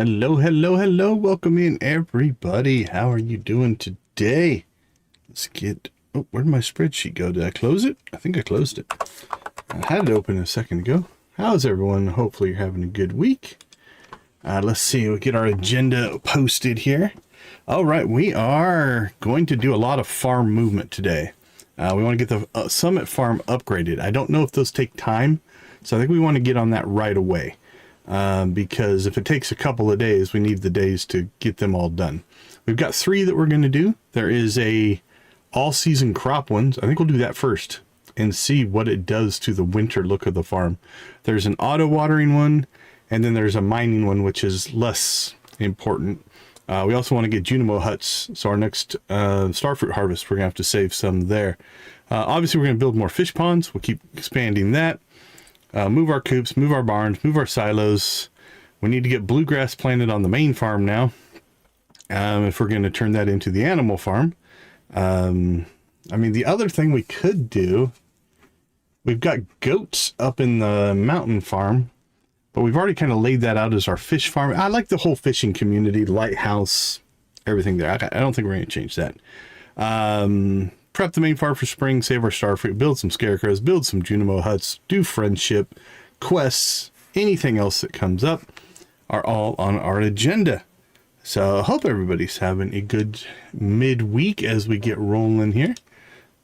Hello, hello, hello. Welcome in, everybody. How are you doing today? Let's get... Oh, where'd my spreadsheet go? Did I close it? I think I closed it. I had it open a second ago. How's everyone? Hopefully you're having a good week. Let's see. We'll get our agenda posted here. All right. We are going to do a lot of farm movement today. We want to get the Summit Farm upgraded. I don't know if those take time, so I think we want to get on that right away. Because if it takes a couple of days, we need the days to get them all done. We've got 3 that we're going to do. There is a all-season crop ones. I think we'll do that first and see what it does to the winter look of the farm. There's an auto watering one, and then there's a mining one, which is less important. We also want to get Junimo Huts, so our next starfruit harvest, we're going to have to save some there. Obviously, we're going to build more fish ponds. We'll keep expanding that. Move our coops, move our barns, move our silos. We need to get bluegrass planted on the main farm now. If we're going to turn that into the animal farm. I mean, the other thing we could do, we've got goats up in the mountain farm, but we've already kind of laid that out as our fish farm. I like the whole fishing community, lighthouse, everything there. I don't think we're going to change that. Prep the main farm for spring, save our starfruit, build some scarecrows, build some Junimo Huts, do friendship, quests, anything else that comes up are all on our agenda. So I hope everybody's having a good midweek as we get rolling here.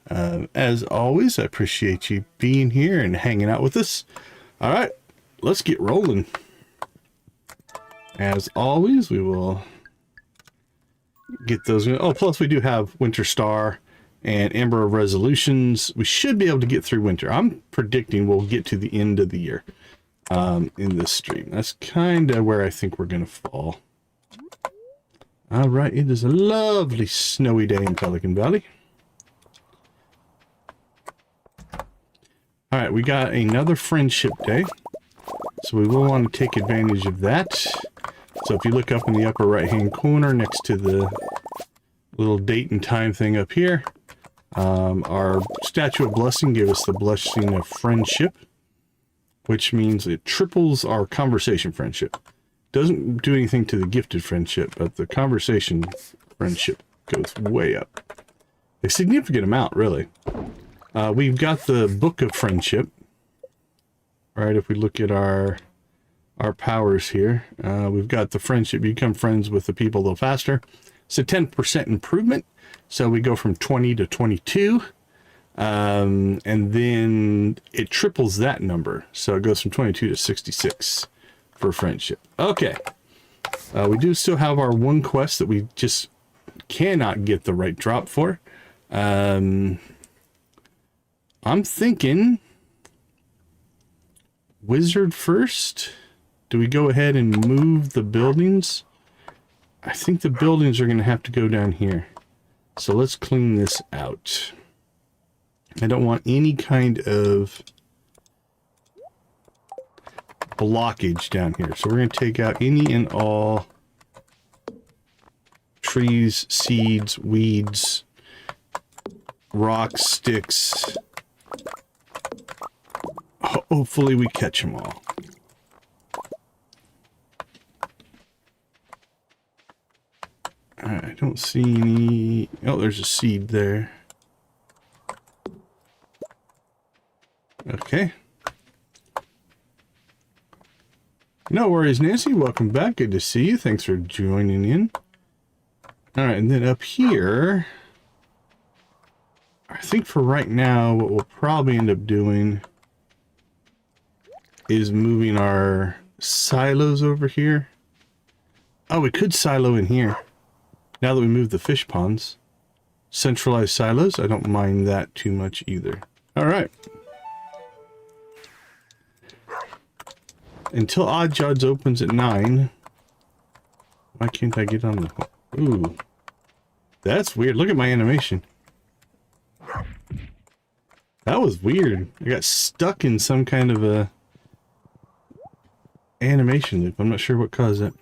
As always, I appreciate you being here and hanging out with us. All right, let's get rolling. As always, we will get those. Oh, plus we do have Winter Star and Ember of Resolutions. We should be able to get through winter. I'm predicting we'll get to the end of the year in this stream. That's kind of where I think we're going to fall. All right, it is a lovely snowy day in Pelican Valley. All right, we got another friendship day, so we will want to take advantage of that. So if you look up in the upper right-hand corner next to the little date and time thing up here, our Statue of Blessing gave us the Blessing of Friendship, which means it triples our conversation friendship. Doesn't do anything to the gifted friendship, but the conversation friendship goes way up. A significant amount, really. We've got the Book of Friendship. Right, if we look at our powers here, we've got the friendship. You become friends with the people a little faster. It's a 10% improvement. So we go from 20 to 22. And then it triples that number. So it goes from 22 to 66 for friendship. Okay. We do still have our one quest that we just cannot get the right drop for. I'm thinking wizard first. Do we go ahead and move the buildings? I think the buildings are going to have to go down here. So let's clean this out. I don't want any kind of blockage down here. So we're going to take out any and all trees, seeds, weeds, rocks, sticks. Hopefully we catch them all. I don't see any... Oh, there's a seed there. Okay. No worries, Nancy. Welcome back. Good to see you. Thanks for joining in. Alright, and then up here, I think for right now, what we'll probably end up doing is moving our silos over here. Oh, we could silo in here. Now that we moved the fish ponds. Centralized silos, I don't mind that too much either. Alright. Until Odd Jobs opens at 9. Why can't I get on the... Ooh. That's weird. Look at my animation. That was weird. I got stuck in some kind of a animation loop. I'm not sure what caused it.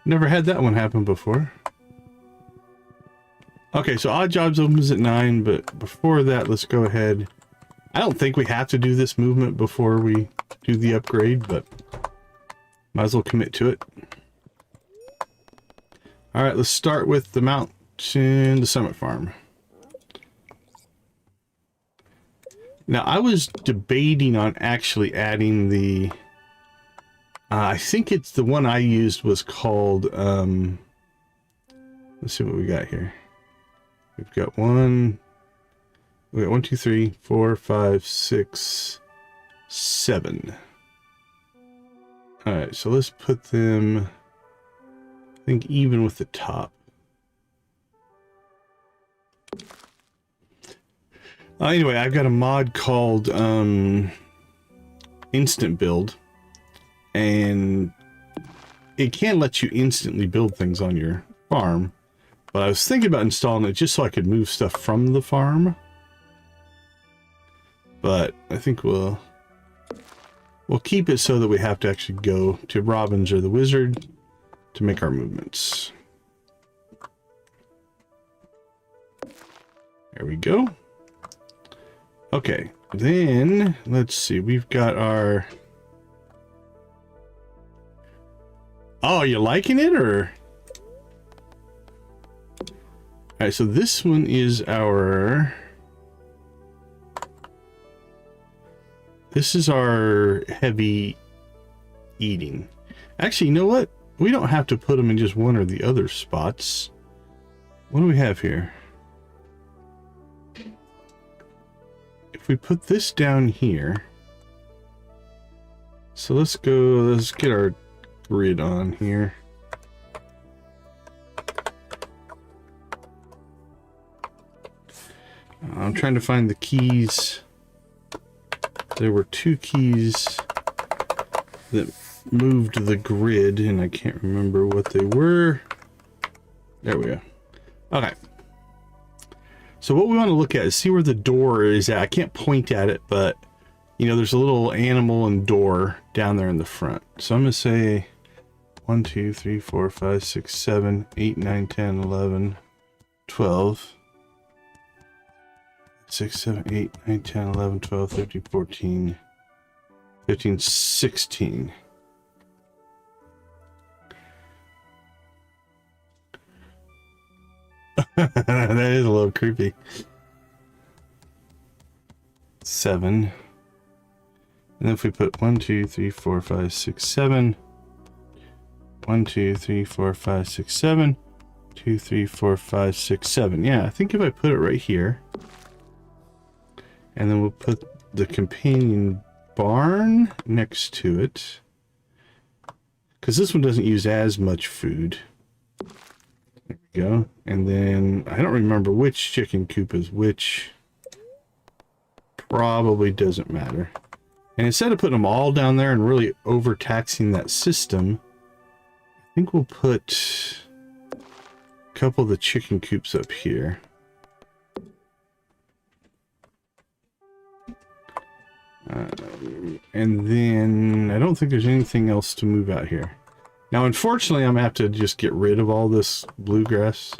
Never had that one happen before. Okay, so Odd Jobs opens at 9, but before that, let's go ahead. I don't think we have to do this movement before we do the upgrade, but might as well commit to it. All right, let's start with the mountain, the summit farm. Now, I was debating on actually adding the... I think it's the one I used was called... let's see what we got here. We've got one... We got 1, 2, 3, 4, 5, 6, 7. Alright, so let's put them... I think even with the top. Anyway, I've got a mod called Instant Build, and it can let you instantly build things on your farm, but I was thinking about installing it just so I could move stuff from the farm. But I think we'll keep it so that we have to actually go to Robbins or the Wizard to make our movements. There we go. Okay, then let's see. We've got our... Oh, you liking it, or? All right, so this one is our... This is our heavy eating. Actually, you know what? We don't have to put them in just one or the other spots. What do we have here? If we put this down here, so let's get our grid on here. I'm trying to find the keys. There were 2 keys that moved the grid, and I can't remember what they were. There we go. Okay. So what we want to look at is see where the door is at. I can't point at it, but you know, there's a little animal and door down there in the front. So I'm going to say 1, 2, 3, 4, 5, 6, 7, 8, 9, 10, 11, 12, 6, 7, 8, 9, 10, 11, 12, 13, 14, 15, 16. That is a little creepy. 7. And if we put 1, 2, 3, 4, 5, 6, 7. 1, 2, 3, 4, 5, 6, 7. 2, 3, 4, 5, 6, 7. Yeah, I think if I put it right here. And then we'll put the companion barn next to it. Because this one doesn't use as much food. There we go. And then I don't remember which chicken coop is which. Probably doesn't matter. And instead of putting them all down there and really overtaxing that system, I think we'll put a couple of the chicken coops up here. And then I don't think there's anything else to move out here. Now, unfortunately, I'm going to have to just get rid of all this bluegrass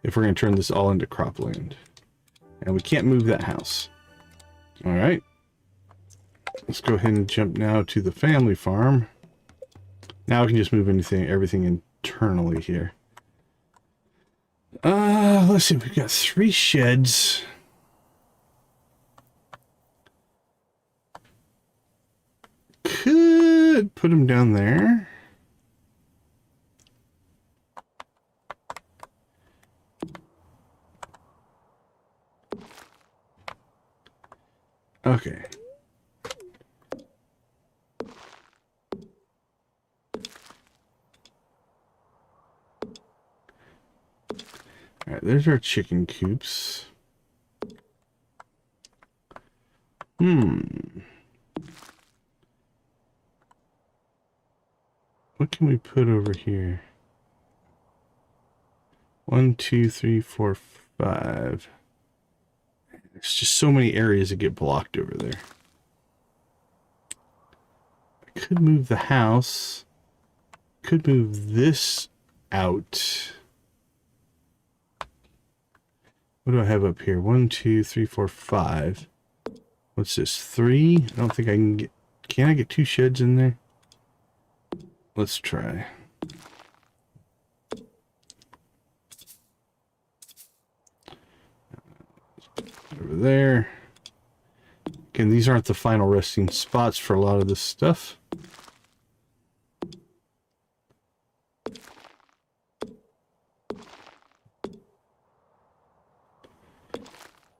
if we're going to turn this all into cropland. And we can't move that house. All right. Let's go ahead and jump now to the family farm. Now we can just move everything internally here. Let's see. We've got 3 sheds. Could put them down there. Okay. All right, there's our chicken coops. What can we put over here? 1, 2, 3, 4, 5. There's just so many areas that get blocked over there. I could move the house. Could move this out. What do I have up here? 1, 2, 3, 4, 5. What's this? 3? I don't think I can get... Can I get 2 sheds in there? Let's try. over there. Again, these aren't the final resting spots for a lot of this stuff.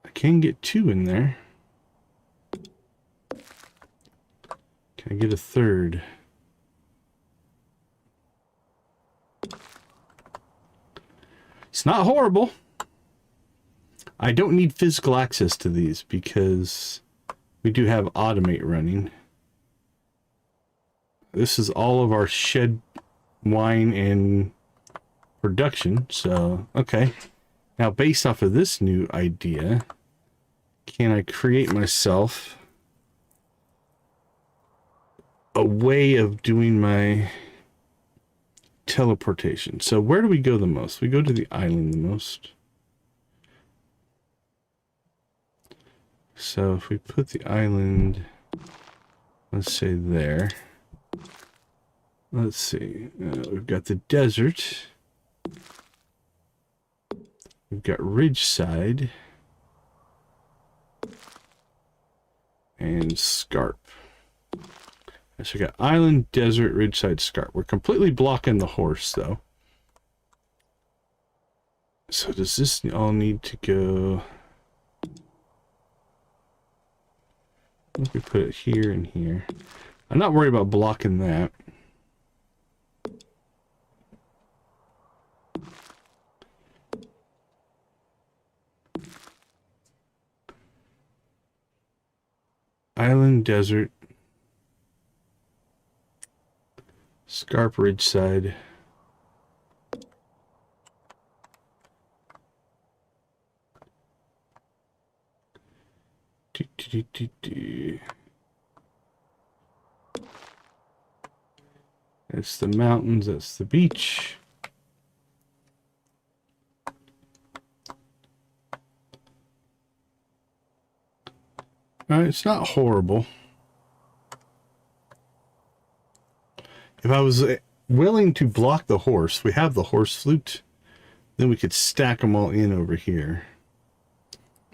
I can get 2 in there. Can I get a 3rd? It's not horrible. I don't need physical access to these because we do have automate running. This is all of our shed wine and production. So, okay. Now, based off of this new idea, can I create myself a way of doing my teleportation? So where do we go the most? We go to the island the most. So if we put the island, let's say there. Let's see. We've got the desert. We've got Ridgeside. And Scarp. So we got island, desert, Ridgeside, Scarp. We're completely blocking the horse, though. So does this all need to go? Let me put it here and here. I'm not worried about blocking that. Island, desert, Scarp, Ridgeside. That's the mountains, that's the beach. It's not horrible. If I was willing to block the horse, we have the horse flute, then we could stack them all in over here.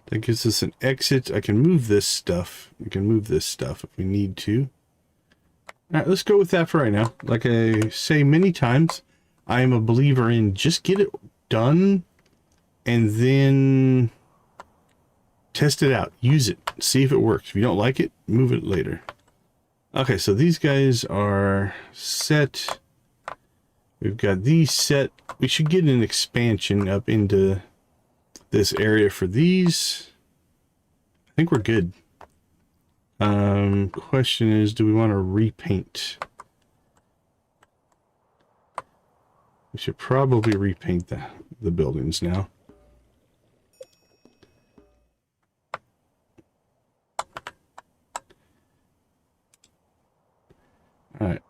That gives us an exit. I can move this stuff. We can move this stuff if we need to. All right, let's go with that for right now. Like I say many times, I am a believer in just get it done and then test it out. Use it. See if it works. If you don't like it, move it later. Okay, so these guys are set. We've got these set. We should get an expansion up into this area for these. I think we're good. Question is, do we want to repaint? We should probably repaint the buildings now. All right.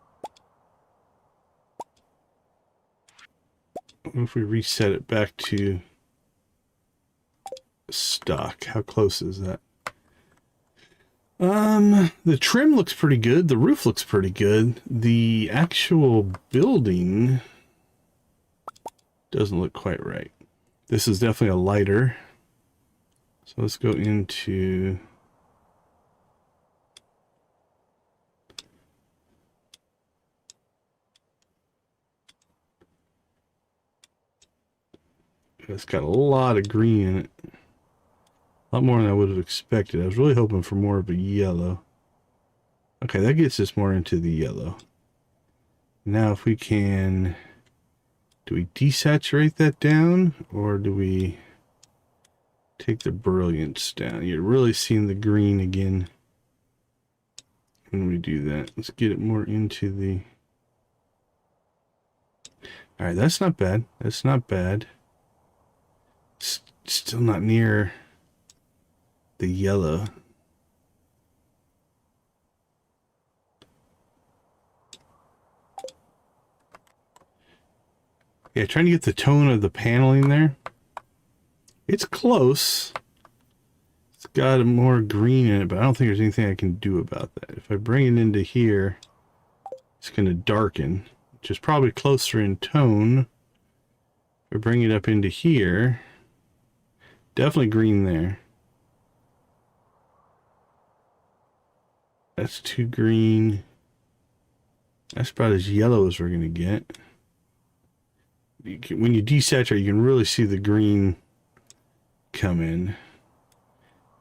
What if we reset it back to stock? How close is that? The trim looks pretty good. The roof looks pretty good. The actual building doesn't look quite right. This is definitely a lighter. So let's go into... It's got a lot of green in it. A lot more than I would have expected. I was really hoping for more of a yellow. Okay, that gets us more into the yellow. Now if we can... Do we desaturate that down? Or do we take the brilliance down? You're really seeing the green again when we do that. Let's get it more into the... Alright, that's not bad. That's not bad. Still not near the yellow. Yeah, trying to get the tone of the paneling there. It's close. It's got more green in it, but I don't think there's anything I can do about that. If I bring it into here, it's going to darken, which is probably closer in tone. If I bring it up into here, definitely green there. That's too green. That's about as yellow as we're going to get. When you desaturate, you can really see the green come in.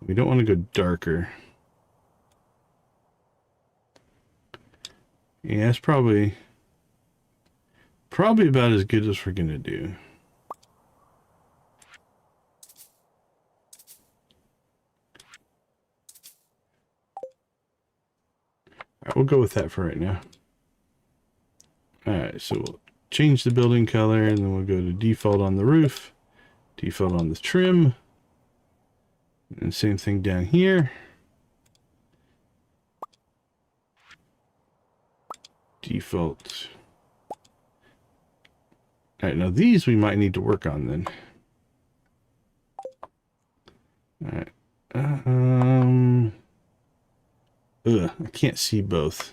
We don't want to go darker. Yeah, it's probably about as good as we're going to do. All right, we'll go with that for right now. All right, so we'll change the building color, and then we'll go to default on the roof, default on the trim, and same thing down here. Default. All right, now these we might need to work on then. All right. I can't see both.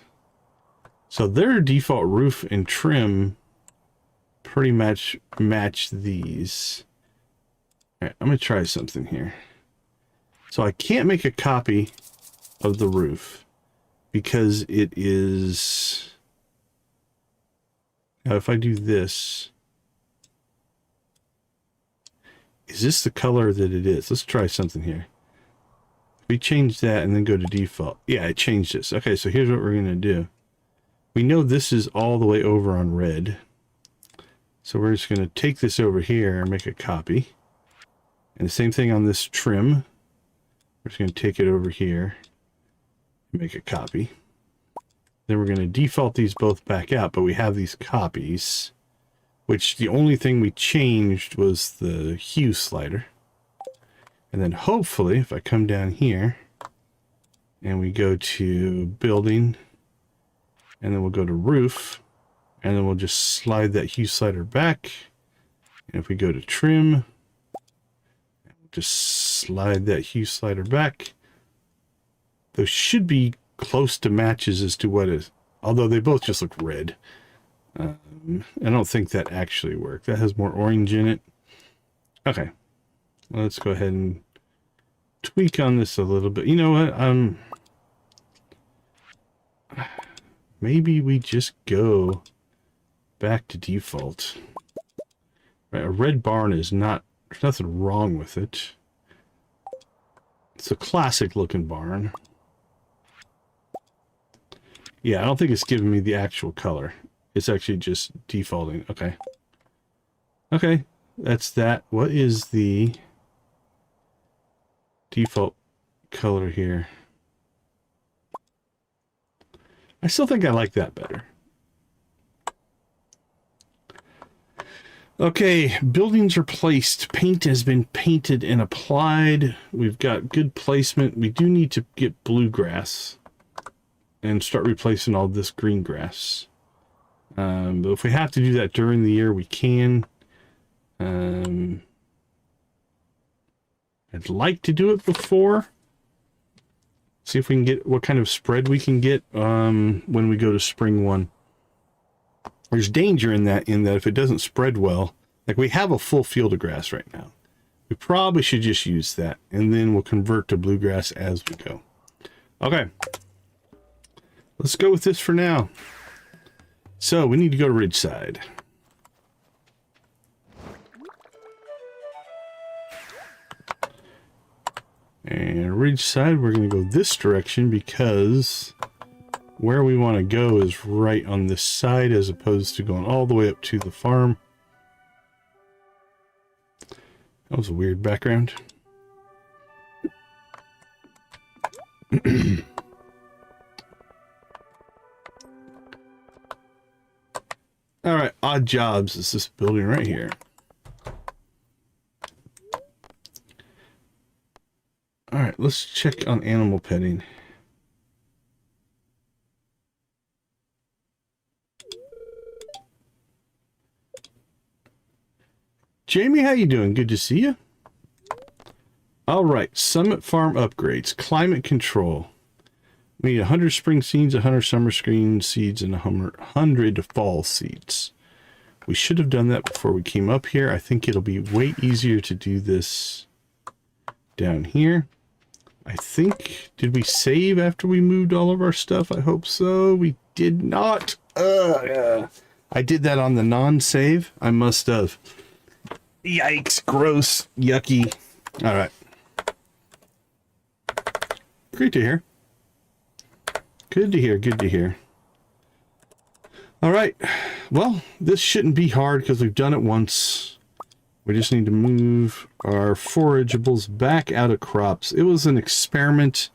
So their default roof and trim pretty much match these. All right, I'm gonna try something here. So I can't make a copy of the roof because it is. Now if I do this, is this the color that it is? Let's try something here. We change that and then go to default. Yeah, I changed this. Okay, so here's what we're going to do. We know this is all the way over on red. So we're just going to take this over here and make a copy. And the same thing on this trim. We're just going to take it over here and make a copy. Then we're going to default these both back out, but we have these copies, which the only thing we changed was the hue slider. And then hopefully, if I come down here and we go to building, and then we'll go to roof, and then we'll just slide that hue slider back. And if we go to trim, we'll just slide that hue slider back. Those should be close to matches as to what is, although they both just look red. I don't think that actually worked. That has more orange in it. Okay. Let's go ahead and tweak on this a little bit. You know what? Maybe we just go back to default. Right, a red barn is not, there's nothing wrong with it. It's a classic looking barn. Yeah, I don't think it's giving me the actual color. It's actually just defaulting. Okay. Okay, that's that. What is the default color here? I still think I like that better. Okay, buildings are placed. Paint has been painted and applied. We've got good placement. We do need to get bluegrass and start replacing all this green grass. But if we have to do that during the year, we can. I'd like to do it before. See if we can get what kind of spread we can get when we go to spring one. There's danger in that if it doesn't spread well, like we have a full field of grass right now. We probably should just use that, and then we'll convert to bluegrass as we go. Okay. Let's go with this for now. So we need to go to Ridgeside. And Ridgeside, we're going to go this direction because where we want to go is right on this side as opposed to going all the way up to the farm. That was a weird background. All right, Odd Jobs is this building right here. All right, let's check on animal petting. Jamie, how you doing? Good to see you. All right, Summit Farm upgrades, climate control. We need 100 spring seeds, 100 summer green seeds, and 100 fall seeds. We should have done that before we came up here. I think it'll be way easier to do this down here. I think, did we save after we moved all of our stuff? I hope so. We did not. I did that on the non-save. I must have. Yikes, gross, yucky. All right. Great to hear. Good to hear, good to hear. All right. Well, this shouldn't be hard because we've done it once. We just need to move our forageables back out of crops. It was an experiment.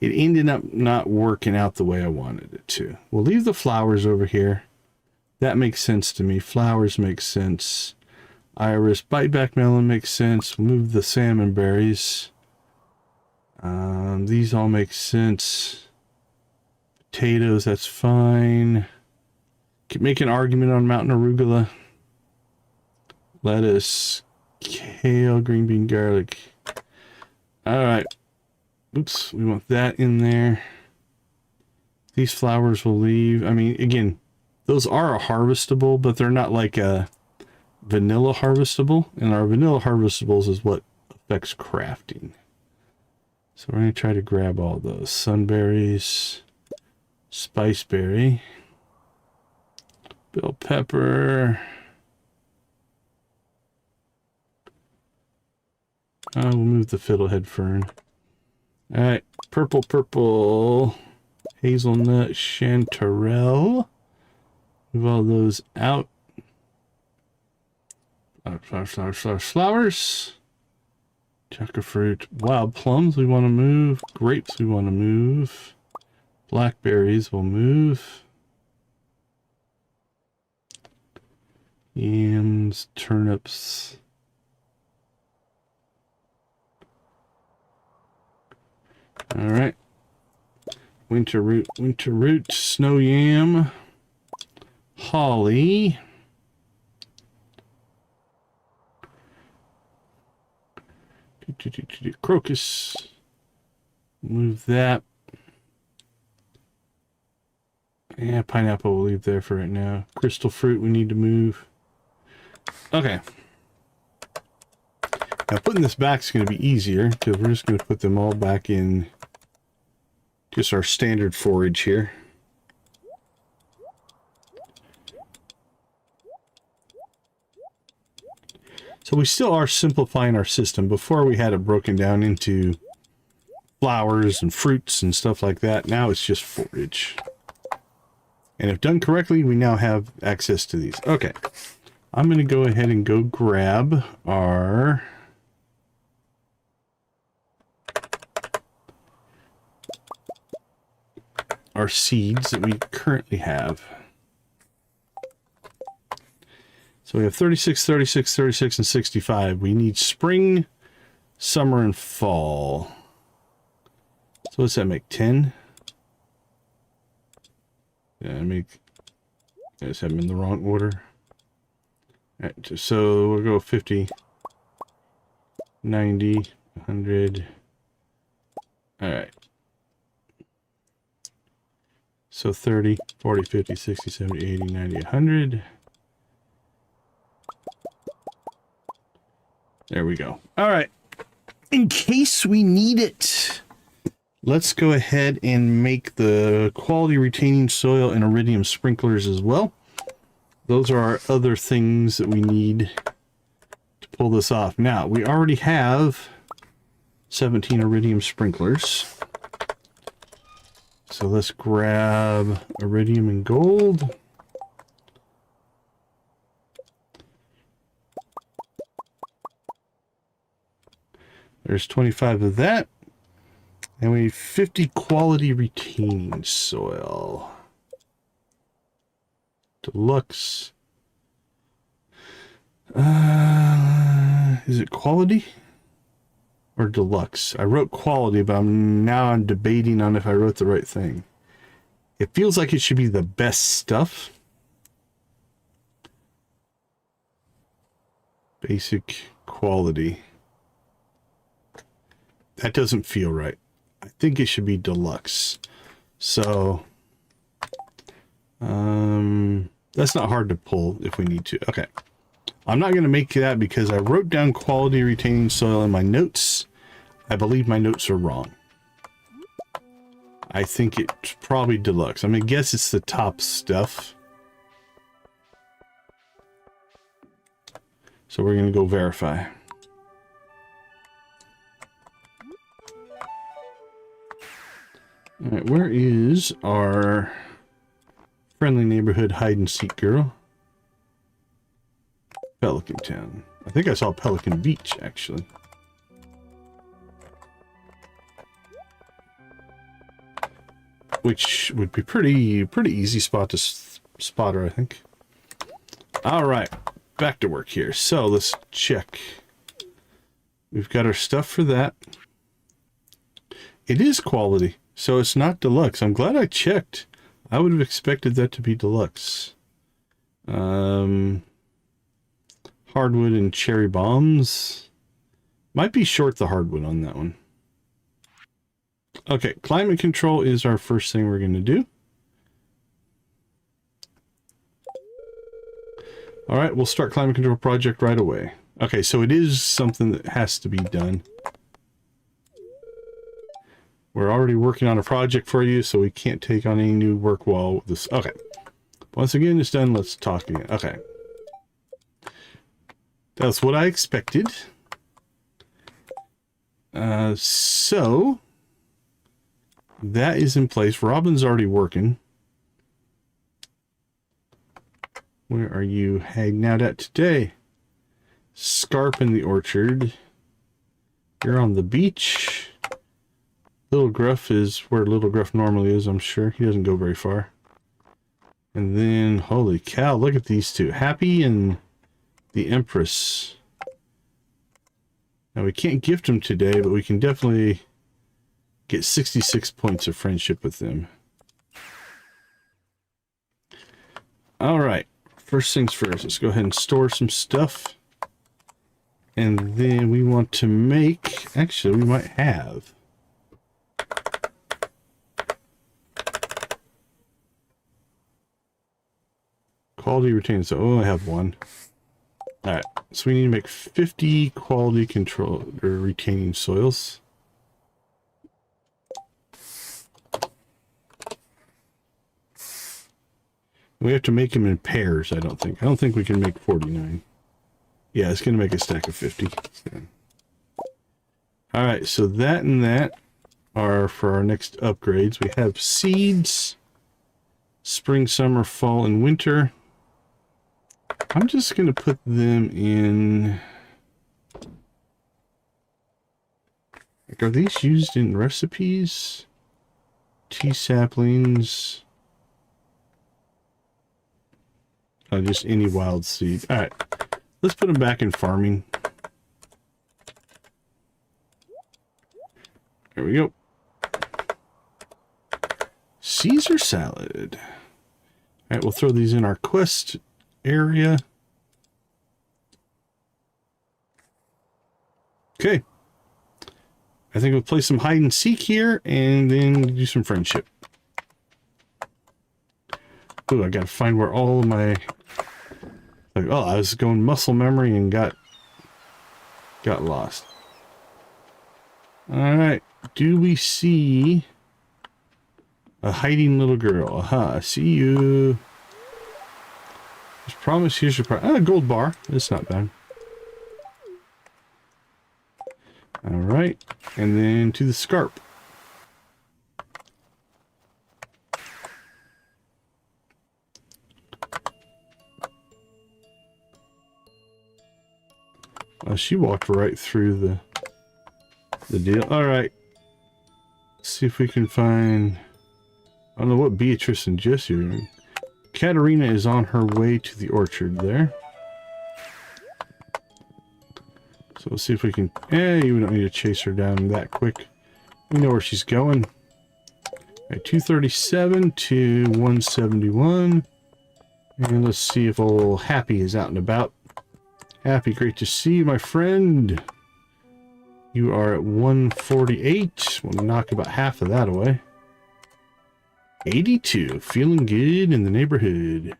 It ended up not working out the way I wanted it to. We'll leave the flowers over here. That makes sense to me. Flowers make sense. Iris, biteback melon makes sense. Move the salmon berries. These all make sense. Potatoes, that's fine. Can make an argument on mountain arugula. Lettuce, kale, green bean, garlic. All right. Oops, we want that in there. These flowers will leave. I mean, again, those are a harvestable, but they're not like a vanilla harvestable. And our vanilla harvestables is what affects crafting. So we're going to try to grab all those. Sunberries, spiceberry, bell pepper. We'll move the fiddlehead fern. All right, purple, hazelnut, chanterelle. Move all those out. Flowers. Jackfruit, wild plums we want to move. Grapes we want to move. Blackberries will move. Yams, turnips. All right. Winter root, snow yam, holly. Crocus. Move that. Yeah, pineapple we'll leave there for right now. Crystal fruit we need to move. Okay. Now putting this back is going to be easier because we're just going to put them all back in just our standard forage here. So we still are simplifying our system. Before we had it broken down into flowers and fruits and stuff like that. Now it's just forage. And if done correctly, we now have access to these. Okay. I'm going to go ahead and go grab our seeds that we currently have. So we have 36, 36, 36, and 65. We need spring, summer, and fall. So what's that make? 10? Yeah, I just have them in the wrong order. All right, so we'll go 50, 90, 100. All right. So 30, 40, 50, 60, 70, 80, 90, 100. There we go. All right. In case we need it, let's go ahead and make the quality retaining soil and iridium sprinklers as well. Those are our other things that we need to pull this off. Now, we already have 17 iridium sprinklers. So let's grab iridium and gold. There's 25 of that. And we need 50 quality retaining soil. Deluxe. Is it quality or deluxe? I wrote quality, but I'm debating on if I wrote the right thing. It feels like it should be the best stuff. Basic quality. That doesn't feel right. I think it should be deluxe. So, that's not hard to pull if we need to. Okay. I'm not going to make that because I wrote down quality retaining soil in my notes. I believe my notes are wrong. I think it's probably deluxe. I'm gonna guess it's the top stuff. So we're gonna go verify. All right, where is our friendly neighborhood hide and seek girl? Pelican Town. I think I saw Pelican Beach, actually. Which would be pretty easy spot to spot her, I think. All right, back to work here. So let's check. We've got our stuff for that. It is quality, so it's not deluxe. I'm glad I checked. I would have expected that to be deluxe. Hardwood and cherry bombs. Might be short the hardwood on that one. Okay, climate control is our first thing we're going to do. All right, we'll start climate control project right away. Okay, so it is something that has to be done. We're already working on a project for you, so we can't take on any new work while this... Okay. Once again, it's done. Let's talk again. Okay. That's what I expected. So... that is in place. Robin's already working. Where are you hanging out at today? Scarp in the orchard. You're on the beach. Little Gruff is where Little Gruff normally is, I'm sure. He doesn't go very far. And then, holy cow, look at these two. Happy and the Empress. Now, we can't gift them today, but we can definitely get 66 points of friendship with them. All right. First things first, let's go ahead and store some stuff. And then we want to make... actually, we might have... quality retained. So, oh, I have one. All right. So we need to make 50 quality control or retaining soils. We have to make them in pairs, I don't think. I don't think we can make 49. Yeah, it's going to make a stack of 50. All right, so that and that are for our next upgrades. We have seeds, spring, summer, fall, and winter. I'm just going to put them in... like, are these used in recipes? Tea saplings... just any wild seed. All right, let's put them back in farming. There we go. Caesar salad. All right, we'll throw these in our quest area. Okay. I think we'll play some hide and seek here and then do some friendship. Ooh, I gotta find where all of my... like, oh, I was going muscle memory and got lost. All right, do we see a hiding little girl? Aha, I see you. Just promise, here's your prize. Ah, gold bar. It's not bad. All right, and then to the Scarp. She walked right through the deal. All right. Let's see if we can find... I don't know what Beatrice and Jesse are doing. Katerina is on her way to the orchard there. So let's see if we can... we don't need to chase her down that quick. We know where she's going. All right, 237 to 171. And let's see if old Happy is out and about. Happy, great to see you, my friend. You are at 148. We'll knock about half of that away. 82. Feeling good in the neighborhood.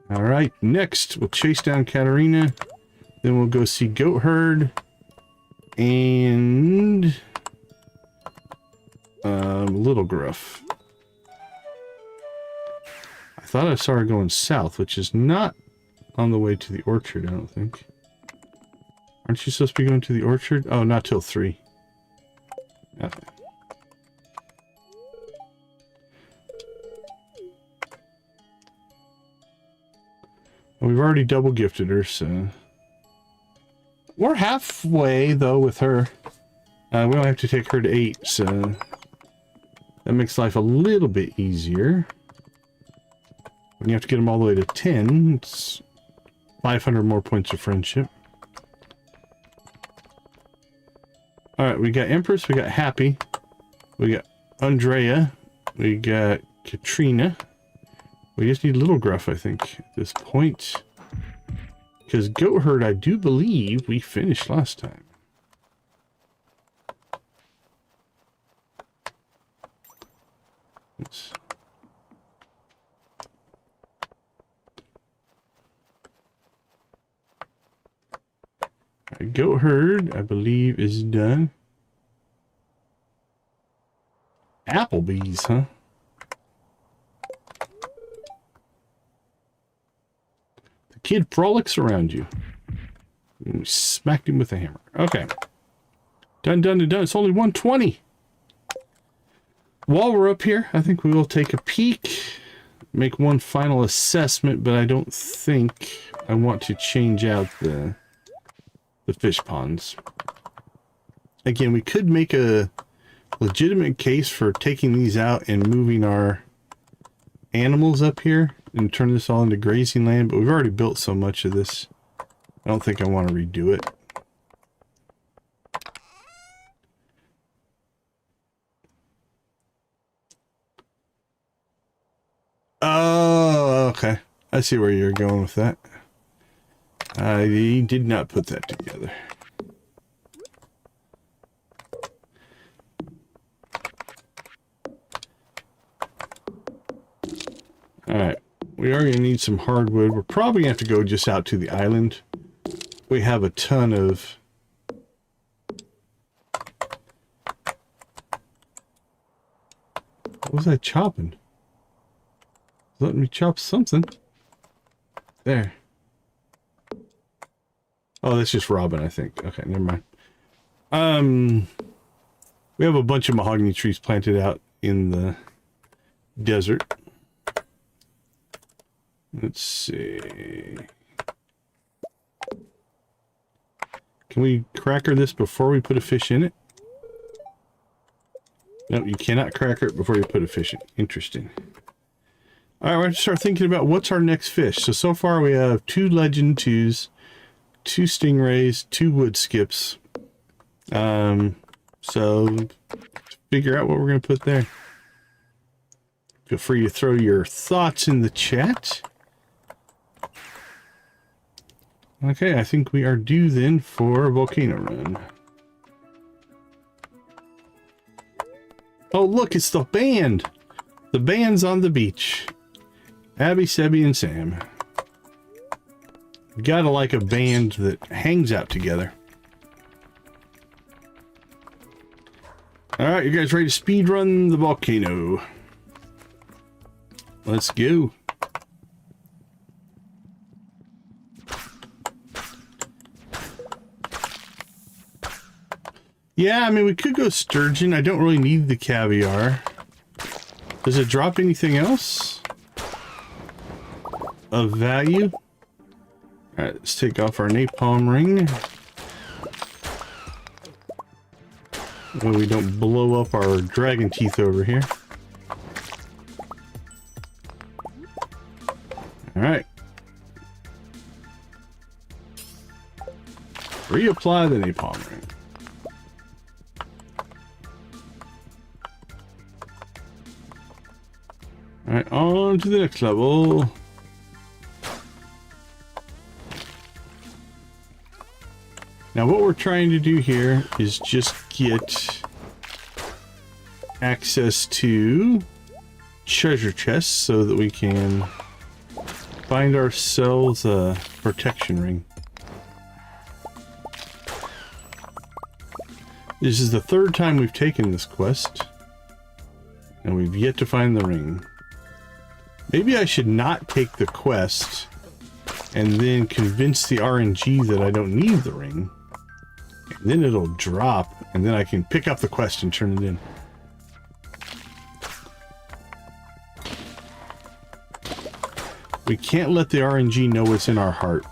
All right, next we'll chase down Katerina. Then we'll go see Goat Herd. And... Little Gruff. I thought I saw her going south, which is not on the way to the orchard, I don't think. Aren't you supposed to be going to the orchard? Oh, not till 3. Okay. We've already double gifted her, so... We're halfway, though, with her. We don't have to take her to 8, so... That makes life a little bit easier. When you have to get them all the way to 10, it's 500 more points of friendship. Alright, we got Empress, we got Happy, we got Andrea, we got Katrina. We just need Little Gruff, I think, at this point. Because Goat Herd, I do believe we finished last time. Oops. Goat Herd, I believe, is done. Applebee's, huh? The kid frolics around you. And we smacked him with a hammer. Okay. Done, done, and done. It's only 120. While we're up here, I think we will take a peek. Make one final assessment, but I don't think I want to change out the fish ponds. Again, we could make a legitimate case for taking these out and moving our animals up here and turn this all into grazing land, but we've already built so much of this. I don't think I want to redo it. Oh, okay. I see where you're going with that. I did not put that together. Alright, we are going to need some hardwood. We're probably going to have to go just out to the island. We have a ton of... What was I chopping? Let me chop something. There. Oh, that's just robin, I think. Okay, never mind. We have a bunch of mahogany trees planted out in the desert. Let's see. Can we cracker this before we put a fish in it? No, you cannot cracker it before you put a fish in. Interesting. Alright, we're going to start thinking about what's our next fish. So far we have 2 legend 2s, 2 stingrays, 2 wood skips. So figure out what we're going to put there. Feel free to throw your thoughts in the chat. Okay, I think we are due then for a volcano run. Oh, look, it's the band. The band's on the beach. Abby, Sebby, and Sam. Gotta like a band that hangs out together. Alright, you guys ready to speed run the volcano? Let's go. Yeah, I mean, we could go sturgeon. I don't really need the caviar. Does it drop anything else of value? Alright, let's take off our napalm ring. Well, we don't blow up our dragon teeth over here. Alright. Reapply the napalm ring. Alright, on to the next level. Now what we're trying to do here is just get access to treasure chests so that we can find ourselves a protection ring. This is the 3rd time we've taken this quest. And we've yet to find the ring. Maybe I should not take the quest and then convince the RNG that I don't need the ring. And then it'll drop, and then I can pick up the quest and turn it in. We can't let the RNG know what's in our heart.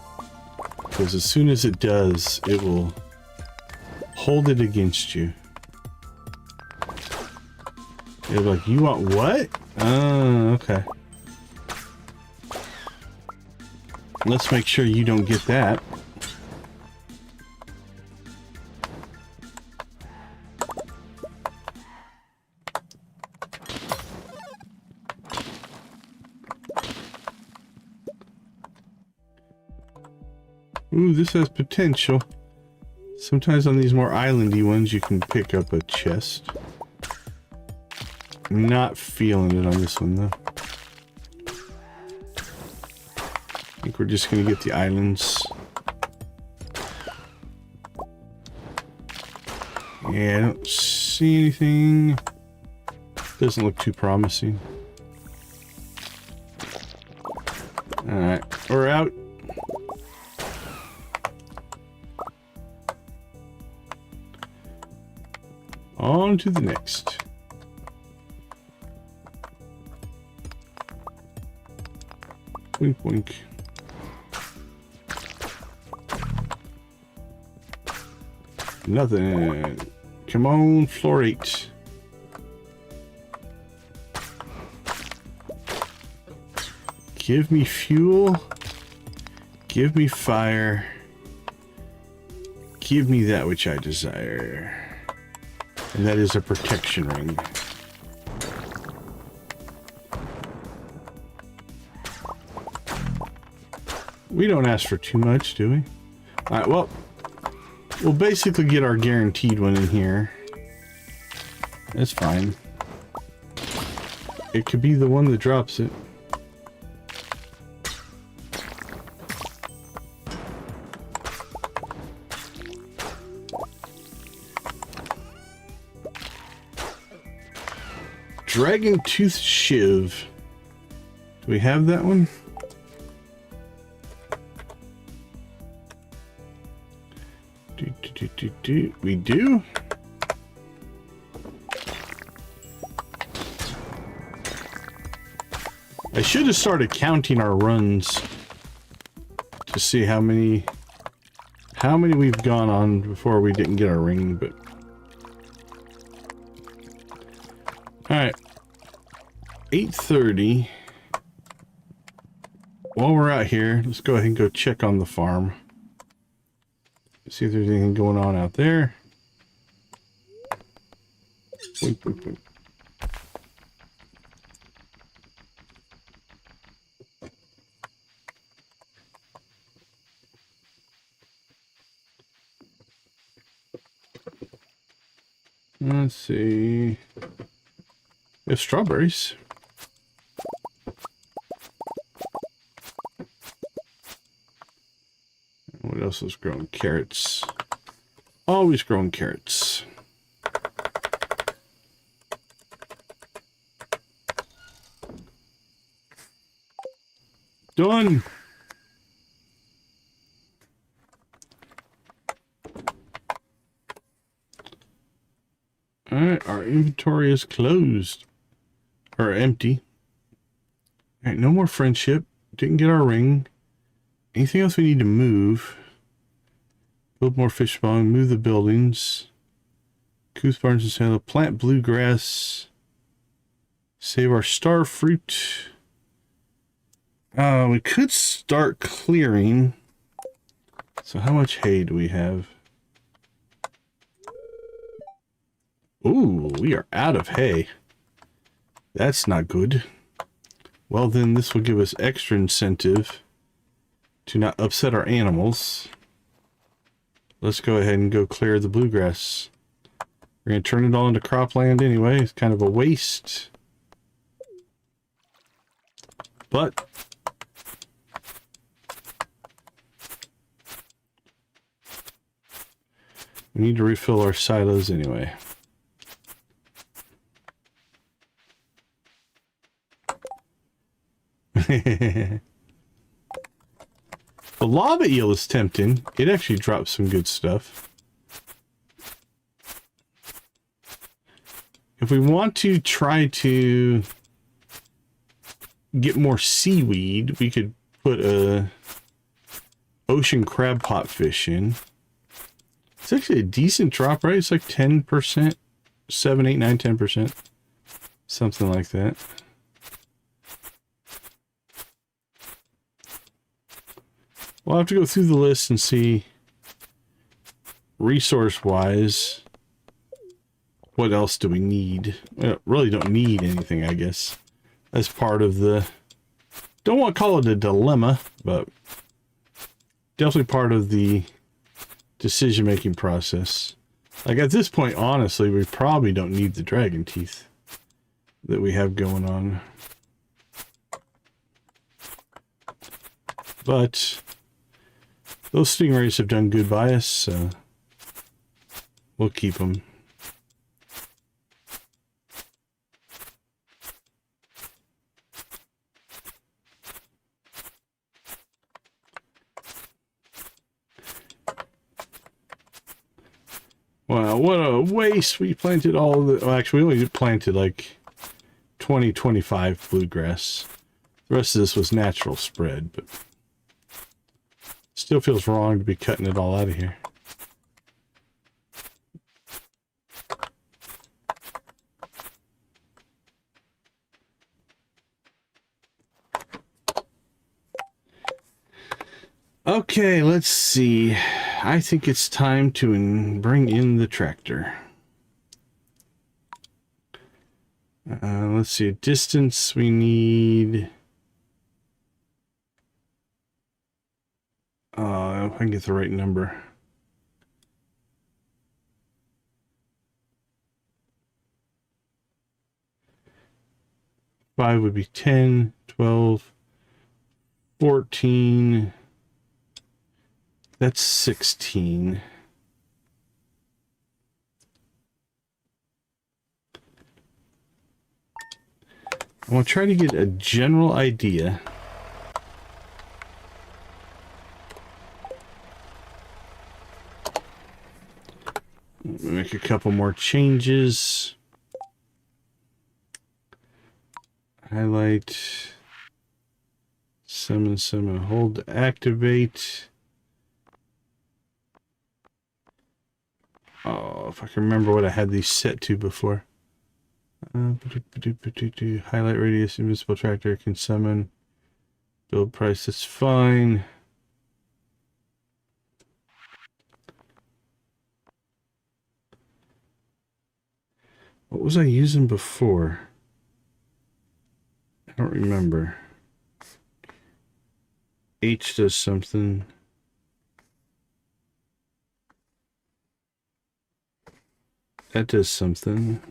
Because as soon as it does, it will hold it against you. It'll be like, you want what? Oh, okay. Let's make sure you don't get that. Ooh, this has potential. Sometimes on these more islandy ones, you can pick up a chest. Not feeling it on this one, though. I think we're just going to get the islands. Yeah, I don't see anything. Doesn't look too promising. Alright, we're out. On to the next. Wink, wink. Nothing. Come on, floor 8. Give me fuel. Give me fire. Give me that which I desire. And that is a protection ring. We don't ask for too much, do we? Alright, well, we'll basically get our guaranteed one in here. That's fine. It could be the one that drops it. Dragon Tooth Shiv. Do we have that one? We do? I should have started counting our runs to see how many we've gone on before we didn't get our ring, but alright. 8:30. While we're out here, let's go ahead and go check on the farm. See if there's anything going on out there. Wink, wink, wink. Let's see. We have strawberries. What else is growing? Carrots. Always growing carrots. Done. Alright, our inventory is closed. Or empty. Alright, no more friendship. Didn't get our ring. Anything else we need to move? Build more fish spawn, move the buildings. Coos barns and sandal, plant bluegrass. Save our star fruit. We could start clearing. So how much hay do we have? Ooh, we are out of hay. That's not good. Well, then this will give us extra incentive to not upset our animals. Let's go ahead and go clear the bluegrass. We're going to turn it all into cropland anyway. It's kind of a waste. But we need to refill our silos anyway. The lava eel is tempting. It actually drops some good stuff. If we want to try to get more seaweed, we could put a ocean crab pot fish in. It's actually a decent drop, right? It's like 10%, 7, 8, 9, 10%. Something like that. We'll have to go through the list and see, resource-wise, what else do we need? We really don't need anything, I guess. As part of the... Don't want to call it a dilemma, but definitely part of the decision-making process. Like, at this point, honestly, we probably don't need the dragon teeth that we have going on. But those stingrays have done good by us, so we'll keep them. Wow, what a waste. We planted all the... Well, actually, we only planted like 20, 25 bluegrass. The rest of this was natural spread, but still feels wrong to be cutting it all out of here. Okay, let's see. I think it's time to bring in the tractor. Let's see. Distance we need... if I can get the right number. Five would be 10, 12, 14... That's 16. I want to try to get a general idea. Make a couple more changes. Highlight. Summon, hold to activate. Oh, if I can remember what I had these set to before. Highlight radius, invisible tractor can summon. Build price, that's fine. What was I using before? I don't remember. H does something. That does something.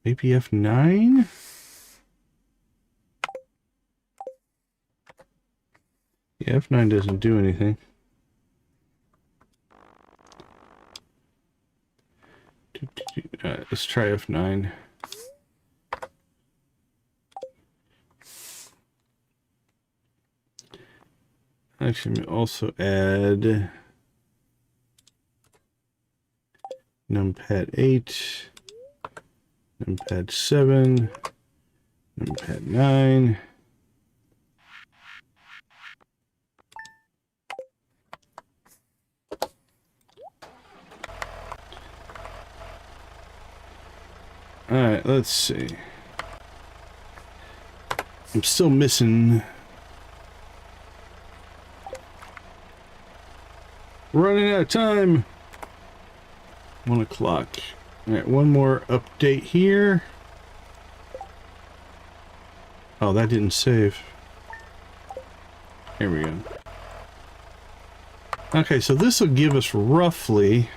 Maybe F9? Yeah, F9 doesn't do anything. Let's try F9. Actually, also add numpad 8, numpad 7, numpad 9. Alright, let's see. I'm still missing... Running out of time! 1 o'clock. Alright, one more update here. Oh, that didn't save. Here we go. Okay, so this will give us roughly...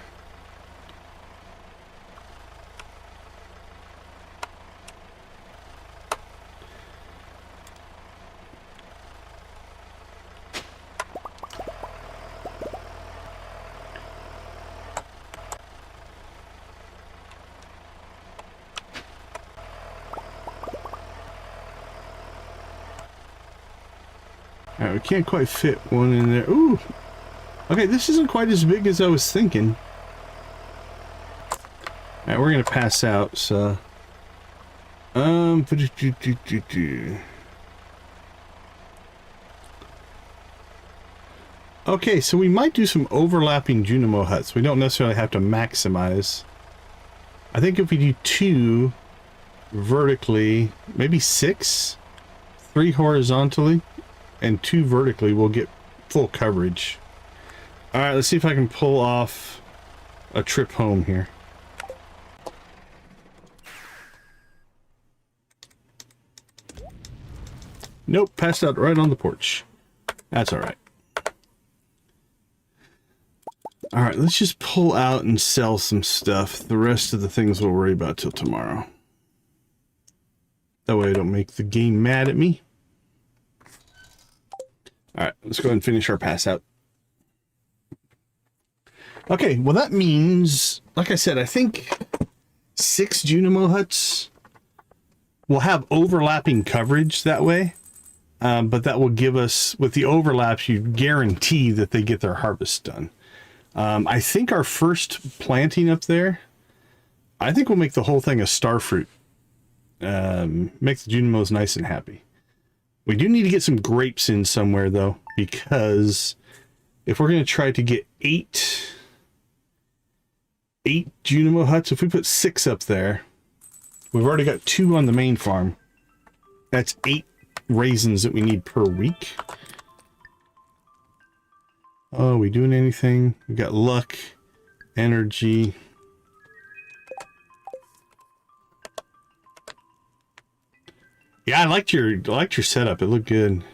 Alright, we can't quite fit one in there. Ooh! Okay, this isn't quite as big as I was thinking. Alright, we're gonna pass out, so... Okay, so we might do some overlapping Junimo Huts. We don't necessarily have to maximize. I think if we do 2 vertically, maybe 6, 3 horizontally, and 2 vertically, we'll get full coverage. Alright, let's see if I can pull off a trip home here. Nope, passed out right on the porch. That's alright. Alright, let's just pull out and sell some stuff. The rest of the things we'll worry about till tomorrow. That way I don't make the game mad at me. Alright, let's go ahead and finish our pass out. Okay, well that means, like I said, I think 6 Junimo Huts will have overlapping coverage that way. But that will give us, with the overlaps, you guarantee that they get their harvest done. I think our first planting up there, I think we'll make the whole thing a star fruit. Make the Junimos nice and happy. We do need to get some grapes in somewhere though, because if we're going to try to get 8 Junimo Huts, if we put 6 up there, we've already got 2 on the main farm. That's 8 raisins that we need per week. Oh, are we doing anything? We got luck, energy. Yeah, I liked your setup. It looked good.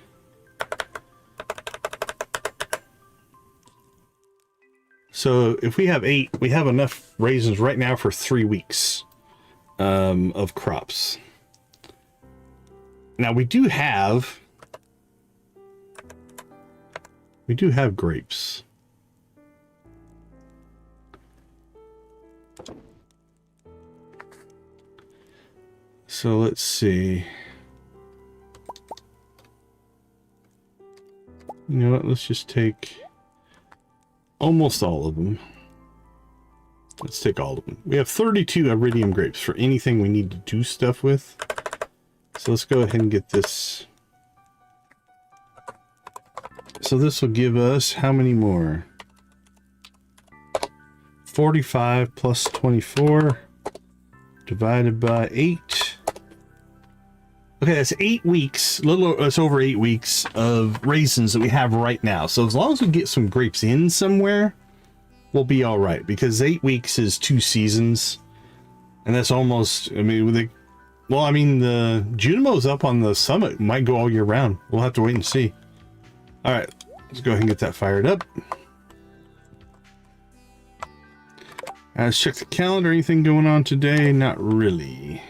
So if we have 8, we have enough raisins right now for 3 weeks of crops. Now we do have grapes. So let's see. You know what? Let's just take almost all of them. Let's take all of them. We have 32 iridium grapes for anything we need to do stuff with. So let's go ahead and get this. So this will give us how many more? 45 plus 24 divided by 8. Okay, that's 8 weeks, that's over 8 weeks of raisins that we have right now. So as long as we get some grapes in somewhere, we'll be all right, because 8 weeks is 2 seasons. And that's almost, I mean, the Junimo's up on the summit, might go all year round. We'll have to wait and see. All right, let's go ahead and get that fired up. Let's check the calendar. Anything going on today? Not really.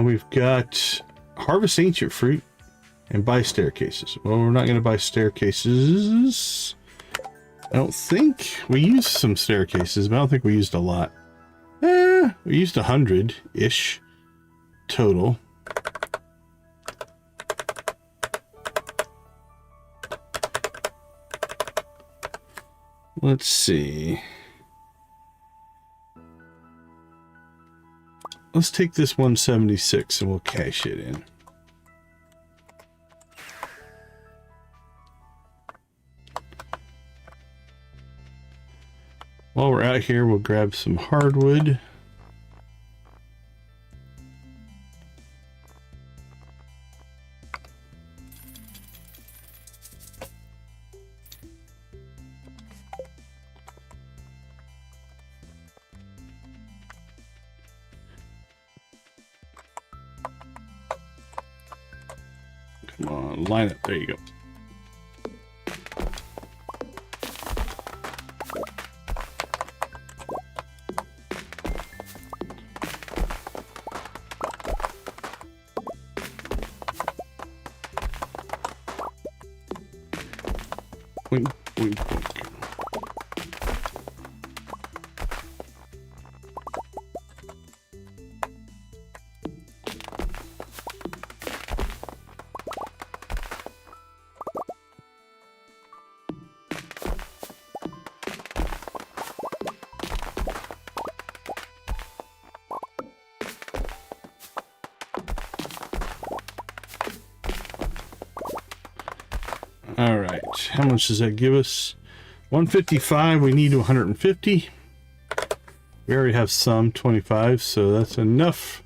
We've got harvest ancient fruit and buy staircases. Well, we're not going to buy staircases. I don't think we used some staircases, but I don't think we used a lot. We used 100-ish total. Let's see. Let's take this 176 and we'll cash it in. While we're out here, we'll grab some hardwood. Come on, line it. There you go. Wink, wink, wink. All right, how much does that give us? 155, we need 150. We already have some, 25, so that's enough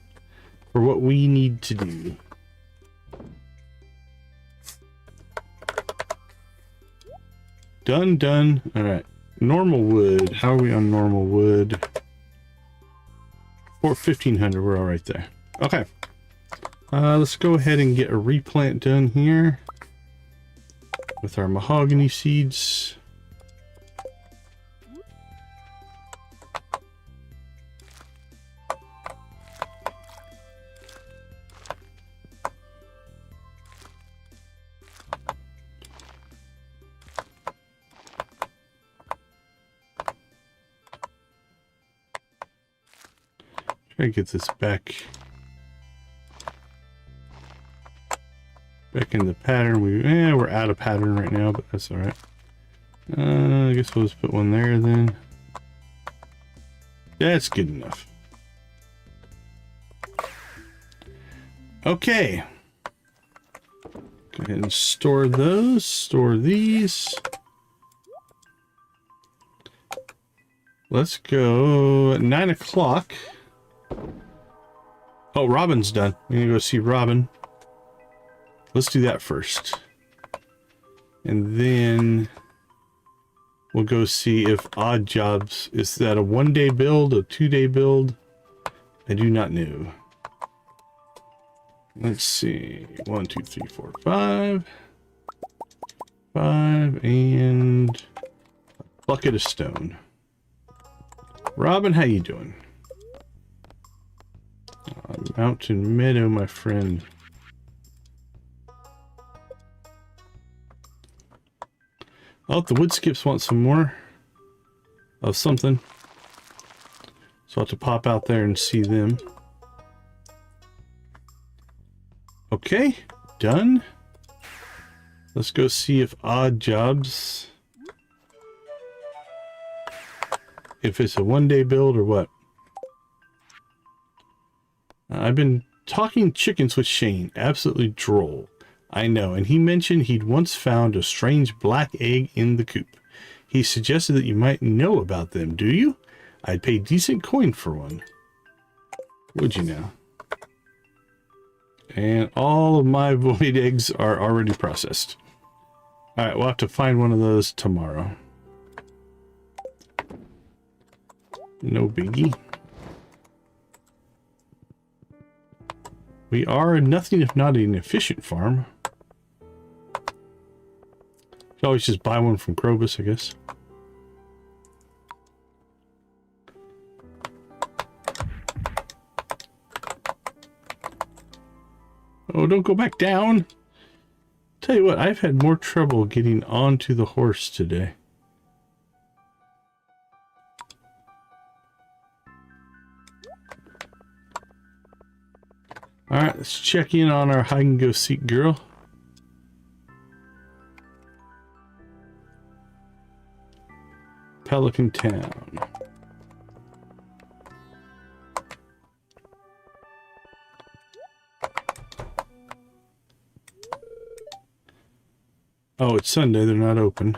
for what we need to do. Done, done. All right, normal wood. How are we on normal wood? For 1500, we're all right there. Okay. Let's go ahead and get a replant done here with our mahogany seeds. Try to get this back in the pattern. We're out of pattern right now, but that's all right. I guess we'll just put one there then. That's good enough. Okay. Go ahead and store those. Store these. Let's go at 9 o'clock. Oh, Robin's done. I'm gonna go see Robin. Let's do that first. And then we'll go see if Odd Jobs, is that a 1-day build, a 2-day build? I do not know. Let's see. 1, 2, 3, 4, 5. 5 and a bucket of stone. Robin, how you doing? Mountain Meadow, my friend. Oh, the wood skips want some more of something. So I'll have to pop out there and see them. Okay, done. Let's go see if Odd Jobs, if it's a 1-day build or what. I've been talking chickens with Shane. Absolutely droll. I know, and he mentioned he'd once found a strange black egg in the coop. He suggested that you might know about them. Do you? I'd pay decent coin for one. Would you now? And all of my void eggs are already processed. Alright, we'll have to find one of those tomorrow. No biggie. We are nothing if not an efficient farm. Could always just buy one from Krobus, I guess. Oh, don't go back down. Tell you what, I've had more trouble getting onto the horse today. Alright, let's check in on our hide-and-go-seek girl. Pelican Town. Oh, it's Sunday, they're not open.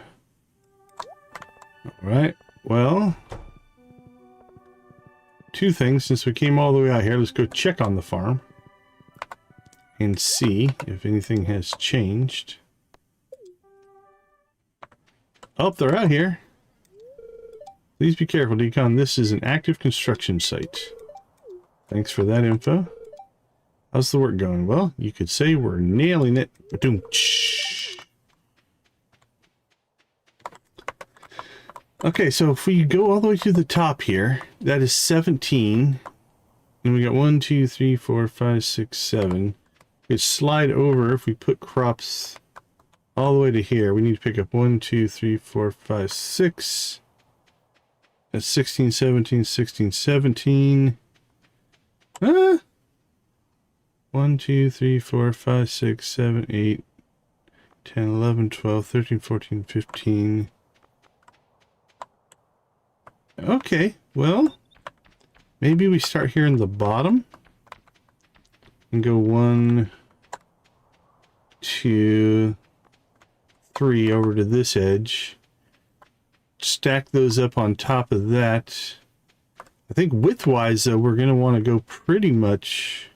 Alright, well, two things. Since we came all the way out here, let's go check on the farm and see if anything has changed. Oh, they're out here. Please be careful, Decon. This is an active construction site. Thanks for that info. How's the work going? Well, you could say we're nailing it. Okay, so if we go all the way to the top here, that is 17. And we got 1, 2, 3, 4, 5, 6, 7. We could slide over if we put crops all the way to here. We need to pick up 1, 2, 3, 4, 5, 6. That's 16, 17, 16, 17. 1, 2, 3, 4, 5, 6, 7, 8, 10, 11, 12, 13, 14, 15. Okay, well, maybe we start here in the bottom and go 1, 2, 3 over to this edge. Stack those up on top of that. I think width-wise, though, we're going to want to go pretty much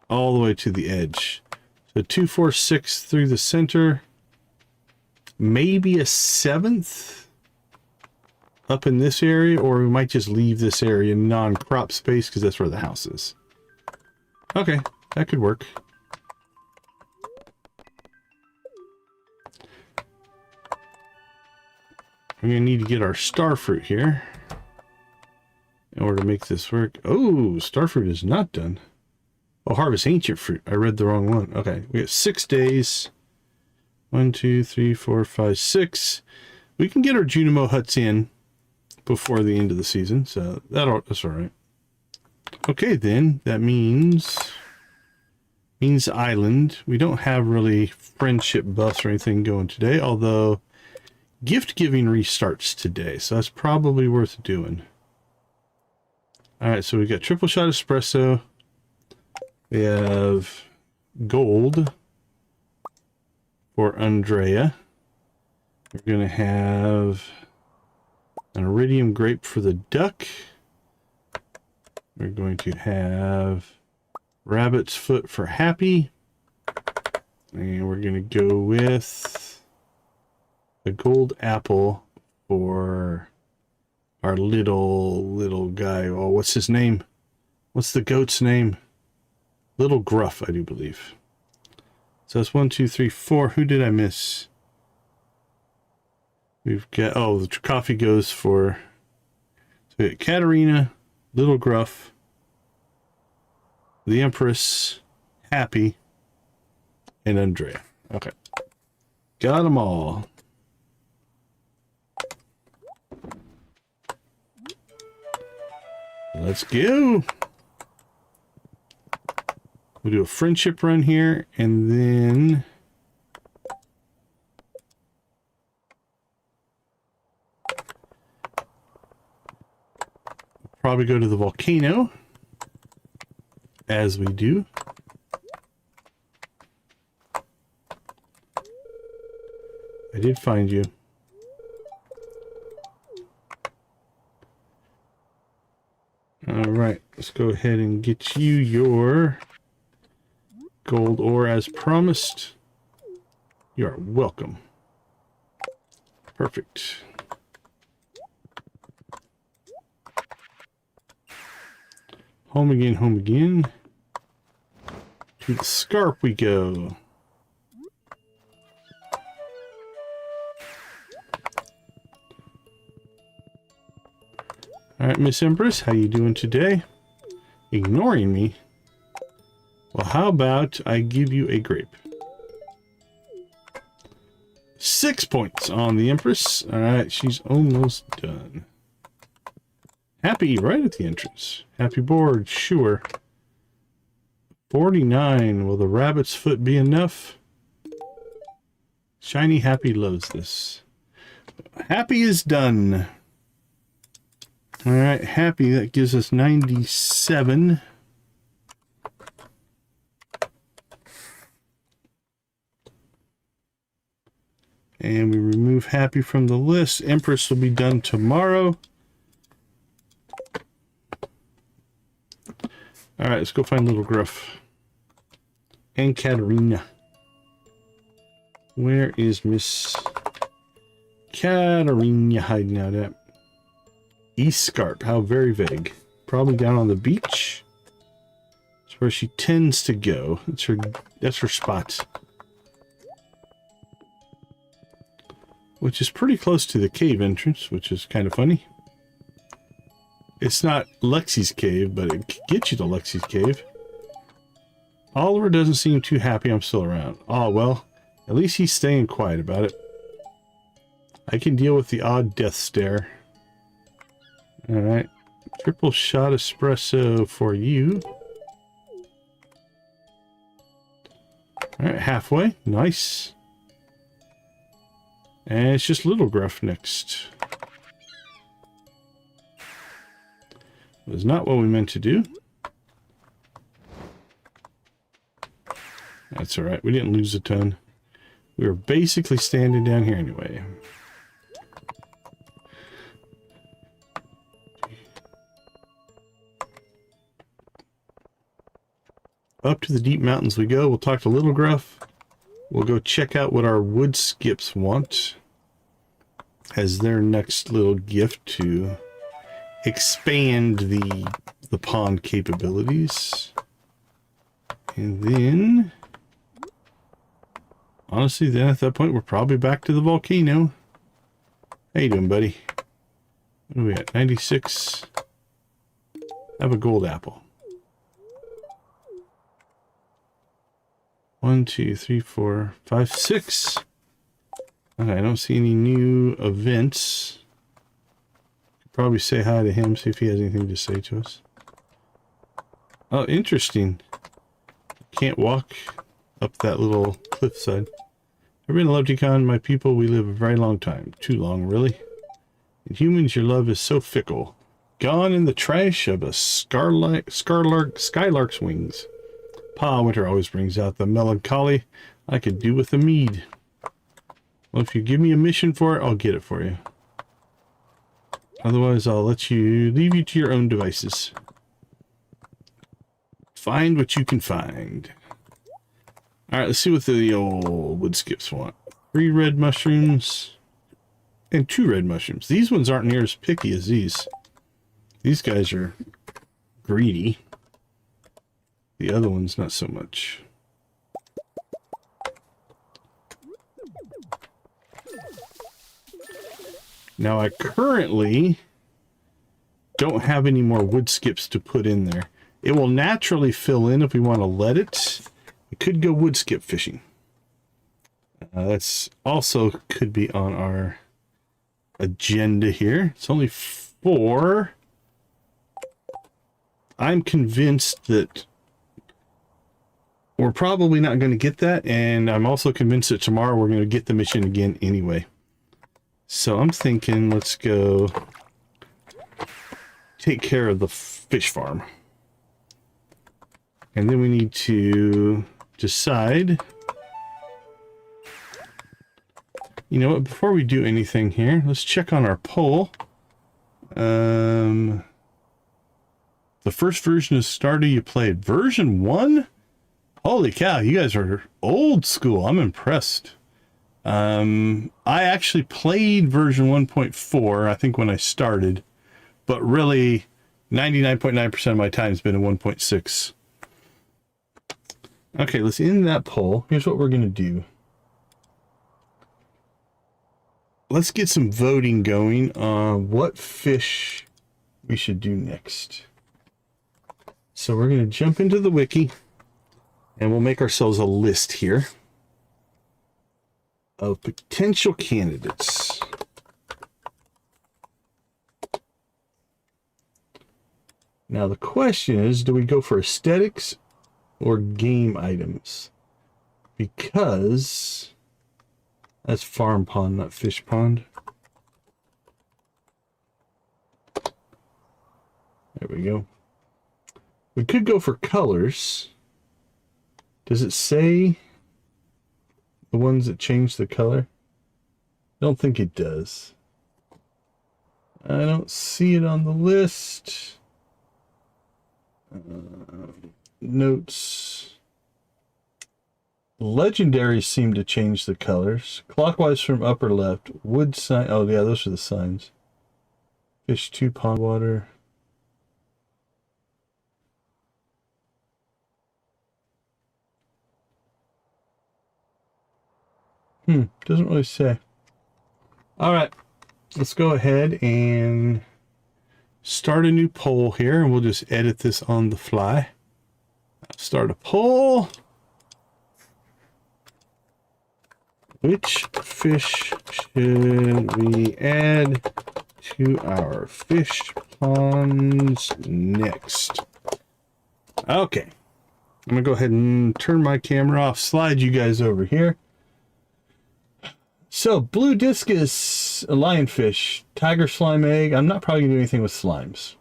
all the way to the edge. So 2, 4, 6 through the center. Maybe a 7th up in this area, or we might just leave this area non-crop space because that's where the house is. Okay, that could work. We're going to need to get our star fruit here in order to make this work. Oh, star fruit is not done. Oh, harvest ancient fruit. I read the wrong one. Okay, we have 6 days. 1, 2, 3, 4, 5, 6. We can get our Junimo Huts in before the end of the season, so that's all right. Okay, then that means island. We don't have really friendship buffs or anything going today, although gift giving restarts today, so that's probably worth doing. All right, so we got triple shot espresso. We have gold for Andrea. We're going to have an iridium grape for the duck. We're going to have rabbit's foot for Happy. And we're going to go with a gold apple for our little guy. Oh, what's his name? What's the goat's name? Little Gruff, I do believe. So that's 1, 2, 3, 4. Who did I miss? We've got, oh, the coffee goes for, so we got Katarina, Little Gruff, the Empress, Happy, and Andrea. Okay. Got them all. Let's go. We'll do a friendship run here, and then probably go to the volcano, as we do. I did find you. All right, let's go ahead and get you your gold ore as promised. You are welcome. Perfect. Home again, home again. To the Scarp we go. All right, Miss Empress, how you doing today? Ignoring me? Well, how about I give you a grape? 6 points on the Empress. All right, she's almost done. Happy right at the entrance. Happy board, sure. 49. Will the rabbit's foot be enough? Shiny Happy loves this. Happy is done. All right, Happy, that gives us 97. And we remove Happy from the list. Empress will be done tomorrow. All right, let's go find Little Gruff. And Katarina. Where is Miss Katarina hiding out at? East Scarp. How very vague. Probably down on the beach. That's where she tends to go. That's her spot. Which is pretty close to the cave entrance, which is kind of funny. It's not Lexi's cave, but it gets you to Lexi's cave. Oliver doesn't seem too happy I'm still around. Oh, well, at least he's staying quiet about it. I can deal with the odd death stare. Alright. Triple shot espresso for you. Alright, halfway. Nice. And it's just Little Gruff next. Was not what we meant to do. That's all right. We didn't lose a ton. We were basically standing down here anyway. Up to the deep mountains we go. We'll talk to Little Gruff. We'll go check out what our wood skips want as their next little gift to expand the pond capabilities. And then, honestly, then at that point, we're probably back to the volcano. How you doing, buddy? What are we at? 96. Have a gold apple. 1, 2, 3, 4, 5, 6. Okay, I don't see any new events. Probably say hi to him, see if he has anything to say to us. Oh, interesting. Can't walk up that little cliffside. Everyone loved Econ, my people. We live a very long time. Too long, really. In humans, your love is so fickle. Gone in the trash of a skylark's wings. Pa, winter always brings out the melancholy. I could do with a mead. Well, if you give me a mission for it, I'll get it for you. Otherwise, I'll leave you to your own devices. Find what you can find. Alright, let's see what the old wood skips want. 3 red mushrooms and 2 red mushrooms. These ones aren't near as picky as these. These guys are greedy. The other ones, not so much. Now, I currently don't have any more wood skips to put in there. It will naturally fill in if we want to let it. We could go wood skip fishing. That's also could be on our agenda here. It's only 4. I'm convinced that we're probably not going to get that, and I'm also convinced that tomorrow we're going to get the mission again anyway. So I'm thinking let's go take care of the fish farm. And then we need to decide. You know what, before we do anything here, let's check on our poll. The first version of Stardew you played, version 1? Holy cow, you guys are old school. I'm impressed. I actually played version 1.4, I think, when I started, but really 99.9% of my time has been in 1.6. Okay, let's end that poll. Here's what we're going to do. Let's get some voting going on what fish we should do next. So we're going to jump into the wiki, and we'll make ourselves a list here of potential candidates. Now the question is, do we go for aesthetics or game items? Because that's farm pond, not fish pond. There we go. We could go for colors. Does it say the ones that change the color? I don't think it does. I don't see it on the list. Notes. Legendaries seem to change the colors. Clockwise from upper left. Wood sign. Oh, yeah, those are the signs. Fish 2, pond water. Doesn't really say. All right, let's go ahead and start a new poll here, and we'll just edit this on the fly. Start a poll. Which fish should we add to our fish ponds next? Okay, I'm gonna go ahead and turn my camera off, slide you guys over here. So, blue discus, a lionfish, tiger slime egg. I'm not probably going to do anything with slimes.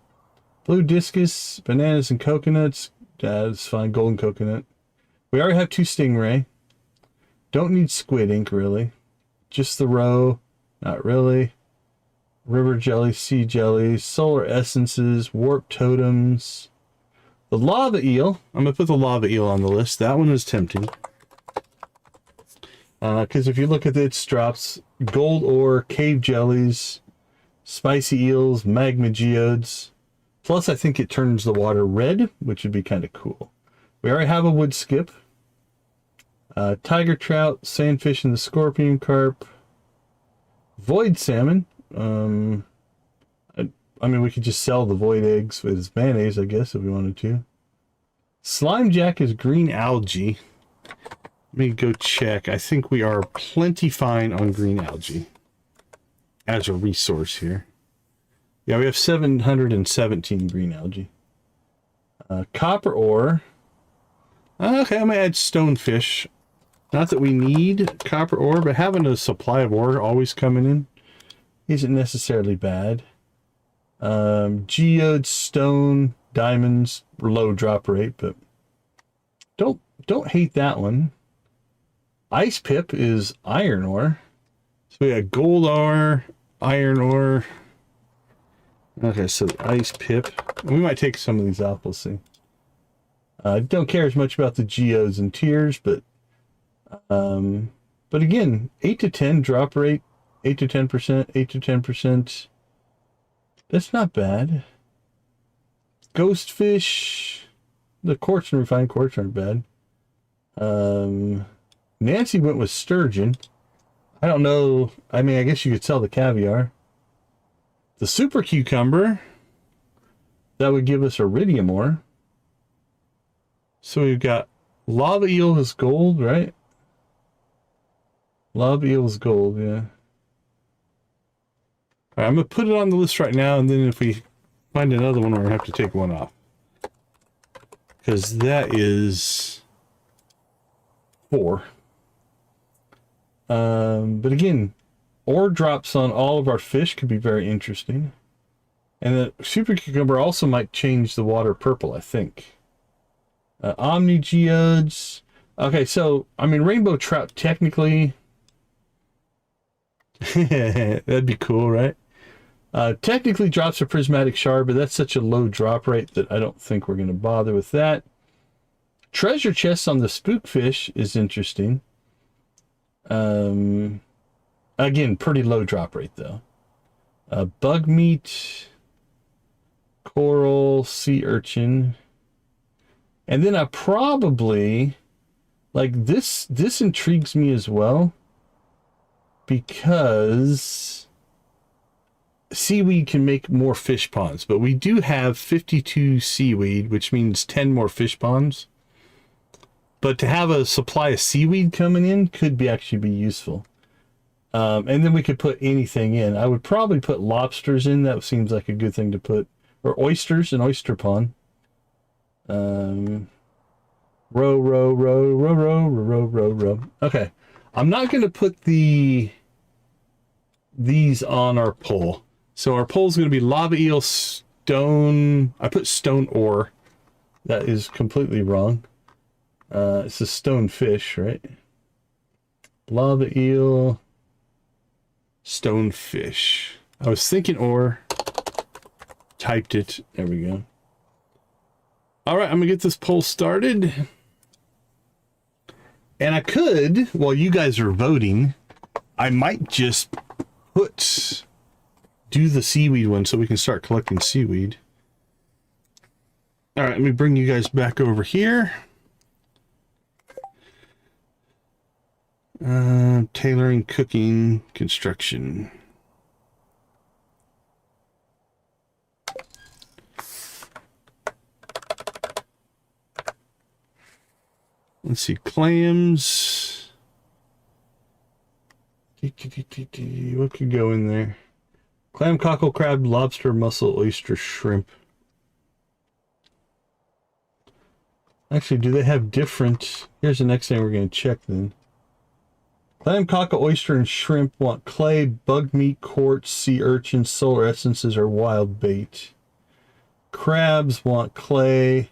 Blue discus, bananas and coconuts. That's fine. Golden coconut. We already have 2 stingray. Don't need squid ink, really. Just the roe. Not really. River jelly, sea jellies, solar essences, warp totems. The lava eel. I'm going to put the lava eel on the list. That one is tempting. Because if you look at its drops, gold ore, cave jellies, spicy eels, magma geodes. Plus, I think it turns the water red, which would be kind of cool. We already have a wood skip. Tiger trout, sandfish and the scorpion carp. Void salmon. I mean, we could just sell the void eggs with mayonnaise, I guess, if we wanted to. Slime jack is green algae. Let me go check. I think we are plenty fine on green algae as a resource here. Yeah, we have 717 green algae. Copper ore. Okay, I'm going to add stonefish. Not that we need copper ore, but having a supply of ore always coming in isn't necessarily bad. Geode, stone, diamonds, low drop rate, but don't hate that one. Ice pip is iron ore. So we got gold ore, iron ore. Okay, so the ice pip. We might take some of these off, we'll see. I don't care as much about the geodes and tiers, but again, 8 to 10 drop rate, 8 to 10%, 8 to 10%. That's not bad. Ghostfish, the quartz and refined quartz aren't bad. Nancy went with sturgeon. I don't know. I mean, I guess you could sell the caviar. The super cucumber, that would give us iridium ore. So we've got lava eel is gold, right? Lava eel is gold, yeah. All right, I'm going to put it on the list right now, and then if we find another one, we're going to have to take one off. Because that is 4. But again, ore drops on all of our fish could be very interesting. And the super cucumber also might change the water purple, I think. Omni geodes. Okay, so, I mean, rainbow trout technically... That'd be cool, right? Technically drops a prismatic shard, but that's such a low drop rate that I don't think we're going to bother with that. Treasure chests on the spookfish is interesting. Again, pretty low drop rate, though. Bug meat, coral, sea urchin. And then I probably, like, this intrigues me as well, because seaweed can make more fish ponds, but we do have 52 seaweed, which means 10 more fish ponds. But to have a supply of seaweed coming in could actually be useful. And then we could put anything in. I would probably put lobsters in. That seems like a good thing to put. Or oysters, an oyster pond. Row. Okay. I'm not going to put these on our pole. So our pole is going to be lava eel, stone. I put stone ore. That is completely wrong. It's a stone fish, right? Lava eel, stone fish. I was thinking ore. Typed it. There we go. All right, I'm going to get this poll started. And I could, while you guys are voting, I might just do the seaweed one so we can start collecting seaweed. All right, let me bring you guys back over here. Tailoring, cooking, construction. Let's see, clams. What could go in there? Clam, cockle, crab, lobster, mussel, oyster, shrimp. Actually, do they have different... Here's the next thing we're going to check then. Clam, cockle, oyster, and shrimp want clay, bug meat, quartz, sea urchin, solar essences, or wild bait. Crabs want clay,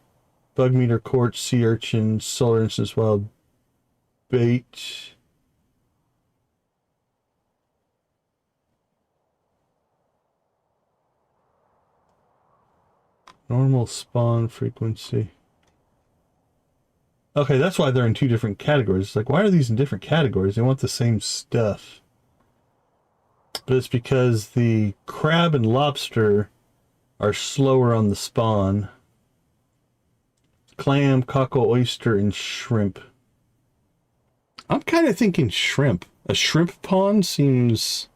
bug meter, quartz, sea urchin, solar instance, wild bait. Normal spawn frequency. Okay, that's why they're in 2 different categories. It's like, why are these in different categories? They want the same stuff. But it's because the crab and lobster are slower on the spawn. Clam, cockle, oyster, and shrimp. I'm kind of thinking shrimp. A shrimp pond seems...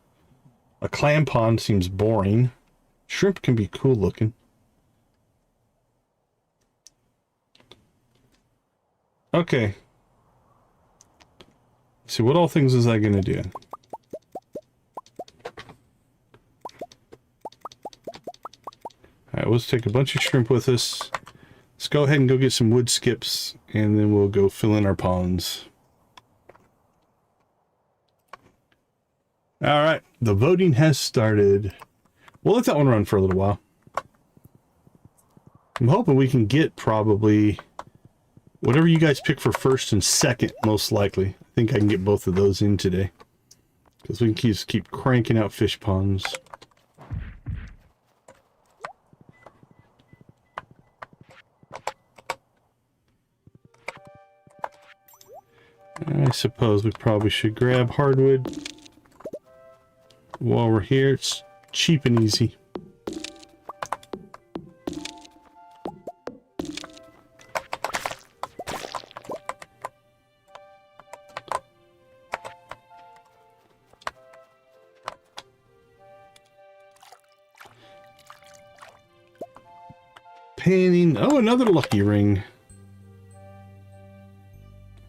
A clam pond seems boring. Shrimp can be cool looking. Okay. Let's see, what all things is I going to do? Alright, let's take a bunch of shrimp with us. Let's go ahead and go get some wood skips, and then we'll go fill in our ponds. Alright, the voting has started. We'll let that one run for a little while. I'm hoping we can get probably whatever you guys pick for first and second, most likely. I think I can get both of those in today. Because we can just keep cranking out fish ponds. I suppose we probably should grab hardwood while we're here. It's cheap and easy. Panning. Oh, another lucky ring.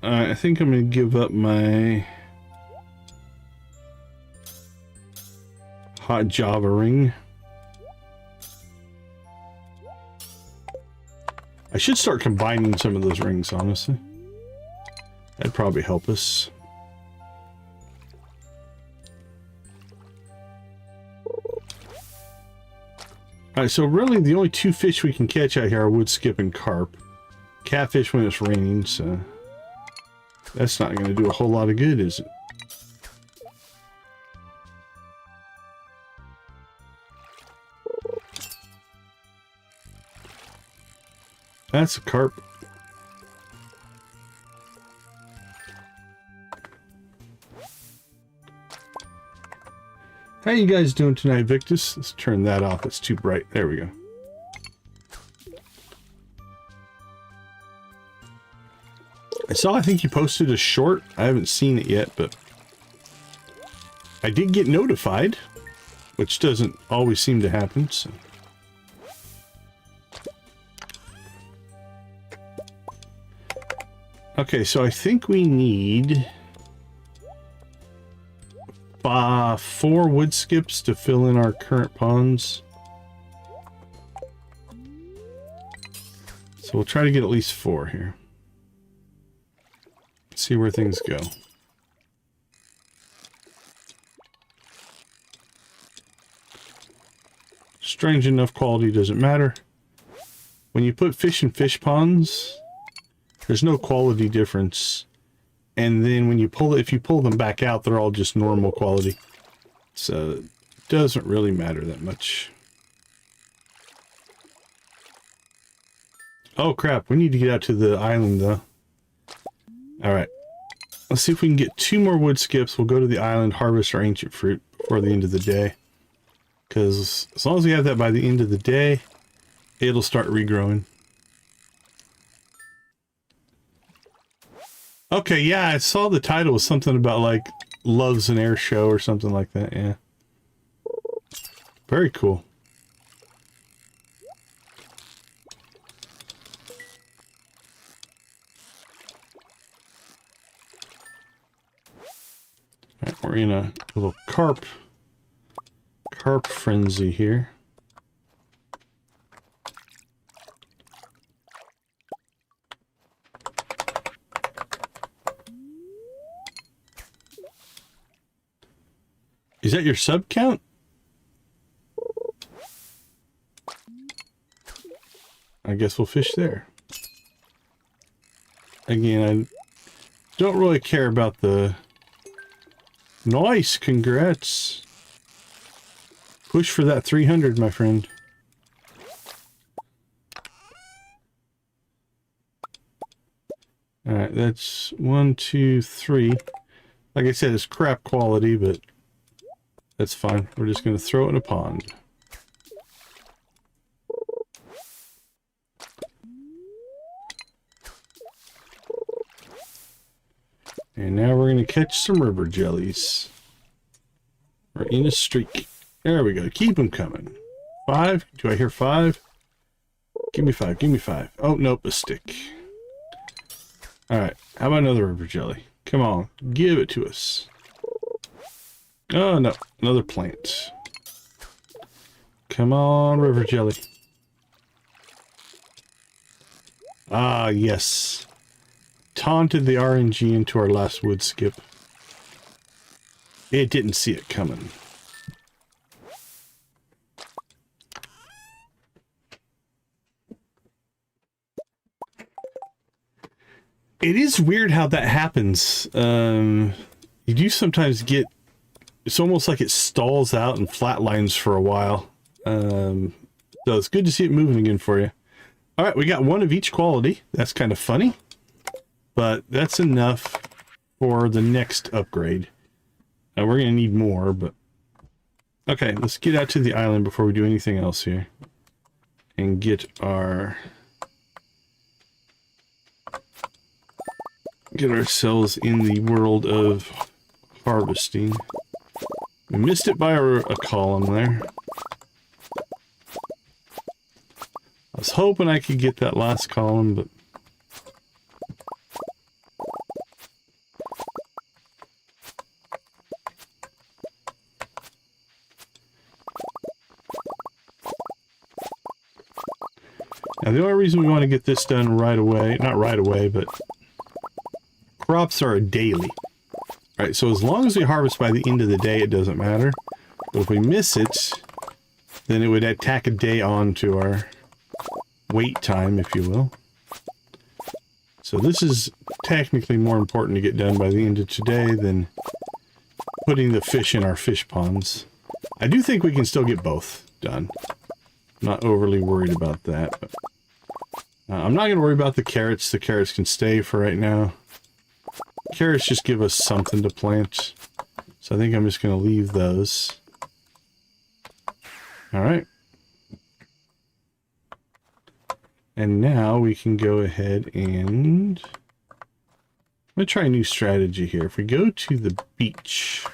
I think I'm going to give up my hot Java ring. I should start combining some of those rings, honestly. That'd probably help us. Alright, so really the only 2 fish we can catch out here are wood skip and carp. Catfish when it's raining, so that's not going to do a whole lot of good, is it? That's a carp. How you guys doing tonight, Victus? Let's turn that off. It's too bright. There we go. I think you posted a short. I haven't seen it yet, but I did get notified, which doesn't always seem to happen, so. Okay, so I think we need 4 wood skips to fill in our current ponds. So we'll try to get at least 4 here. See where things go. Strange enough, quality doesn't matter. When you put fish in fish ponds, there's no quality difference. And then when you pull it, if you pull them back out, they're all just normal quality. So it doesn't really matter that much. Oh crap, we need to get out to the island though. Alright. Let's see if we can get 2 more wood skips. We'll go to the island, harvest our ancient fruit before the end of the day. Because as long as we have that by the end of the day, it'll start regrowing. Okay, yeah, I saw the title was something about like Loves an Air Show or something like that, yeah. Very cool. Alright, we're in a little carp frenzy here. Is that your sub count? I guess we'll fish there. Again, I don't really care about the... Nice, congrats. Push for that 300, my friend. Alright, that's 1, 2, 3. Like I said, it's crap quality, but that's fine. We're just going to throw it in a pond. And now we're going to catch some river jellies. We're in a streak. There we go. Keep them coming. 5. Do I hear 5? Give me 5. Give me 5. Oh, nope. A stick. Alright. How about another river jelly? Come on. Give it to us. Oh, no. Another plant. Come on, river jelly. Ah, yes. Taunted the RNG into our last wood skip. It didn't see it coming. It is weird how that happens. You do sometimes get... It's almost like it stalls out and flatlines for a while. So it's good to see it moving again for you. Alright, we got one of each quality. That's kind of funny. But that's enough for the next upgrade. Now we're going to need more, but... Okay, let's get out to the island before we do anything else here. And get our... Get ourselves in the world of harvesting. We missed it by a column there. I was hoping I could get that last column, but... Now the only reason we want to get this done right away, not right away, but crops are a daily. Right, so as long as we harvest by the end of the day, it doesn't matter. But if we miss it, then it would tack a day on to our wait time, if you will. So this is technically more important to get done by the end of today than putting the fish in our fish ponds. I do think we can still get both done. Not overly worried about that, but I'm not going to worry about the carrots. The carrots can stay for right now. Carrots just give us something to plant. So I think I'm just going to leave those. Alright. And now we can go ahead and... I'm going to try a new strategy here. If we go to the beach...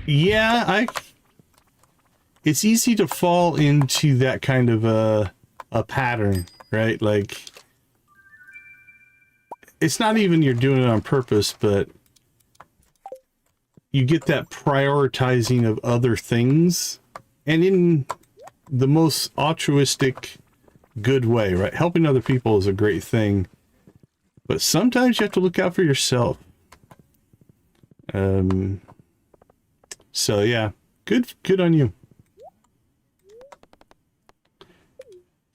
Yeah, it's easy to fall into that kind of a pattern, right? Like, it's not even you're doing it on purpose, but you get that prioritizing of other things, and in the most altruistic, good way, right? Helping other people is a great thing, but sometimes you have to look out for yourself. So yeah, good on you.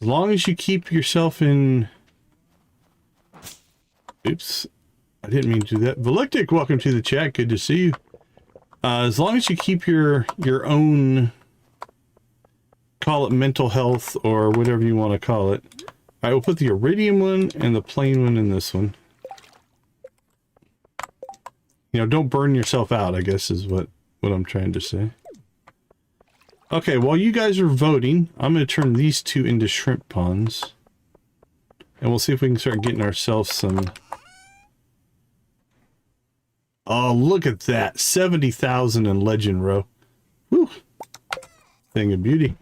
As long as you keep yourself in... Oops, I didn't mean to do that. Velictic, welcome to the chat. Good to see you. As long as you keep your own, call it mental health or whatever you want to call it. I will put the iridium one and the plain one in this one. You know, don't burn yourself out, I guess is what I'm trying to say. Okay, while you guys are voting, I'm going to turn these two into shrimp ponds. And we'll see if we can start getting ourselves some... Oh, look at that. 70,000 in Legend Row. Whew. Thing of beauty.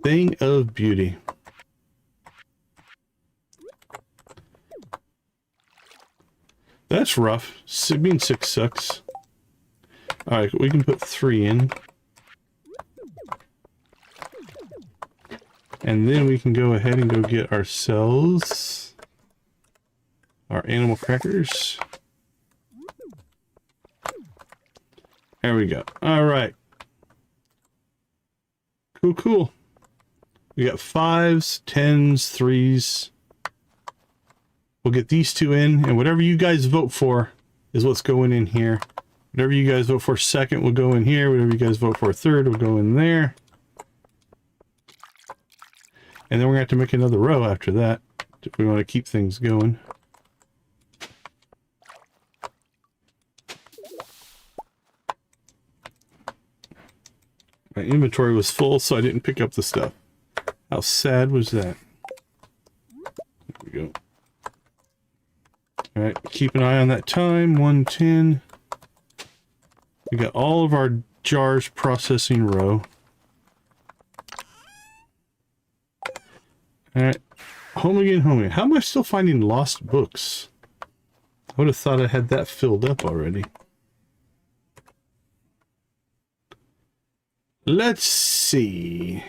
Thing of beauty. That's rough. Being 6 sucks. Alright, we can put 3 in. And then we can go ahead and go get ourselves our animal crackers. There we go. All right. Cool, cool. We got 5s, 10s, 3s. We'll get these 2 in, and whatever you guys vote for is what's going in here. Whatever you guys vote for second will go in here. Whatever you guys vote for third will go in there. And then we're going to have to make another row after that if we want to keep things going. My inventory was full, so I didn't pick up the stuff. How sad was that? There we go. Alright, keep an eye on that time. 1:10. We got all of our jars processing row. Alright. Home again, home again. How am I still finding lost books? I would have thought I had that filled up already. Let's see.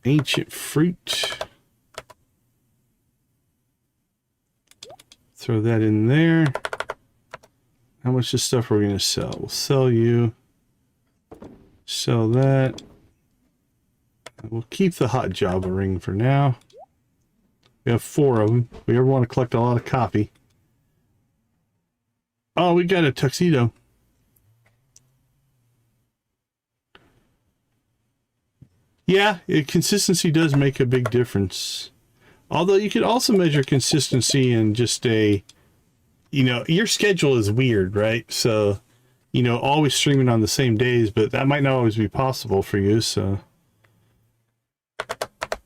Ancient fruit. Throw that in there. How much of stuff are we going to sell? We'll sell you. Sell that. We'll keep the hot Java ring for now. We have 4 of them. If we ever want to collect a lot of copy. Oh, we got a tuxedo. Yeah, consistency does make a big difference. Although you could also measure consistency in just a, you know, your schedule is weird, right? So, you know, always streaming on the same days, but that might not always be possible for you, so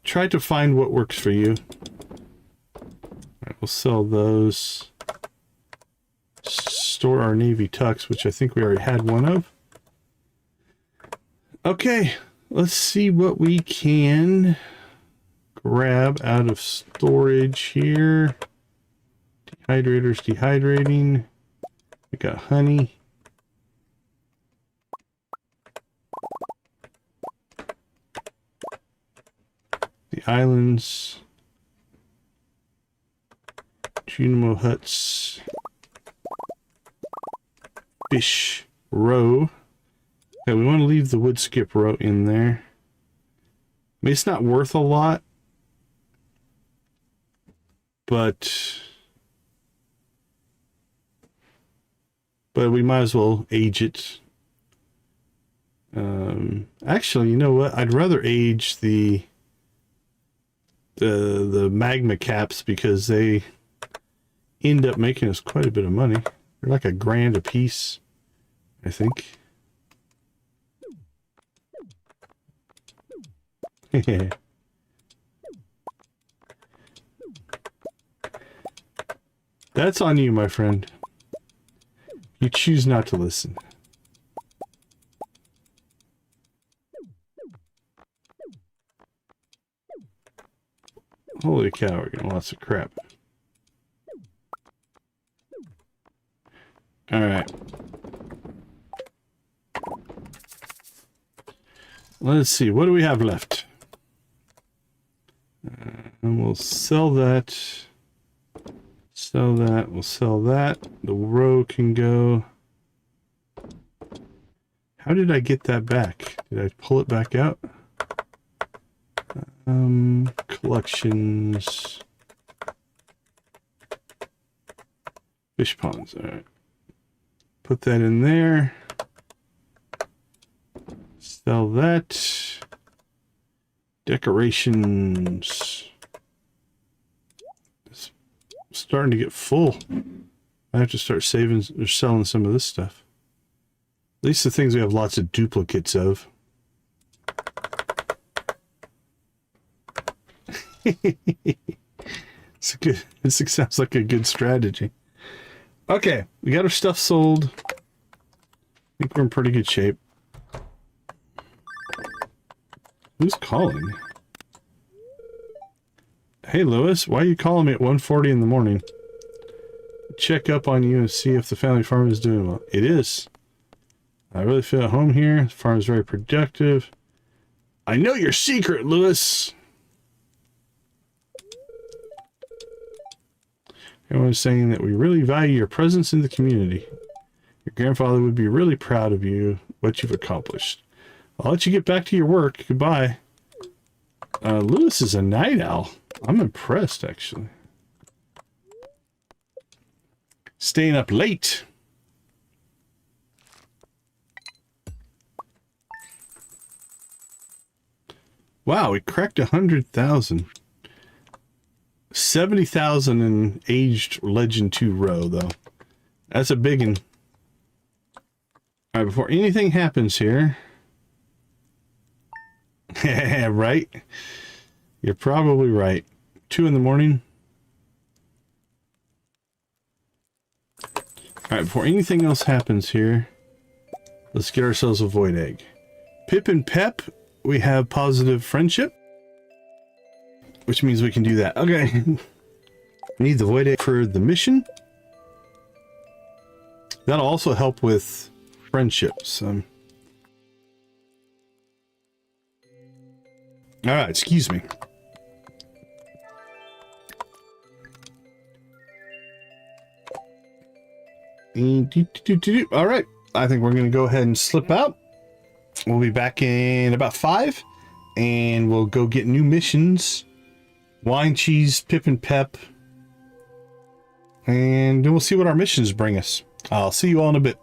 try to find what works for you. All right, we'll sell those. Store our navy tux, which I think we already had one of. Okay, let's see what we can grab out of storage here. Dehydrator's dehydrating. We got honey. The islands. Junimo Huts. Fish row. Okay, we want to leave the wood skip row in there. I mean, it's not worth a lot, but we might as well age it. Actually, you know what? I'd rather age the magma caps because they end up making us quite a bit of money. They're like $1,000 a piece, I think. That's on you, my friend. You choose not to listen. Holy cow, we're getting lots of crap. Alright. Let's see, what do we have left? And we'll sell that. Sell that. We'll sell that. The row can go. How did I get that back? Did I pull it back out? Collections. Fish ponds. All right. Put that in there. Sell that. Decorations. It's starting to get full. I have to start saving or selling some of this stuff. At least the things we have lots of duplicates of. It's a good. This sounds like a good strategy. Okay, we got our stuff sold. I think we're in pretty good shape. Who's calling? Hey, Lewis, why are you calling me at 1:40 in the morning? Check up on you and see if the family farm is doing well. It is. I really feel at home here. The farm is very productive. I know your secret, Lewis. Everyone's saying that we really value your presence in the community. Your grandfather would be really proud of you, what you've accomplished. I'll let you get back to your work. Goodbye. Lewis is a night owl. I'm impressed, actually. Staying up late. Wow, we cracked 100,000. 70,000 in aged Legend 2 row, though. That's a big one. All right, before anything happens here... right? You're probably right. 2 in the morning. All right, before anything else happens here, let's get ourselves a void egg. Pip and Pep, we have positive friendship, which means we can do that. Okay. We need the void egg for the mission. That'll also help with friendships. All right, excuse me. All right, I think we're going to go ahead and slip out. We'll be back in about 5, and we'll go get new missions. Wine, cheese, Pip and Pep. And then we'll see what our missions bring us. I'll see you all in a bit.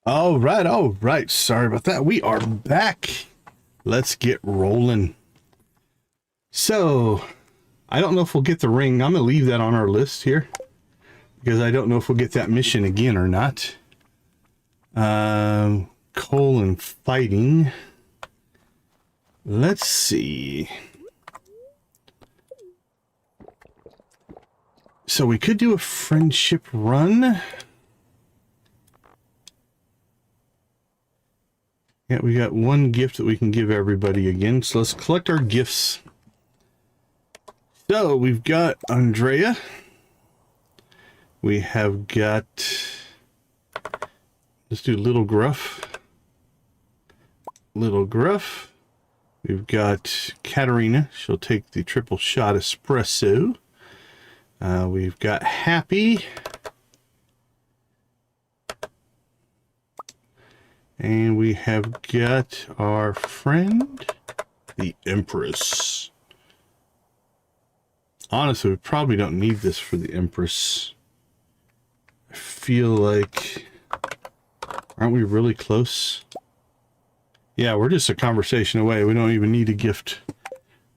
All right. Sorry about that. We are back. Let's get rolling. So, I don't know if we'll get the ring. I'm going to leave that on our list here because I don't know if we'll get that mission again or not. Coal and fighting. Let's see. So we could do a friendship run. Yeah, we got one gift that we can give everybody again. So let's collect our gifts. So we've got Andrea. We have got, let's do Little Gruff. Little Gruff. We've got Katarina. She'll take the triple shot espresso. We've got Happy. And we have got our friend, the Empress. Honestly, we probably don't need this for the Empress. I feel like, aren't we really close? Yeah, we're just a conversation away. We don't even need a gift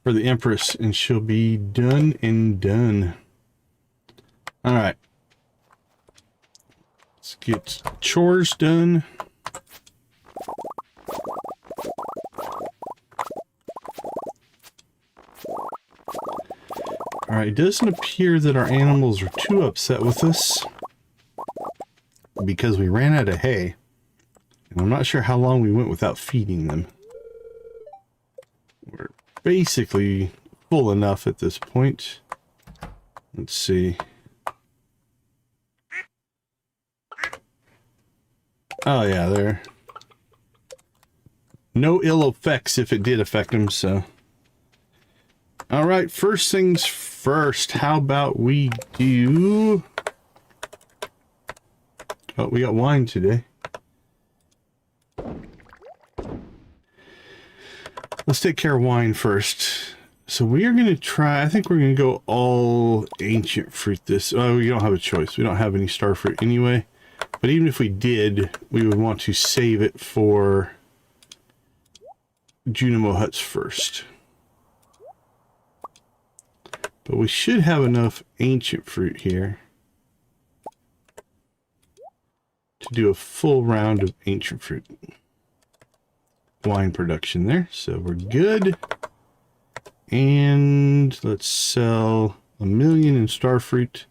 for the Empress, and she'll be done and done. All right. Let's get chores done. All right, it doesn't appear that our animals are too upset with us because we ran out of hay. And I'm not sure how long we went without feeding them. We're basically full enough at this point. Let's see. Oh yeah, there. No ill effects if it did affect them, so. All right, first things first. How about we do... Oh, we got wine today. Let's take care of wine first. So we are going to try, I think we're going to go all ancient fruit this. Oh, we don't have a choice. We don't have any star fruit anyway. But even if we did, we would want to save it for Junimo Huts first. But we should have enough ancient fruit here to do a full round of ancient fruit wine production there. So we're good. And let's sell 1 million in star fruit,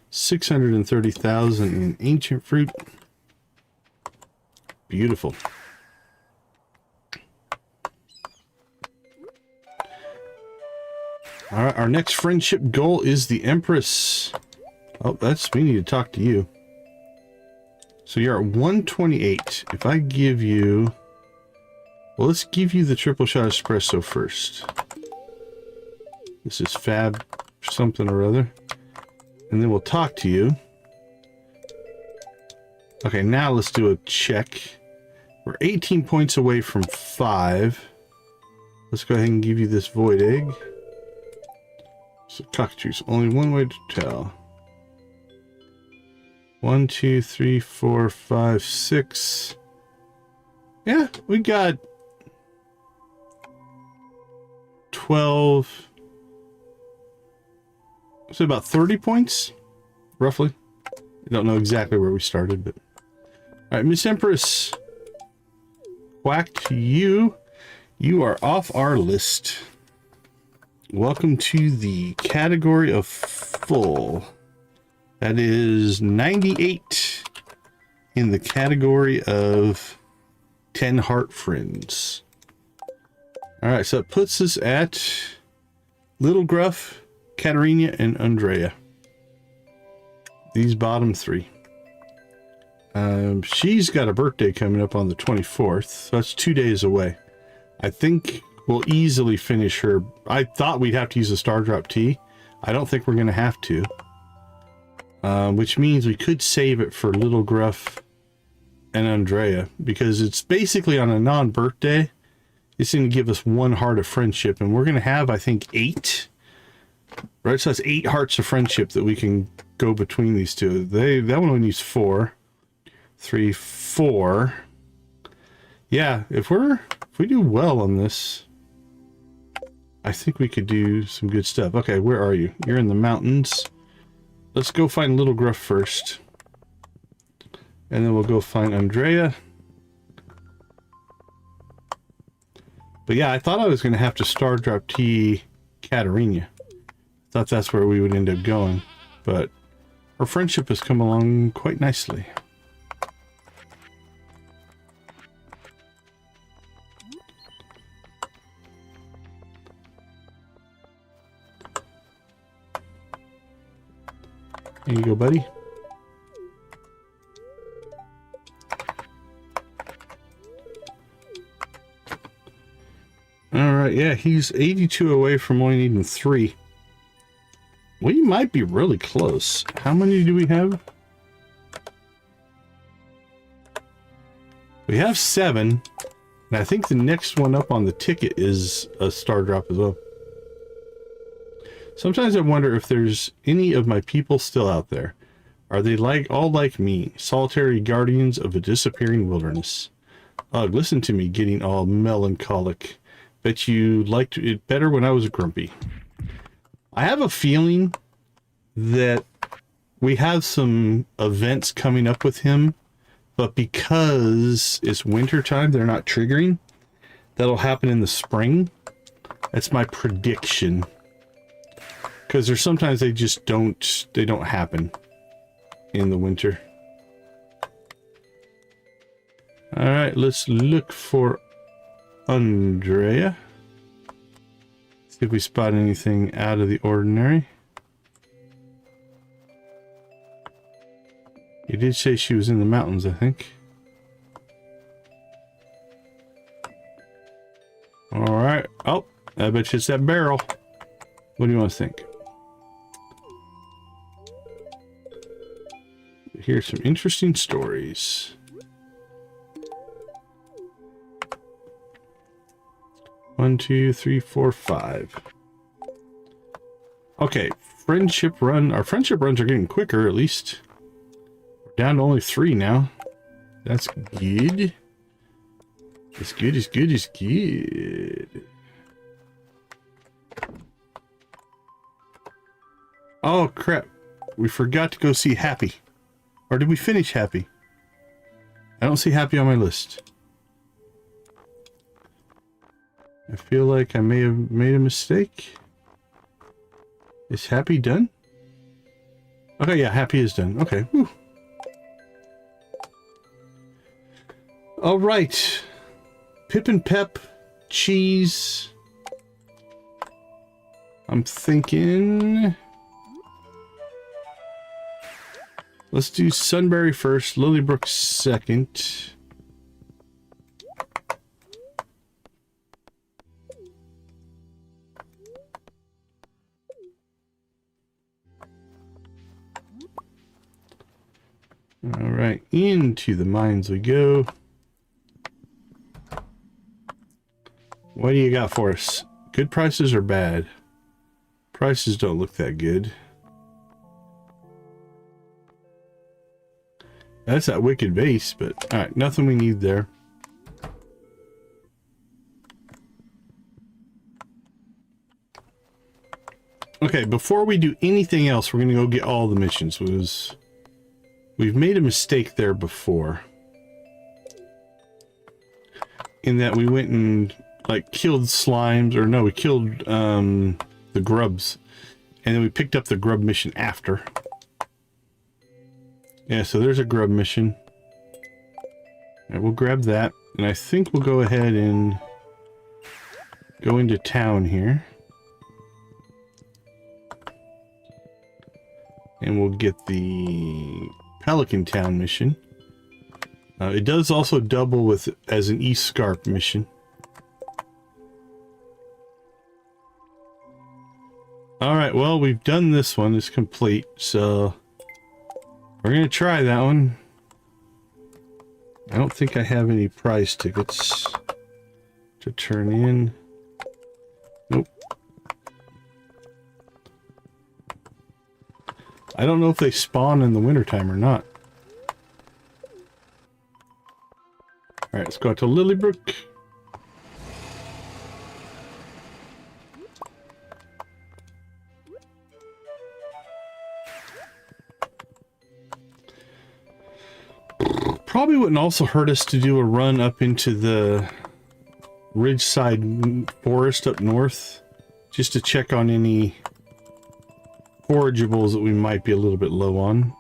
630,000 in ancient fruit. Beautiful. All right, our next friendship goal is the Empress. Oh, we need to talk to you. So you're at 128. If I give you, well, let's give you the triple shot espresso first. This is fab something or other. And then we'll talk to you. Okay, now let's do a check. We're 18 points away from 5. Let's go ahead and give you this void egg. So cockatrice, only one way to tell. 1, 2, 3, 4, 5, 6. Yeah, we got 12. So about 30 points, roughly. I don't know exactly where we started, but all right, Miss Empress, whack to you. You are off our list. Welcome to the category of full. That is 98 in the category of 10 heart friends. All right, so it puts us at Little Gruff, Katarina, and Andrea. These bottom 3. She's got a birthday coming up on the 24th, so that's 2 days away. I think we'll easily finish her. I thought we'd have to use a Star Drop tea. I don't think we're going to have to. Which means we could save it for Little Gruff and Andrea, because it's basically on a non-birthday. It's going to give us 1 heart of friendship, and we're going to have, I think, 8. Right, so that's 8 hearts of friendship that we can go between these two. That one only needs 4. 3, 4. Yeah, if we do well on this, I think we could do some good stuff. Okay, where are you? You're in the mountains. Let's go find Little Gruff first. And then we'll go find Andrea. But yeah, I thought I was going to have to star drop T Katarina. Thought that's where we would end up going. But our friendship has come along quite nicely. Here you go, buddy. Alright, yeah, he's 82 away from only needing 3. We might be really close. How many do we have? We have 7. And I think the next one up on the ticket is a star drop as well. Sometimes I wonder if there's any of my people still out there. Are they all like me, solitary guardians of a disappearing wilderness? Ugh, listen to me getting all melancholic. Bet you liked it better when I was grumpy. I have a feeling that we have some events coming up with him, but because it's winter time, they're not triggering. That'll happen in the spring. That's my prediction. Because there's sometimes they just don't happen in the winter. All right, let's look for Andrea. See if we spot anything out of the ordinary. You did say she was in the mountains, I think. All right. Oh, I bet you it's that barrel. What do you want to think? Here's some interesting stories. One, two, three, four, 5. Okay, friendship run. Our friendship runs are getting quicker, at least. We're down to only 3 now. That's good. It's good, it's good, it's good. Oh, crap. We forgot to go see Happy. Or did we finish Happy? I don't see Happy on my list. I feel like I may have made a mistake. Is Happy done? Okay, yeah, Happy is done. Okay. Whew. All right. Pip and Pep, cheese. I'm thinking... Let's do Sunberry first, Lilybrook second. All right, into the mines we go. What do you got for us? Good prices or bad? Prices don't look that good. That's that wicked base, but alright, nothing we need there. Okay, before we do anything else, we're gonna go get all the missions. We've made a mistake there before. In that we went and like killed slimes, or no, we killed the grubs. And then we picked up the grub mission after. Yeah, so there's a grub mission. Alright, we'll grab that. And I think we'll go ahead and go into town here. And we'll get the Pelican Town mission. It does also double as an East Scarp mission. Alright, well, we've done this one. It's complete, so... we're going to try that one. I don't think I have any prize tickets to turn in. Nope. I don't know if they spawn in the wintertime or not. All right, let's go out to Lilybrook. Probably wouldn't also hurt us to do a run up into the Ridgeside forest up north, just to check on any forageables that we might be a little bit low on.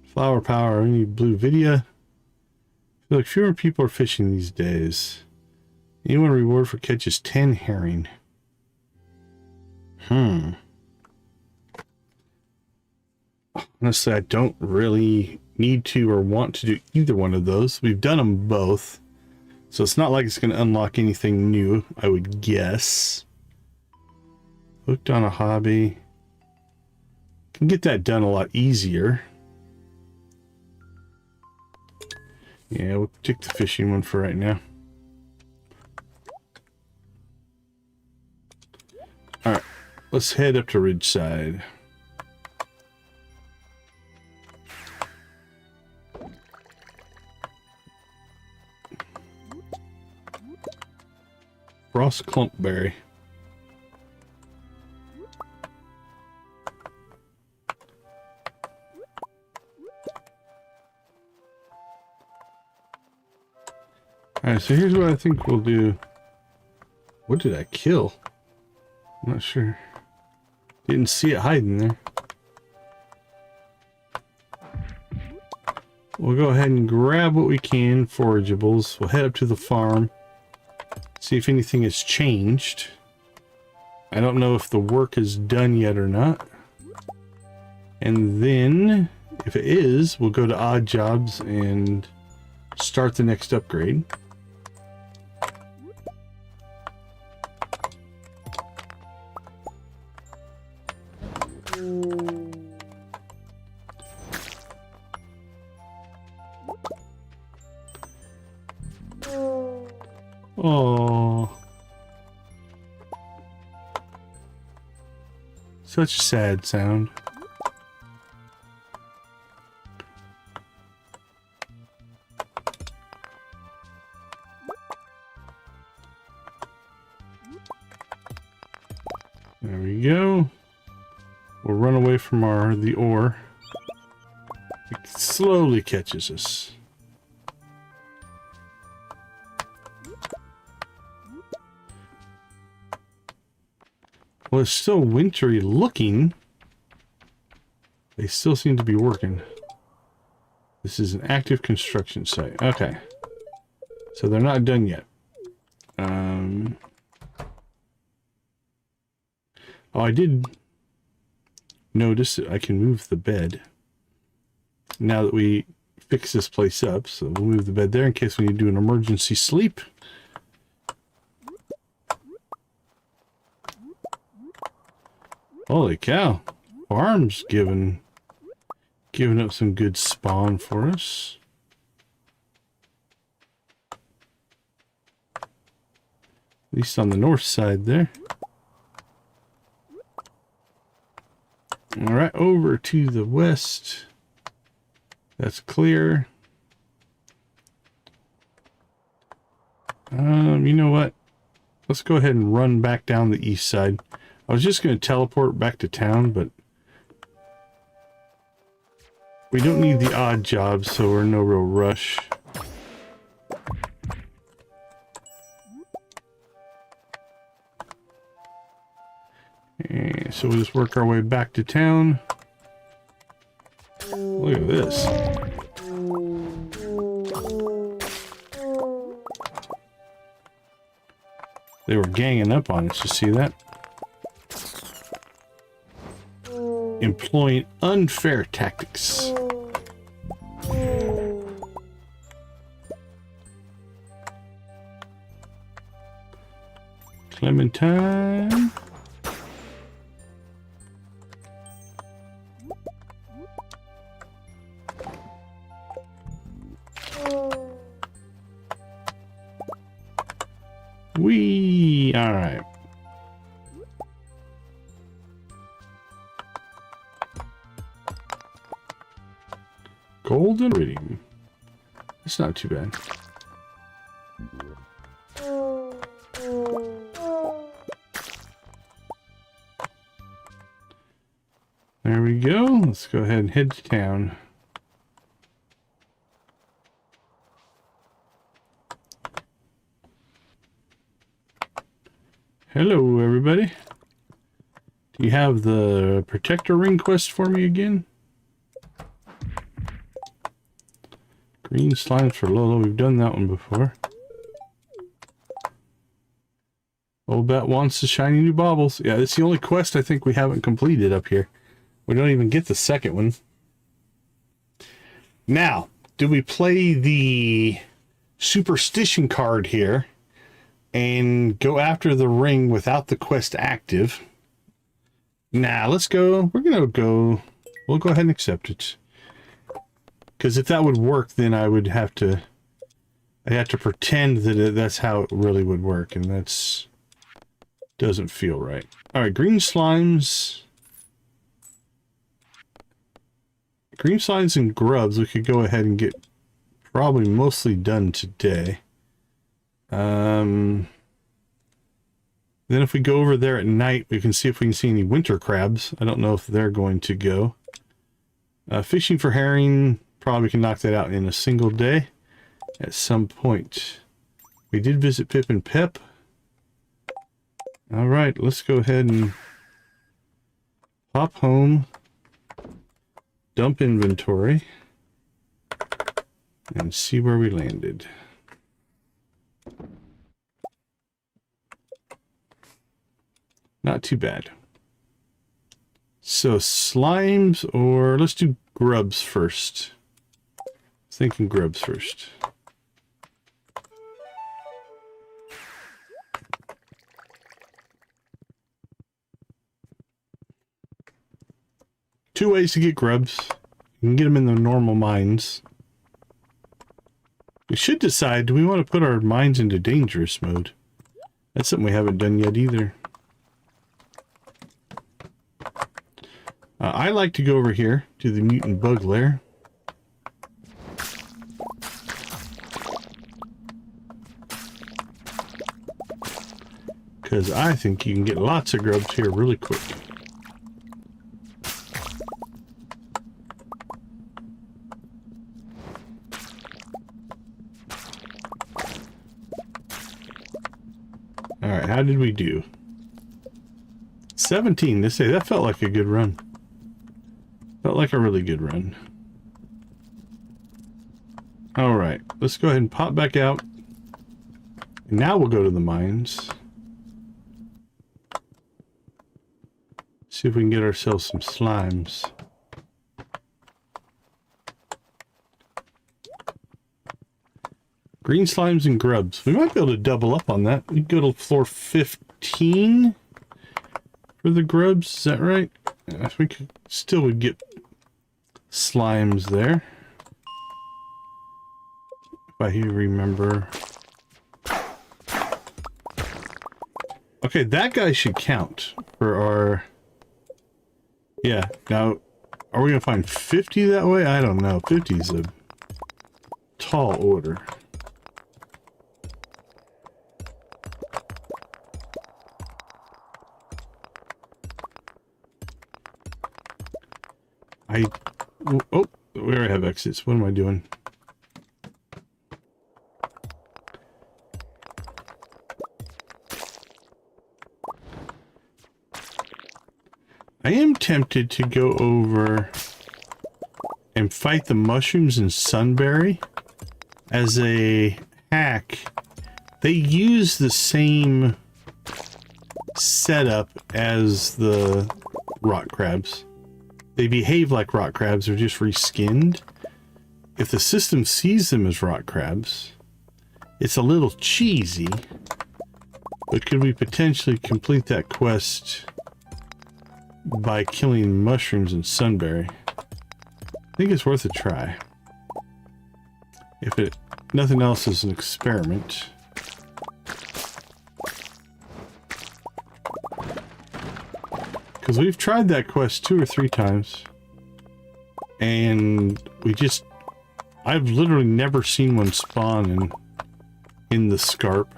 Flower power, any blue vidia. I feel like fewer people are fishing these days. Anyone reward for catches 10 herring. Honestly, I don't really need to or want to do either one of those. We've done them both. So it's not like it's going to unlock anything new, I would guess. Hooked on a hobby. Can get that done a lot easier. Yeah, we'll take the fishing one for right now. Alright, let's head up to Ridgeside. Frost clumpberry. Alright, so here's what I think we'll do. What did I kill? I'm not sure. Didn't see it hiding there. We'll go ahead and grab what we can, forageables. We'll head up to the farm. See if anything has changed. I don't know if the work is done yet or not. And then, if it is, we'll go to odd jobs and start the next upgrade. Oh, such a sad sound. There we go. We'll run away from the ore. It slowly catches us. Well, it's still wintry looking. They still seem to be working. This is an active construction site. Okay. So they're not done yet. Oh, I did notice that I can move the bed. Now that we fix this place up. So we'll move the bed there in case we need to do an emergency sleep. Holy cow. Farm's giving up some good spawn for us. At least on the north side there. Alright, over to the west. That's clear. You know what? Let's go ahead and run back down the east side. I was just going to teleport back to town, but we don't need the odd jobs, so we're in no real rush. And so we'll just work our way back to town. Look at this. They were ganging up on us, you see that? Employing unfair tactics. Clementine. All right. golden iridium. It's not too bad. There we go. Let's go ahead and head to town. Hello, everybody. Do you have the protector ring quest for me again? Green slimes for Lola. We've done that one before. Old Bet wants the shiny new baubles. Yeah, it's the only quest I think we haven't completed up here. We don't even get the second one. Now, do we play the superstition card here and go after the ring without the quest active? Nah, let's go. We're gonna go. We'll go ahead and accept it. Because if that would work, then I would have to. I'd have to pretend that that's how it really would work, and that's doesn't feel right. All right, green slimes. Green slimes and grubs. We could go ahead and get probably mostly done today. Then if we go over there at night, we can see if we can see any winter crabs. I don't know if they're going to go. Fishing for herring, probably can knock that out in a single day at some point. We did visit Pip and Pep. All right, let's go ahead and hop home, dump inventory, and see where we landed. Not too bad. So slimes, or let's do grubs first. Thinking grubs first. Two ways to get grubs. You can get them in the normal mines. We should decide, do we want to put our mines into dangerous mode? That's something we haven't done yet either. I like to go over here to the mutant bug lair. Because I think you can get lots of grubs here really quick. Alright, how did we do? 17 to say. That felt like a good run. Felt like a really good run. Alright, let's go ahead and pop back out. And now we'll go to the mines. See if we can get ourselves some slimes. Green slimes and grubs. We might be able to double up on that. We go to floor 15 for the grubs. Is that right? I think we still would get slimes there. If I remember. Okay, that guy should count for our... Yeah, now, are we going to find 50 that way? I don't know. 50 is a tall order. Oh, we already have exits. What am I doing? I am tempted to go over and fight the mushrooms in Sunberry as a hack. They use the same setup as the rock crabs. They behave like rock crabs, they're just reskinned. If the system sees them as rock crabs, it's a little cheesy, but could we potentially complete that quest by killing mushrooms in Sunberry? I think it's worth a try. If it nothing else is an experiment. Because we've tried that quest 2 or 3 times. And we just I've literally never seen one spawn in the Scarp.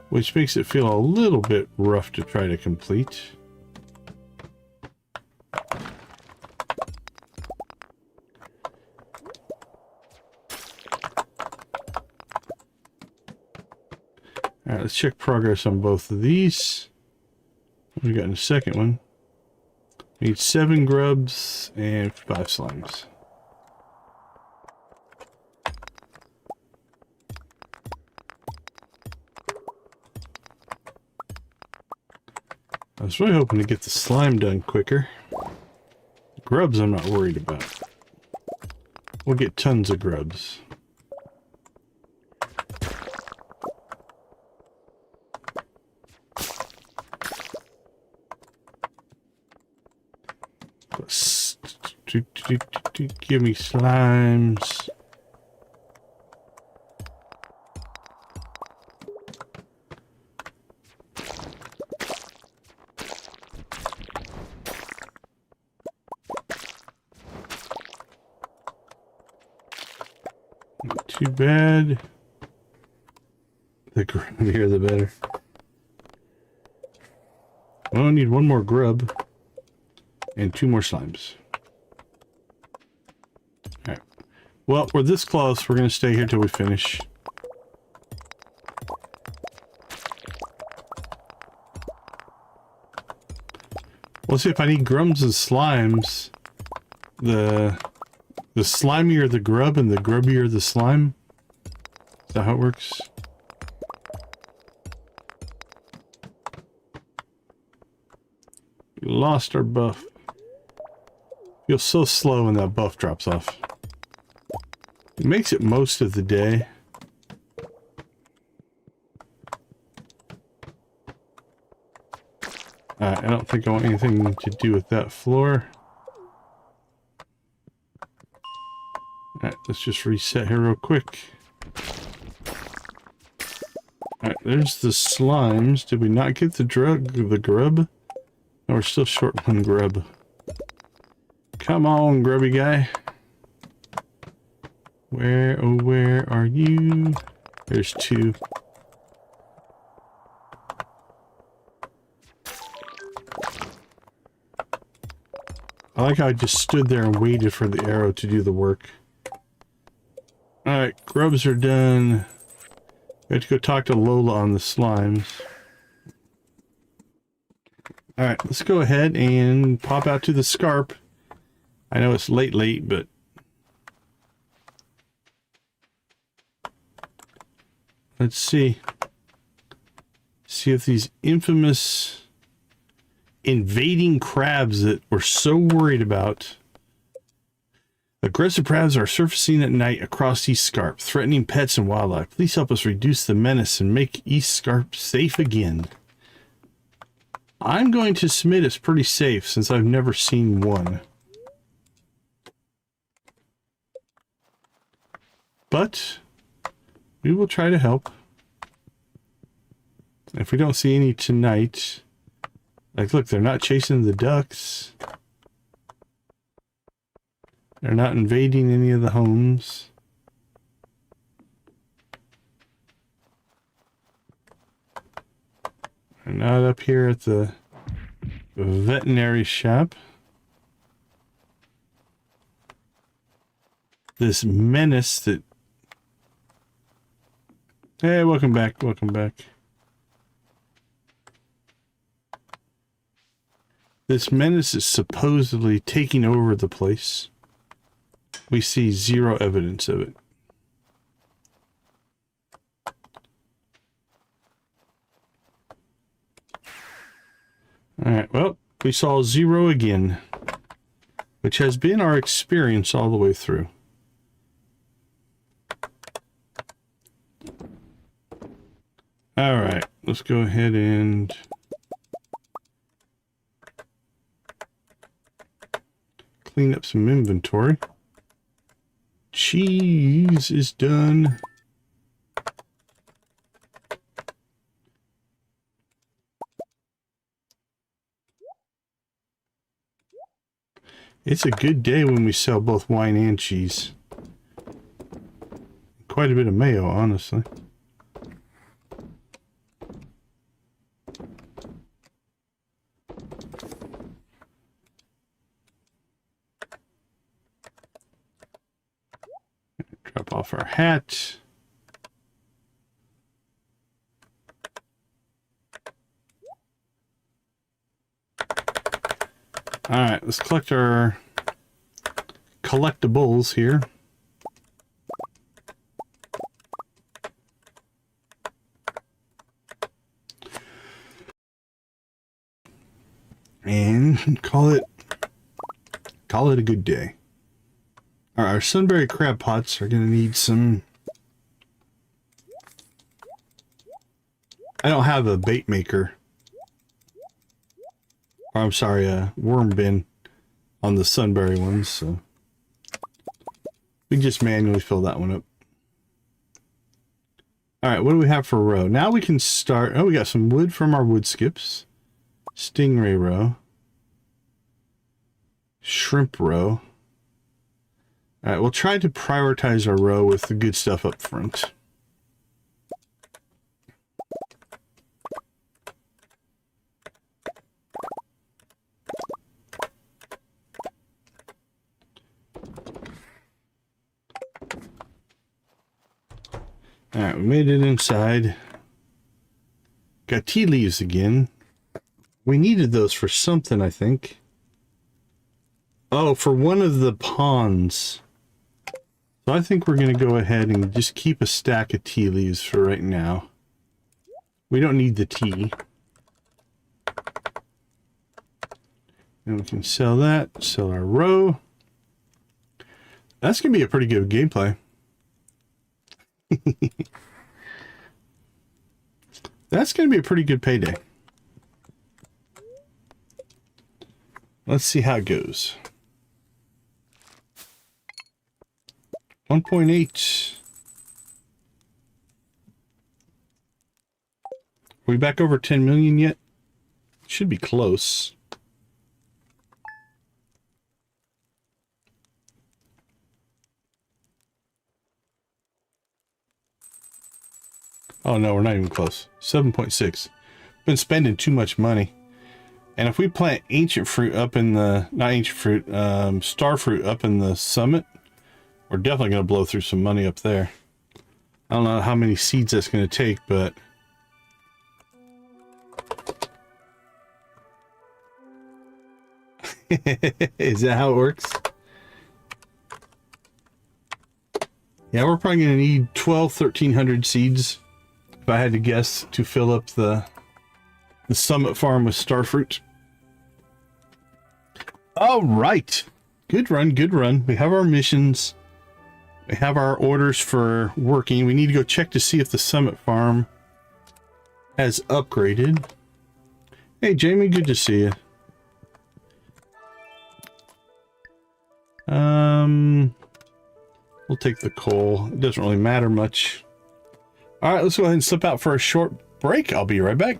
Which makes it feel a little bit rough to try to complete. Alright, let's check progress on both of these. We got in the second one. We need 7 grubs and 5 slimes. I was really hoping to get the slime done quicker. The grubs I'm not worried about. We'll get tons of grubs. Give me slimes. Not too bad. The grubbier the better. Well, I need 1 more grub and 2 more slimes. Alright. Well, we're this close. We're going to stay here till we finish. We'll see if I need grubs and slimes. The slimier the grub and the grubbier the slime. Is that how it works? We lost our buff. Feels so slow when that buff drops off. It makes it most of the day. I don't think I want anything to do with that floor. Alright, let's just reset here real quick. Alright, there's the slimes. Did we not get the grub? No, we're still short 1 grub. Come on, grubby guy. Where, oh, where are you? There's 2. I like how I just stood there and waited for the arrow to do the work. Alright, grubs are done. We have to go talk to Lola on the slimes. Alright, let's go ahead and pop out to the Scarp. I know it's late, but... let's see. See if these infamous invading crabs that we're so worried about. Aggressive crabs are surfacing at night across East Scarp, threatening pets and wildlife. Please help us reduce the menace and make East Scarp safe again. I'm going to submit it's pretty safe since I've never seen one. But we will try to help. If we don't see any tonight, like look, they're not chasing the ducks. They're not invading any of the homes. They're not up here at the veterinary shop. This menace that... Hey, welcome back, welcome back. This menace is supposedly taking over the place. We see 0 evidence of it. Alright, well, we saw 0 again, which has been our experience all the way through. Alright, let's go ahead and... clean up some inventory. Cheese is done. It's a good day when we sell both wine and cheese. Quite a bit of mayo, honestly. Drop off our hat. All right, let's collect our collectibles here. And call it a good day. All right, our Sunberry crab pots are going to need some. I don't have a bait maker. Or, I'm sorry, a worm bin on the Sunberry ones, so we can just manually fill that one up. All right, what do we have for roe? Now we can start. Oh, we got some wood from our wood skips. Stingray roe. Shrimp roe. All right, we'll try to prioritize our roe with the good stuff up front. All right, we made it inside. Got tea leaves again. We needed those for something, I think. Oh, for one of the ponds. So I think we're going to go ahead and just keep a stack of tea leaves for right now. We don't need the tea. And we can sell that. Sell our roe. That's going to be a pretty good gameplay. That's going to be a pretty good payday. Let's see how it goes. 1.8. Are we back over 10 million yet? Should be close. Oh no, we're not even close. 7.6. Been spending too much money. And if we plant ancient fruit up in the, not ancient fruit, star fruit up in the summit, we're definitely going to blow through some money up there. I don't know how many seeds that's going to take, but is that how it works? Yeah, we're probably going to need 1,300 seeds, if I had to guess, to fill up the summit farm with star fruit. All right. Good run, good run. We have our missions. We have our orders for working. We need to go check to see if the summit farm has upgraded. Hey, Jamie, good to see you. We'll take the coal. It doesn't really matter much. All right, let's go ahead and slip out for a short break. I'll be right back.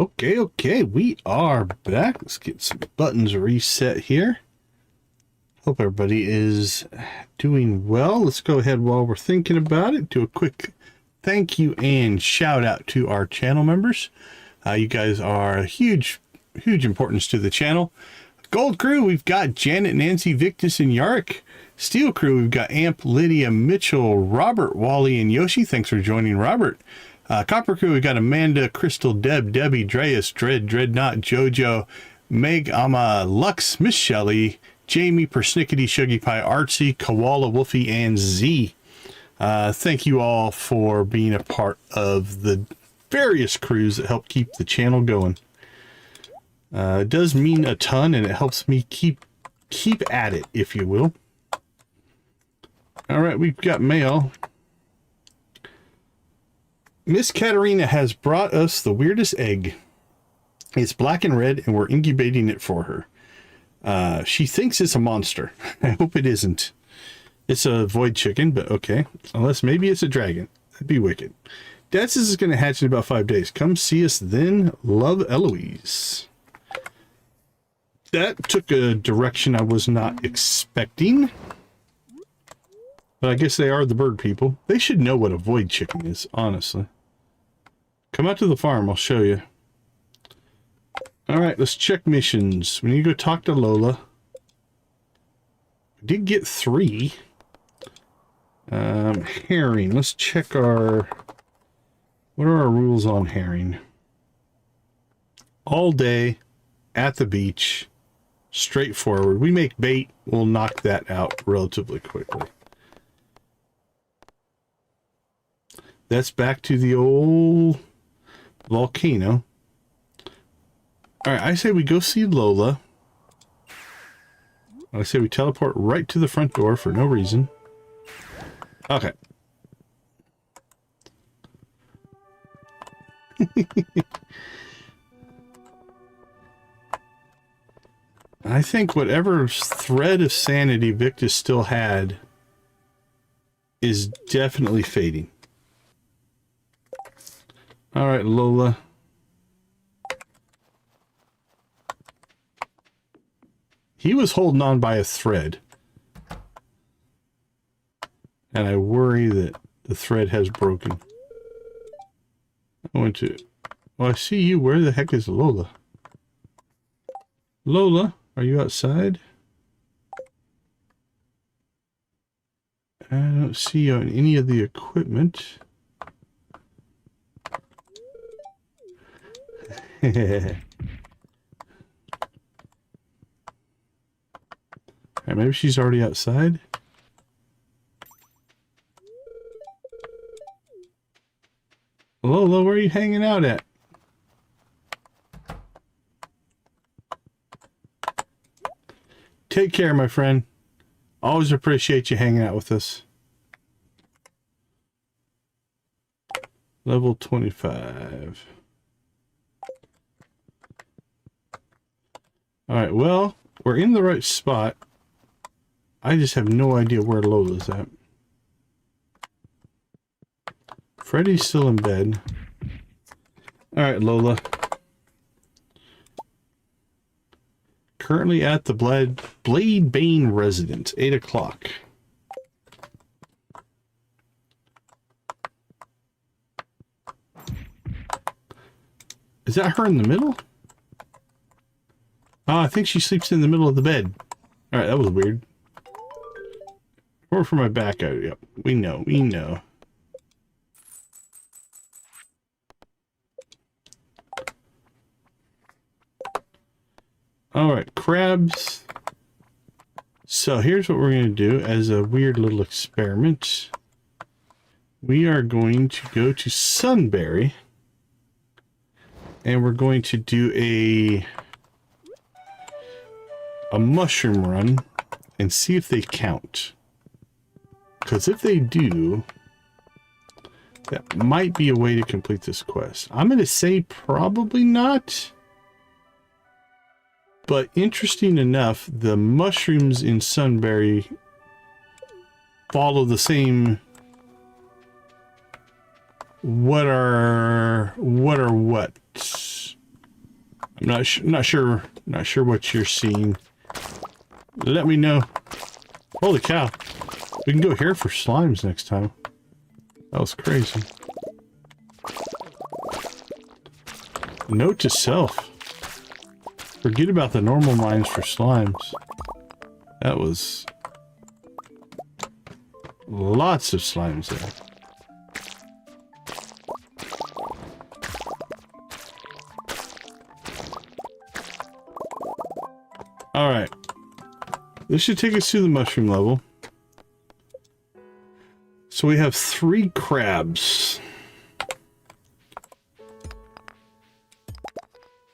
Okay, we are back. Let's get some buttons reset here. Hope everybody is doing well. Let's go ahead while we're thinking about it, do a quick thank you and shout out to our channel members. You guys are a huge importance to the channel. Gold crew, we've got Janet, Nancy, Victus, and Yarrick. Steel crew, we've got Amp, Lydia, Mitchell, Robert, Wally, and Yoshi. Thanks for joining, Robert. Copper crew, we've got Amanda, Crystal, Deb, Debbie, Dreas, Dreadnought, Jojo, Meg, Ama, Lux, Miss Shelley, Jamie, Persnickety, Shuggy Pie, Artsy, Koala, Wolfie, and Z. Thank you all for being a part of the various crews that help keep the channel going. It does mean a ton, and it helps me keep at it, if you will. All right, we've got mail. Miss Katerina has brought us the weirdest egg. It's black and red, and we're incubating it for her. She thinks it's a monster. I hope it isn't. It's a void chicken, but okay. Unless maybe it's a dragon. That'd be wicked. Dad says it's going to hatch in about 5 days. Come see us then. Love, Eloise. That took a direction I was not expecting. But I guess they are the bird people. They should know what a void chicken is, honestly. Come out to the farm. I'll show you. Alright, let's check missions. We need to go talk to Lola. We did get 3. Herring. Let's check our... What are our rules on herring? All day, at the beach, straightforward. We make bait, we'll knock that out relatively quickly. That's back to the old volcano. Alright, I say we go see Lola. I say we teleport right to the front door for no reason. Okay. I think whatever thread of sanity Victus still had is definitely fading. All right, Lola. He was holding on by a thread. And I worry that the thread has broken. I went to... Well, I see you. Where the heck is Lola? Lola, are you outside? I don't see you on any of the equipment. Alright, maybe she's already outside. Lola, where are you hanging out at? Take care, my friend. Always appreciate you hanging out with us. Level 25. Alright, well, we're in the right spot. I just have no idea where Lola's at. Freddy's still in bed. Alright, Lola. Currently at the Blade Bane residence, 8 o'clock. Is that her in the middle? Oh, I think she sleeps in the middle of the bed. Alright, that was weird. Or for my back out. Yep, we know. Alright, crabs. So here's what we're going to do as a weird little experiment. We are going to go to Sunberry. And we're going to do a mushroom run and see if they count. Because if they do, that might be a way to complete this quest. I'm going to say probably not. But interesting enough, the mushrooms in Sunberry follow the same what? Not sure what you're seeing. Let me know. Holy cow. We can go here for slimes next time. That was crazy. Note to self. Forget about the normal mines for slimes. That was lots of slimes there. Alright. This should take us to the mushroom level. So we have 3 crabs.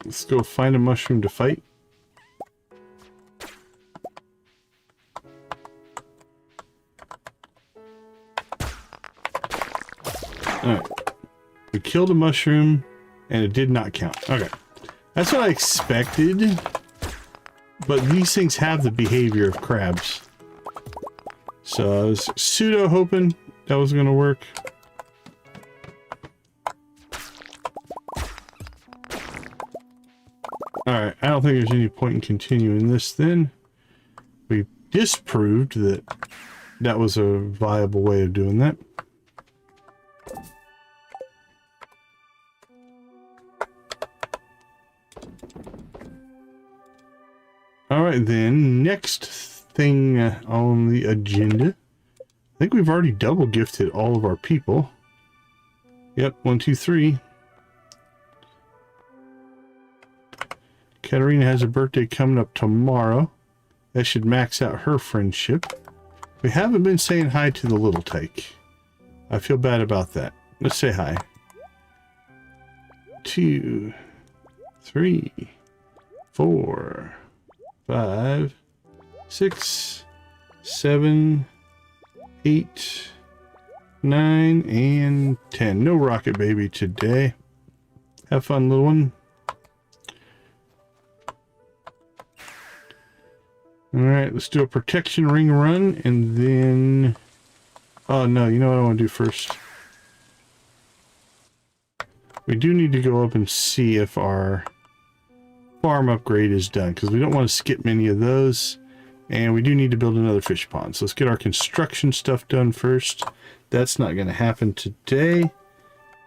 Let's go find a mushroom to fight. Alright. We killed a mushroom and it did not count. Okay. That's what I expected. But these things have the behavior of crabs. So I was pseudo hoping that was going to work. Alright, I don't think there's any point in continuing this then. We disproved that that was a viable way of doing that. Alright then, next thing on the agenda. I think we've already double gifted all of our people. Yep, 1, 2, 3. Katarina has a birthday coming up tomorrow. That should max out her friendship. We haven't been saying hi to the little tyke. I feel bad about that. Let's say hi. 2, 3, 4, 5, 6, 7, 8, 9, and 10. No rocket baby today. Have fun, little one. Alright, let's do a protection ring run, and then... Oh, no, you know what I want to do first? We do need to go up and see if our farm upgrade is done, because we don't want to skip many of those. And we do need to build another fish pond. So let's get our construction stuff done first. That's not going to happen today,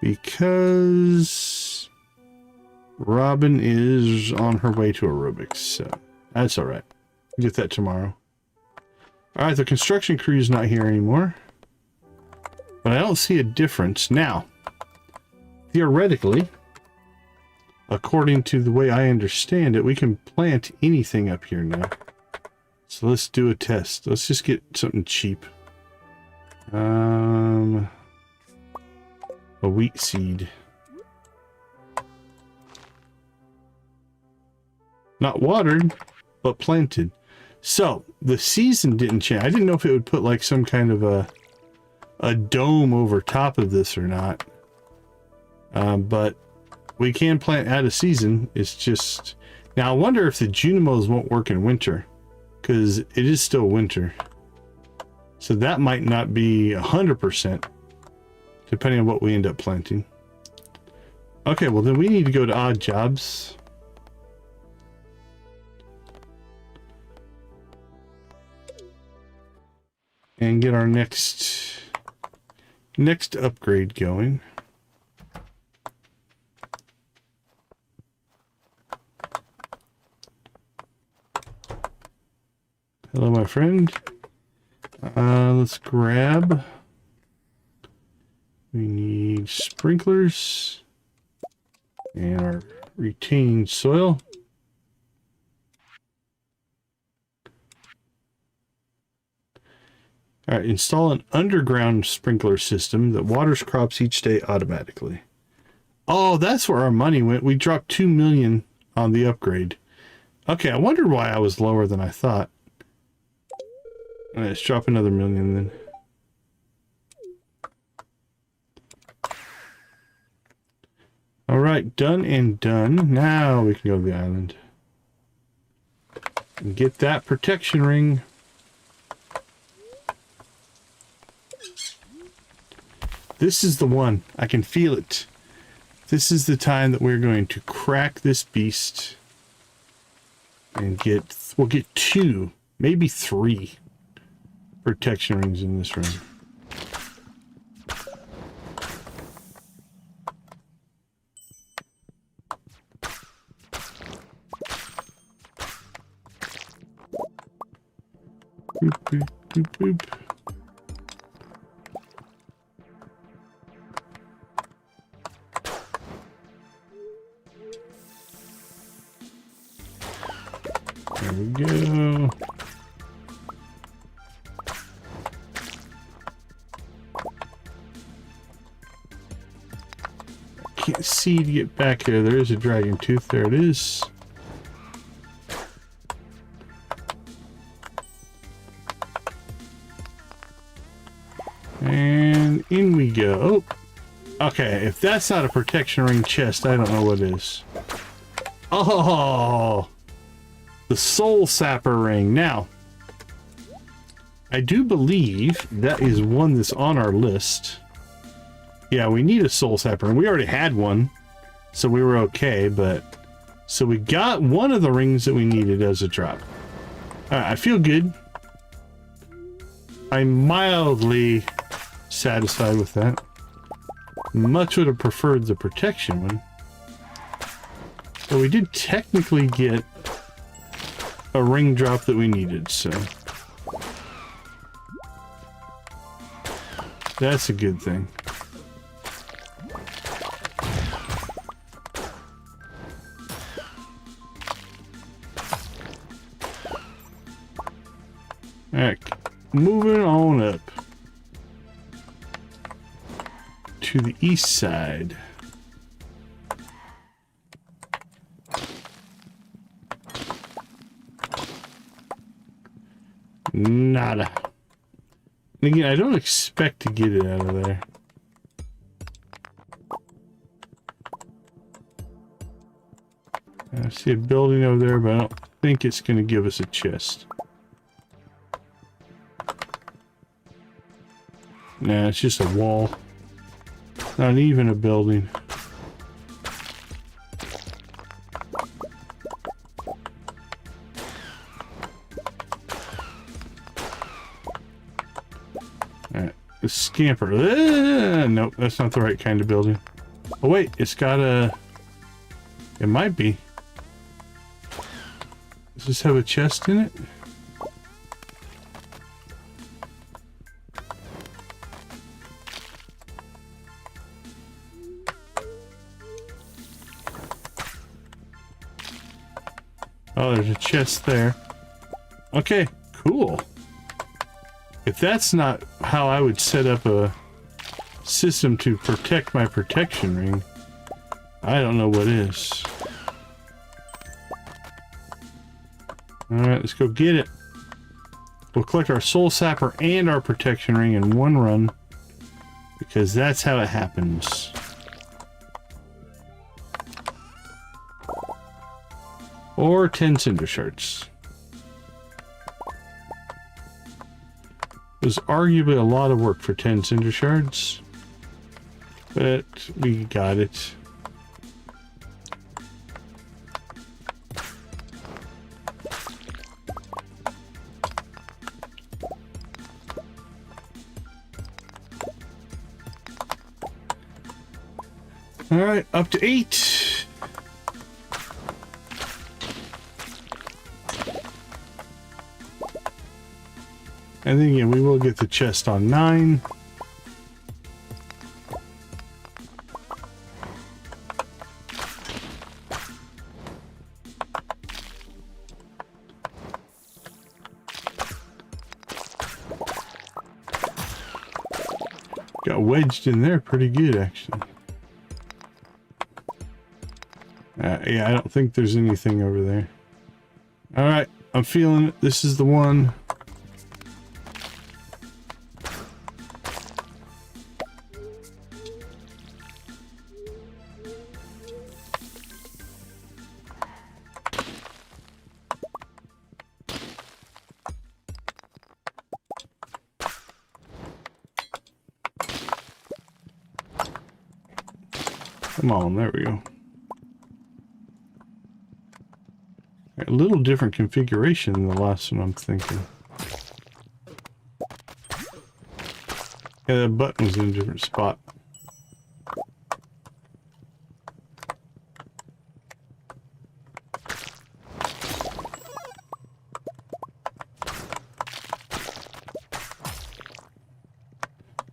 because Robin is on her way to aerobics, so that's alright. Get that tomorrow. Alright, the construction crew is not here anymore. But I don't see a difference. Now, theoretically, according to the way I understand it, we can plant anything up here now. So let's do a test. Let's just get something cheap. A wheat seed. Not watered, but planted. So, the season didn't change. I didn't know if it would put like some kind of a dome over top of this or not. But we can plant out of season. It's just... Now, I wonder if the Junimos won't work in winter, because it is still winter. So that might not be 100%, depending on what we end up planting. Okay, well then we need to go to odd jobs. And get our next upgrade going. Hello, my friend. Let's grab. We need sprinklers and our retaining soil. All right, install an underground sprinkler system that waters crops each day automatically. Oh, that's where our money went. We dropped 2 million on the upgrade. Okay, I wondered why I was lower than I thought. All right, let's drop another 1 million then. All right, done and done. Now we can go to the island and get that protection ring. This is the one. I can feel it. this is the time that we're going to crack this beast and we'll get 2, maybe 3 protection rings in this room. Boop, boop, boop, boop. There we go. Can't see to get back there. There is a dragon tooth. There it is. And in we go. Oh, okay. If that's not a protection ring chest, I don't know what is. Oh, the soul sapper ring. Now, I do believe that is one that's on our list. Yeah, we need a soul sapper, and we already had one, so we were okay, but so we got one of the rings that we needed as a drop. I feel good. I'm mildly satisfied with that. Much would have preferred the protection one. But we did technically get a ring drop that we needed, so that's a good thing. Alright, moving on up to the east side. Nada. And again, I don't expect to get it out of there. I see a building over there, but I don't think it's going to give us a chest. Nah, it's just a wall. Not even a building. Alright, the scamper. Nope, that's not the right kind of building. Oh wait, it's got a... It might be. Does this have a chest in it? Oh, there's a chest there. Okay, cool. If that's not how I would set up a system to protect my protection ring, I don't know what is. Alright, let's go get it. We'll collect our soul sapper and our protection ring in one run, because that's how it happens. Or 10 cinder shards. It was arguably a lot of work for 10 cinder shards, but we got it. All right, up to 8. And then again, we will get the chest on 9. Got wedged in there pretty good, actually. Yeah, I don't think there's anything over there. All right, I'm feeling it. This is the one. Come on, there we go. A little different configuration than the last one, I'm thinking. Yeah, that button was in a different spot.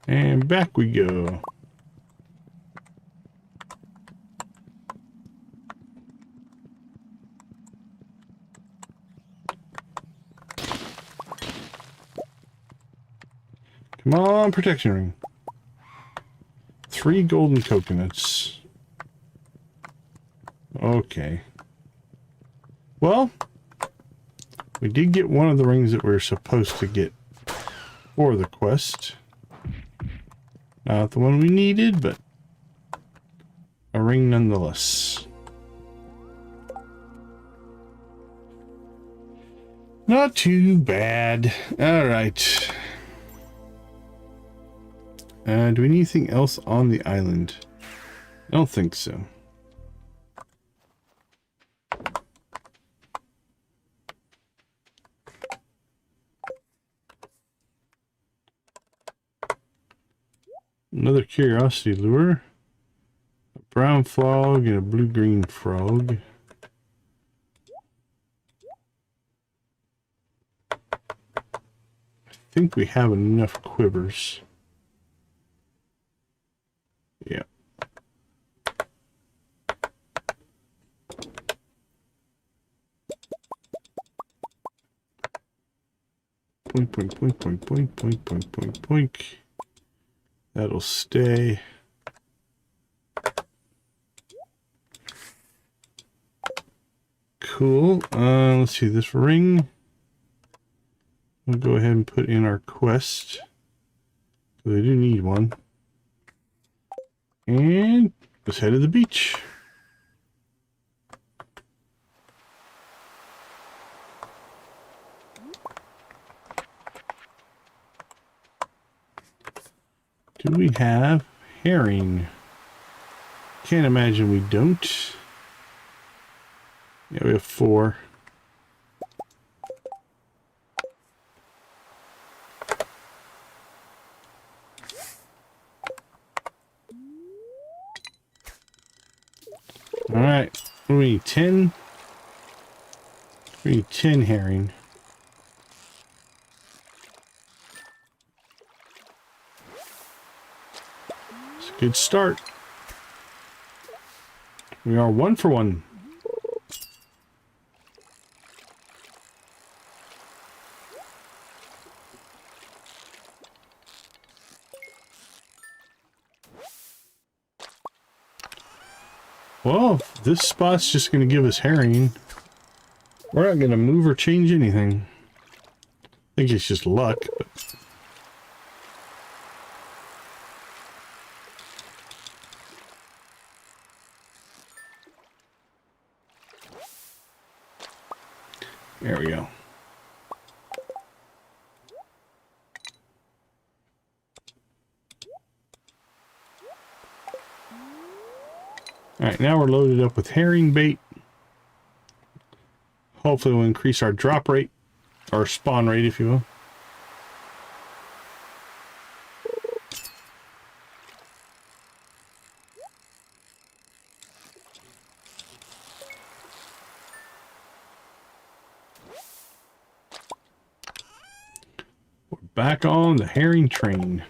And back we go. Come on, protection ring. 3 golden coconuts. Okay. Well, we did get one of the rings that we were supposed to get for the quest. Not the one we needed, but a ring nonetheless. Not too bad. All right. Do we need anything else on the island? I don't think so. Another curiosity lure. A brown frog and a blue-green frog. I think we have enough quivers. Yeah. Poink, poink, poink, poink, poink, poink, poink, poink, poink. That'll stay. Cool. Let's see, this ring. We'll go ahead and put in our quest. So they do need one. And let's head to the beach. Do we have herring? Can't imagine we don't. Yeah, we have 4. All right, we need 10. We need 10 herring. It's a good start. We are 1 for 1. Well, this spot's just going to give us herring. We're not going to move or change anything. I think it's just luck. But... there we go. Alright, now we're loaded up with herring bait. Hopefully we'll increase our drop rate, or spawn rate if you will. We're back on the herring train.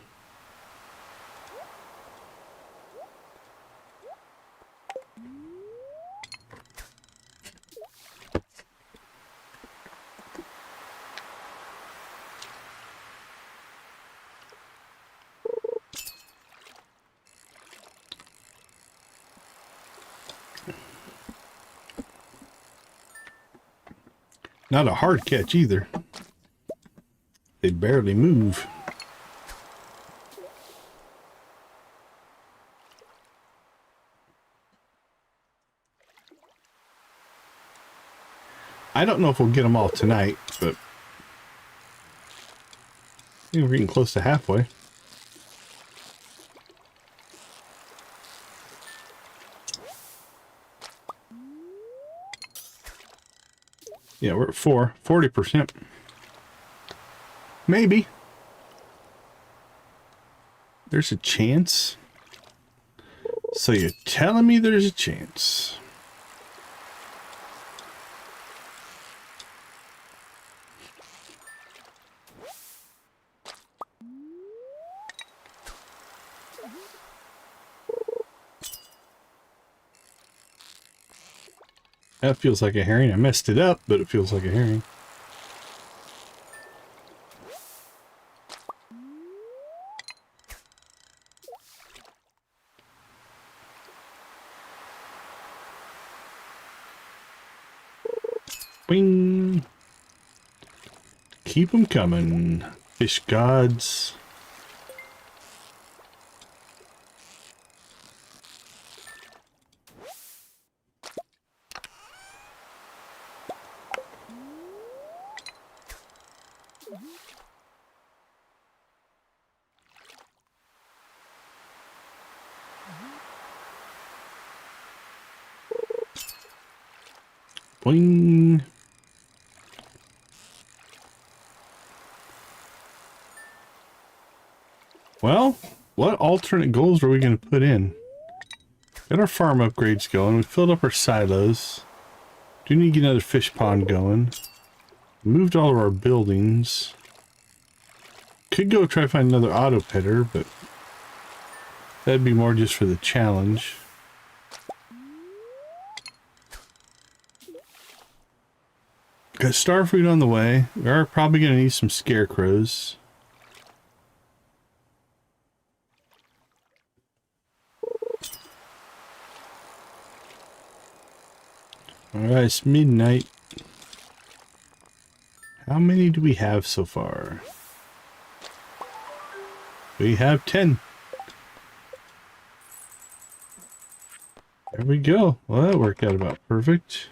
Not a hard catch either. They barely move. I don't know if we'll get them all tonight, but I think we're getting close to halfway. Yeah, we're at 40%. Maybe. There's a chance. So you're telling me there's a chance? That feels like a herring. I messed it up, but it feels like a herring. Bing! Keep them coming, fish gods. Boing! Well, what alternate goals are we going to put in? Got our farm upgrades going. We filled up our silos. Do need to get another fish pond going. Moved all of our buildings. Could go try to find another auto petter, but that'd be more just for the challenge. Got star food on the way. We are probably going to need some scarecrows. Alright, it's midnight. How many do we have so far? We have 10. There we go. Well, that worked out about perfect.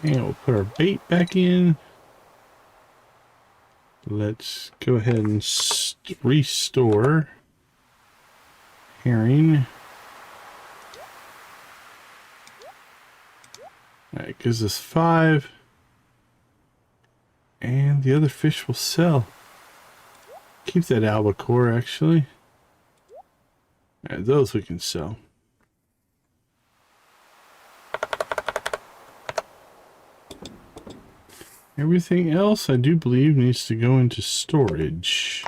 And we'll put our bait back in. Let's go ahead and restore herring. Alright, gives us 5. And the other fish will sell. Keep that albacore, actually. Alright, those we can sell. Everything else, I do believe, needs to go into storage.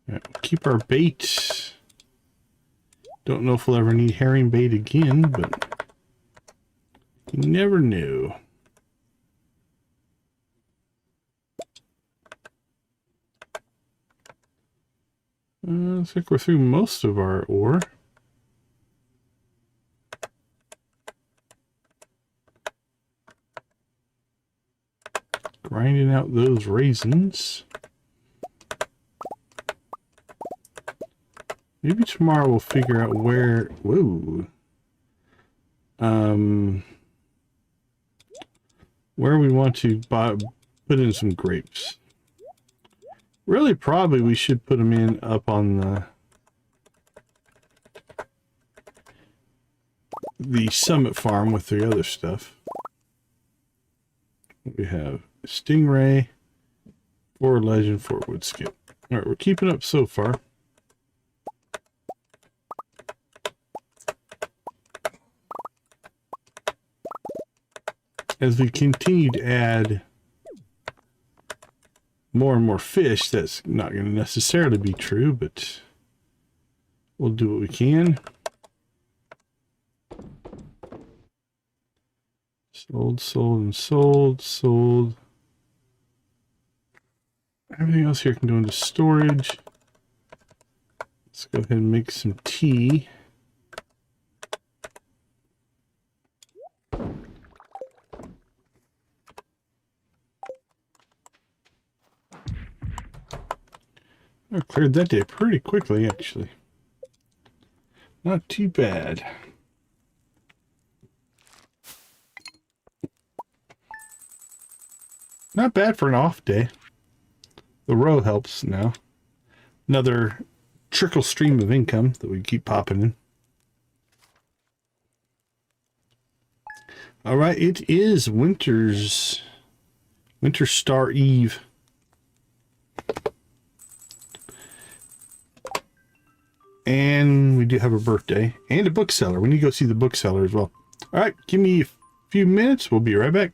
Right, we'll keep our bait. Don't know if we'll ever need herring bait again, but you never knew. Looks like we're through most of our ore. Grinding out those raisins. Maybe tomorrow we'll figure out where... Whoa. Where we want to put in some grapes. Really, probably we should put them in up on the summit farm with the other stuff. We have Stingray, 4 Legend, 4 Woodskip. Alright, we're keeping up so far. As we continue to add more and more fish, that's not going to necessarily be true, but we'll do what we can. Sold, sold, and sold, sold. Everything else here can go into storage. Let's go ahead and make some tea. I cleared that day pretty quickly, actually. Not too bad. Not bad for an off day. The row helps now. Another trickle stream of income that we keep popping in. All right, it is Winter Star Eve. And we do have a birthday and a bookseller. We need to go see the bookseller as well. All right, give me a few minutes. We'll be right back.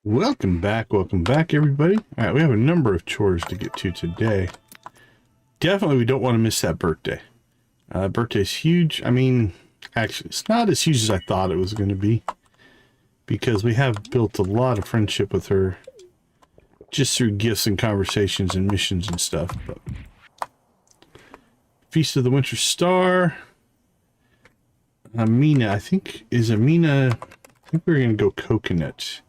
Welcome back, everybody. All right, we have a number of chores to get to today. Definitely, we don't want to miss that birthday. Birthday's huge. I mean, actually, it's not as huge as I thought it was going to be, because we have built a lot of friendship with her just through gifts and conversations and missions and stuff. But Feast of the Winter Star. Amina, I think we're going to go coconut.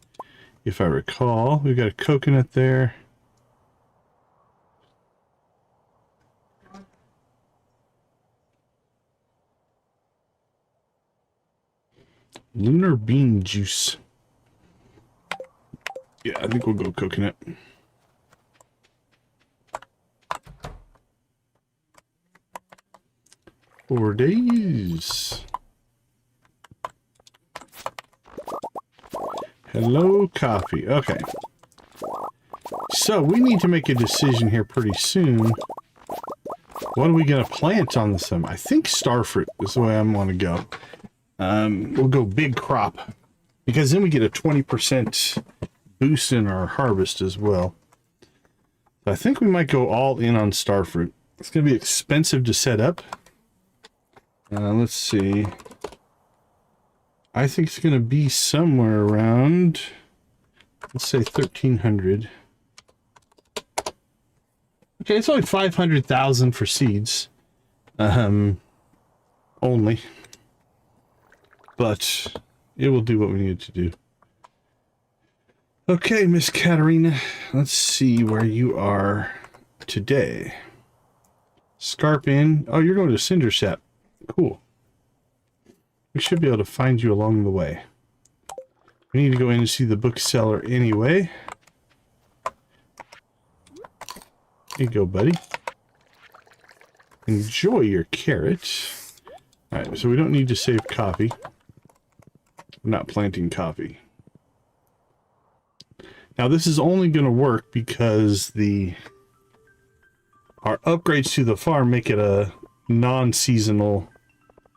If I recall, we've got a coconut there. Lunar bean juice. Yeah, I think we'll go coconut. $4 days. Hello, coffee. Okay. So we need to make a decision here pretty soon. What are we going to plant on this summer? I think starfruit is the way I want to go. We'll go big crop, because then we get a 20% boost in our harvest as well. So I think we might go all in on starfruit. It's going to be expensive to set up. Let's see. I think it's going to be somewhere around, let's say 1,300. Okay, it's only 500,000 for seeds. Only. But it will do what we need it to do. Okay, Miss Katarina, let's see where you are today. Scarp in. Oh, you're going to Cinder Sap. Cool. We should be able to find you along the way. We need to go in and see the bookseller anyway. Here you go, buddy. Enjoy your carrot. Alright, so we don't need to save coffee. We're not planting coffee. Now this is only going to work because our upgrades to the farm make it a non-seasonal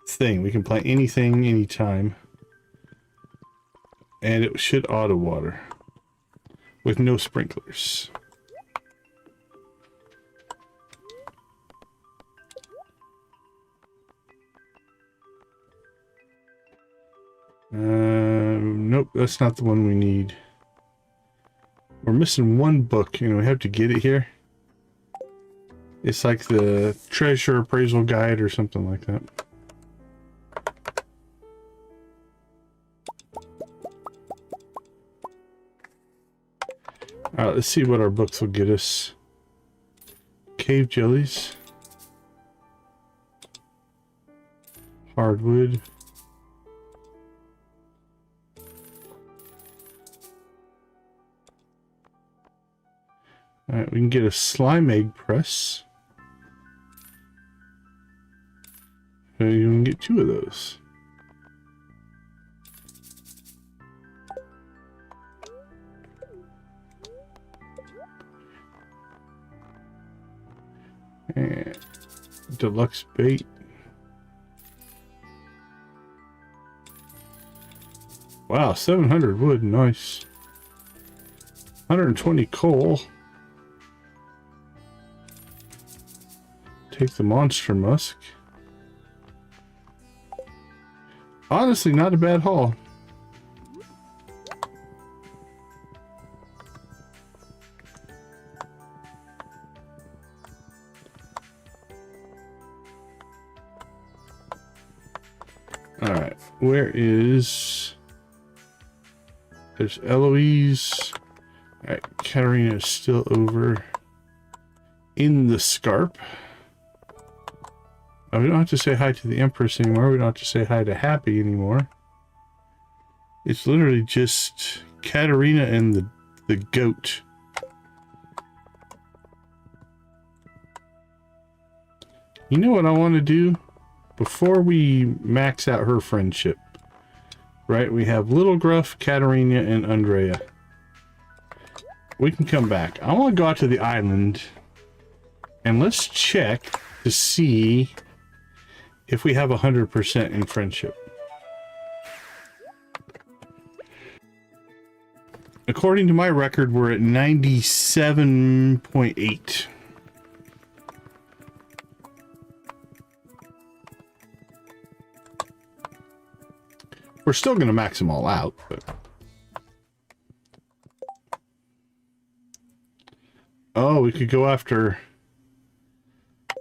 thing. We can plant anything, anytime. And it should auto water with no sprinklers. Nope, that's not the one we need. We're missing one book, and we have to get it here. It's like the treasure appraisal guide or something like that. Alright, let's see what our books will get us. Cave jellies. Hardwood. Alright, we can get a slime egg press. And you can get 2 of those. And deluxe bait. Wow, 700 wood, nice. 120 coal. Take the monster musk. Honestly, not a bad haul. Alright, where is... There's Eloise. Alright, Katarina is still over in the Scarp. Oh, we don't have to say hi to the Empress anymore. We don't have to say hi to Happy anymore. It's literally just Katarina and the goat. You know what I want to do? Before we max out her friendship, right? We have Little Gruff, Katarina, and Andrea. We can come back. I want to go out to the island and let's check to see if we have 100% in friendship. According to my record, we're at 97.8. We're still going to max them all out, but... Oh, we could go after...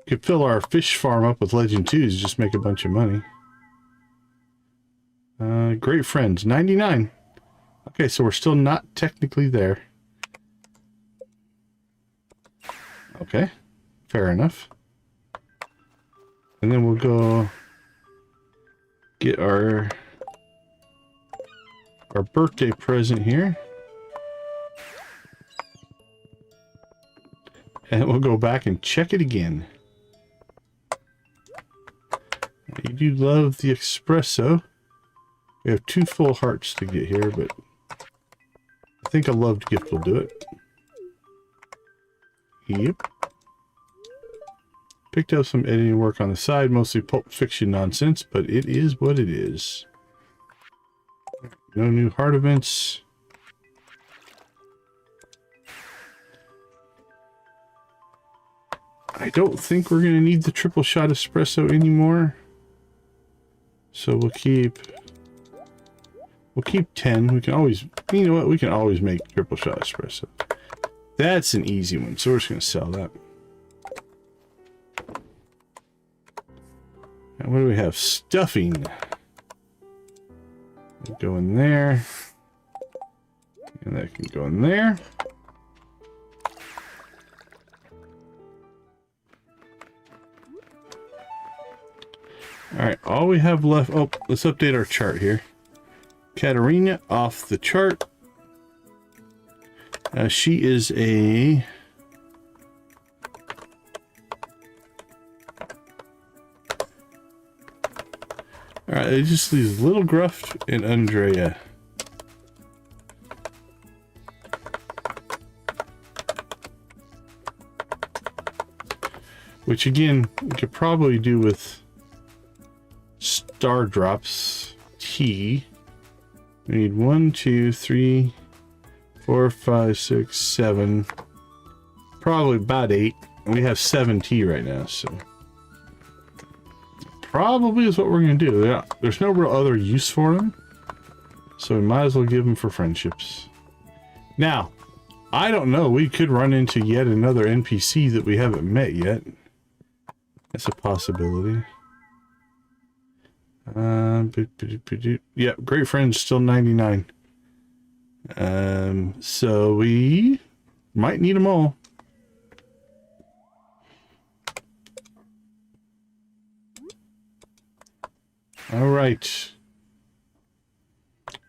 Could fill our fish farm up with Legend 2s, just make a bunch of money. Great friends, 99. Okay, so we're still not technically there. Okay, fair enough. And then we'll go get our birthday present here. And we'll go back and check it again. You do love the espresso. We have 2 full hearts to get here, but I think a loved gift will do it. Yep. Picked up some editing work on the side, mostly Pulp Fiction nonsense, but it is what it is. No new heart events. I don't think we're going to need the triple shot espresso anymore. So we'll keep We'll keep 10. We can always, you know what? We can always make triple shot espresso. That's an easy one. So we're just going to sell that. And what do we have? Stuffing. Go in there. And that can go in there. Alright, all we have left... Oh, let's update our chart here. Katarina off the chart. She is a... Alright, it just leaves Little Gruff and Andrea. Which again, we could probably do with Star Drops tea. We need 1, 2, 3, 4, 5, 6, 7. Probably about 8. And we have 7 tea right now, so probably is what we're going to do. Yeah, there's no real other use for them, so we might as well give them for friendships. Now, I don't know. We could run into yet another NPC that we haven't met yet. That's a possibility. Yeah, great friends still 99. So we might need them all. All right.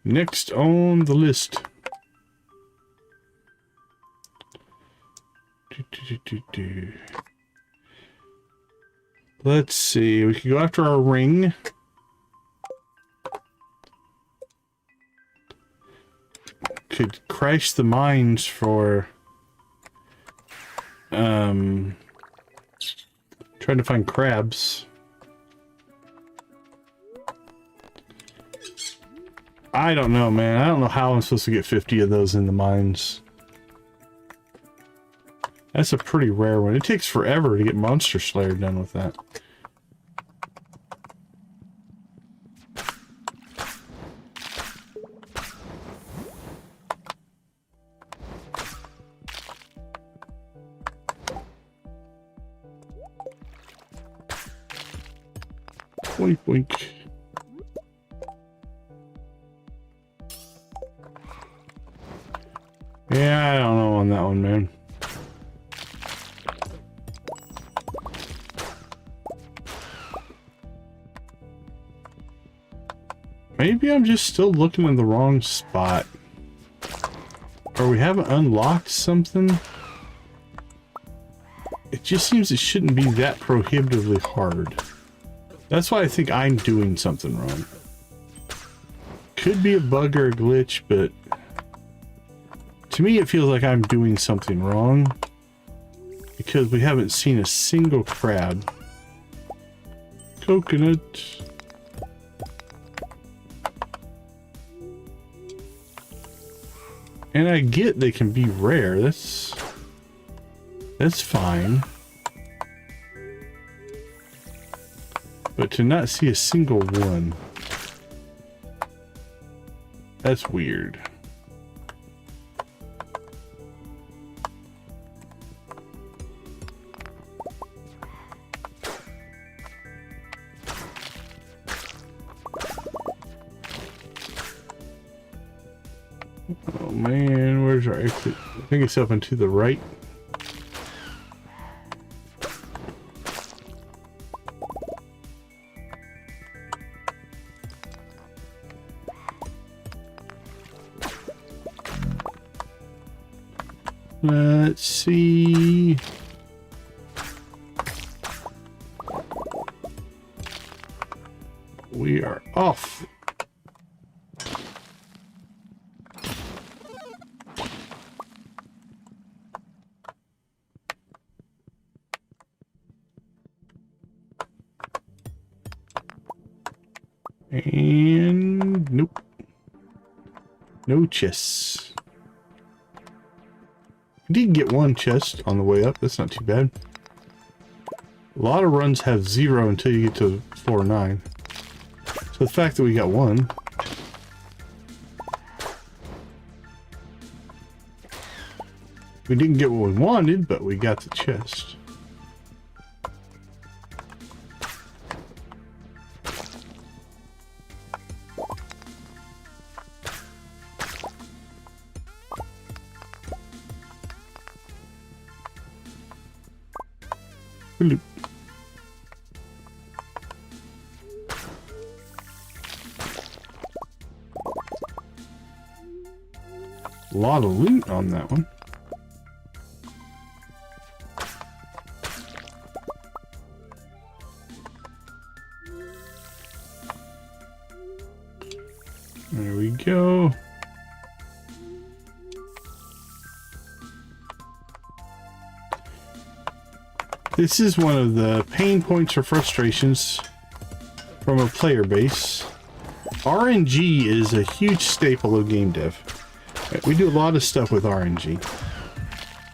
Next on the list. Let's see. We could go after our ring. Could crash the mines for trying to find crabs. I don't know, man. I don't know how I'm supposed to get 50 of those in the mines. That's a pretty rare one. It takes forever to get Monster Slayer done with that. Boink, boink. Yeah, I don't know on that one, man. Maybe I'm just still looking in the wrong spot. Or we haven't unlocked something. It just seems it shouldn't be that prohibitively hard. That's why I think I'm doing something wrong. Could be a bug or a glitch, but to me it feels like I'm doing something wrong because we haven't seen a single crab. Coconut. And I get they can be rare. That's fine. But to not see a single one, that's weird. Oh man, where's our exit? I think it's up and to the right. Let's see. We are off. And nope. No chests. I did get one chest on the way up. That's not too bad. A lot of runs have 0 until you get to floor 9. So the fact that we got one. We didn't get what we wanted, but we got the chest. Hello. A lot of loot on that one. There we go. This is one of the pain points or frustrations from a player base. RNG is a huge staple of game dev. We do a lot of stuff with RNG.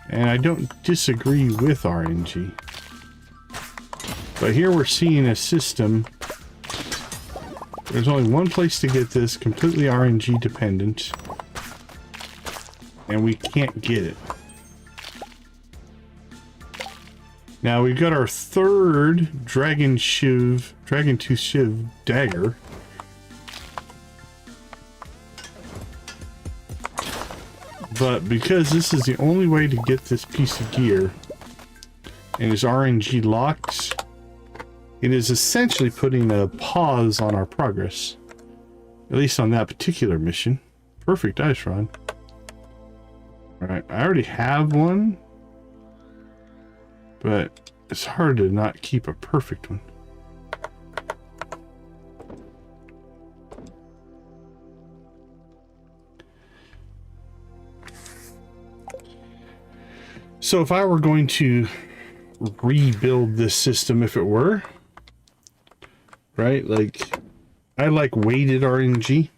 And I don't disagree with RNG. But here we're seeing a system. There's only one place to get this, completely RNG dependent. And we can't get it. Now we've got our third dragon tooth shiv dagger. But because this is the only way to get this piece of gear and is RNG locked, it is essentially putting a pause on our progress. At least on that particular mission. Perfect ice rod. Alright, I already have one. But it's hard to not keep a perfect one. So if I were going to rebuild this system, if it were, right, like, I like weighted RNG.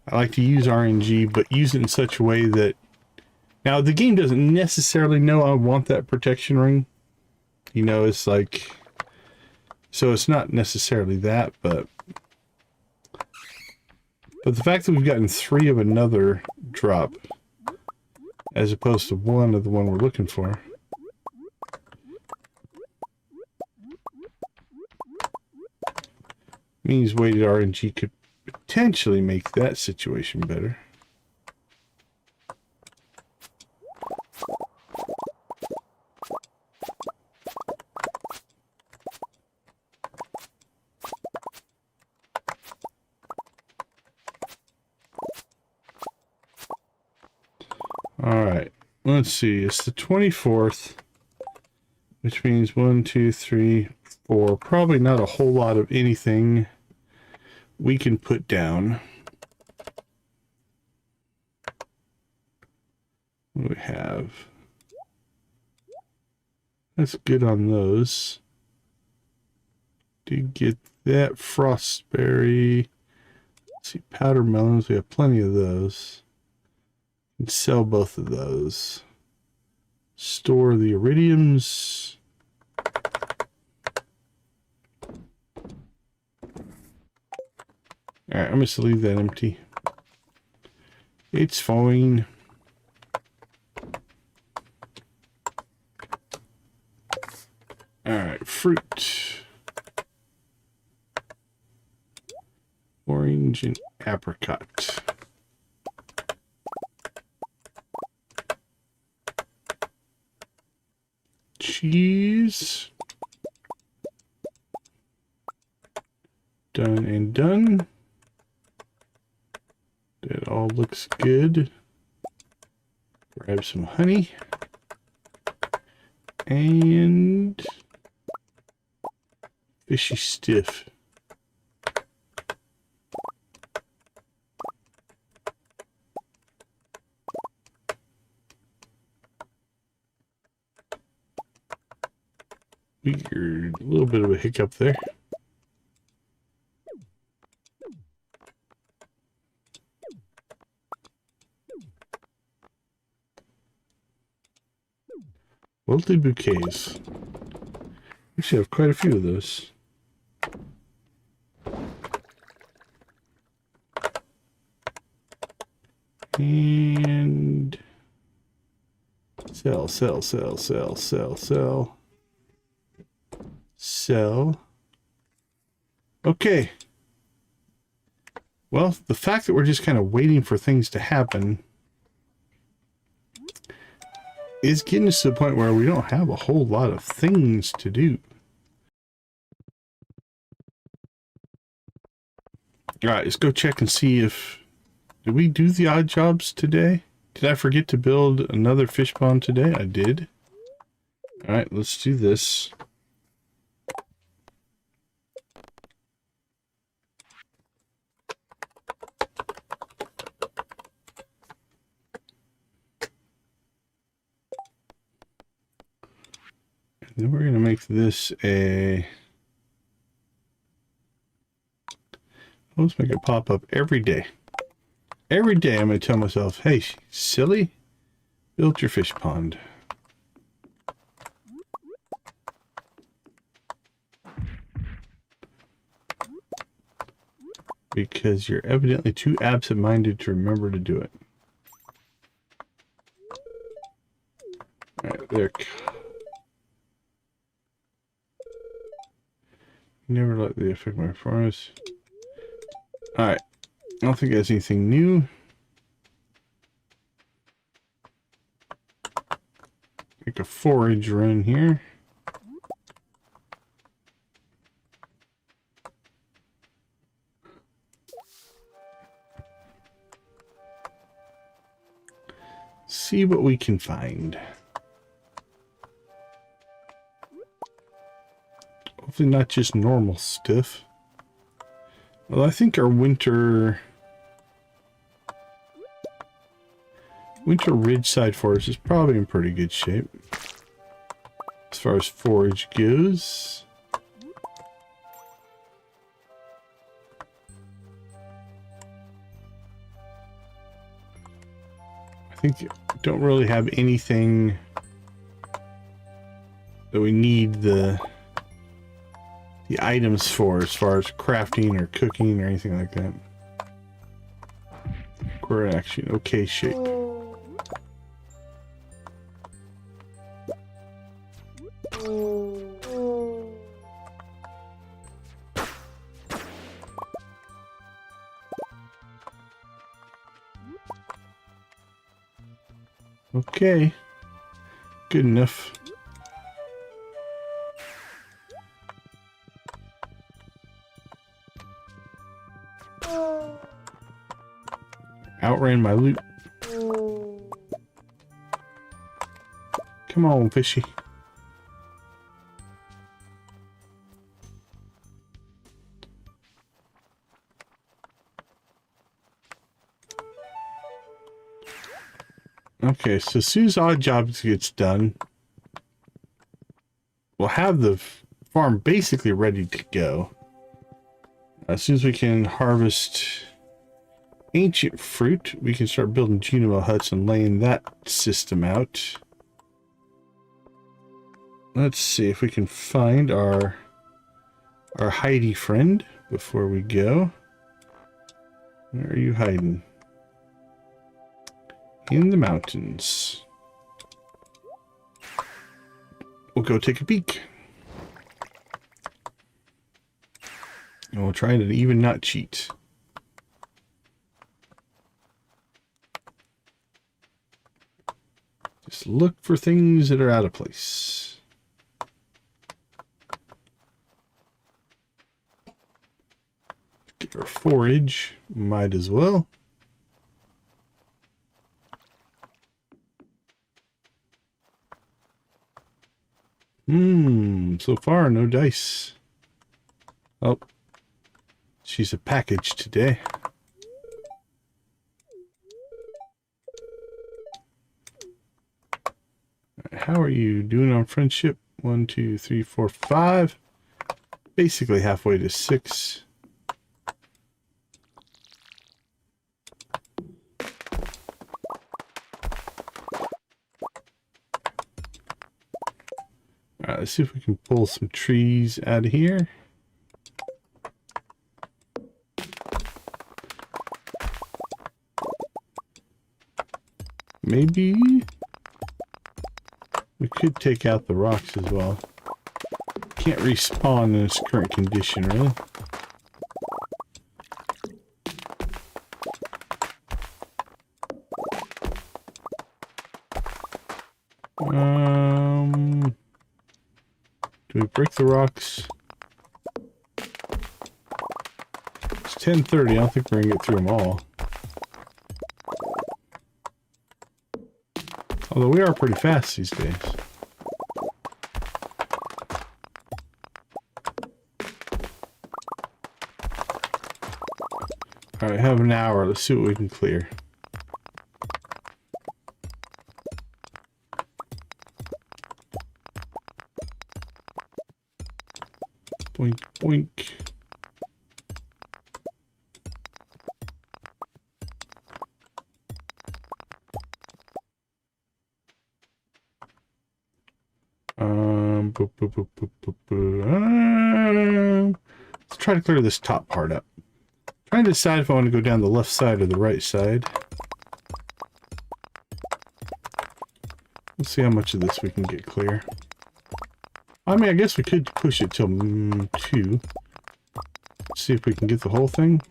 I like to use RNG, but use it in such a way that, now the game doesn't necessarily know I want that protection ring. You know, it's like, so it's not necessarily that, but the fact that we've gotten 3 of another drop as opposed to 1 of the one we're looking for. Means weighted RNG could potentially make that situation better. Alright, let's see, it's the 24th, which means 1, 2, 3, 4, probably not a whole lot of anything we can put down. What do we have? That's good on those. Did get that frostberry. Let's see, powder melons, we have plenty of those. And sell both of those. Store the iridiums. Alright, I'm just gonna leave that empty. It's fine. Alright, fruit. Orange and apricot. Cheese. Done and done. That all looks good. Grab some honey. And fishy stiff. Weird, a little bit of a hiccup there. Wilted bouquets. We should have quite a few of those. And Sell, sell, sell, sell, sell, sell. Sell. Okay. Well, the fact that we're just kind of waiting for things to happen is getting us to the point where we don't have a whole lot of things to do. All right, let's go check and see if... Did we do the odd jobs today? Did I forget to build another fish pond today? I did. All right, let's do this. And then we're going to make this a... Let's make it pop up every day. Every day I'm going to tell myself, hey, silly, build your fish pond. Because you're evidently too absent-minded to remember to do it. Alright, there. Never let the affect my performance. Alright. I don't think there's anything new. Make a forage run here. See what we can find. Hopefully not just normal stuff. Well, I think our winter Ridgeside forest is probably in pretty good shape as far as forage goes. I think we don't really have anything that we need the items for as far as crafting or cooking or anything like that. We're actually in okay shape. Okay, good enough. Outran my loot. Come on, fishy. Okay, so as soon as odd jobs gets done, we'll have the farm basically ready to go. As soon as we can harvest ancient fruit, we can start building Junimo Huts and laying that system out. Let's see if we can find our hidey friend before we go. Where are you hiding? In the mountains. We'll go take a peek. And we'll try to even not cheat. Just look for things that are out of place. Get our forage. Might as well. So far, no dice. Oh, she's a package today. How are you doing on friendship? 1, 2, 3, 4, 5. Basically halfway to 6. Alright, let's see if we can pull some trees out of here. Maybe. We could take out the rocks as well. Can't respawn in its current condition, really. Do we break the rocks? It's 10:30. I don't think we're gonna get through them all. Although we are pretty fast these days. Alright, have an hour. Let's see what we can clear. Boink, boink. Let's try to clear this top part up. Trying to decide if I want to go down the left side or the right side. Let's see how much of this we can get clear. I mean, I guess we could push it till 2. See if we can get the whole thing.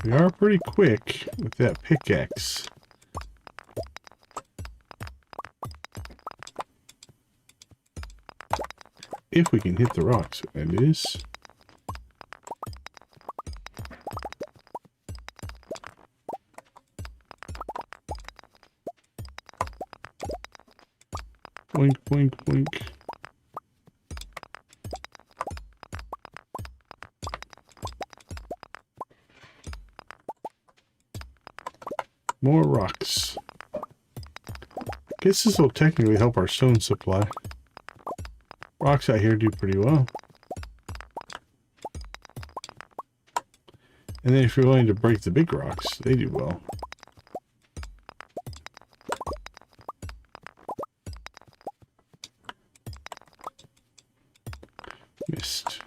We are pretty quick with that pickaxe. If we can hit the rocks, that is. Boink, boink, boink. More rocks. Guess this will technically help our stone supply. Rocks out here do pretty well. And then if you're willing to break the big rocks, they do well. Missed.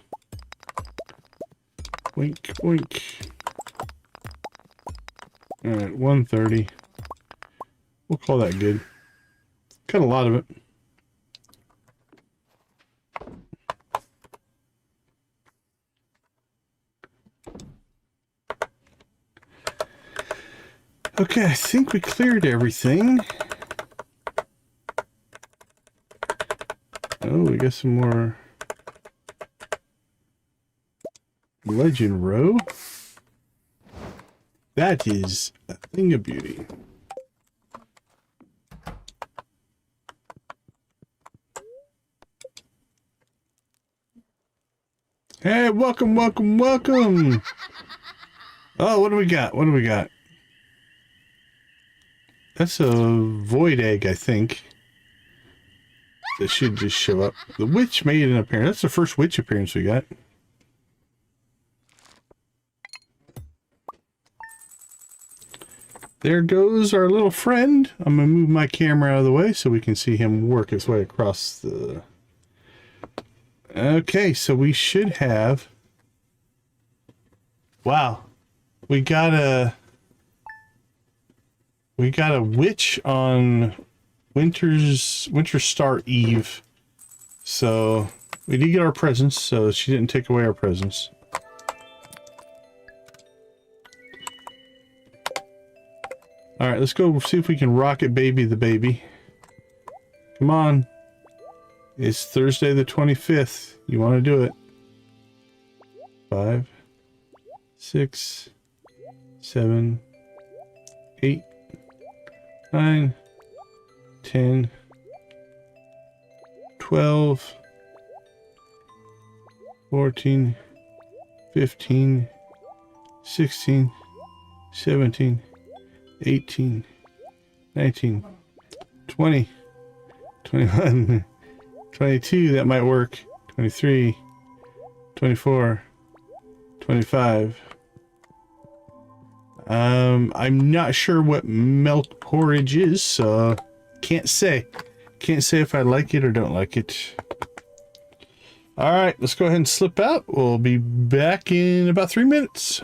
Boink, boink. Alright, 130. We'll call that good. Cut a lot of it. Okay, I think we cleared everything. Oh, we got some more legend row. That is a thing of beauty. Hey, welcome, welcome, welcome. Oh, what do we got? What do we got? That's a void egg, I think. That should just show up. The witch made an appearance. That's the first witch appearance we got. There goes our little friend. I'm going to move my camera out of the way so we can see him work his way across the... Okay, so we should have... Wow. We got a witch on Winter Star Eve. So we did get our presents, so she didn't take away our presents. Alright, let's go see if we can rocket baby the baby. Come on. It's Thursday the 25th. You want to do it. 5, 6, 7, 8, 9, 10, 12, 14, 15, 16, 17, 18, 19, 20, 21, 22, that might work, 23, 24, 25. I'm not sure what milk porridge is, so can't say. Can't say if I like it or don't like it. All right, let's go ahead and slip out. We'll be back in about 3 minutes.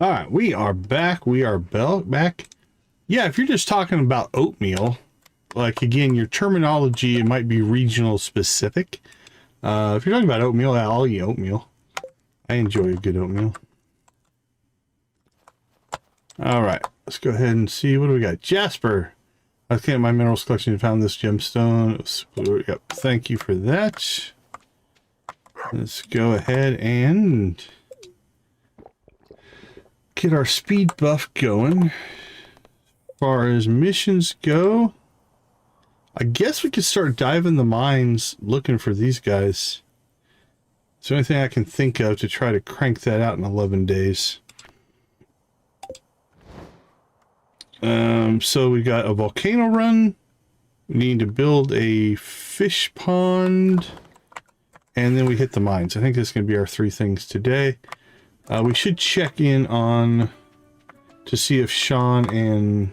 All right, we are back. We are back. Yeah, if you're just talking about oatmeal, like again, your terminology, it might be regional specific. If you're talking about oatmeal, I'll eat oatmeal. I enjoy a good oatmeal. All right, let's go ahead and see what do we got. Jasper, I was looking at my minerals collection and found this gemstone. Yep, thank you for that. Let's go ahead and get our speed buff going. As far as missions go, I guess we could start diving the mines looking for these guys. It's the only thing I can think of to try to crank that out in 11 days. So we got a volcano run. We need to build a fish pond. And then we hit the mines. I think that's going to be our 3 things today. We should check in on to see if Sean and...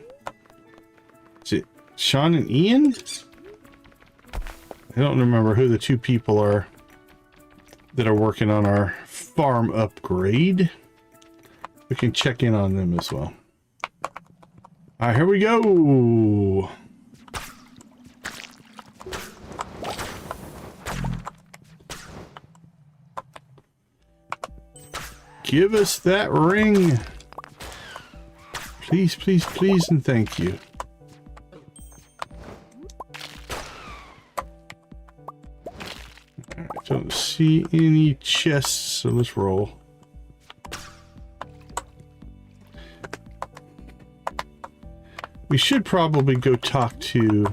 Is it Sean and Ian? I don't remember who the 2 people are that are working on our farm upgrade. We can check in on them as well. All right, here we go. Give us that ring. Please, please, please, and thank you. Alright, don't see any chests, so let's roll. We should probably go talk to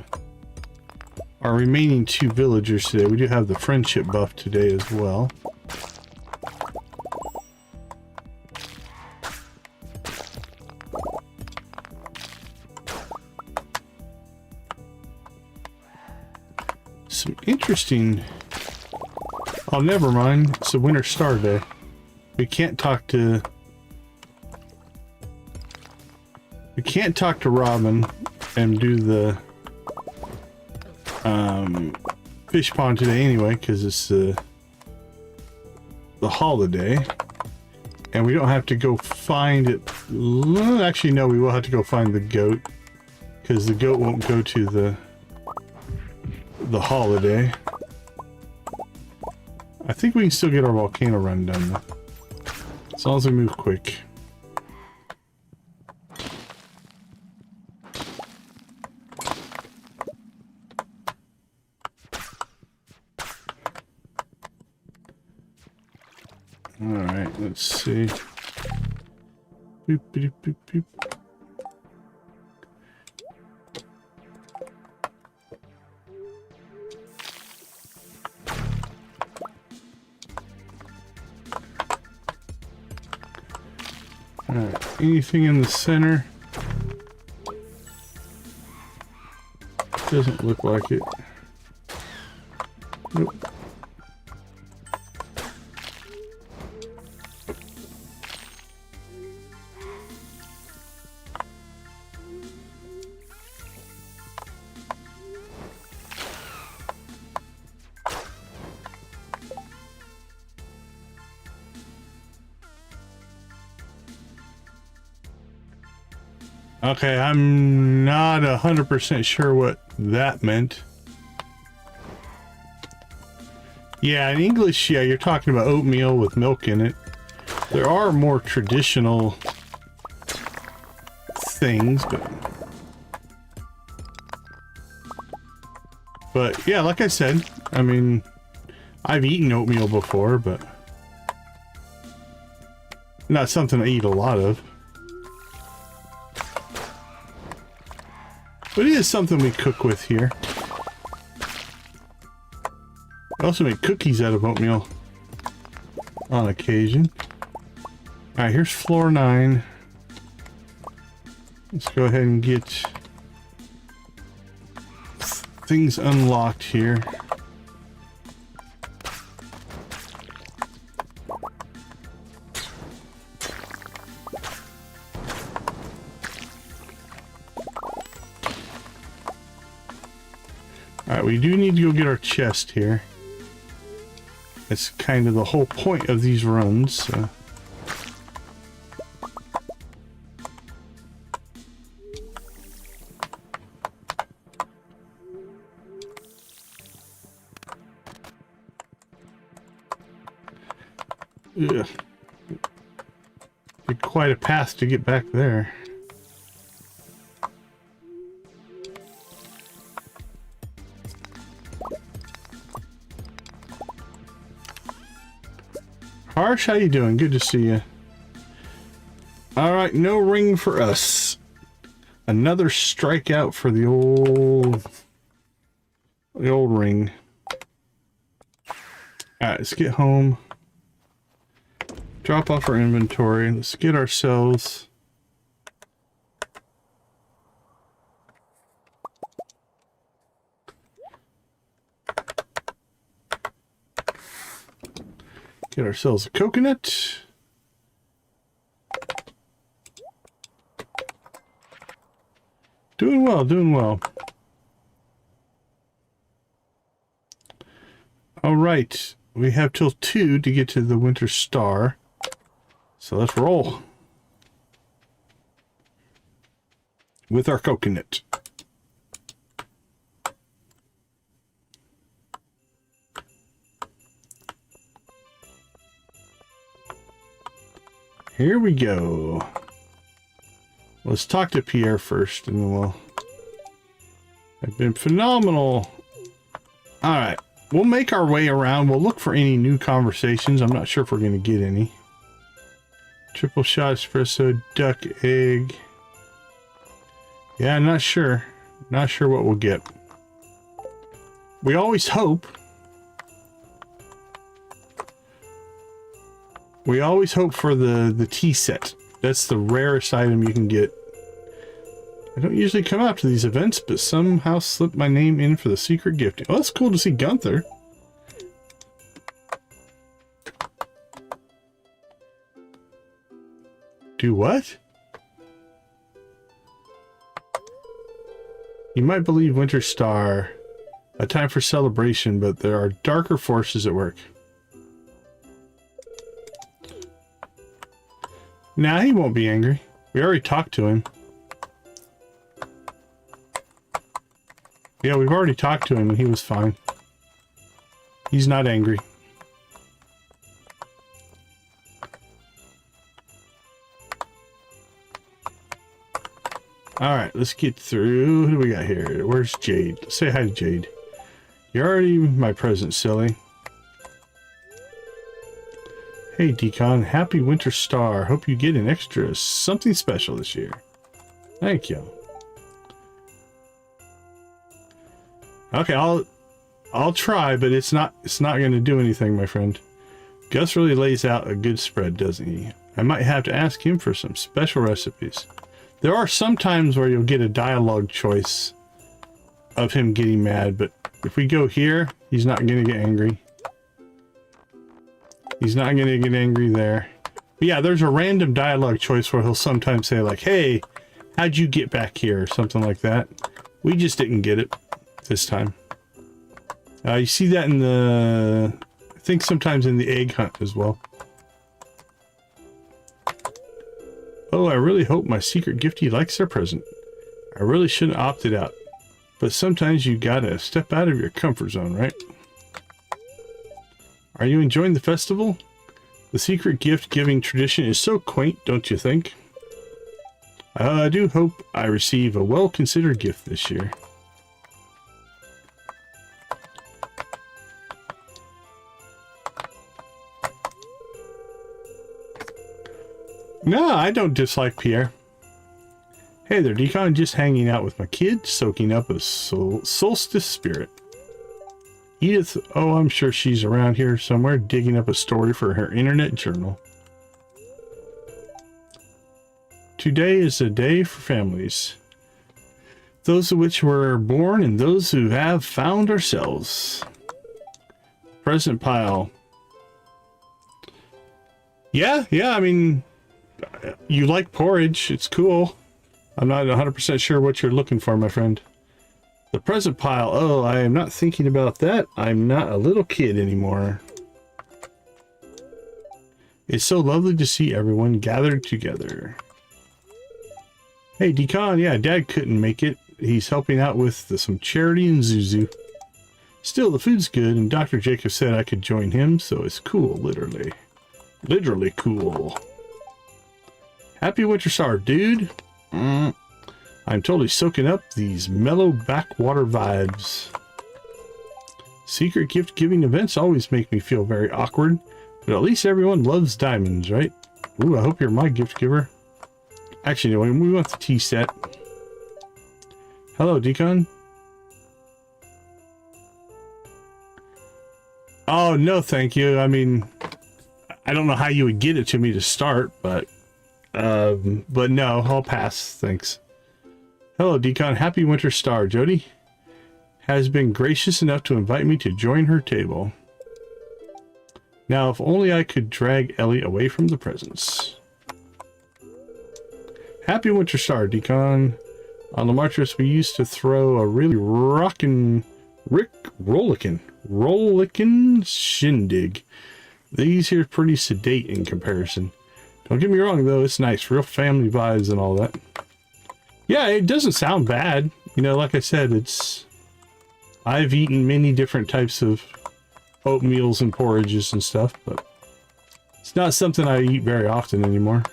our remaining 2 villagers today. We do have the friendship buff today as well. Some interesting... Oh, never mind. It's a winter star day. We can't talk to... We can't talk to Robin and do the fish pond today anyway, because it's the holiday. And we don't have to go find it. Actually, no, we will have to go find the goat, because the goat won't go to the holiday. I think we can still get our volcano run done though, as long as we move quick. Alright, let's see. Boop, boop, boop, boop. Alright, anything in the center? Doesn't look like it. Nope. Okay, I'm not 100% sure what that meant. Yeah, in English, yeah, you're talking about oatmeal with milk in it. There are more traditional things, but yeah, like I said, I mean, I've eaten oatmeal before, but not something I eat a lot of. But it is something we cook with here. I also make cookies out of oatmeal on occasion. Alright, here's floor 9. Let's go ahead and get things unlocked here. Alright, we do need to go get our chest here. That's kind of the whole point of these runs. So. Ugh. Did quite a path to get back there. Harsh, how you doing? Good to see you. Alright, no ring for us. Another strikeout for the old ring. Alright, let's get home. Drop off our inventory. Let's get ourselves... Get ourselves a coconut. Doing well, doing well. All right, we have till 2 to get to the winter star. So let's roll with our coconut. Here we go. Let's talk to Pierre first, and then we'll... I've been phenomenal. Alright, we'll make our way around. We'll look for any new conversations. I'm not sure if we're going to get any. Triple shot espresso, duck, egg. Yeah, I'm not sure. Not sure what we'll get. We always hope. We always hope for the tea set. That's the rarest item you can get. I don't usually come out to these events, but somehow slipped my name in for the secret gifting. Oh, that's cool to see Gunther. Do what? You might believe Winter Star, a time for celebration, but there are darker forces at work. Nah, he won't be angry. We already talked to him. Yeah, we've already talked to him and he was fine. He's not angry. Alright, let's get through. Who do we got here? Where's Jade? Let's say hi to Jade. You're already my present, silly. Hey, Decon. Happy Winter Star. Hope you get an extra something special this year. Thank you. Okay, I'll try, but it's not going to do anything, my friend. Gus really lays out a good spread, doesn't he? I might have to ask him for some special recipes. There are some times where you'll get a dialogue choice of him getting mad, but if we go here, he's not going to get angry. He's not going to get angry there. But yeah, there's a random dialogue choice where he'll sometimes say like, hey, how'd you get back here? Or something like that. We just didn't get it this time. You see that in the... I think sometimes in the egg hunt as well. Oh, I really hope my secret giftee likes their present. I really shouldn't have opted out. But sometimes you gotta step out of your comfort zone, right? Are you enjoying the festival? The secret gift giving tradition is so quaint, don't you think? I do hope I receive a well-considered gift this year. No, I don't dislike Pierre. Hey there, Decon. Just hanging out with my kid, soaking up a solstice spirit. Edith, oh, I'm sure she's around here somewhere, digging up a story for her internet journal. Today is a day for families. Those of which were born and those who have found ourselves. Present pile. Yeah, I mean... You like porridge, it's cool. I'm not 100% sure what you're looking for, my friend. The present pile, oh, I am not thinking about that. I'm not a little kid anymore. It's so lovely to see everyone gathered together. Hey, Decon, yeah, Dad couldn't make it. He's helping out with some charity in Zuzu. Still, the food's good, and Dr. Jacob said I could join him, so it's cool, literally. Literally cool. Happy Winter Star, dude. I'm totally soaking up these mellow backwater vibes. Secret gift giving events always make me feel very awkward, but at least everyone loves diamonds, right? Ooh, I hope you're my gift giver. Actually, no, we want the tea set. Hello, Decon. Oh, no, thank you. I mean, I don't know how you would get it to me to start, but no, I'll pass, thanks. Hello, Decon. Happy Winter Star. Jody has been gracious enough to invite me to join her table. Now, if only I could drag Ellie away from the presents. Happy Winter Star, Decon. On the Martress, we used to throw a really rollickin' shindig. These here are pretty sedate in comparison. Don't get me wrong, though, it's nice. Real family vibes and all that. Yeah, it doesn't sound bad. You know, like I said, I've eaten many different types of oatmeals and porridges and stuff, but it's not something I eat very often anymore.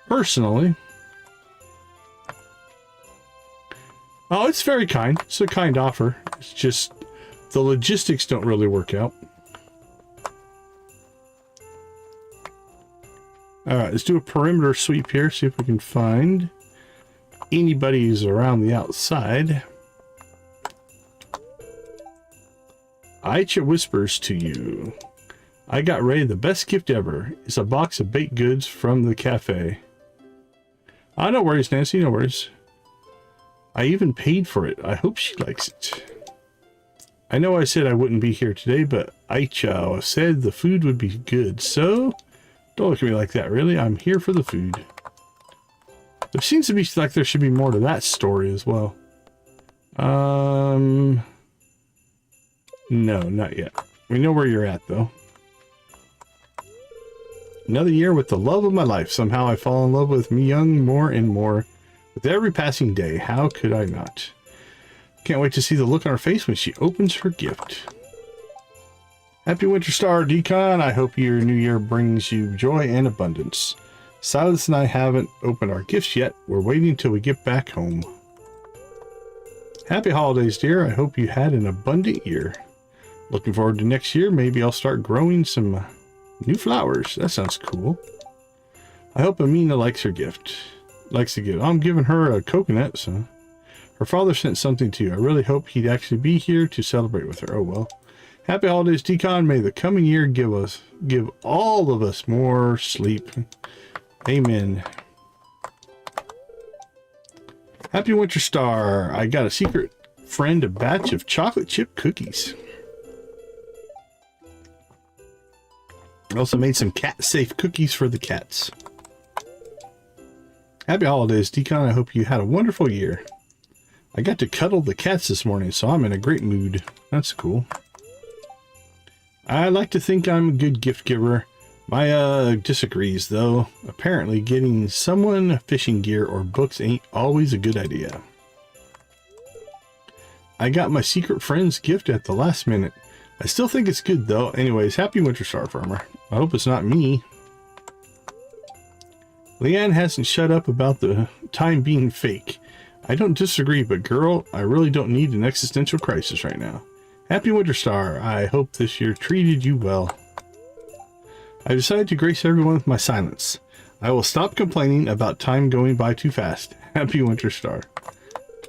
Personally. Oh, it's very kind. It's a kind offer. It's just the logistics don't really work out. Alright, let's do a perimeter sweep here, see if we can find anybody who's around the outside. Aicha whispers to you. I got Ray the best gift ever. It's a box of baked goods from the cafe. Ah, no worries, Nancy, no worries. I even paid for it. I hope she likes it. I know I said I wouldn't be here today, but Aicha said the food would be good, so don't look at me like that, really. I'm here for the food. There seems to be like there should be more to that story as well. No, not yet. We know where you're at, though. Another year with the love of my life. Somehow I fall in love with me young more and more with every passing day. How could I not? Can't wait to see the look on her face when she opens her gift. Happy Winter Star, Decon. I hope your new year brings you joy and abundance. Silas and I haven't opened our gifts yet. We're waiting till we get back home. Happy holidays, dear. I hope you had an abundant year. Looking forward to next year. Maybe I'll start growing some new flowers. That sounds cool. I hope Amina likes her gift. Likes the gift. I'm giving her a coconut, so... Her father sent something to you. I really hope he'd actually be here to celebrate with her. Oh, well. Happy holidays, Decon. May the coming year give all of us more sleep. Amen. Happy Winter Star. I got a secret friend a batch of chocolate chip cookies. I also made some cat-safe cookies for the cats. Happy holidays, Decon. I hope you had a wonderful year. I got to cuddle the cats this morning, so I'm in a great mood. That's cool. I like to think I'm a good gift giver. Maya disagrees, though. Apparently, getting someone fishing gear or books ain't always a good idea. I got my secret friend's gift at the last minute. I still think it's good, though. Anyways, happy Winter Star, Farmer. I hope it's not me. Leanne hasn't shut up about the time being fake. I don't disagree, but girl, I really don't need an existential crisis right now. Happy Winter Star. I hope this year treated you well. I decided to grace everyone with my silence. I will stop complaining about time going by too fast. Happy Winter Star.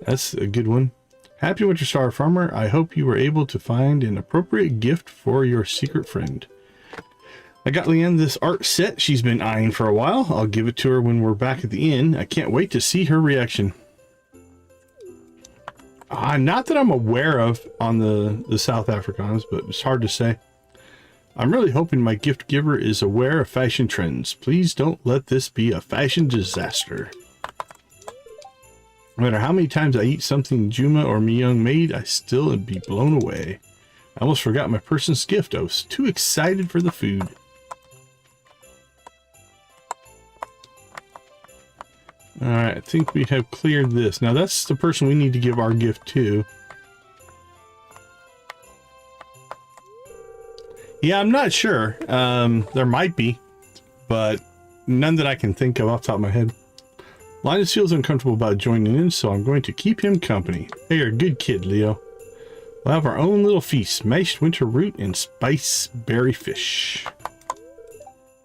That's a good one. Happy Winter Star, Farmer. I hope you were able to find an appropriate gift for your secret friend. I got Leanne this art set she's been eyeing for a while. I'll give it to her when we're back at the inn. I can't wait to see her reaction. Not that I'm aware of on the South Africans, but it's hard to say. I'm really hoping my gift giver is aware of fashion trends. Please don't let this be a fashion disaster. No matter how many times I eat something Juma or Myung made, I still would be blown away. I almost forgot my person's gift. I was too excited for the food. Alright, I think we have cleared this. Now that's the person we need to give our gift to. Yeah, I'm not sure. There might be, but none that I can think of off the top of my head. Linus feels uncomfortable about joining in, so I'm going to keep him company. Hey, you're a good kid, Leo. We'll have our own little feast. Mashed winter root and spice berry fish.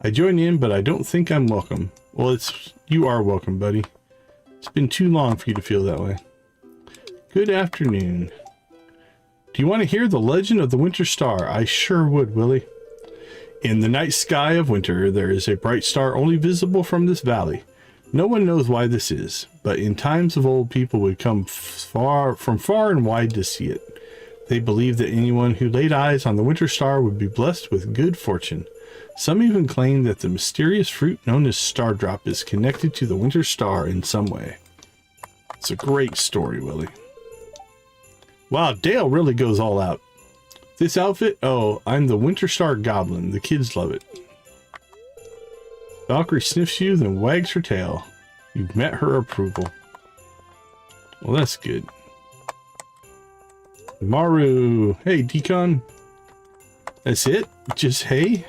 I joined in, but I don't think I'm welcome. Well, you are welcome, buddy. It's been too long for you to feel that way. Good afternoon. Do you want to hear the legend of the Winter Star? I sure would, Willie. In the night sky of winter, there is a bright star only visible from this valley. No one knows why this is, but in times of old, people would come from far and wide to see it. They believed that anyone who laid eyes on the Winter Star would be blessed with good fortune. Some even claim that the mysterious fruit known as Stardrop is connected to the Winter Star in some way. It's a great story, Willie. Wow, Dale really goes all out. This outfit? Oh, I'm the Winter Star Goblin. The kids love it. Valkyrie sniffs you, then wags her tail. You've met her approval. Well, that's good. Maru. Hey, Decon. That's it? Just hey?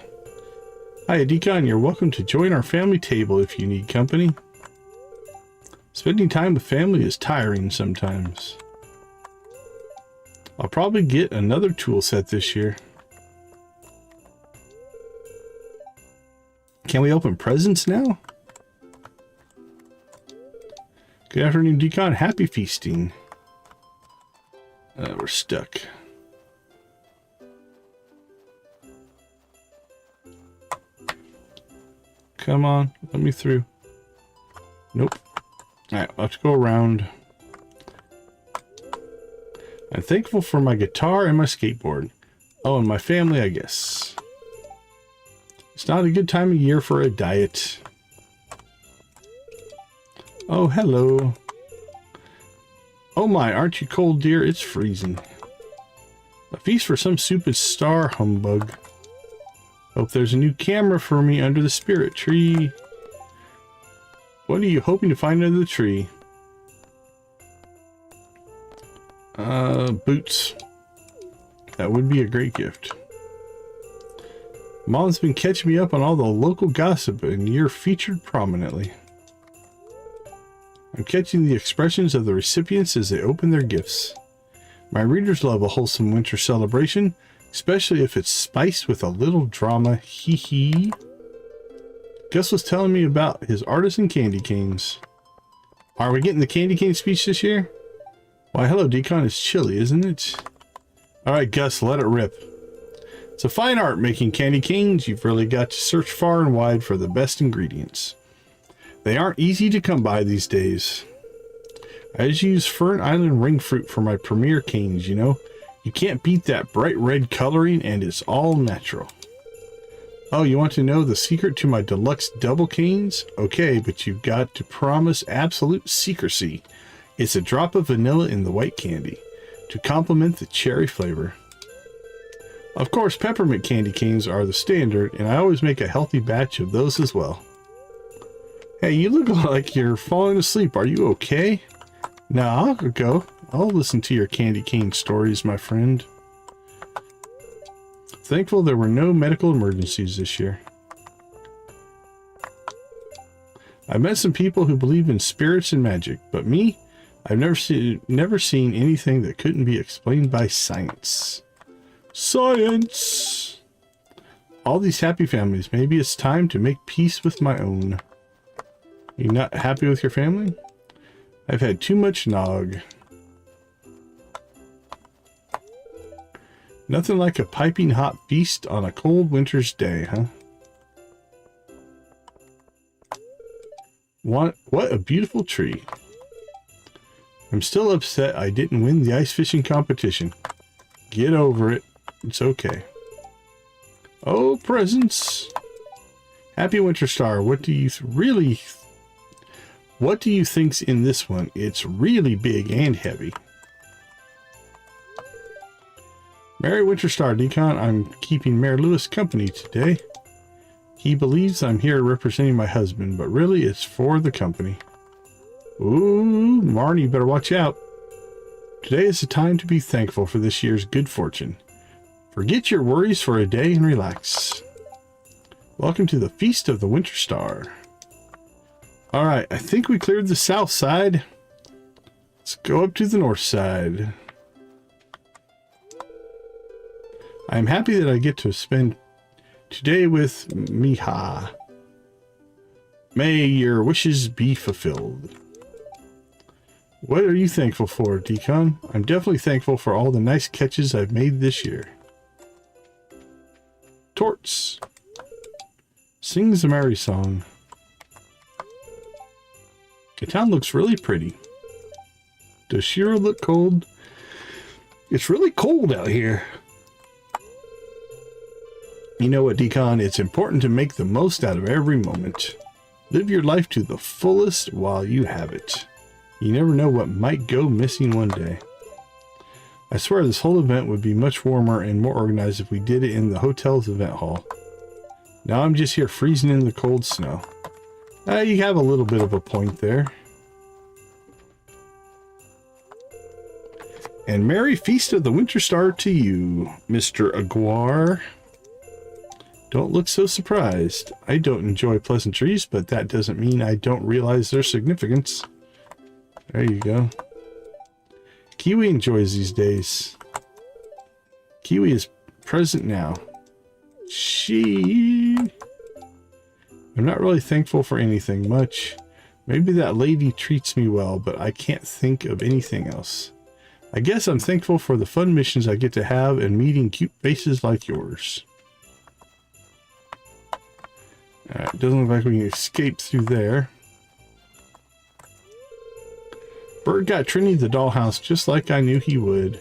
Hi, Decon. You're welcome to join our family table if you need company. Spending time with family is tiring sometimes. I'll probably get another tool set this year. Can we open presents now? Good afternoon, Decon. Happy feasting. We're stuck. Come on, let me through. Nope. Alright, I'll have to go around. I'm thankful for my guitar and my skateboard. Oh, and my family, I guess. It's not a good time of year for a diet. Oh, hello. Oh my, aren't you cold, dear? It's freezing. A feast for some stupid star humbug. Hope there's a new camera for me under the spirit tree. What are you hoping to find under the tree? Boots. That would be a great gift. Mom's been catching me up on all the local gossip, and you're featured prominently. I'm catching the expressions of the recipients as they open their gifts. My readers love a wholesome winter celebration, especially if it's spiced with a little drama. Hee hee. Gus was telling me about his artisan candy canes. Are we getting the candy cane speech this year? Why, hello, Decon. It's chilly, isn't it? Alright, Gus, let it rip. It's a fine art making candy canes. You've really got to search far and wide for the best ingredients. They aren't easy to come by these days. I just use Fern Island ring fruit for my premier canes, you know. You can't beat that bright red coloring, and it's all natural. Oh, you want to know the secret to my deluxe double canes? Okay, but you've got to promise absolute secrecy. It's a drop of vanilla in the white candy to complement the cherry flavor. Of course, peppermint candy canes are the standard, and I always make a healthy batch of those as well. Hey, you look like you're falling asleep. Are you okay? Nah, I'll go. I'll listen to your candy cane stories, my friend. Thankful there were no medical emergencies this year. I've met some people who believe in spirits and magic, but me, I've never seen anything that couldn't be explained by science. Science! All these happy families. Maybe it's time to make peace with my own. You not happy with your family? I've had too much nog. Nothing like a piping hot feast on a cold winter's day, huh? What a beautiful tree. I'm still upset I didn't win the ice fishing competition. Get over it. It's okay. Oh, presents. Happy Winter Star. What do you think's in this one? It's really big and heavy. Merry Winter Star, Decon. I'm keeping Mayor Lewis company today. He believes I'm here representing my husband, but really it's for the company. Ooh, Marnie, you better watch out. Today is the time to be thankful for this year's good fortune. Forget your worries for a day and relax. Welcome to the Feast of the Winter Star. Alright, I think we cleared the south side. Let's go up to the north side. I'm happy that I get to spend today with Miha. May your wishes be fulfilled. What are you thankful for, Decon? I'm definitely thankful for all the nice catches I've made this year. Torts. Sings a merry song. The town looks really pretty. Does Shira look cold? It's really cold out here. You know what, Decon? It's important to make the most out of every moment. Live your life to the fullest while you have it. You never know what might go missing one day. I swear this whole event would be much warmer and more organized if we did it in the hotel's event hall. Now I'm just here freezing in the cold snow. You have a little bit of a point there. And Merry Feast of the Winter Star to you, Mr. Aguar. Don't look so surprised. I don't enjoy pleasantries, but that doesn't mean I don't realize their significance. There you go. Kiwi enjoys these days. Kiwi is present now. I'm not really thankful for anything much. Maybe that lady treats me well, but I can't think of anything else. I guess I'm thankful for the fun missions I get to have and meeting cute faces like yours. Alright, doesn't look like we can escape through there. Bird got Trini the dollhouse just like I knew he would.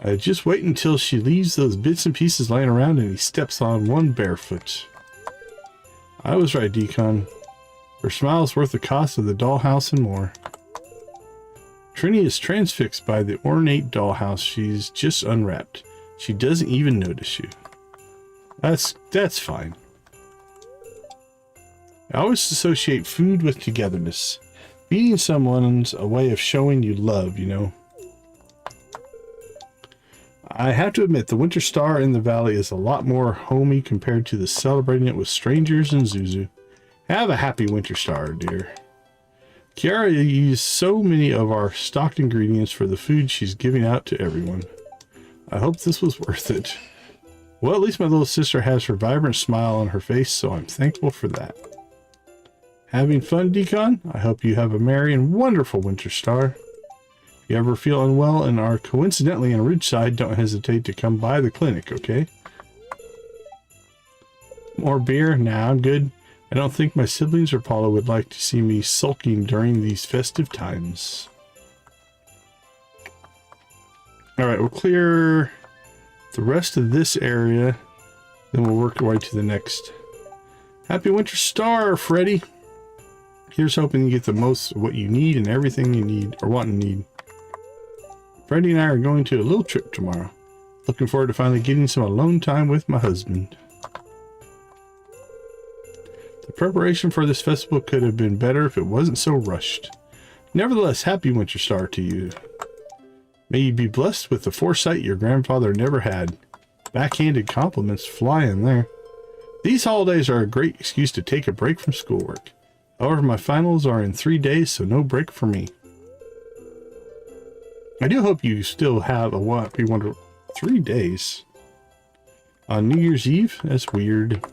I just wait until she leaves those bits and pieces laying around and he steps on one barefoot. I was right, Decon. Her smile is worth the cost of the dollhouse and more. Trini is transfixed by the ornate dollhouse she's just unwrapped. She doesn't even notice you. That's fine. I always associate food with togetherness. Feeding someone's a way of showing you love, you know. I have to admit, the Winter Star in the Valley is a lot more homey compared to the celebrating it with strangers in Zuzu. Have a happy Winter Star, dear. Kiara used so many of our stocked ingredients for the food she's giving out to everyone. I hope this was worth it. Well, at least my little sister has her vibrant smile on her face, so I'm thankful for that. Having fun, Decon? I hope you have a merry and wonderful Winter Star. If you ever feel unwell and are coincidentally in Ridgeside, don't hesitate to come by the clinic, okay? More beer? Nah, I'm good. I don't think my siblings or Paula would like to see me sulking during these festive times. Alright, we'll clear the rest of this area, then we'll work our way to the next. Happy Winter Star, Freddy! Here's hoping you get the most of what you need and everything you need, or want and need. Freddy and I are going to a little trip tomorrow. Looking forward to finally getting some alone time with my husband. The preparation for this festival could have been better if it wasn't so rushed. Nevertheless, happy Winter Star to you. May you be blessed with the foresight your grandfather never had. Backhanded compliments fly in there. These holidays are a great excuse to take a break from schoolwork. However, my finals are in 3 days, so no break for me. I do hope you still have a happy wonder 3 days. On New Year's Eve? That's weird.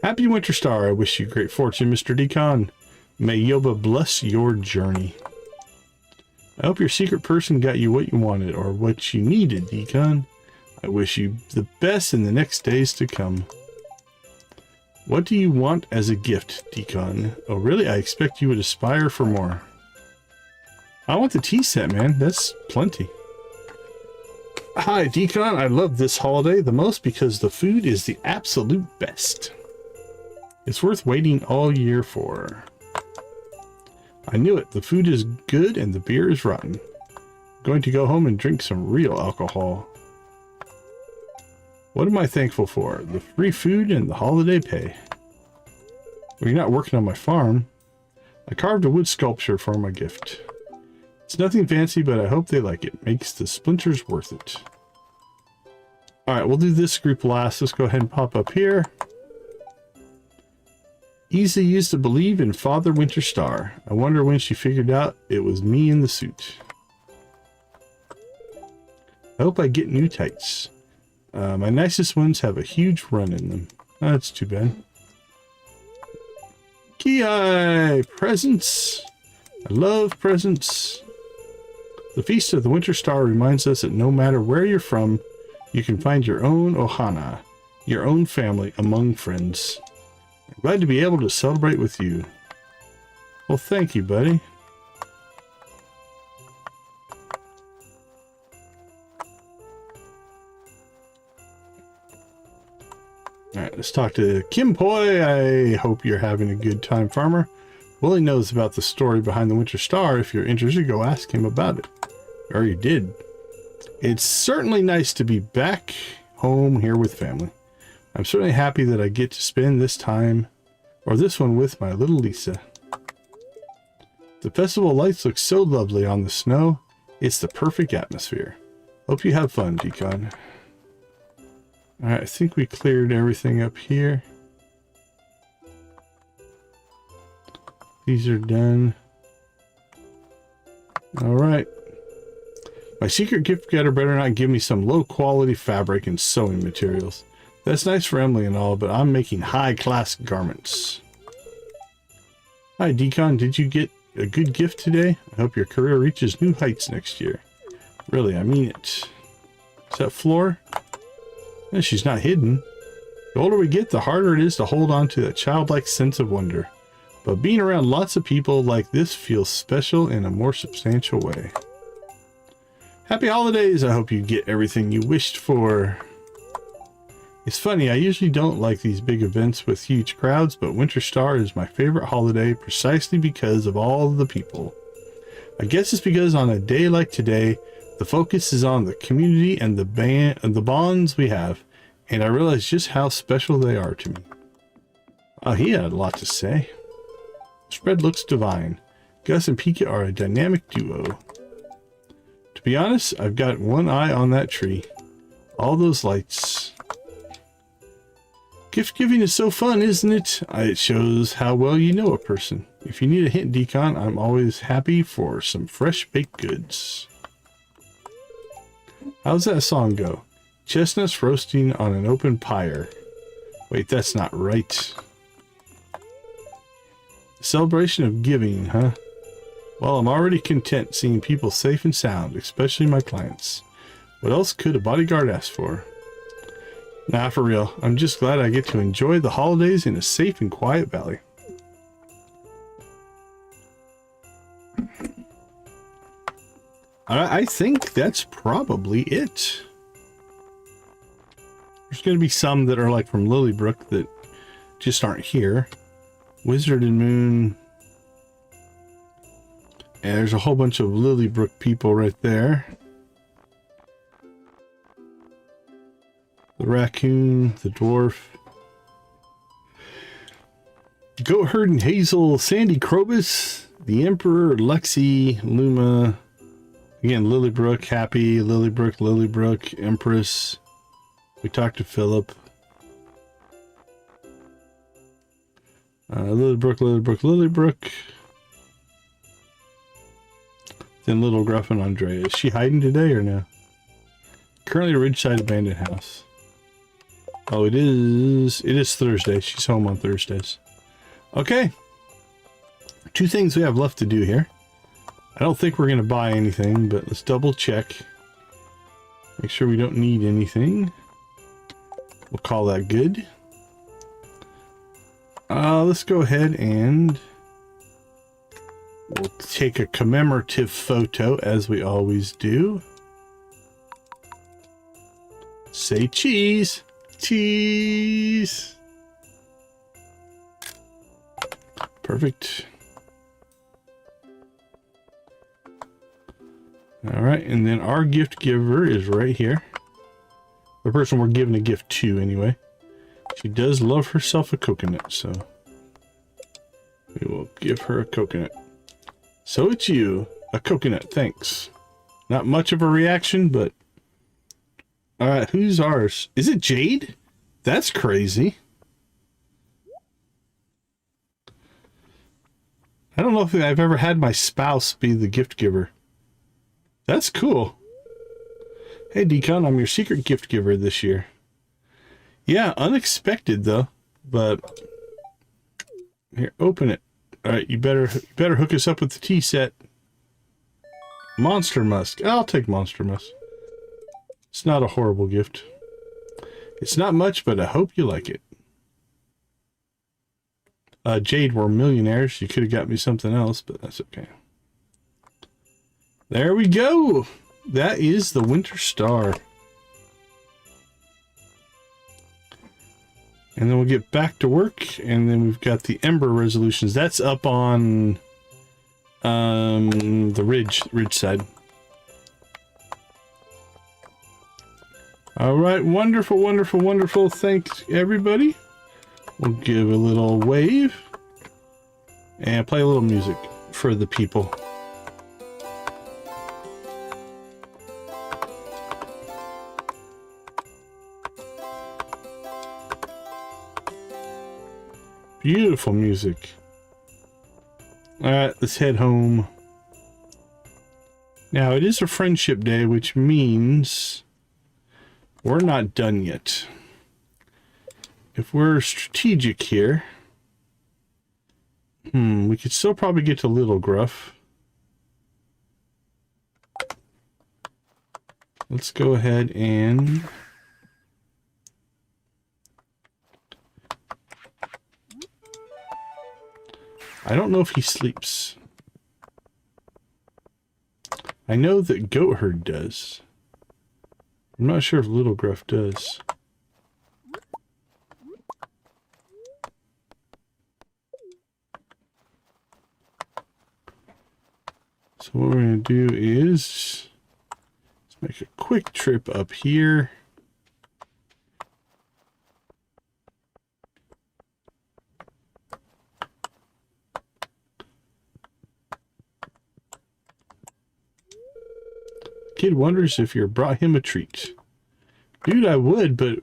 Happy Winter Star. I wish you great fortune, Mr. Decon. May Yoba bless your journey. I hope your secret person got you what you wanted or what you needed, Decon. I wish you the best in the next days to come. What do you want as a gift, Decon? Oh, really? I expect you would aspire for more. I want the tea set, man. That's plenty. Hi, Decon. I love this holiday the most because the food is the absolute best. It's worth waiting all year for. I knew it. The food is good and the beer is rotten. I'm going to go home and drink some real alcohol. What am I thankful for? The free food and the holiday pay. Well, you're not working on my farm. I carved a wood sculpture for my gift. It's nothing fancy, but I hope they like it. Makes the splinters worth it. Alright, we'll do this group last. Let's go ahead and pop up here. Easy used to believe in Father Winter Star. I wonder when she figured out it was me in the suit. I hope I get new tights. My nicest ones have a huge run in them. That's too bad. Ki! Presents! I love presents. The Feast of the Winter Star reminds us that no matter where you're from, you can find your own ohana, your own family among friends. I'm glad to be able to celebrate with you. Well, thank you, buddy. Alright, let's talk to Kim Poi. I hope you're having a good time, farmer. Willie knows about the story behind the Winter Star. If you're interested, go ask him about it. Or you did. It's certainly nice to be back home here with family. I'm certainly happy that I get to spend this time, or this one, with my little Lisa. The festival lights look so lovely on the snow. It's the perfect atmosphere. Hope you have fun, Decon. Alright, I think we cleared everything up here. These are done. Alright. My secret gift getter better not give me some low quality fabric and sewing materials. That's nice for Emily and all, but I'm making high class garments. Hi Decon, did you get a good gift today? I hope your career reaches new heights next year. Really, I mean it. Is that floor? And she's not hidden. The older we get, the harder it is to hold on to that childlike sense of wonder. But being around lots of people like this feels special in a more substantial way. Happy holidays! I hope you get everything you wished for. It's funny, I usually don't like these big events with huge crowds, but Winter Star is my favorite holiday precisely because of all the people. I guess it's because on a day like today, the focus is on the community and the bonds we have, and I realize just how special they are to me. Oh, he had a lot to say. The spread looks divine. Gus and Pika are a dynamic duo. To be honest, I've got one eye on that tree. All those lights. Gift giving is so fun, isn't it? It shows how well you know a person. If you need a hint, Decon, I'm always happy for some fresh baked goods. How's that song go? Chestnuts roasting on an open pyre. Wait, that's not right. Celebration of giving, huh? Well, I'm already content seeing people safe and sound, especially my clients. What else could a bodyguard ask for? Nah, for real. I'm just glad I get to enjoy the holidays in a safe and quiet valley. I think that's probably it. There's going to be some that are like from Lilybrook that just aren't here. Wizard and Moon. And there's a whole bunch of Lilybrook people right there. The raccoon, the dwarf. Goat Herd and Hazel, Sandy Krobus, the Emperor, Lexi, Luma. Again, Lilybrook, Happy, Lilybrook, Empress. We talked to Philip. Lilybrook. Then Little Gruff and Andrea. Is she hiding today or no? Currently Ridgeside Abandoned House. Oh, it is Thursday. She's home on Thursdays. Okay. 2 things we have left to do here. I don't think we're going to buy anything, but let's double check. Make sure we don't need anything. We'll call that good. Let's go ahead and we'll take a commemorative photo as we always do. Say cheese. Cheese. Perfect. All right, and then our gift giver is right here. The person we're giving a gift to, anyway. She does love herself a coconut, so we will give her a coconut. So it's you, a coconut, thanks. Not much of a reaction, but... Alright, who's ours? Is it Jade? That's crazy. I don't know if I've ever had my spouse be the gift giver. That's cool. Hey, Decon, I'm your secret gift giver this year. Yeah, unexpected though, but here, open it. All right, you better hook us up with the tea set. Monster Musk. I'll take Monster Musk. It's not a horrible gift. It's not much, but I hope you like it. Jade, we're millionaires. You could have got me something else, but that's okay. There we go. That is the Winter Star. And then we'll get back to work, and then we've got the Ember resolutions. That's up on the ridge side. All right, wonderful, wonderful, wonderful. Thanks, everybody. We'll give a little wave and play a little music for the people. Beautiful music. All right, let's head home. Now, it is a friendship day, which means we're not done yet. If we're strategic here, we could still probably get to Little Gruff. Let's go ahead and I don't know if he sleeps. I know that Goat Herd does. I'm not sure if Little Gruff does. So what we're going to do is let's make a quick trip up here. Kid wonders if you brought him a treat. Dude, I would, but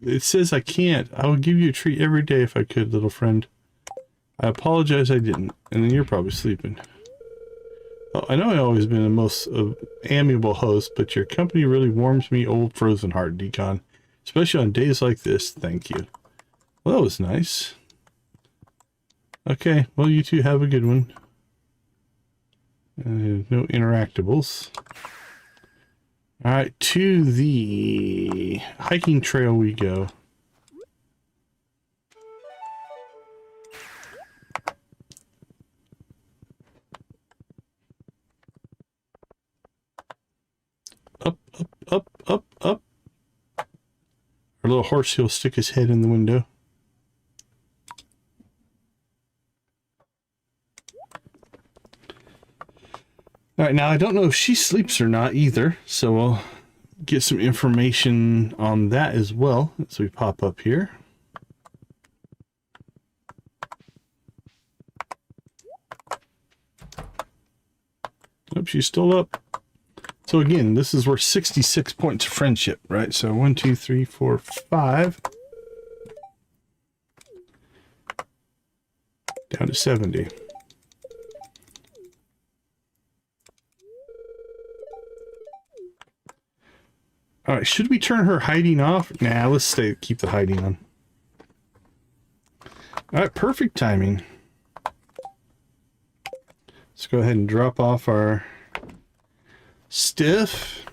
it says I can't. I would give you a treat every day if I could, little friend. I apologize I didn't. And then you're probably sleeping. Oh, I know I've always been the most amiable host, but your company really warms me, old frozen heart, Decon. Especially on days like this. Thank you. Well, that was nice. Okay, well, you two have a good one. No interactables. Alright, to the hiking trail we go. Up, up, up, up, up. Our little horse, he'll stick his head in the window. Alright, now I don't know if she sleeps or not either, so we'll get some information on that as well as we pop up here. Nope, she's still up. So again, this is worth 66 points of friendship, right? So 1, 2, 3, 4, 5. Down to 70. All right, should we turn her hiding off? Nah, let's keep the hiding on. All right, perfect timing. Let's go ahead and drop off our stuff.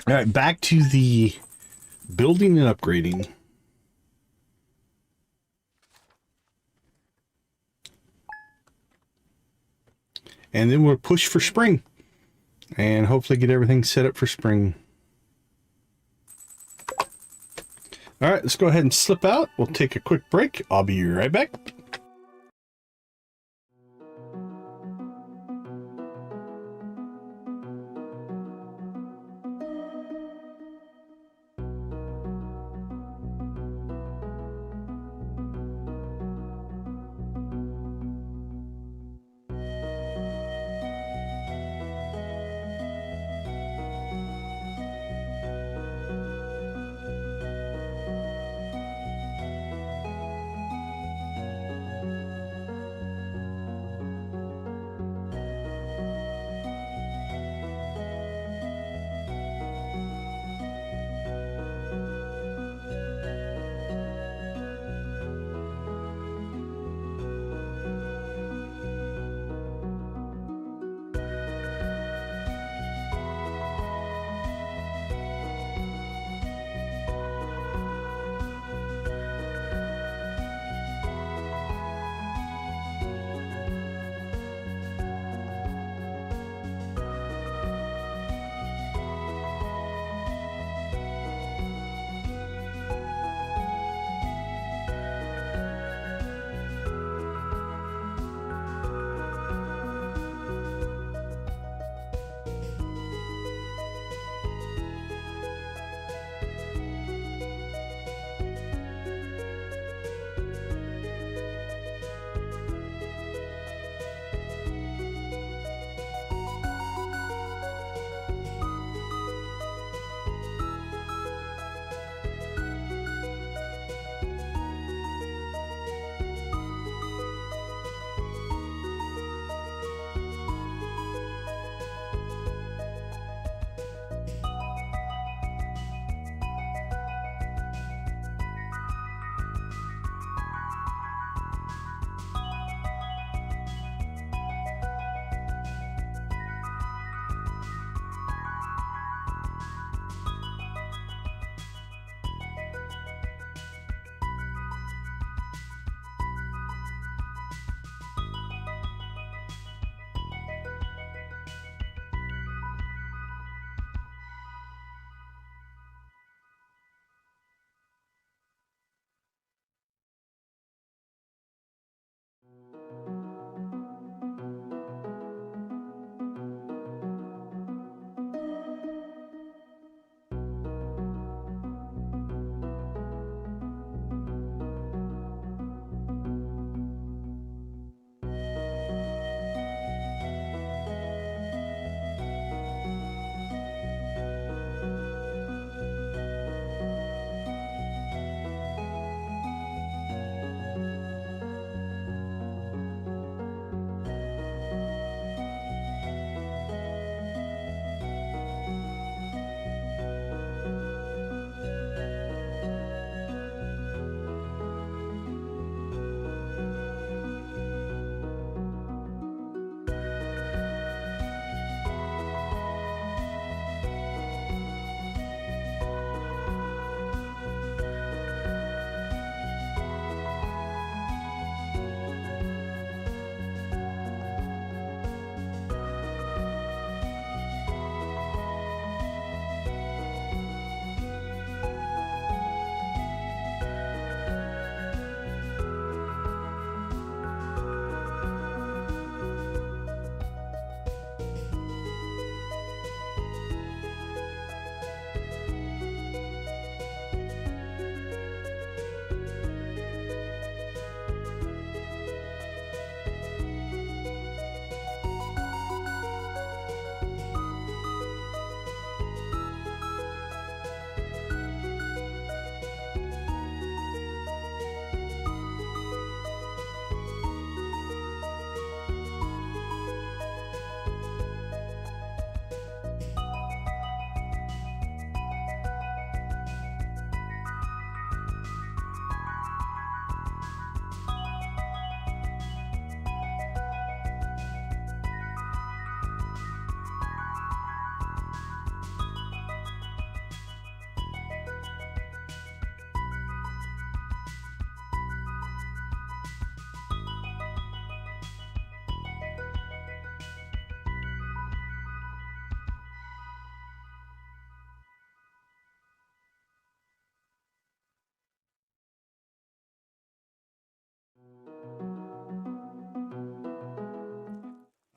All right, back to the building and upgrading. And then we'll push for spring and hopefully get everything set up for spring. All right, let's go ahead and slip out. We'll take a quick break. I'll be right back.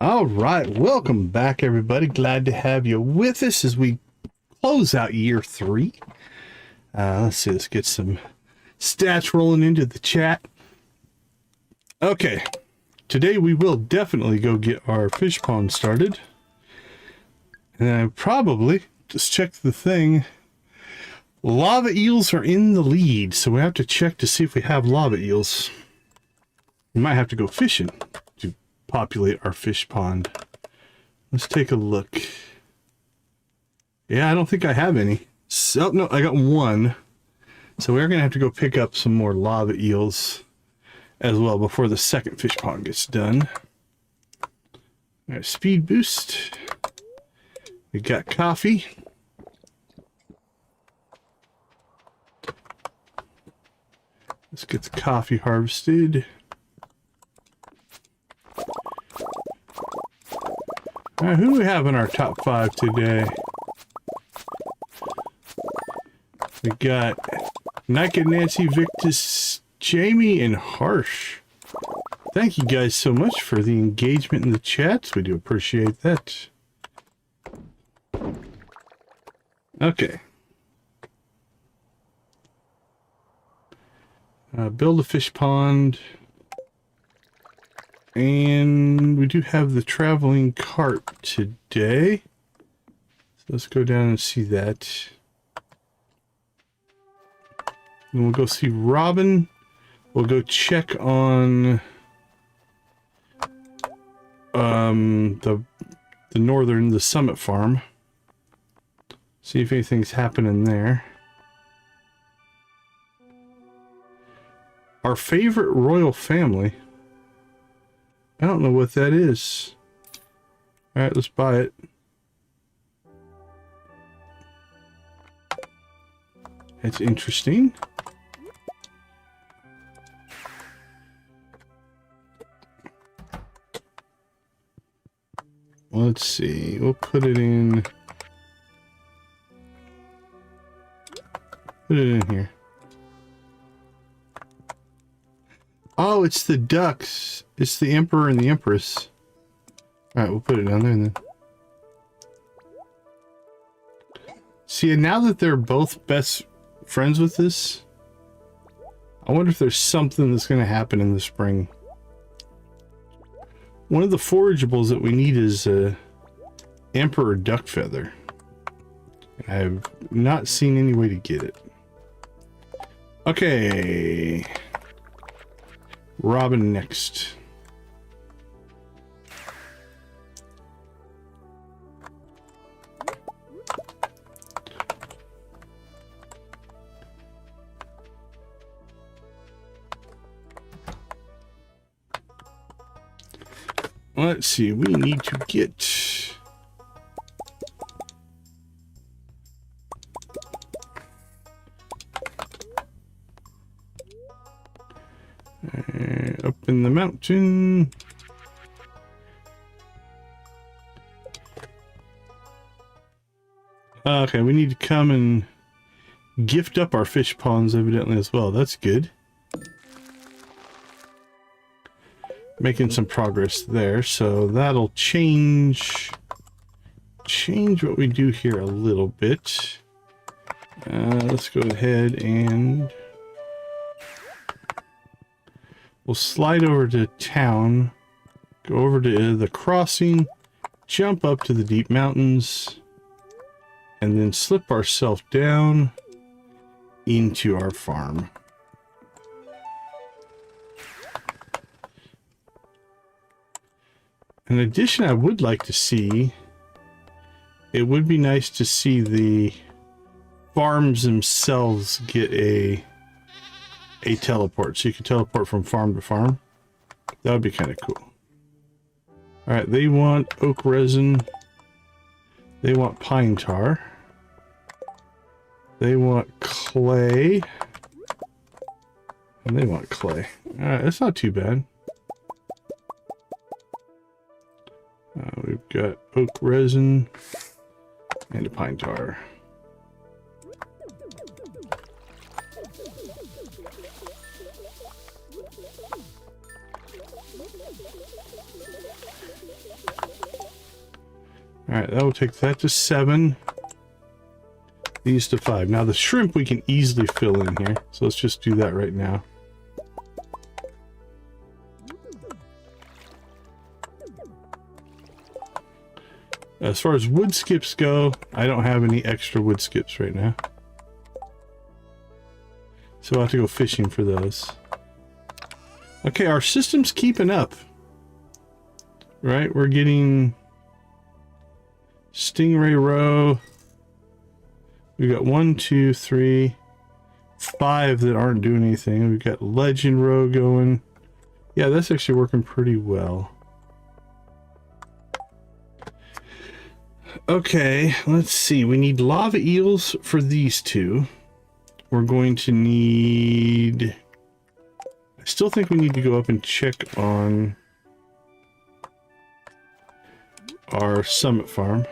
All right, welcome back, everybody. Glad to have you with us as we close out year 3. Let's see, let's get some stats rolling into the chat. Okay, today we will definitely go get our fish pond started. And I probably just check the thing. Lava eels are in the lead, so we have to check to see if we have lava eels. We might have to go fishing to populate our fish pond. Let's take a look. Yeah, I don't think I have any. So, no, I got one. So we're going to have to go pick up some more lava eels as well before the second fish pond gets done. All right, speed boost. We got coffee. Let's get the coffee harvested. All right, who do we have in our top 5 today? We got Nika, Nancy, Victus, Jamie, and Harsh. Thank you guys so much for the engagement in the chats. We do appreciate that. Okay. Build a fish pond. And we do have the traveling cart today. So let's go down and see that. Then we'll go see Robin. We'll go check on the Summit Farm. See if anything's happening there. Our favorite royal family. I don't know what that is. Alright, let's buy it. That's interesting. Let's see. We'll put it in. Put it in here. Oh, it's the ducks. It's the Emperor and the Empress. Alright, we'll put it down there and then. See, now that they're both best friends with this, I wonder if there's something that's going to happen in the spring. One of the forageables that we need is Emperor Duck Feather. I have not seen any way to get it. Okay. Robin next. Let's see, we need to get up in the mountain. Okay, we need to come and gift up our fish ponds evidently as well. That's good. Making some progress there, so that'll change what we do here a little bit. Let's go ahead and we'll slide over to town, go over to the crossing, jump up to the deep mountains, and then slip ourselves down into our farm. In addition, I would like to see, it would be nice to see the farms themselves get a teleport, so you can teleport from farm to farm. That would be kind of cool. All right, they want oak resin. They want pine tar. They want clay. And they want clay. All right, that's not too bad. We've got oak resin and a pine tar. Alright, that will take that to 7. These to 5. Now the shrimp we can easily fill in here. So let's just do that right now. As far as wood skips go, I don't have any extra wood skips right now. So I'll have to go fishing for those. Okay, our system's keeping up. Right, we're getting Stingray Row. We've got 1, 2, 3, 5 that aren't doing anything. We've got Legend Row going. Yeah, that's actually working pretty well. Okay, let's see. We need lava eels for these two. We're going to need... I still think we need to go up and check on our summit farm.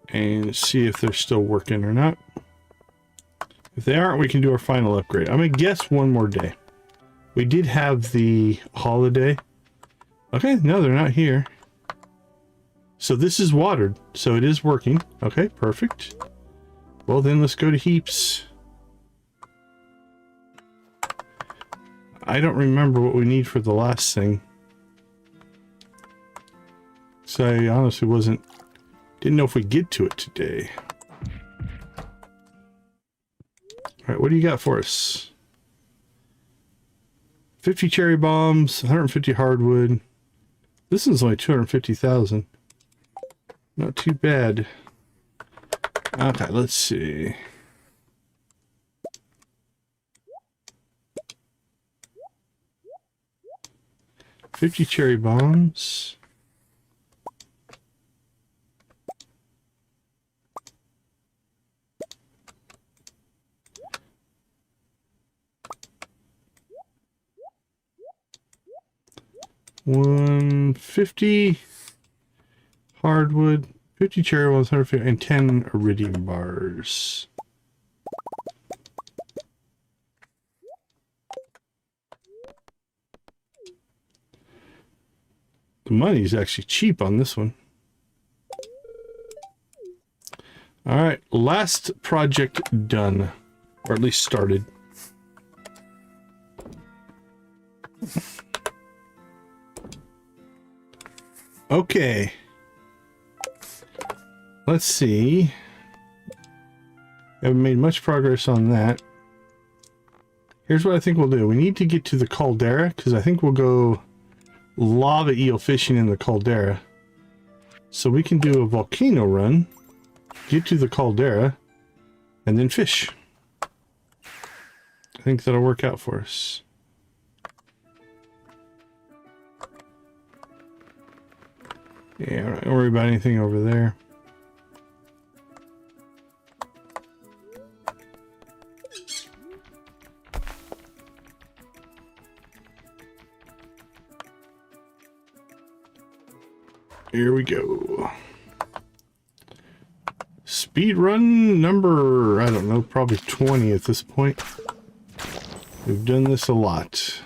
And see if they're still working or not. If they aren't, we can do our final upgrade. I'm going to guess one more day. We did have the holiday. Okay, no, they're not here. So this is watered, so it is working. Okay, perfect. Well, then let's go to heaps. I don't remember what we need for the last thing. So I honestly didn't know if we'd get to it today. All right, what do you got for us? 50 cherry bombs, 150 hardwood. This is only 250,000. Not too bad. Okay, let's see. $50 cherry bombs. $150 hardwood, 50 cherry ones, 150, and 10 iridium bars. The money is actually cheap on this one. All right, last project done, or at least started. Okay. Let's see. Haven't made much progress on that. Here's what I think we'll do. We need to get to the caldera, because I think we'll go lava eel fishing in the caldera. So we can do a volcano run, get to the caldera, and then fish. I think that'll work out for us. Yeah, don't worry about anything over there. Here we go. Speed run number, I don't know, probably 20 at this point. We've done this a lot.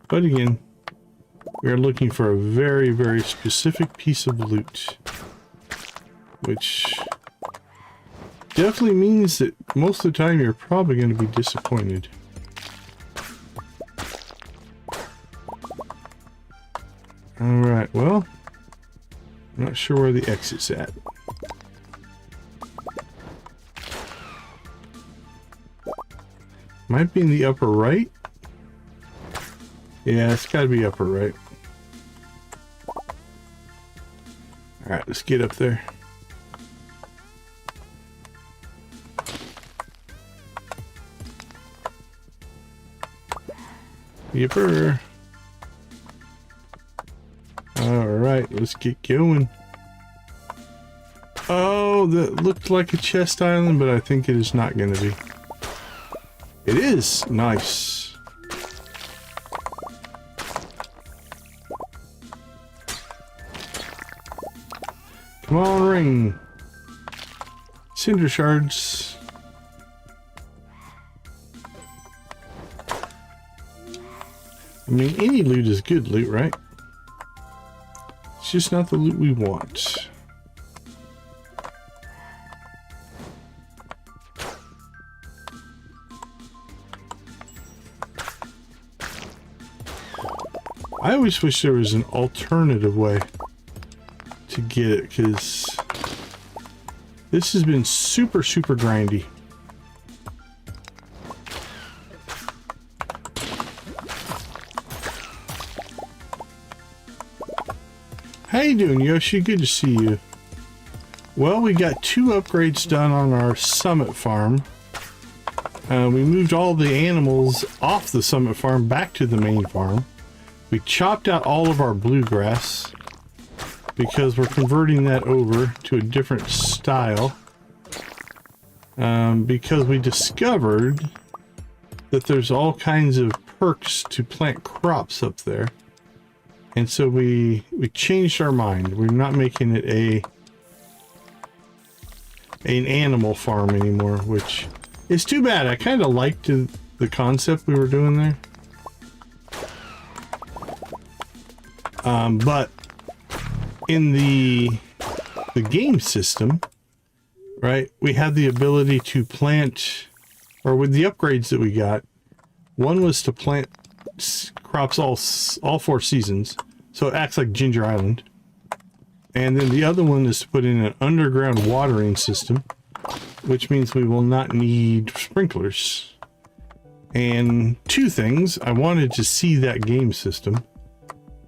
But again, we are looking for a very, very specific piece of loot, which definitely means that most of the time you're probably going to be disappointed. Alright, well, I'm not sure where the exit's at. Might be in the upper right. Yeah, it's got to be upper right. Alright, let's get up there. Yipper. Alright, let's get going. Oh, that looked like a chest island, but I think it is not going to be. It is! Nice. Come on, ring. Cinder shards. I mean, any loot is good loot, right? It's just not the loot we want. I always wish there was an alternative way to get it, because this has been super grindy. How you doing, Yoshi? Good to see you. Well, we got 2 upgrades done on our summit farm. We moved all the animals off the summit farm back to the main farm. We chopped out all of our bluegrass because we're converting that over to a different style. Because we discovered that there's all kinds of perks to plant crops up there. And so we changed our mind. We're not making it an animal farm anymore, which is too bad. I kind of liked the concept we were doing there. But in the game system, right, we have the ability to plant, or with the upgrades that we got, one was to plant crops all 4 seasons, so it acts like Ginger Island. And then the other one is to put in an underground watering system, which means we will not need sprinklers. And 2 things, I wanted to see that game system,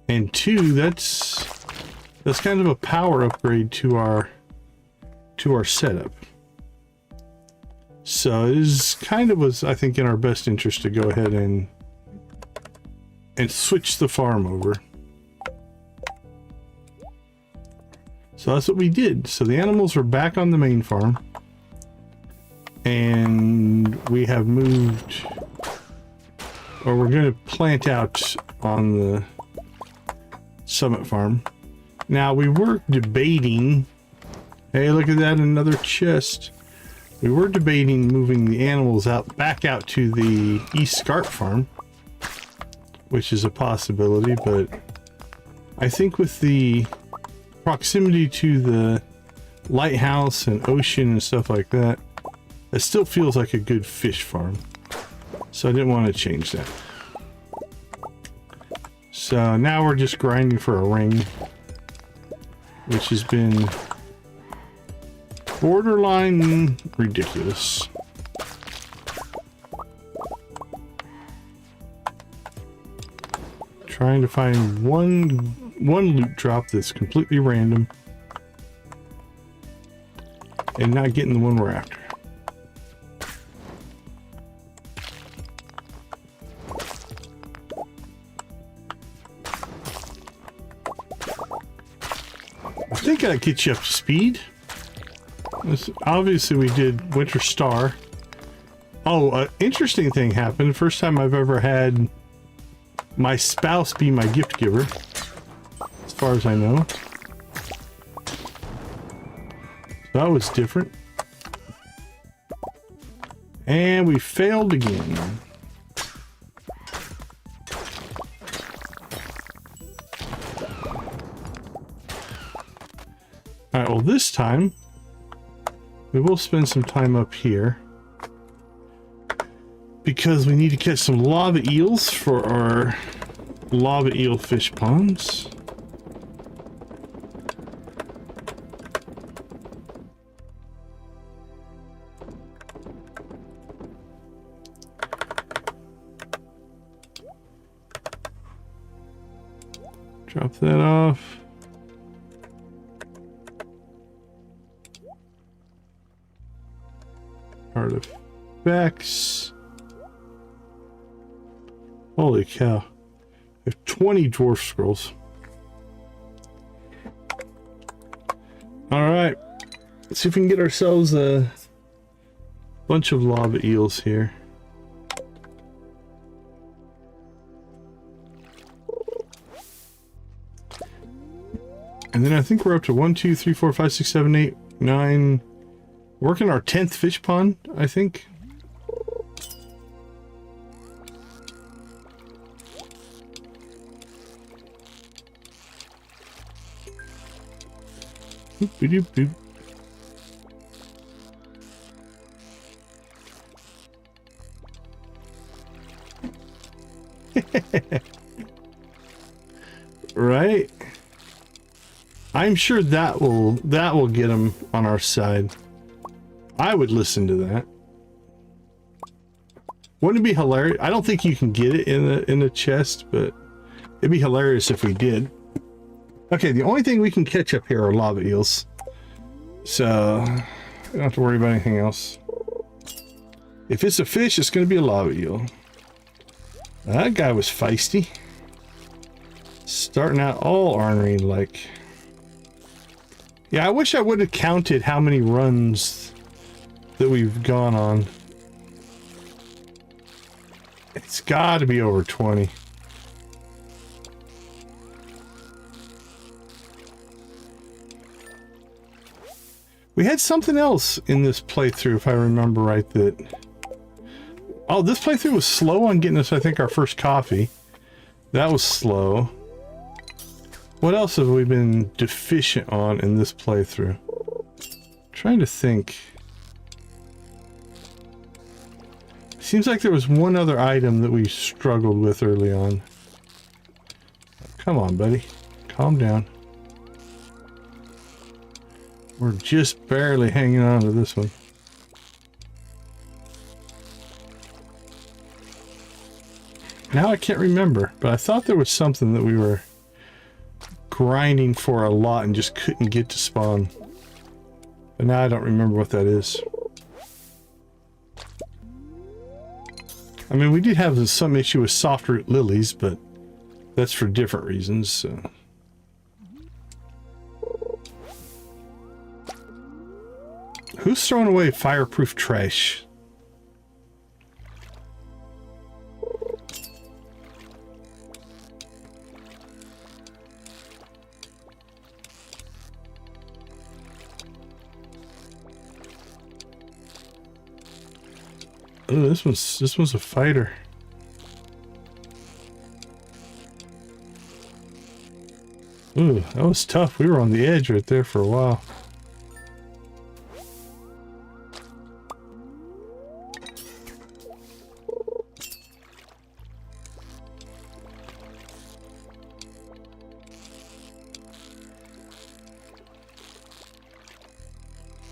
and 2, that's kind of a power upgrade to our setup. So it is kind of was, I think, in our best interest to go ahead and switch the farm over. So that's what we did. So the animals are back on the main farm, and we have moved, or we're going to plant out on the summit farm. Now we were debating, hey, look at that, another chest. We were debating moving the animals back out to the East Scarp farm, which is a possibility, but I think with the proximity to the lighthouse and ocean and stuff like that, it still feels like a good fish farm. So I didn't want to change that. So now we're just grinding for a ring, which has been borderline ridiculous. Trying to find one loot drop that's completely random and not getting the one we're after. I think I get you up to speed. Obviously we did Winter Star. Oh, an interesting thing happened. First time I've ever had my spouse be my gift giver, as far as I know. That was different. And we failed again. Alright, well this time we will spend some time up here because we need to catch some lava eels for our lava eel fish ponds. Drop that off. Artifacts. Holy cow. I have 20 dwarf scrolls. Alright. Let's see if we can get ourselves a bunch of lava eels here. And then I think we're up to 1, 2, 3, 4, 5, 6, 7, 8, 9. Working our 10th fish pond, I think. Boop. Right? I'm sure that will get them on our side. I would listen to that. Wouldn't it be hilarious? I don't think you can get it in the chest, but it'd be hilarious if we did. Okay, the only thing we can catch up here are lava eels. So, we don't have to worry about anything else. If it's a fish, it's going to be a lava eel. That guy was feisty. Starting out all ornery like. Yeah, I wish I would have counted how many runs that we've gone on. It's got to be over 20. We had something else in this playthrough, if I remember right, that... Oh, this playthrough was slow on getting us, I think, our first coffee. That was slow. What else have we been deficient on in this playthrough? Trying to think. Seems like there was one other item that we struggled with early on. Come on, buddy. Calm down. We're just barely hanging on to this one. Now I can't remember, but I thought there was something that we were grinding for a lot and just couldn't get to spawn. But now I don't remember what that is. I mean, we did have some issue with soft root lilies, but that's for different reasons, so. Who's throwing away fireproof trash? Oh, this one's a fighter. Ooh, that was tough. We were on the edge right there for a while.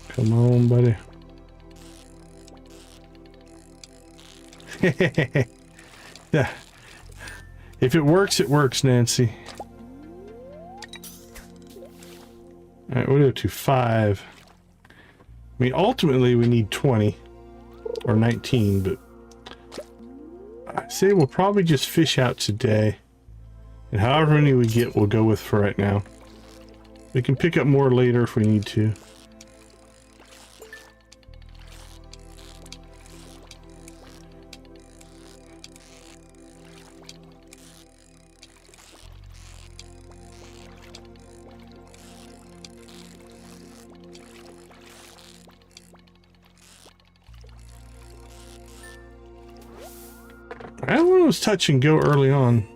Come on, buddy. Yeah. If it works, Nancy. Alright, we'll go to 5. I mean, ultimately we need 20 or 19, but I say we'll probably just fish out today. And however many we get, we'll go with for right now. We can pick up more later if we need to. That one was touch and go early on.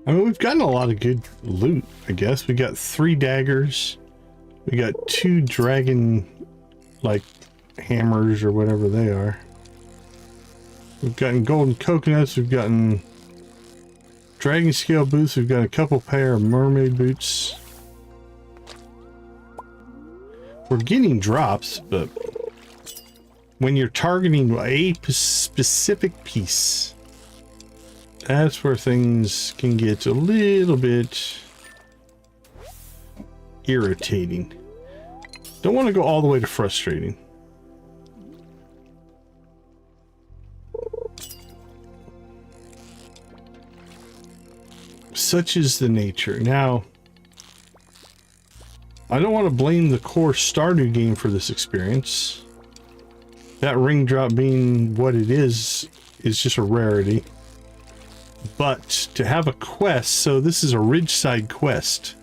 I mean, we've gotten a lot of good loot, I guess. We got 3 daggers. We got 2 dragon, like, hammers or whatever they are. We've gotten golden coconuts. We've gotten dragon scale boots. We've got a couple pair of mermaid boots. We're getting drops, but when you're targeting a specific piece, that's where things can get a little bit irritating. Don't want to go all the way to frustrating. Such is the nature. Now, I don't want to blame the core Stardew game for this experience. That ring drop being what it is just a rarity. But to have a quest, so this is a Ridgeside quest.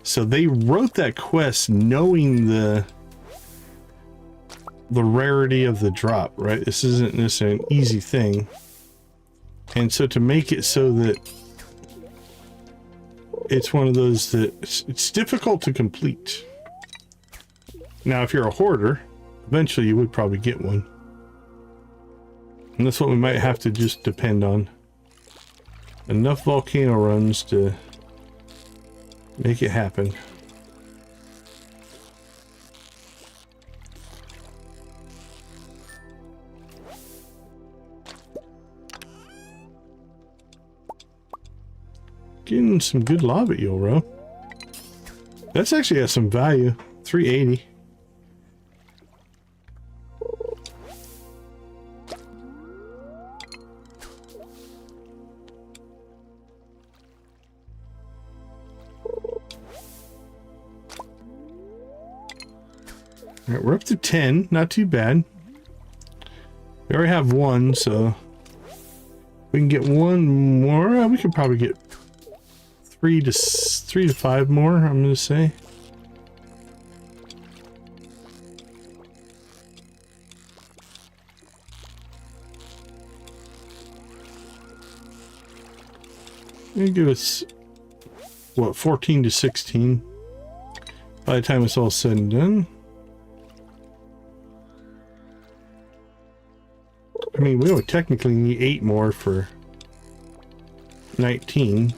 So they wrote that quest knowing the rarity of the drop, right? This isn't necessarily an easy thing. And so to make it so that it's one of those that it's difficult to complete. Now, if you're a hoarder, eventually you would probably get one. And that's what we might have to just depend on. Enough volcano runs to make it happen. Getting some good lava eel, bro. That's actually has some value. 380. All right, we're up to 10. Not too bad. We already have one, so we can get one more. We could probably get three to 5 more, I'm gonna say. Gonna give us what, 14 to 16 by the time it's all said and done. I mean, we would technically need 8 more for 19.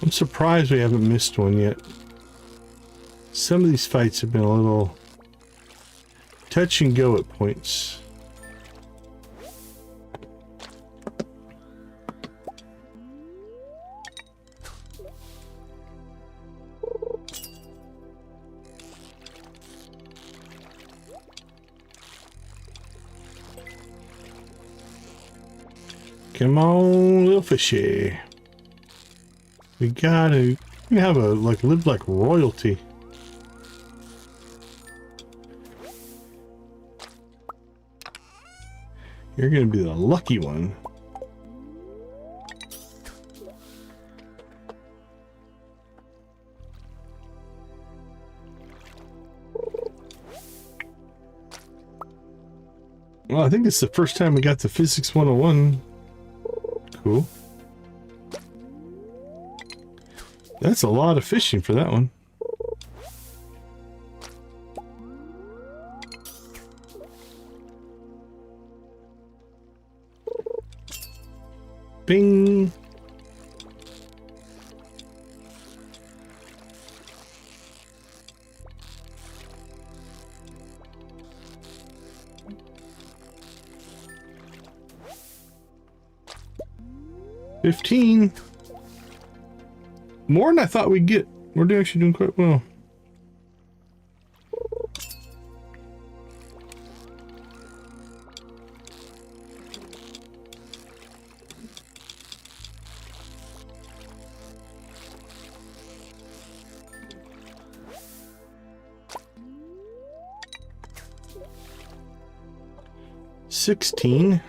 I'm surprised we haven't missed one yet. Some of these fights have been a little touch and go at points. Come on, little fishy. We gotta have a live like royalty. You're gonna be the lucky one. Well, I think it's the first time we got the Physics 101. Cool. That's a lot of fishing for that one. Bing. $15. More than I thought we'd get. We're actually doing quite well. $16.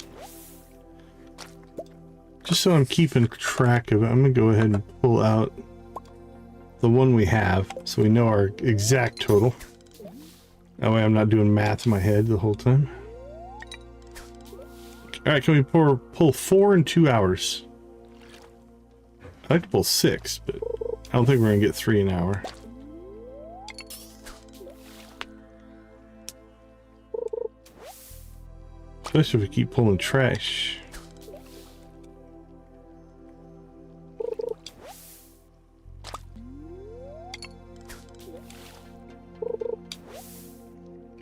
Just so I'm keeping track of it, I'm gonna go ahead and pull out the one we have so we know our exact total. That way I'm not doing math in my head the whole time. Alright, can we pull 4 in 2 hours? I'd like to pull 6, but I don't think we're gonna get 3 an hour. Especially if we keep pulling trash.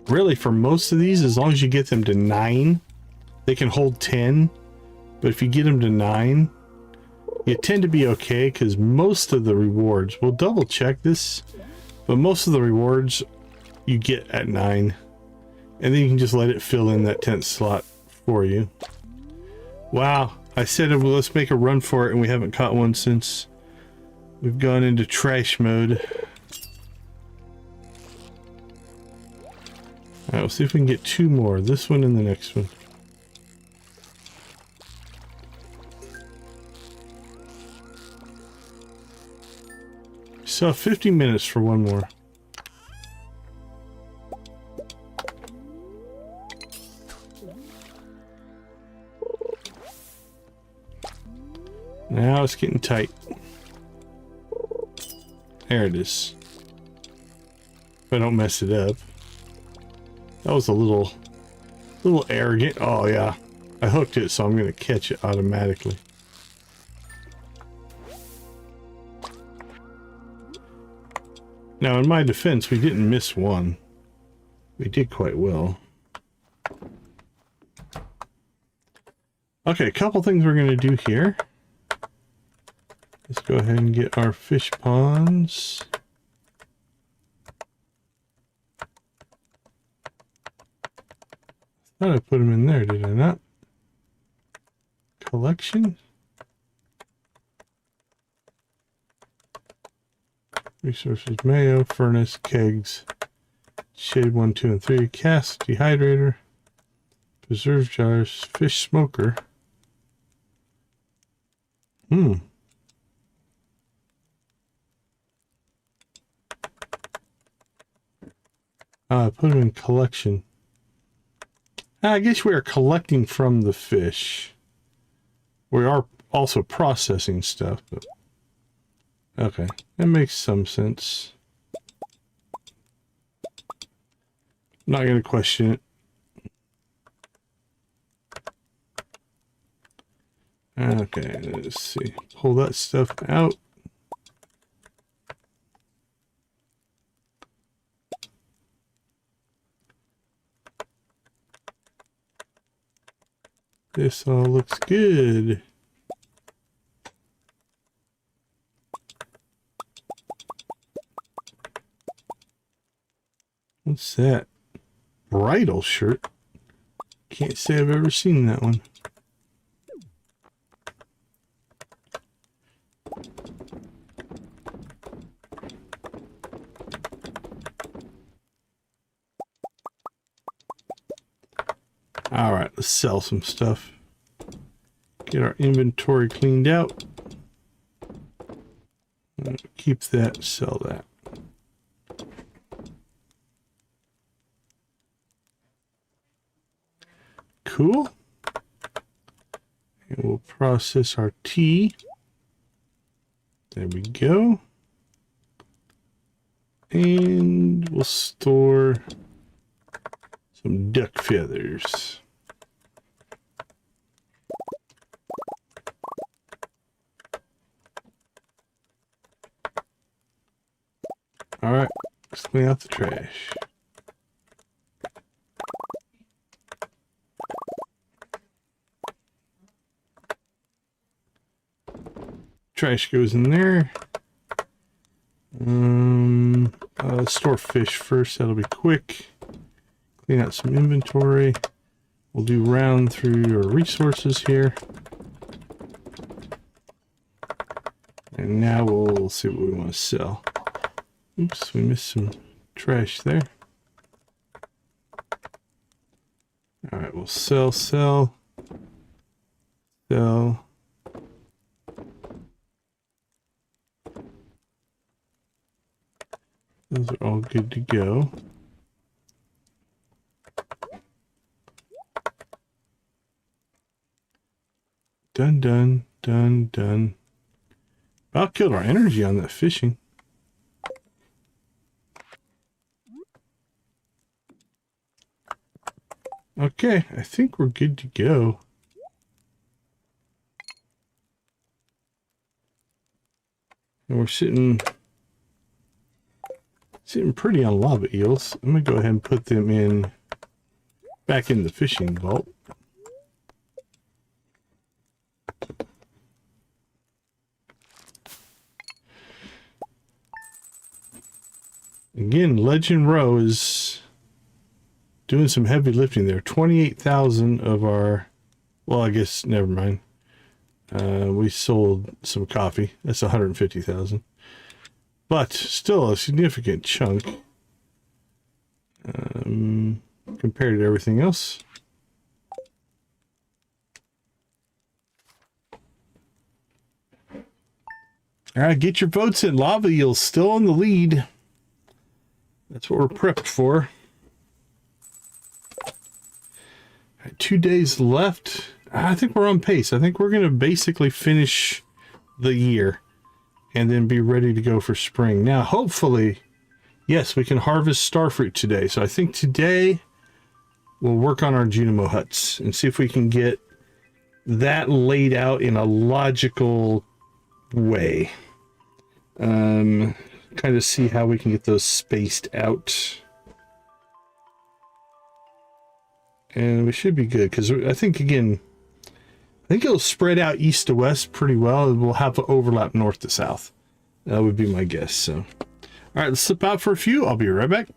Really, for most of these, as long as you get them to 9, they can hold 10. But if you get them to 9, you tend to be okay, because most of the rewards, we'll double check this, but most of the rewards you get at 9. And then you can just let it fill in that 10th slot for you. Wow, I said well, let's make a run for it, and we haven't caught one since we've gone into trash mode. Alright, we'll see if we can get 2 more. This one and the next one. So 50 minutes for one more. Now it's getting tight. There it is. If I don't mess it up. That was a little arrogant. Oh yeah. I hooked it, so I'm gonna catch it automatically. Now, in my defense, we didn't miss one. We did quite well. Okay, a couple things we're going to do here. Let's go ahead and get our fish ponds. I thought I put them in there, did I not? Collection? Resources, mayo, furnace, kegs, shade 1, 2, and 3, cask, dehydrator, preserve jars, fish smoker. Put them in collection. I guess we are collecting from the fish. We are also processing stuff, but okay, that makes some sense. Not going to question it. Okay, let's see. Pull that stuff out. This all looks good. What's that? Bridal shirt? Can't say I've ever seen that one. Alright, let's sell some stuff. Get our inventory cleaned out. Keep that, sell that. Cool. And we'll process our tea. There we go. And we'll store some duck feathers. All right, let's clean out the trash. Trash goes in there. Store fish first, that'll be quick. Clean out some inventory. We'll do round through our resources here. And now we'll see what we want to sell. Oops, we missed some trash there. Alright, we'll sell. Those are all good to go. Done. About killed our energy on that fishing. Okay, I think we're good to go. And we're sitting pretty on lava eels. I'm gonna go ahead and put them back in the fishing vault. Again, Legend Row is doing some heavy lifting there. 28,000 of our, well, I guess, never mind. We sold some coffee. That's 150,000. But still a significant chunk compared to everything else. All right, get your votes in. Lava Eel's still in the lead. That's what we're prepped for. All right, 2 days left. I think we're on pace. I think we're going to basically finish the year and then be ready to go for spring. Now, hopefully, yes, we can harvest starfruit today. So I think today we'll work on our Junimo Huts and see if we can get that laid out in a logical way. Kind of see how we can get those spaced out. And we should be good because I think, again, I think it'll spread out east to west pretty well. We'll have an overlap north to south. That would be my guess. So, all right, let's slip out for a few. I'll be right back.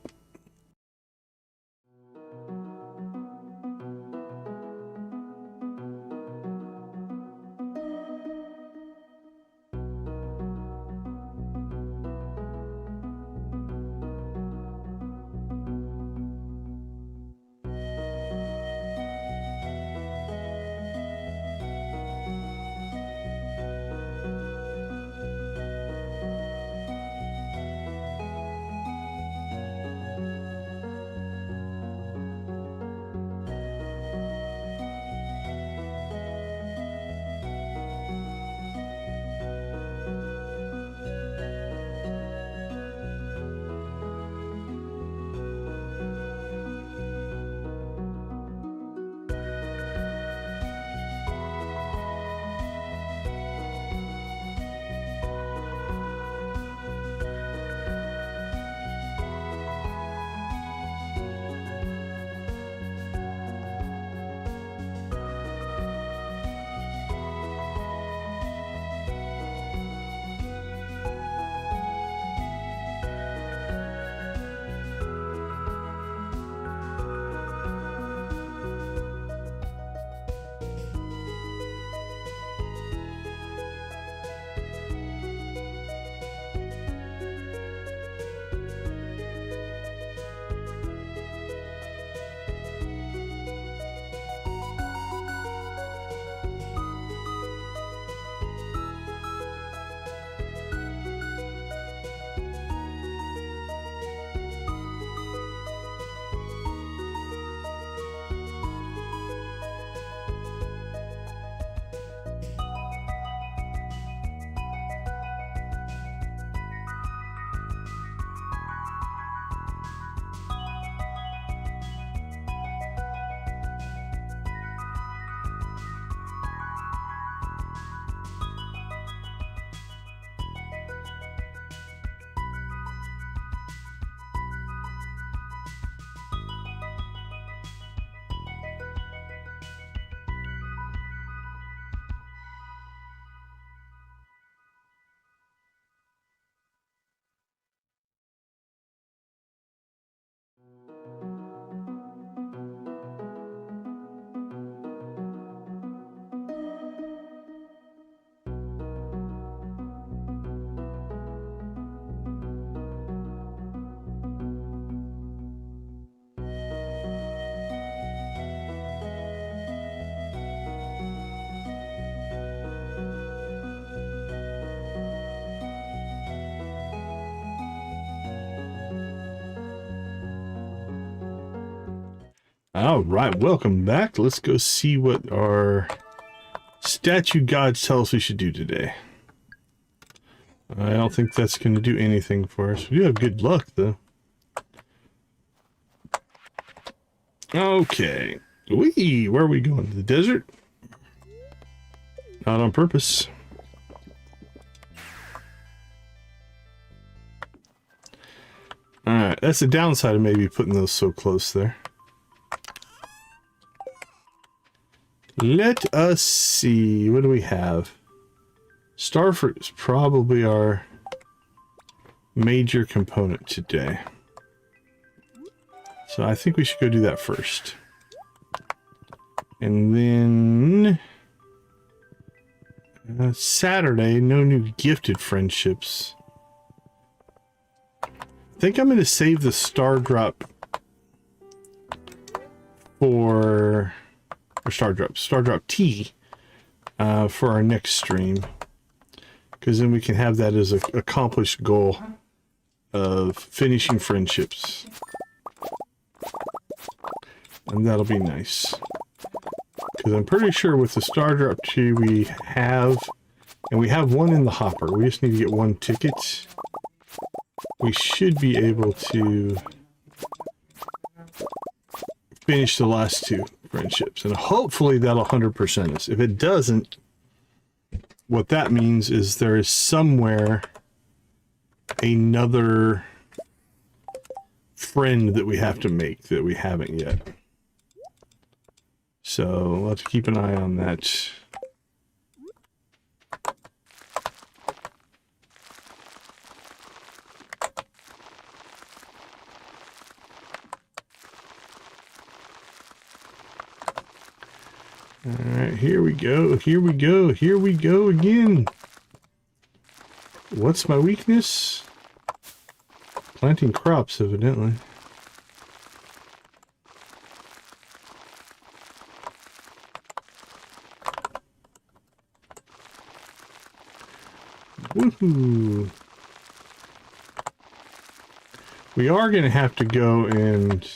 All right, welcome back. Let's go see what our statue gods tell us we should do today. I don't think that's going to do anything for us. We do have good luck, though. Okay. Whee! Where are we going? To the desert? Not on purpose. Alright, that's the downside of maybe putting those so close there. Let us see. What do we have? Starfruit is probably our major component today. So I think we should go do that first. And then Saturday, no new gifted friendships. I think I'm going to save the star drop for... or star drop tea for our next stream. because then we can have that as an accomplished goal of finishing friendships. And that'll be nice. Because I'm pretty sure with the starter up tree we have, and we have one in the hopper. We just need to get one ticket. We should be able to finish the last two friendships. And hopefully that'll 100% us. If it doesn't, what that means is there is somewhere another friend that we have to make that we haven't yet. So we'll have to keep an eye on that. Alright, here we go, here we go, here we go again. What's my weakness? Planting crops, evidently. Woohoo! We are going to have to go and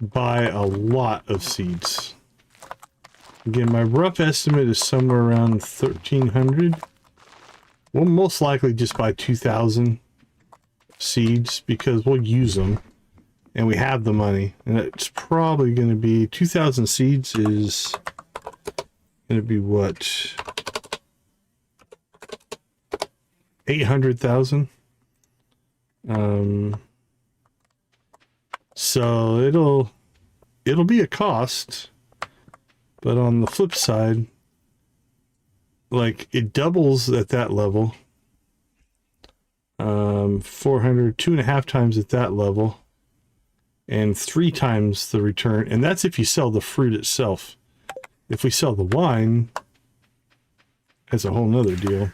buy a lot of seeds. Again, my rough estimate is somewhere around 1,300. We'll most likely just buy 2,000 seeds because we'll use them and we have the money. And it's probably going to be 2,000 seeds is going to be what? 800,000. So it'll be a cost, but on the flip side, like it doubles at that level. 400, 2.5 times at that level, and 3 times the return. And that's if you sell the fruit itself. If we sell the wine, that's a whole nother deal.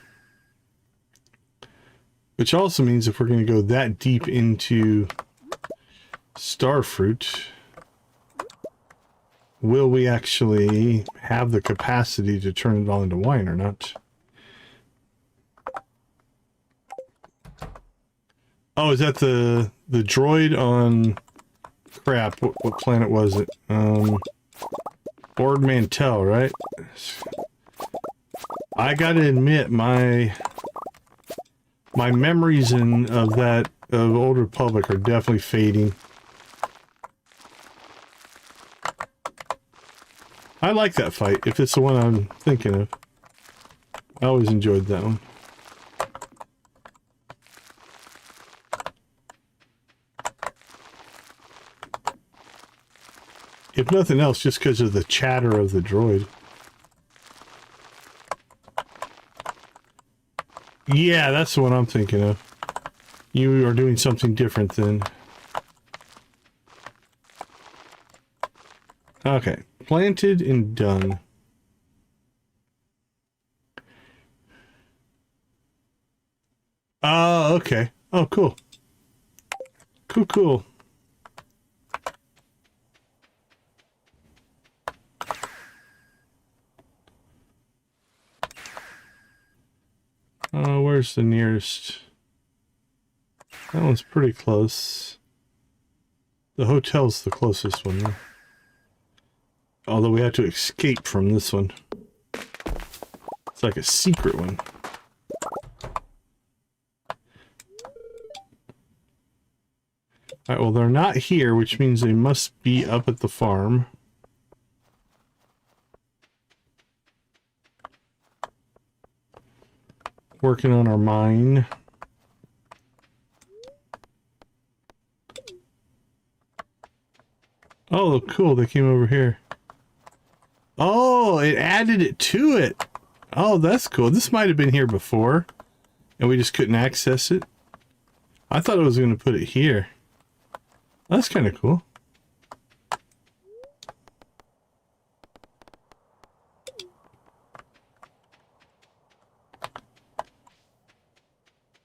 Which also means if we're going to go that deep into star fruit, will we actually have the capacity to turn it all into wine or not? Oh, is that the droid on crap? What planet was it? Ord Mantell, right? I gotta admit, my memories of Old Republic are definitely fading. I like that fight, if it's the one I'm thinking of. I always enjoyed that one. If nothing else, just because of the chatter of the droid. Yeah, that's the one I'm thinking of. You are doing something different then. Okay, planted and done. Oh, okay. Oh, cool. Cool, cool. Where's the nearest? That one's pretty close. The hotel's the closest one, though. Although we have to escape from this one. It's like a secret one. Alright, well they're not here, which means they must be up at the farm. Working on our mine. Oh, cool, they came over here. Oh, it added it to it. Oh, that's cool. This might have been here before, and we just couldn't access it. I thought it was going to put it here. That's kind of cool.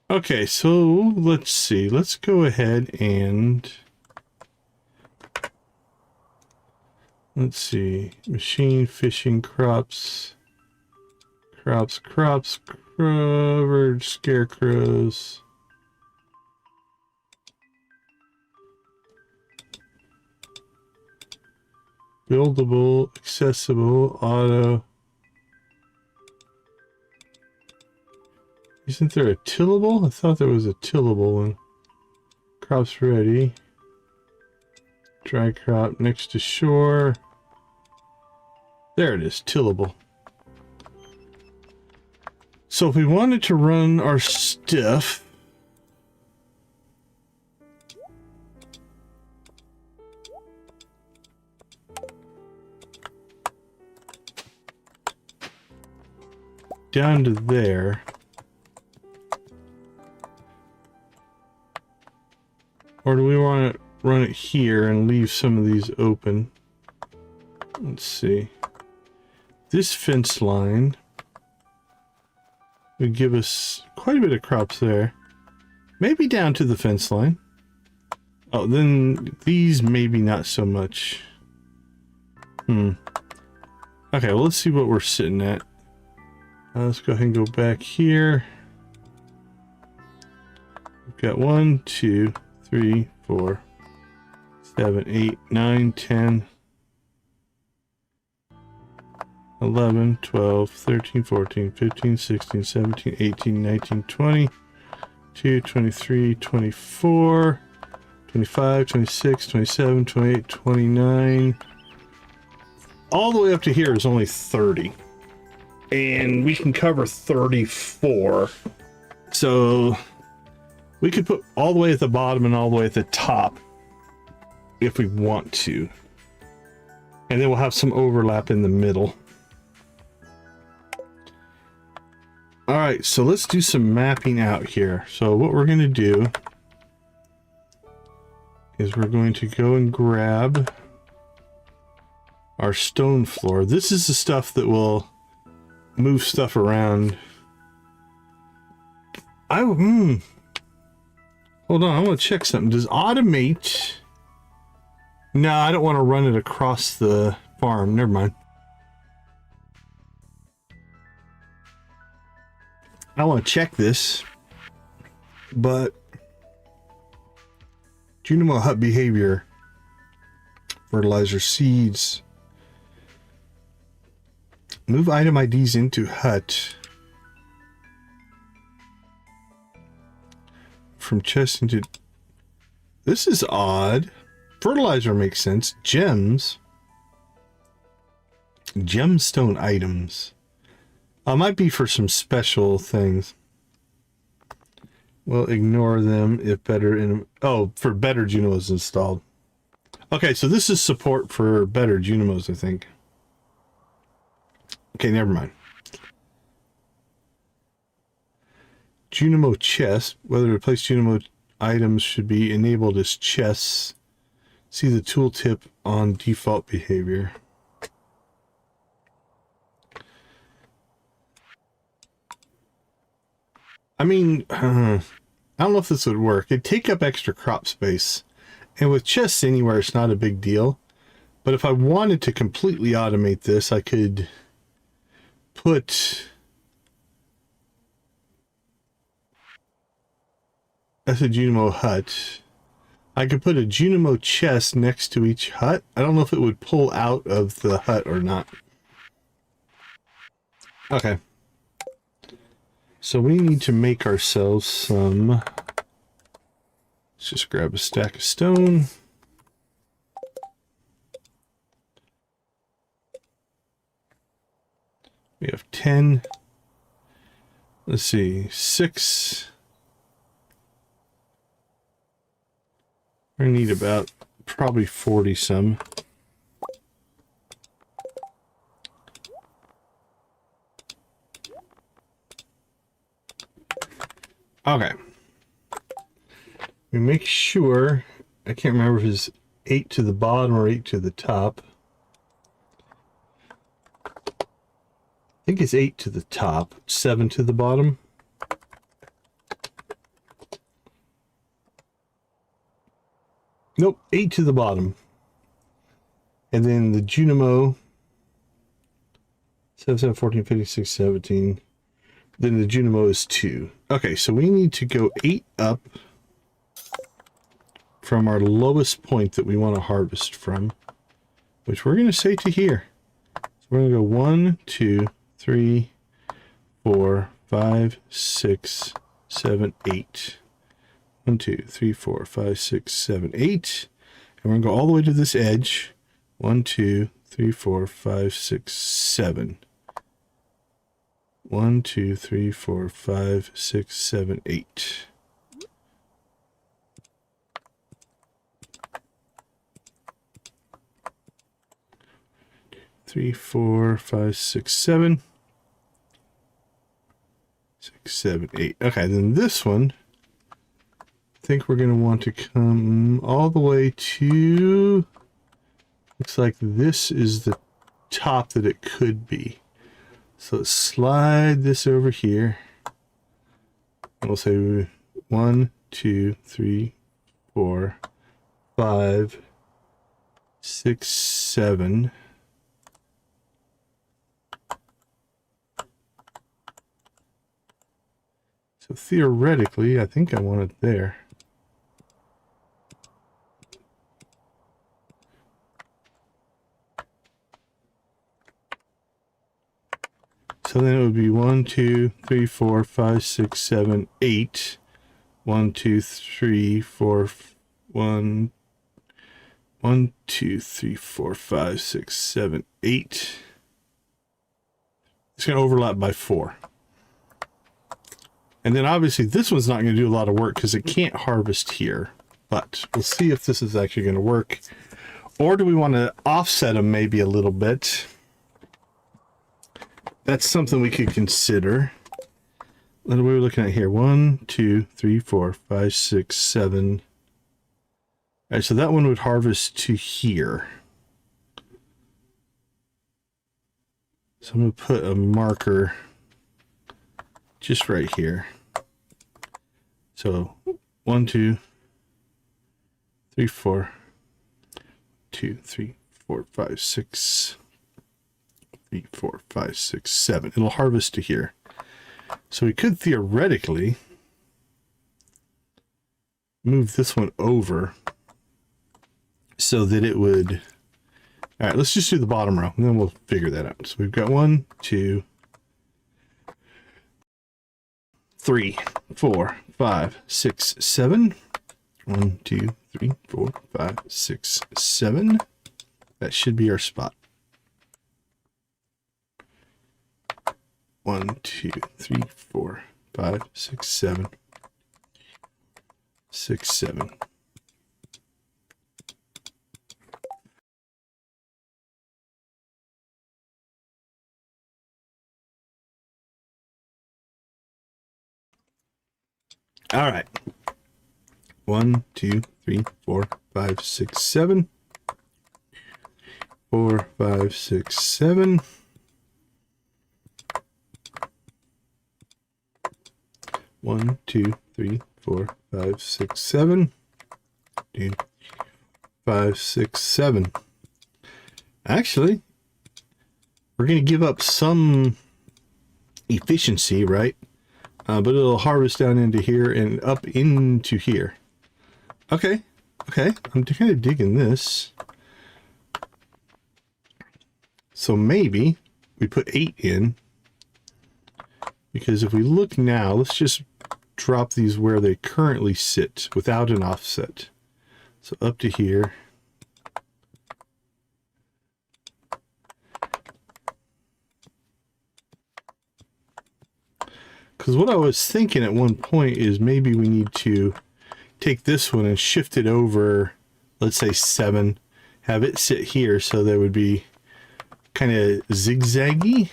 Okay, so let's see. Let's go ahead and... Let's see. Machine, fishing, crops, Crops, covered scarecrows. Buildable, accessible, auto. Isn't there a tillable? I thought there was a tillable one. Crops ready. Dry crop next to shore. There it is, tillable. So if we wanted to run our stuff, down to there, or do we want to run it here and leave some of these open? Let's see. This fence line would give us quite a bit of crops there. Maybe down to the fence line. Oh, then these maybe not so much. Okay, well, let's see what we're sitting at. Let's go ahead and go back here. We've got 1, 2, 3, 4, 7, 8, 9, 10, 11, 12, 13, 14, 15, 16, 17, 18, 19, 20, 22, 23, 24, 25, 26, 27, 28, 29. All the way up to here is only 30. And we can cover 34. So we could put all the way at the bottom and all the way at the top if we want to. And then we'll have some overlap in the middle. All right, so let's do some mapping out here. So what we're going to do is we're going to go and grab our stone floor. This is the stuff that will move stuff around. Hold on, I want to check something. Does automate? No, I don't want to run it across the farm. Never mind. I want to check this, but Junimo Hut behavior, fertilizer, seeds, move item IDs into hut, from chest into, this is odd. Fertilizer makes sense. Gems, gemstone items. Might be for some special things. We'll ignore them if better for better Junimos installed. Okay, so this is support for better Junimos, I think. Okay, never mind. Junimo chest. Whether to place Junimo items should be enabled as chests. See the tooltip on default behavior. I mean, I don't know if this would work. It'd take up extra crop space. And with chests anywhere, it's not a big deal. But if I wanted to completely automate this, I could put... That's a Junimo hut. I could put a Junimo chest next to each hut. I don't know if it would pull out of the hut or not. Okay. So we need to make ourselves some... Let's just grab a stack of stone. We have 10. Let's see, 6. I need about probably 40 some. Okay. We make sure, I can't remember if it's 8 to the bottom or 8 to the top. I think it's 8 to the top, 7 to the bottom. Nope, 8 to the bottom. And then the Junimo 7, 7, 14, 15, 16, 17. Then the Junimo is 2. Okay, so we need to go 8 up from our lowest point that we want to harvest from, which we're going to say to here. So we're going to go 1, 2, 3, 4, 5, 6, 7, 8. 1, 2, 3, 4, 5, 6, 7, 8. And we're going to go all the way to this edge. 1, 2, 3, 4, 5, 6, 7. 1, 2, 3, 4, 5, 6, 7, 8. Three, 4, 5, 6, 7. 6, 7, 8. Okay, then this one, I think we're going to want to come all the way to, looks like this is the top that it could be. So let's slide this over here. And we'll say 1, 2, 3, 4, 5, 6, 7. So theoretically, I think I want it there. So then it would be 1, 2, 3, 4, 5, 6, 7, 8. 1, 2, 3, 4, 1, 1, 2, 3, 4, 5, 6, 7, 8. It's going to overlap by 4. And then obviously this one's not going to do a lot of work because it can't harvest here. But we'll see if this is actually going to work. Or do we want to offset them maybe a little bit? That's something we could consider. What are we looking at here? 1, 2, 3, 4, 5, 6, 7. All right, so that one would harvest to here. So I'm going to put a marker just right here. So 1, 2, 3, 4, 2, 3, 4, 5, 6, 3, 4, 5, 6, 7. It'll harvest to here. So we could theoretically move this one over so that it would. All right, let's just do the bottom row and then we'll figure that out. So we've got 1, 2, 3, 4, 5, 6, 7. 1, 2, 3, 4, 5, 6, 7. That should be our spot. 1, 2, 3, 4, 5, 6, 7. 6, 7. All right. 1, 2, 3, 4, 5, 6, 7. 4, 5, 6, 7. 1, 2, 3, 4, 5, 6, 7. 2, 5, 6, 7. Actually, we're going to give up some efficiency, right? But it'll harvest down into here and up into here. Okay, okay, I'm kind of digging this. So maybe we put 8 in, because if we look now, let's just drop these where they currently sit without an offset. So up to here. Because what I was thinking at one point is maybe we need to take this one and shift it over, let's say 7, have it sit here so they would be kind of zigzaggy.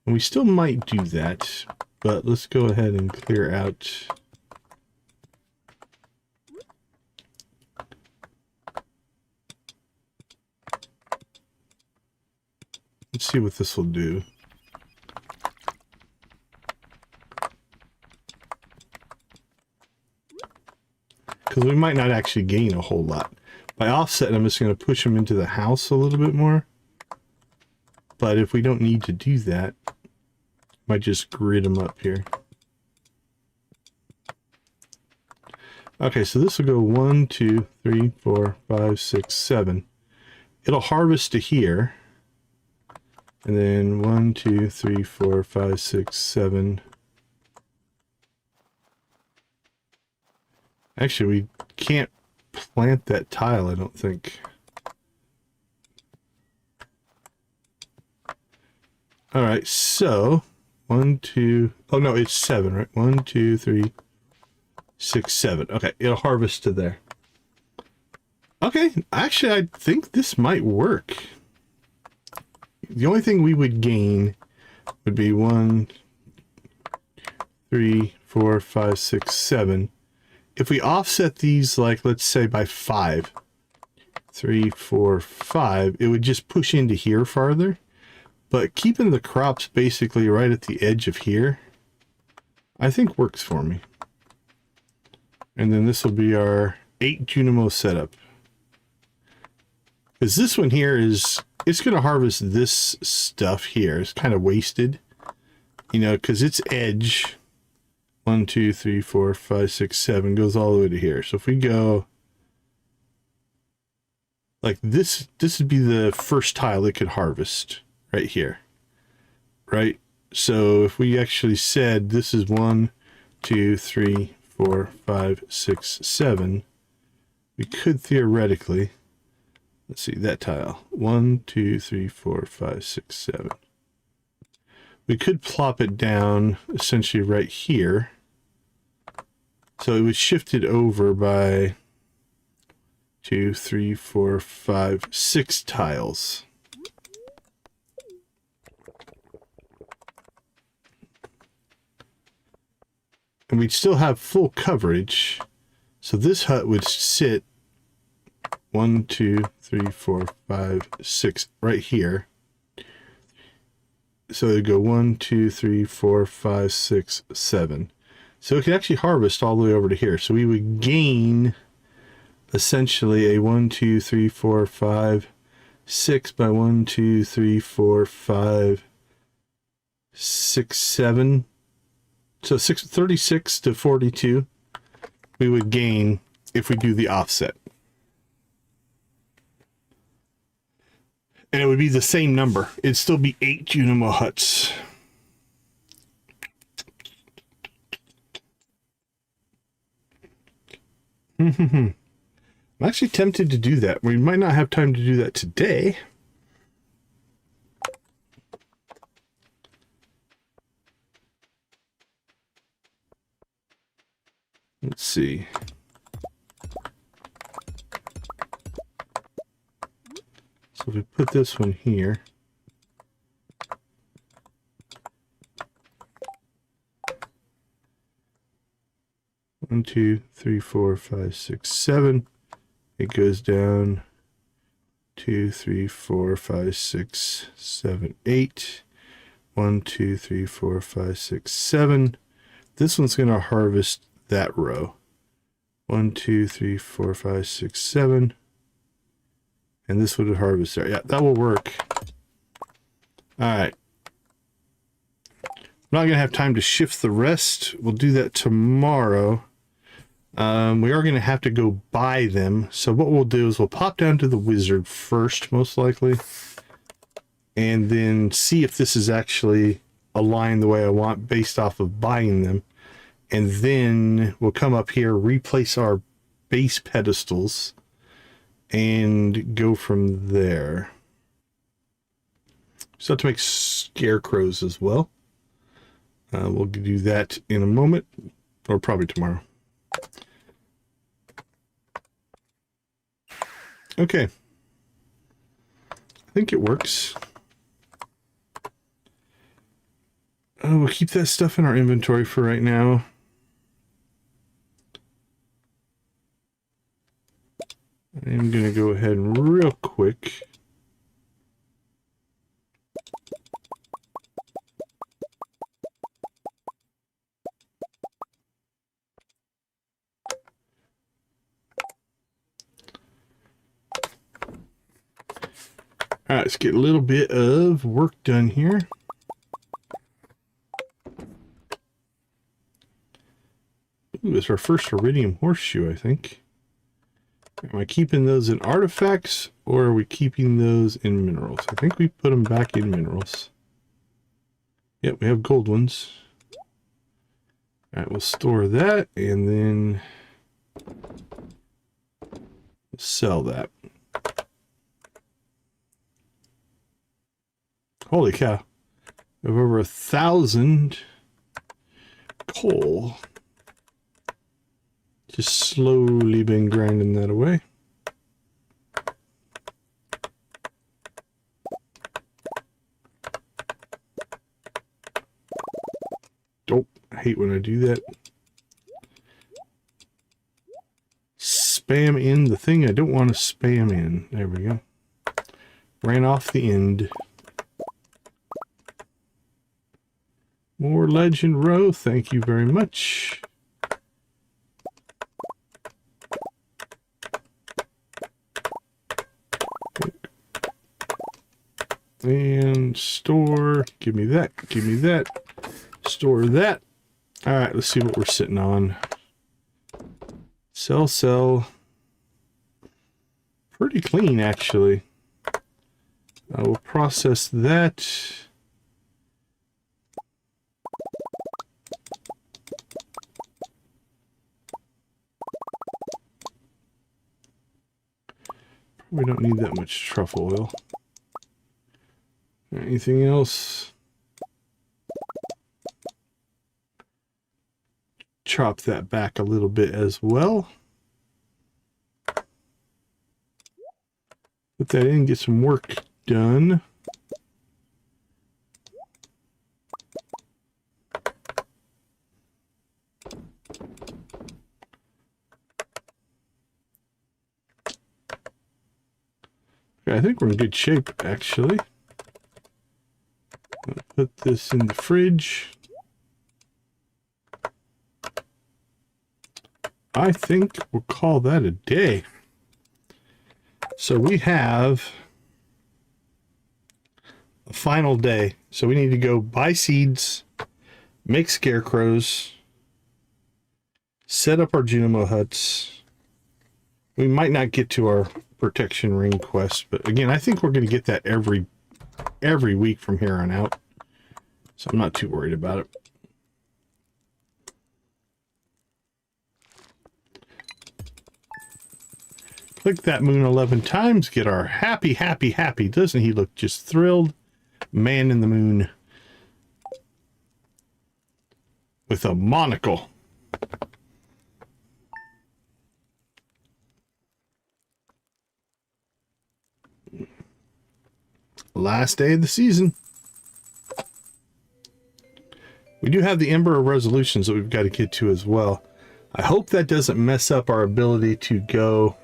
And we still might do that, but let's go ahead and clear out. Let's see what this will do. Because we might not actually gain a whole lot. By offsetting, I'm just going to push them into the house a little bit more. But if we don't need to do that, I might just grid them up here. Okay, so this will go 1, 2, 3, 4, 5, 6, 7. It'll harvest to here. And then 1, 2, 3, 4, 5, 6, 7. Actually, we can't plant that tile, I don't think. Alright, so 1, 2, oh no, it's 7, right? 1, 2, 3, 6, 7. Okay, it'll harvest to there. Okay, actually, I think this might work. The only thing we would gain would be 1, 3, 4, 5, 6, 7. If we offset these, like, let's say by 5, 3, 4, 5, it would just push into here farther. But keeping the crops basically right at the edge of here, I think works for me. And then this will be our 8 Junimo setup. Because this one here is, it's going to harvest this stuff here. It's kind of wasted, you know, because its edge, 1, 2, 3, 4, 5, 6, 7, goes all the way to here. So if we go like this, this would be the first tile it could harvest right here, right? So if we actually said this is 1, 2, 3, 4, 5, 6, 7, we could theoretically, let's see, that tile, 1, 2, 3, 4, 5, 6, 7. We could plop it down essentially right here. So it would shift it over by 2, 3, 4, 5, 6 tiles. And we'd still have full coverage. So this hut would sit 1, 2, 3, 4, 5, 6 right here. So it'd go 1, 2, 3, 4, 5, 6, 7. So it could actually harvest all the way over to here. So we would gain essentially a 1, 2, 3, 4, 5, 6 by 1, 2, 3, 4, 5, 6, 7. So 36 to 42 we would gain if we do the offset. And it would be the same number. It'd still be 8 Junimo Huts. I'm actually tempted to do that. We might not have time to do that today. Let's see. So if we put this one here. One, 2, 3, 4, 5, 6, 7. It goes down 2, 3, 4, 5, 6, 7, 8. 1, 2, 3, 4, 5, 6, 7. This one's going to harvest that row. 1, 2, 3, 4, 5, 6, 7. And this would harvest there. Yeah, that will work. Alright. I'm not going to have time to shift the rest. We'll do that tomorrow. We are going to have to go buy them. So what we'll do is we'll pop down to the wizard first, most likely. And then see if this is actually aligned the way I want based off of buying them. And then we'll come up here, replace our base pedestals, and go from there. So to make scarecrows as well. We'll do that in a moment, or probably tomorrow. Okay. I think it works. We'll keep that stuff in our inventory for right now. I'm going to go ahead and real quick. All right, let's get a little bit of work done here. Ooh, it's our first iridium horseshoe, I think. Am I keeping those in artifacts, or are we keeping those in minerals? I think we put them back in minerals. Yep, we have gold ones. All right, we'll store that, and then sell that. Holy cow. We have over 1,000 coal. Just slowly been grinding that away. Oh, I hate when I do that. Spam in the thing I don't want to spam in. There we go. Ran off the end. More legend row. Thank you very much. And store. Give me that. Give me that. Store that. All right, let's see what we're sitting on. Sell, sell. Pretty clean, actually. I will process that. We don't need that much truffle oil. Anything else? Chop that back a little bit as well. Put that in, get some work done. Okay, I think we're in good shape, actually. I'll put this in the fridge. I think we'll call that a day. So we have a final day. So we need to go buy seeds, make scarecrows, set up our Junimo Huts. We might not get to our protection ring quest, but again, I think we're going to get that every week from here on out. So I'm not too worried about it. Click that moon 11 times, get our happy. Doesn't he look just thrilled? Man in the moon. With a monocle. Last day of the season. We do have the Ember of Resolutions that we've got to get to as well. I hope that doesn't mess up our ability to go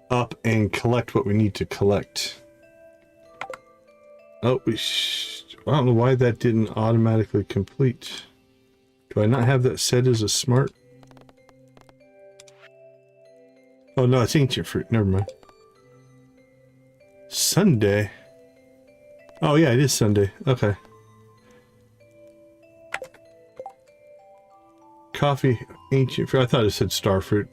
up and collect what we need to collect. Oh, I don't know why that didn't automatically complete. Do I not have that set as a smart? Oh no, it's ancient fruit. Never mind. Sunday. Oh yeah, it is Sunday. Okay. Coffee, ancient fruit. I thought it said star fruit.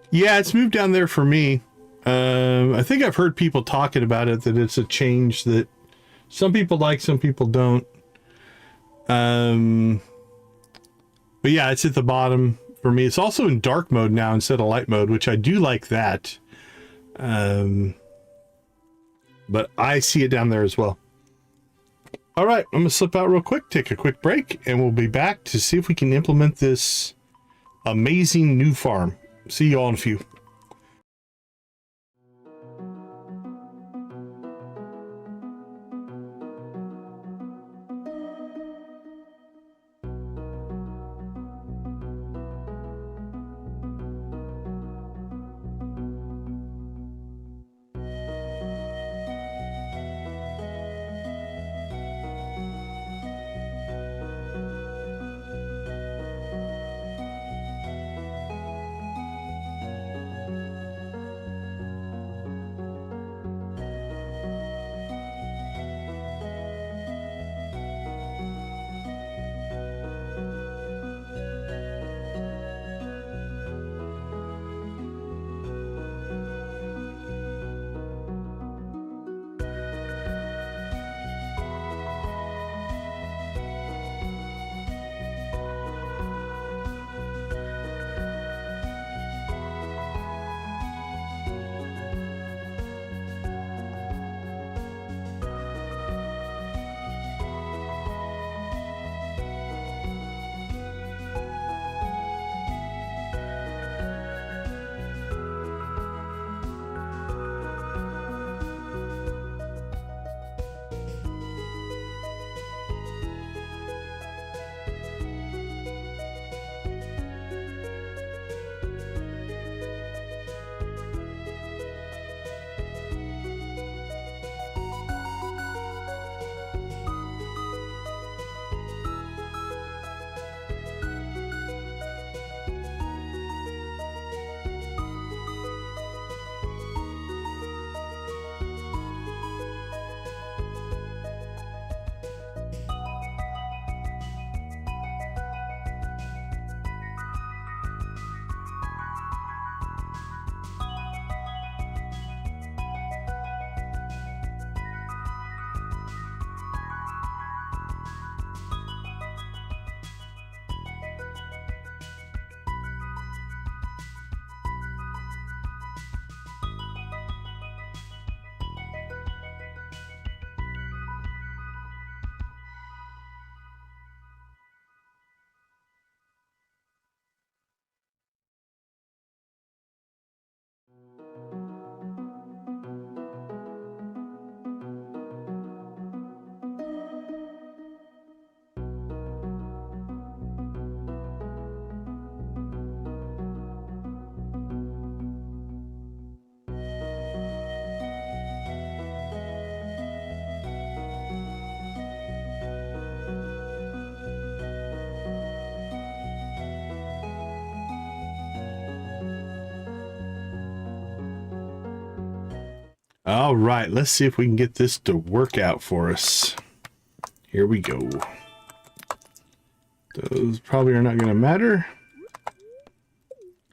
Yeah, it's moved down there for me. I think I've heard people talking about it, that it's a change that some people like, some people don't. But yeah, it's at the bottom for me. It's also in dark mode now instead of light mode, which I do like that. But I see it down there as well. All right, I'm gonna slip out real quick, take a quick break, and we'll be back to see if we can implement this amazing new farm. See you all in a few. All right, let's see if we can get this to work out for us. Here we go. Those probably are not going to matter.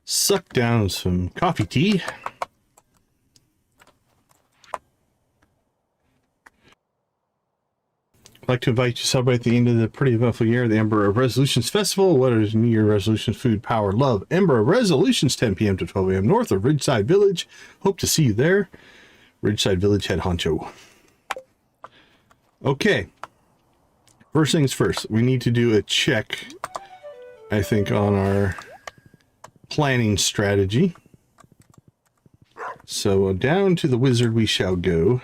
Suck down some coffee tea. I'd like to invite you to celebrate the end of the pretty eventful year, the Ember of Resolutions Festival. What is New Year resolutions? Food, power, love. Ember of Resolutions, 10 p.m. to 12 a.m. north of Ridgeside Village. Hope to see you there. Ridgeside Village head honcho. Okay. First things first, we need to do a check, I think, on our planning strategy. So down to the wizard we shall go.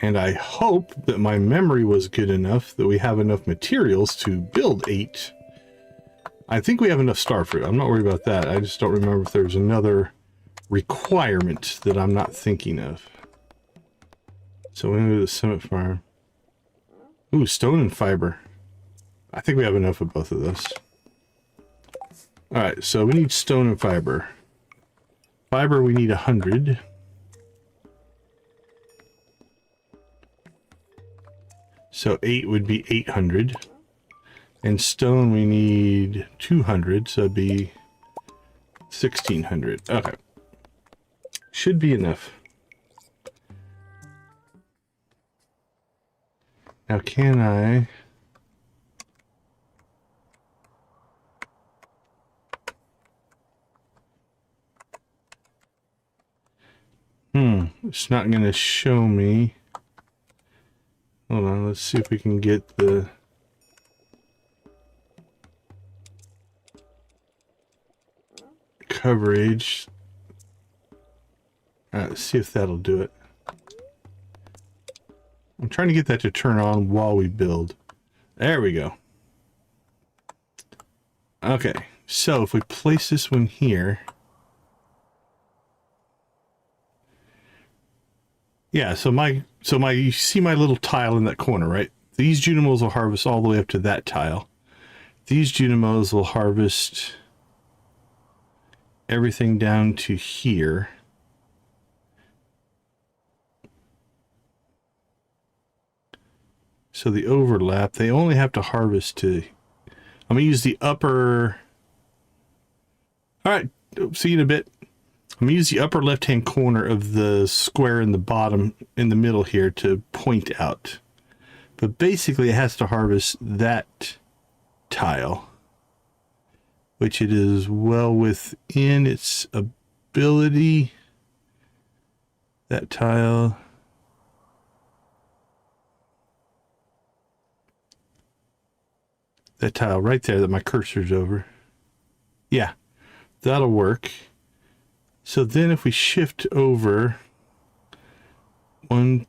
And I hope that my memory was good enough that we have enough materials to build 8. I think we have enough starfruit. I'm not worried about that. I just don't remember if there's another requirement that I'm not thinking of. So we're going to do the Summit Farm. Ooh, stone and fiber. I think we have enough of both of those. Alright, so we need stone and fiber. Fiber we need 100. So 8 would be 800. And stone we need 200, so it'd be 1600. Okay. Should be enough. Now can I... It's not going to show me. Hold on, let's see if we can get the... coverage. Let's see if that'll do it. I'm trying to get that to turn on while we build. There we go. Okay, so if we place this one here... Yeah, so you see my little tile in that corner, right? These Junimos will harvest all the way up to that tile. These Junimos will harvest everything down to here. So the overlap, they only have to harvest to... I'm going to use the upper... Alright, see you in a bit. I'm going to use the upper left-hand corner of the square in the bottom, in the middle here, to point out. But basically it has to harvest that tile, which it is well within its ability. That tile. That tile right there that my cursor's over. Yeah, that'll work. So then if we shift over 1,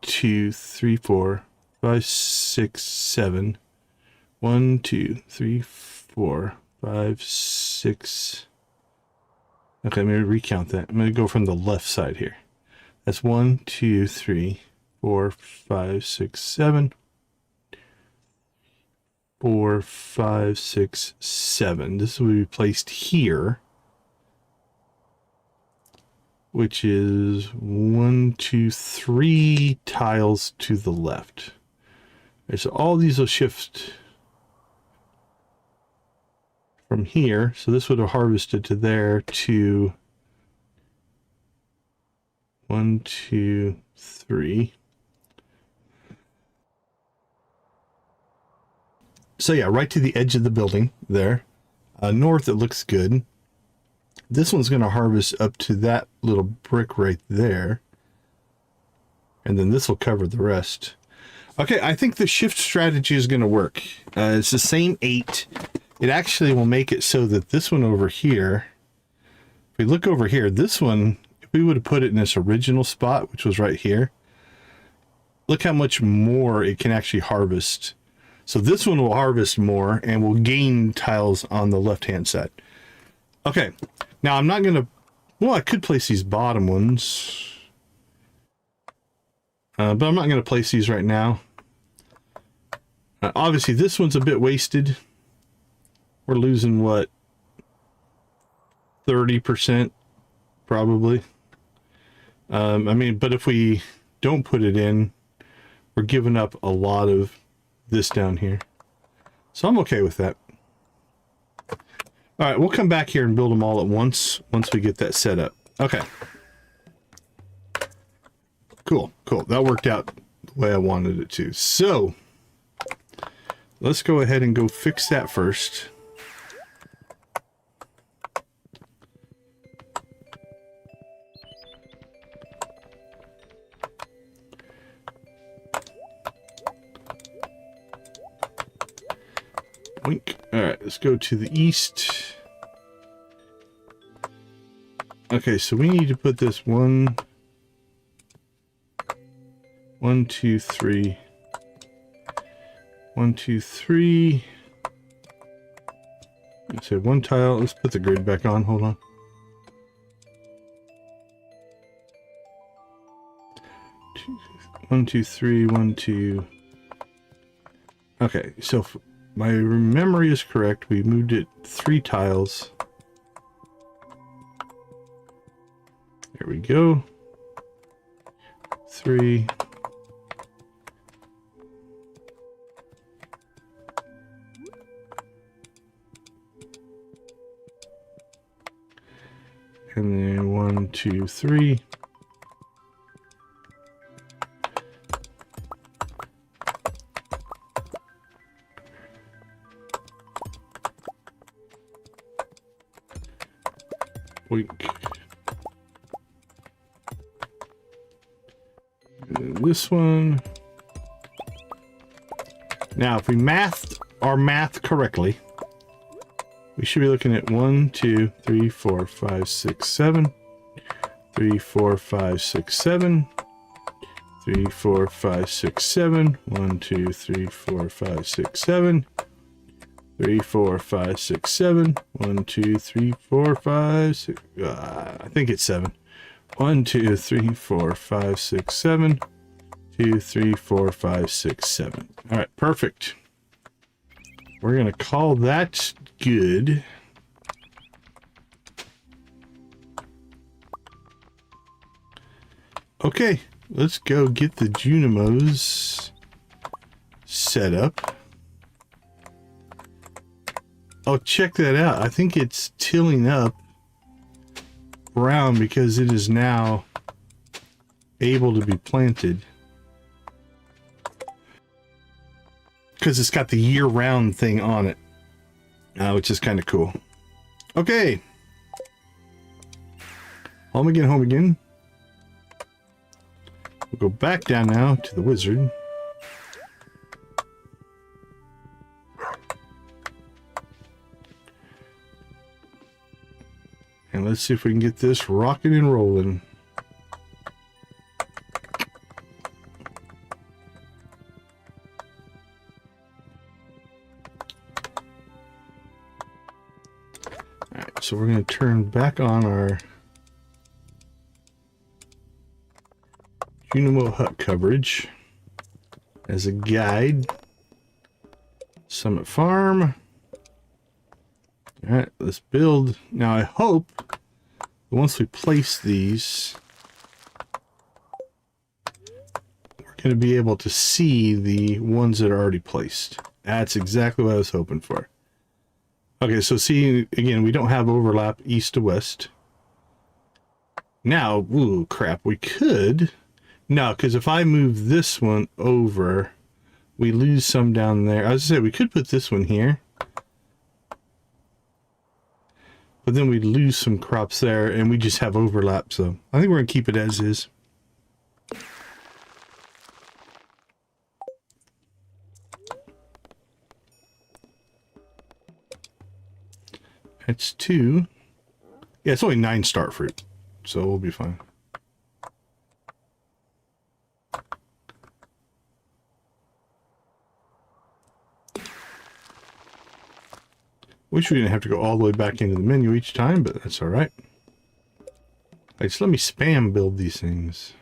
2, 3, 4, 5, 6, 7. 1, 2, 3, 4, 5, 6. Okay, let me recount that. I'm going to go from the left side here. That's 1, 2, 3, 4, 5, 6, 7. 4, 5, 6, 7. This will be placed here, which is 1, 2, 3 tiles to the left. Okay, so all these will shift from here. So this would have harvested to there to 1, 2, 3. So yeah, right to the edge of the building there. North, it looks good. This one's going to harvest up to that little brick right there. And then this will cover the rest. Okay, I think the shift strategy is going to work. It's the same 8. It actually will make it so that this one over here, if we look over here, this one, if we would have put it in its original spot, which was right here, look how much more it can actually harvest. So this one will harvest more and will gain tiles on the left-hand side. Okay, now I'm not going to... Well, I could place these bottom ones. But I'm not going to place these right now. Obviously, this one's a bit wasted. We're losing, what? 30% probably. I mean, but if we don't put it in, we're giving up a lot of this down here. So I'm okay with that. All right, we'll come back here and build them all at once we get that set up. Okay. Cool, cool. That worked out the way I wanted it to. So, let's go ahead and go fix that first. Wink. All right, let's go to the east. Okay, so we need to put this 1, 2, 3. 1, 2, 3. Let's say one tile. Let's put the grid back on. Hold on. 1, 2, 3. 1, 2. Okay, so if my memory is correct, we moved it 3 tiles. There we go. 3. And then 1, 2, 3. Weak. This one. Now, if we mathed our math correctly, we should be looking at 1, 2, 3, 4, 5, 6, 7. 3, 4, 5, 6, 7. 3, 4, 5, 6, 7. 1, 2, 3, 4, 5, 6, 7. 3, 4, 5, 6, 7. 1, 2, 3, 4, 5, 6. I think it's 7. 1, 2, 3, 4, 5, 6, 7. 2, 3, 4, 5, 6, 7. All right, perfect. We're going to call that good. Okay, let's go get the Junimos set up. Oh, check that out. I think it's tilling up brown because it is now able to be planted. Because it's got the year-round thing on it, which is kind of cool. Okay. Home again, home again. We'll go back down now to the wizard. And let's see if we can get this rocking and rolling. Alright, so we're going to turn back on our Junimo Hut coverage as a guide. Summit Farm. Alright, let's build. Now I hope that once we place these, we're going to be able to see the ones that are already placed. That's exactly what I was hoping for. Okay, so see, again, we don't have overlap east to west. Now, ooh, crap, we could. No, because if I move this one over, we lose some down there. I was going to say, we could put this one here. But then we lose some crops there, and we just have overlap, so I think we're going to keep it as is. That's 2. Yeah, it's only 9 star fruit, so we'll be fine. Wish we didn't have to go all the way back into the menu each time, but that's all right. Right, so let me spam build these things.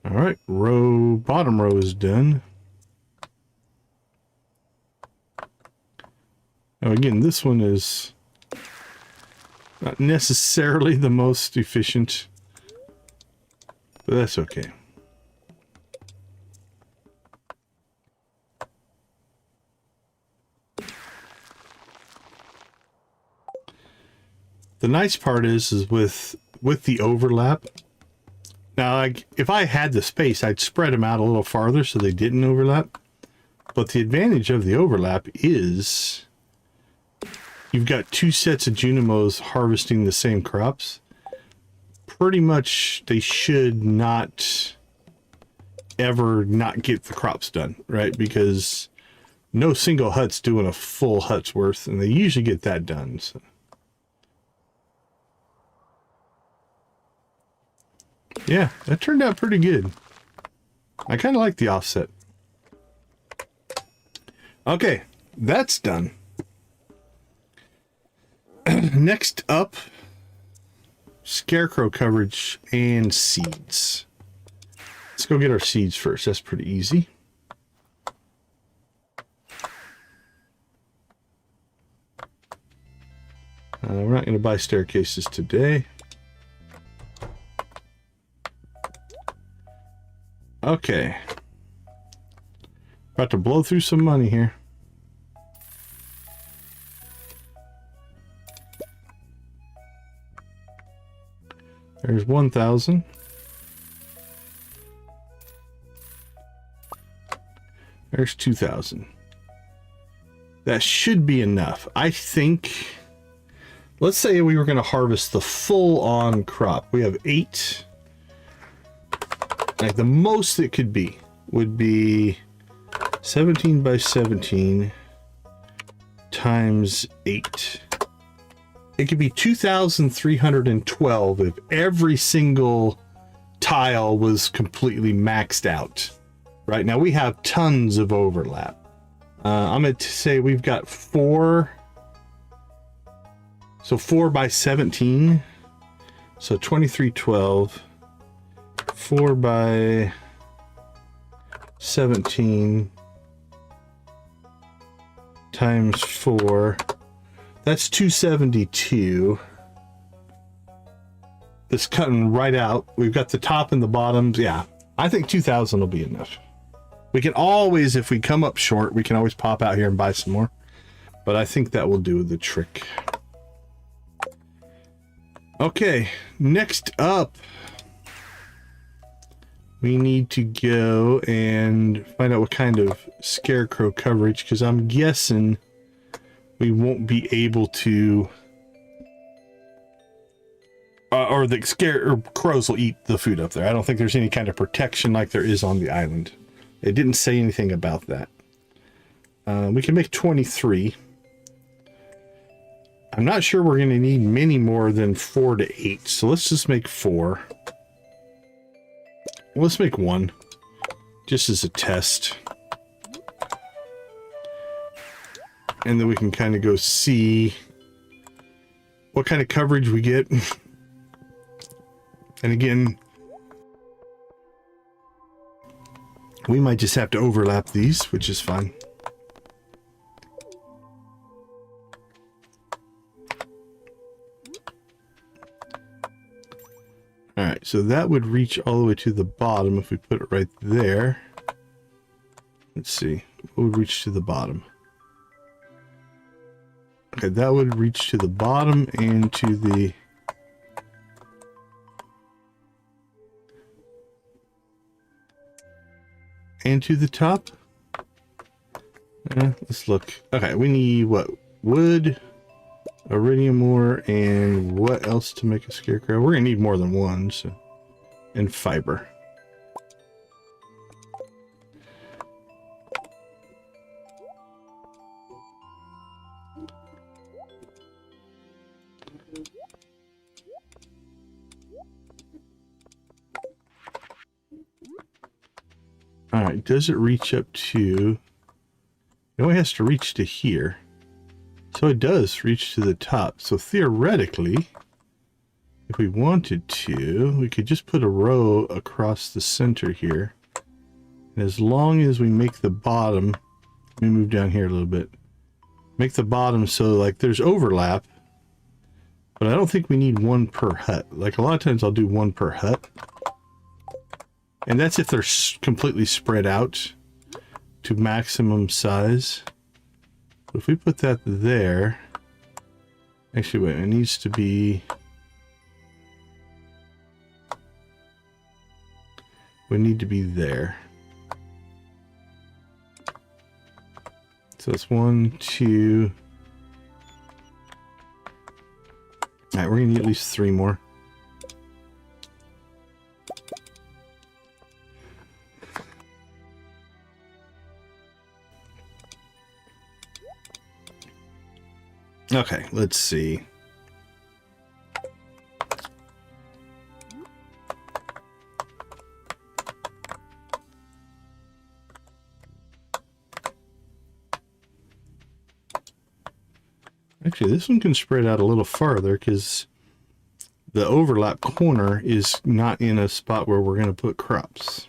All right, bottom row is done. Now again, this one is not necessarily the most efficient, but that's okay. The nice part is with the overlap. Now, if I had the space, I'd spread them out a little farther so they didn't overlap. But the advantage of the overlap is you've got two sets of Junimos harvesting the same crops. Pretty much, they should not ever not get the crops done, right? Because no single hut's doing a full hut's worth, and they usually get that done. So. Yeah, that turned out pretty good. I kind of like the offset. Okay, that's done. Next up, scarecrow coverage and seeds. Let's go get our seeds first. That's pretty easy. We're not going to buy staircases today. Okay. About to blow through some money here. There's 1,000. There's 2,000. That should be enough. I think, let's say we were going to harvest the full-on crop. We have 8. Like the most it could be would be 17 by 17 times 8. It could be 2,312 if every single tile was completely maxed out. Right now we have tons of overlap. I'm going to say we've got 4. So 4 by 17. So 2312. 4 by 17 times 4. That's 272. It's cutting right out. We've got the top and the bottoms. Yeah, I think 2,000 will be enough. We can always, if we come up short, we can always pop out here and buy some more. But I think that will do the trick. Okay, next up, we need to go and find out what kind of scarecrow coverage, because I'm guessing we won't be able to, or the crows will eat the food up there. I don't think there's any kind of protection like there is on the island. It didn't say anything about that. We can make 23. I'm not sure we're going to need many more than 4 to 8, so let's just make 4. Let's make 1, just as a test. And then we can kind of go see what kind of coverage we get. And again, we might just have to overlap these, which is fine. All right, so that would reach all the way to the bottom if we put it right there. Let's see, what would reach to the bottom? Okay, that would reach to the bottom and to the... and to the top. Let's look. Okay, we need what? Wood, iridium ore, and what else to make a scarecrow? We're gonna need more than one, so, and fiber. All right, does it reach up to... It only has to reach to here. So it does reach to the top. So theoretically, if if we wanted to, we could just put a row across the center here. And as long as we make the bottom, let me move down here a little bit. Make the bottom so like there's overlap, but I don't think we need one per hut. Like a lot of times I'll do one per hut. And that's if they're completely spread out to maximum size. But if we put that there, actually wait, it needs to be, we need to be there. So it's 1, 2. All right, we're gonna need at least 3 more. Okay, let's see. Actually, this one can spread out a little farther because the overlap corner is not in a spot where we're going to put crops.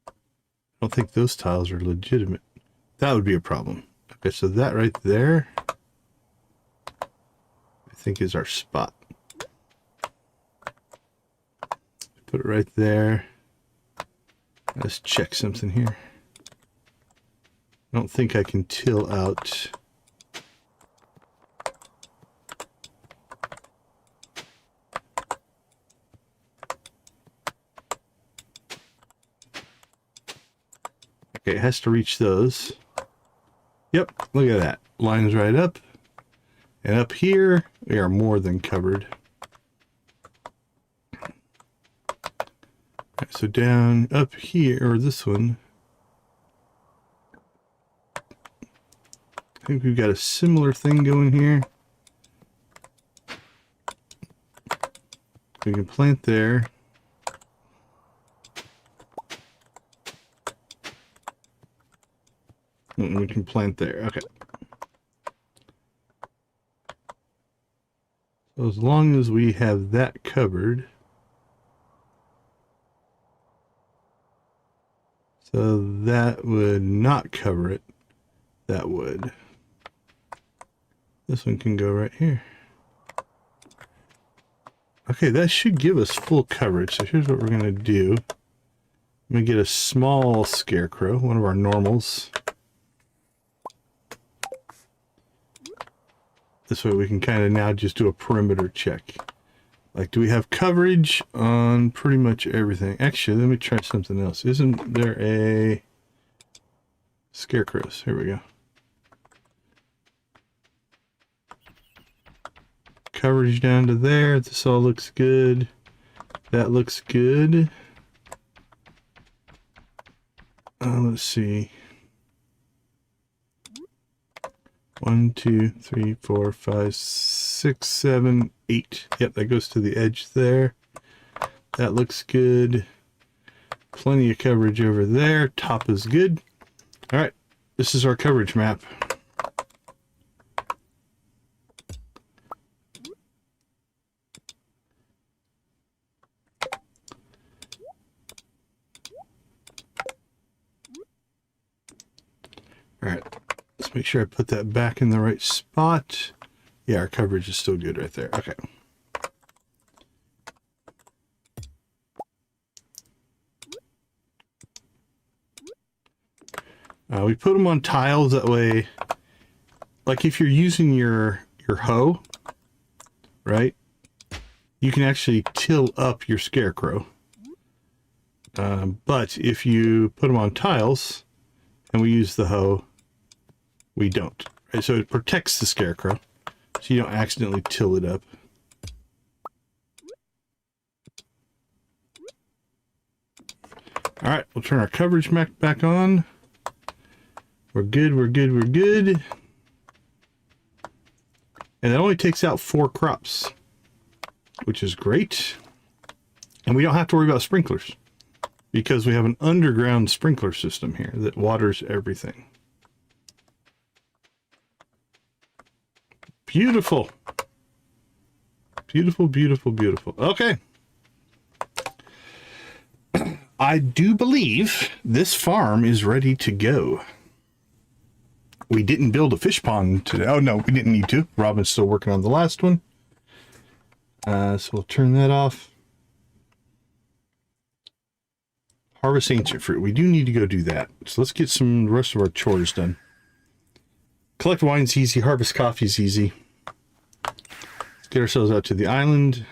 I don't think those tiles are legitimate. That would be a problem. Okay, so that right there, I think is our spot. Put it right there. Let's check something here. I don't think I can till out. Okay, it has to reach those. Yep, look at that. Lines right up. And up here, we are more than covered. Right, so down up here, or this one, I think we've got a similar thing going here. We can plant there. And we can plant there. Okay. So as long as we have that covered. So that would not cover it. That would. This one can go right here. Okay, that should give us full coverage. So here's what we're going to do. I'm going to get a small scarecrow, one of our normals. This way we can kind of now just do a perimeter check. Like, do we have coverage on pretty much everything? Actually, let me try something else. Isn't there a scarecrows? Here we go. Coverage down to there. This all looks good. That looks good. Let's see. 1, 2, 3, 4, 5, 6, 7, 8. Yep, that goes to the edge there. That looks good. Plenty of coverage over there. Top is good. All right, this is our coverage map. All right, let's make sure I put that back in the right spot. Yeah, our coverage is still good right there. Okay. We put them on tiles that way, like if you're using your hoe, right, you can actually till up your scarecrow. But if you put them on tiles and we use the hoe, we don't. Right? So it protects the scarecrow, so you don't accidentally till it up. All right, we'll turn our coverage map back on. We're good, we're good, we're good. And it only takes out 4 crops, which is great. And we don't have to worry about sprinklers because we have an underground sprinkler system here that waters everything. Beautiful. Beautiful, beautiful, beautiful. Okay. I do believe this farm is ready to go. We didn't build a fish pond today. Oh, no, we didn't need to. Robin's still working on the last one. So we'll turn that off. Harvest ancient fruit. We do need to go do that. So let's get some the rest of our chores done. Collect wine's easy. Harvest coffee's easy. Let's get ourselves out to the island.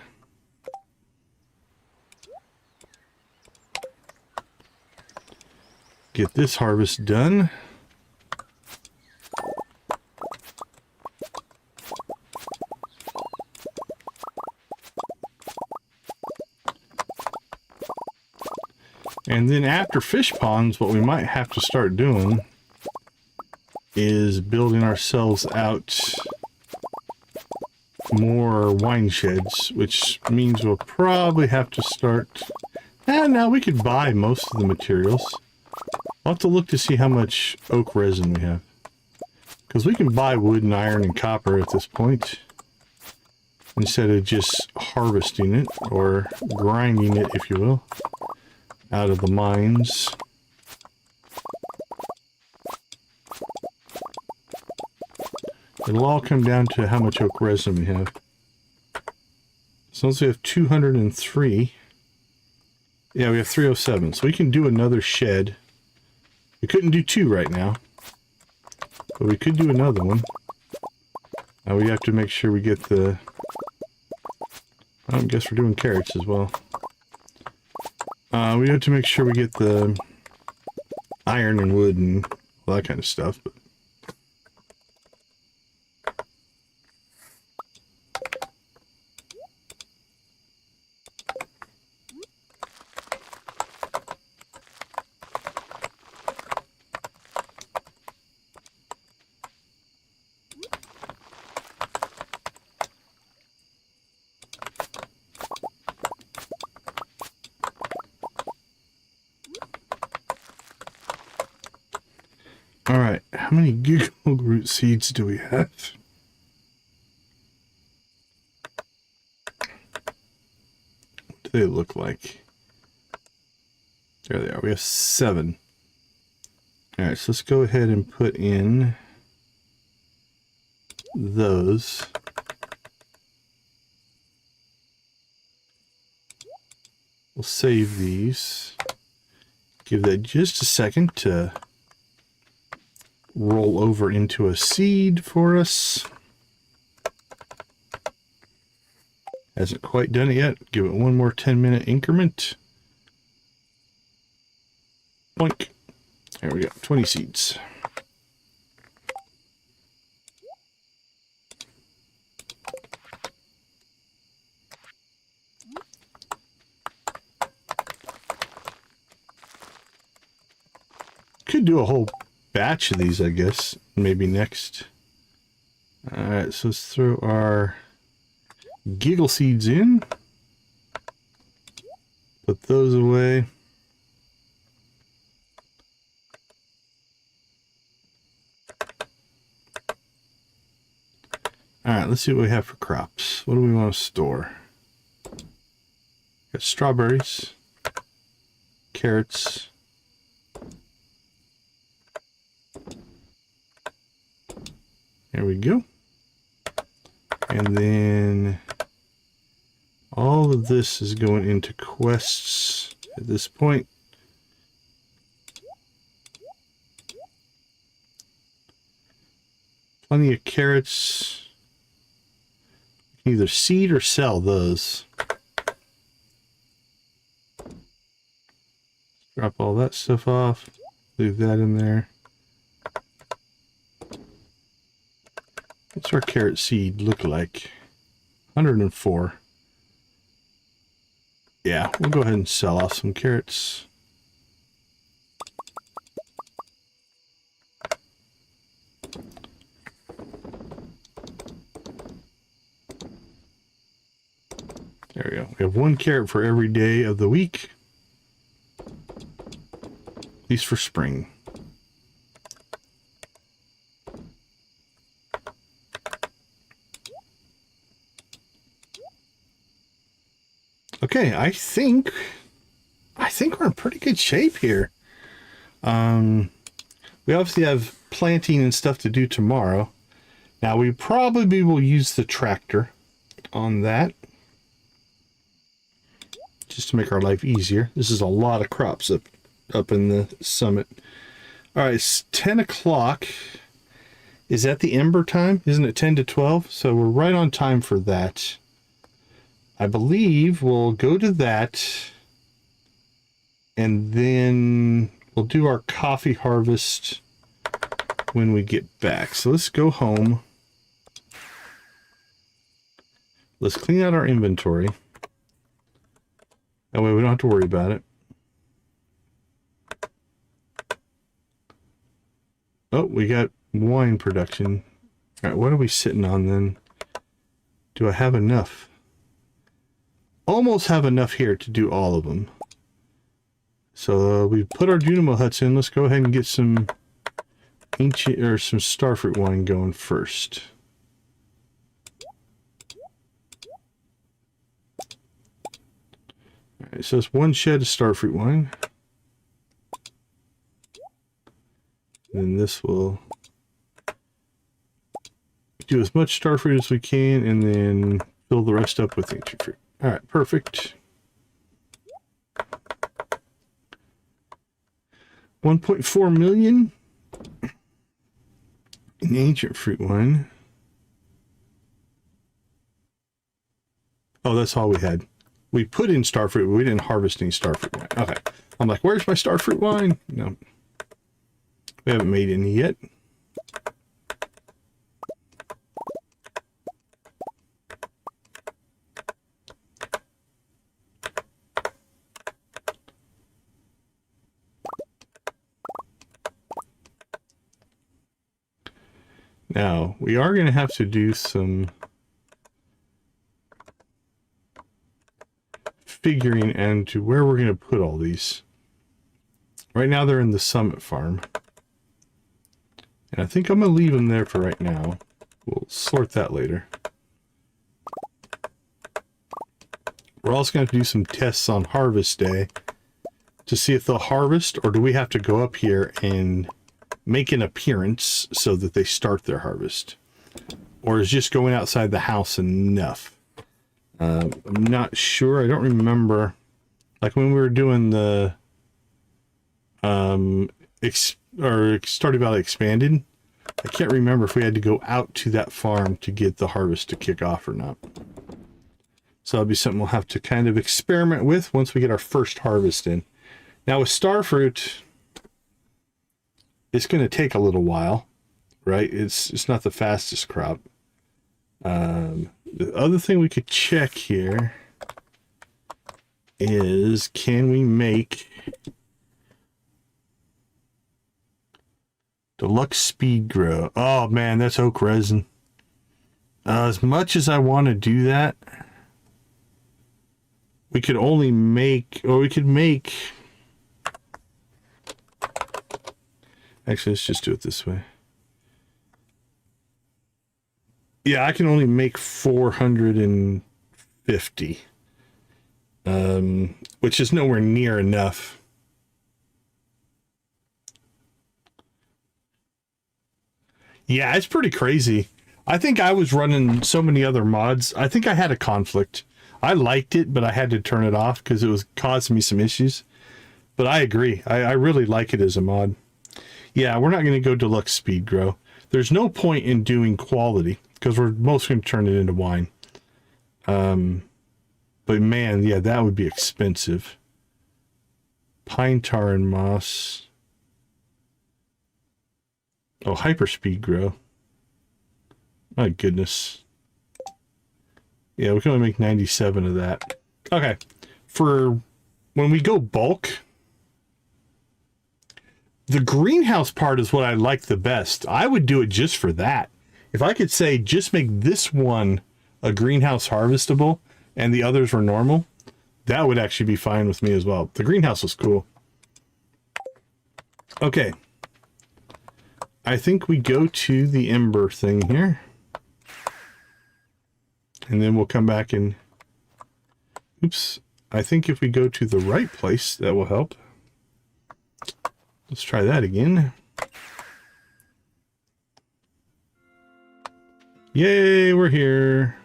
Get this harvest done. And then after fish ponds, what we might have to start doing is building ourselves out more wine sheds, which means we'll probably have to start... now we could buy most of the materials. I'll have to look to see how much oak resin we have. Because we can buy wood and iron and copper at this point, instead of just harvesting it, or grinding it, if you will, out of the mines. It'll all come down to how much oak resin we have. So once we have 203, yeah, we have 307, so we can do another shed. We couldn't do 2 right now, but we could do another one. We have to make sure we get the... I guess we're doing carrots as well. We have to make sure we get the iron and wood and all that kind of stuff. But alright, how many giggle root seeds do we have? What do they look like? There they are. We have 7. Alright, so let's go ahead and put in those. We'll save these. Give that just a second to roll over into a seed for us. Hasn't quite done it yet. Give it one more 10-minute increment. Boink. There we go. 20 seeds. Could do a whole batch of these, I guess, maybe next. Alright, so let's throw our giggle seeds in. Put those away. Alright, let's see what we have for crops. What do we want to store? Got strawberries, carrots, there we go. And then all of this is going into quests at this point. Plenty of carrots. You can either seed or sell those. Drop all that stuff off. Leave that in there. What's our carrot seed look like? 104. Yeah, we'll go ahead and sell off some carrots. There we go. We have 1 carrot for every day of the week. At least for spring. Okay, I think we're in pretty good shape here. We obviously have planting and stuff to do tomorrow. Now we probably will use the tractor on that, just to make our life easier. This is a lot of crops up in the summit. All right, it's 10 o'clock. Is that the ember time? Isn't it 10 to 12? So we're right on time for that. I believe we'll go to that, and then we'll do our coffee harvest when we get back. So let's go home. Let's clean out our inventory. That way we don't have to worry about it. Oh, we got wine production. All right, what are we sitting on then? Do I have enough? Almost have enough here to do all of them. So we put our Junimo Huts in. Let's go ahead and get some ancient or some starfruit wine going first. All right, so it's one shed of starfruit wine. And then this will do as much starfruit as we can, and then fill the rest up with ancient fruit. All right, perfect. 1.4 million in ancient fruit wine. Oh, that's all we had. We put in starfruit, but we didn't harvest any starfruit wine. Okay. I'm like, where's my starfruit wine? No. We haven't made any yet. Now, we are going to have to do some figuring into where we're going to put all these. Right now they're in the summit farm. And I think I'm going to leave them there for right now. We'll sort that later. We're also going to have to do some tests on harvest day to see if they'll harvest, or do we have to go up here and make an appearance so that they start their harvest, or is just going outside the house enough? I'm not sure. I don't remember, like when we were doing the Stardew Valley expanded, I can't remember if we had to go out to that farm to get the harvest to kick off or not. So that'll be something we'll have to kind of experiment with once we get our first harvest in. Now with starfruit, it's going to take a little while, right? It's not the fastest crop. The other thing we could check here is, can we make deluxe speed grow? Oh man, that's oak resin. As much as I want to do that, we could only make, or we could make, actually, let's just do it this way. Yeah, I can only make 450, which is nowhere near enough. Yeah, it's pretty crazy. I think I was running so many other mods. I think I had a conflict. I liked it, but I had to turn it off because it was causing me some issues. But I agree. I really like it as a mod. Yeah, we're not going to go deluxe speed grow. There's no point in doing quality because we're mostly going to turn it into wine. But man, yeah, that would be expensive. Pine tar and moss. Oh, hyper speed grow. My goodness. Yeah, we can only make 97 of that. Okay. For when we go bulk, the greenhouse part is what I like the best. I would do it just for that. If I could say, just make this one a greenhouse harvestable and the others were normal, that would actually be fine with me as well. The greenhouse was cool. Okay. I think we go to the ember thing here. And then we'll come back and, oops, I think if we go to the right place, that will help. Let's try that again. Yay, we're here.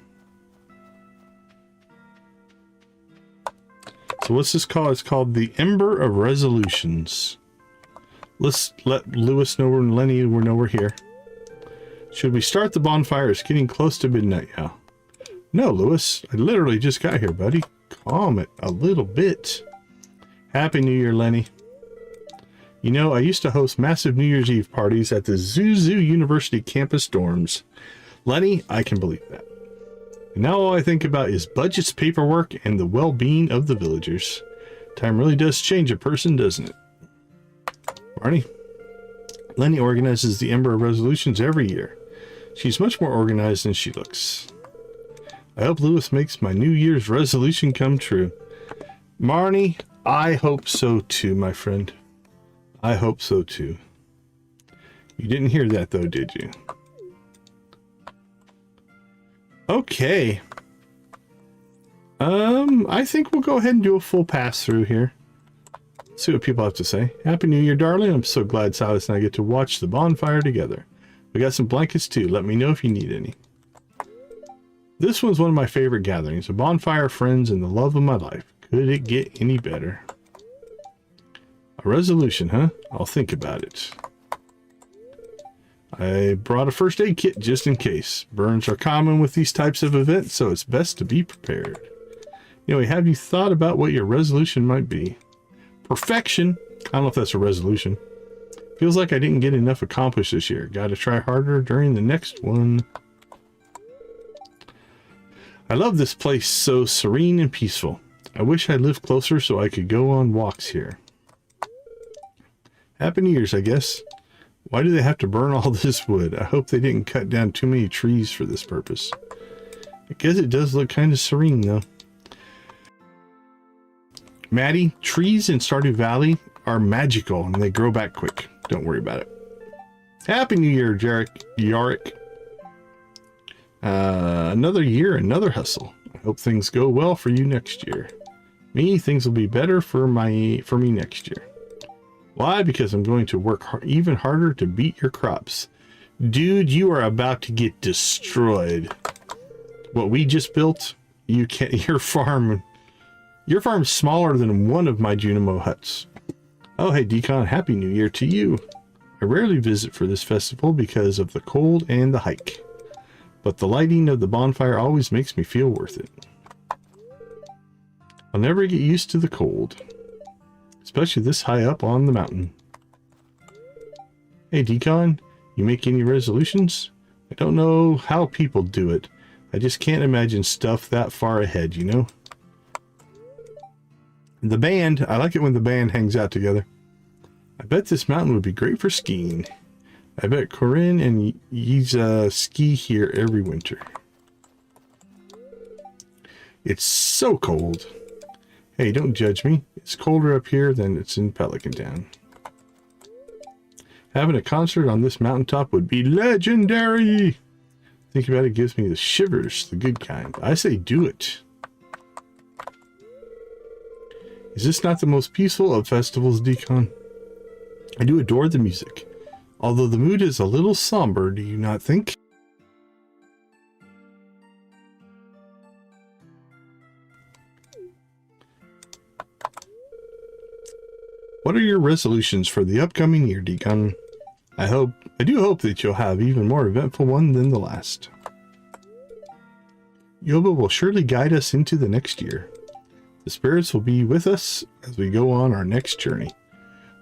So what's this called? It's called the Ember of Resolutions. Let's let Lewis know and Lenny know we're here. Should we start the bonfire? It's getting close to midnight now. No, Lewis. I literally just got here, buddy. Calm it a little bit. Happy New Year, Lenny. You know, I used to host massive New Year's Eve parties at the Zuzu University campus dorms. Lenny, I can believe that. And now all I think about is budgets, paperwork, and the well-being of the villagers. Time really does change a person, doesn't it? Barney? Lenny organizes the Ember of Resolutions every year. She's much more organized than she looks. I hope Lewis makes my New Year's resolution come true. Marnie, I hope so too, my friend. I hope so too. You didn't hear that though, did you? Okay. I think we'll go ahead and do a full pass through here. See what people have to say. Happy New Year, darling. I'm so glad Silas and I get to watch the bonfire together. We got some blankets too. Let me know if you need any. This one's one of my favorite gatherings. A bonfire, friends, and the love of my life. Could it get any better? A resolution, huh? I'll think about it. I brought a first aid kit just in case. Burns are common with these types of events, so it's best to be prepared. Anyway, have you thought about what your resolution might be? Perfection. I don't know if that's a resolution. Feels like I didn't get enough accomplished this year. Gotta try harder during the next one. I love this place, so serene and peaceful. I wish I lived closer so I could go on walks here. Happy New Year's, I guess. Why do they have to burn all this wood? I hope they didn't cut down too many trees for this purpose. I guess it does look kind of serene, though. Maddie, trees in Stardew Valley are magical and they grow back quick. Don't worry about it. Happy New Year, Yarick. Another year, another hustle. I hope things go well for you next year. Me, things will be better for me next year. Why? Because I'm going to work even harder to beat your crops. Dude, you are about to get destroyed. What we just built, you can't. Your farm's smaller than one of my Junimo Huts. Oh, hey, Decon, Happy New Year to you. I rarely visit for this festival because of the cold and the hike. But the lighting of the bonfire always makes me feel worth it. I'll never get used to the cold. Especially this high up on the mountain. Hey, Decon, you make any resolutions? I don't know how people do it. I just can't imagine stuff that far ahead, you know? The band, I like it when the band hangs out together. I bet this mountain would be great for skiing. I bet Corinne and Yiza ski here every winter. It's so cold. Hey, don't judge me. It's colder up here than it's in Pelican Town. Having a concert on this mountaintop would be legendary. Think about it, gives me the shivers, the good kind. I say do it. Is this not the most peaceful of festivals, Decon? I do adore the music. Although the mood is a little somber, do you not think? What are your resolutions for the upcoming year, Decon? I do hope that you'll have even more eventful one than the last. Yoba will surely guide us into the next year. The spirits will be with us as we go on our next journey.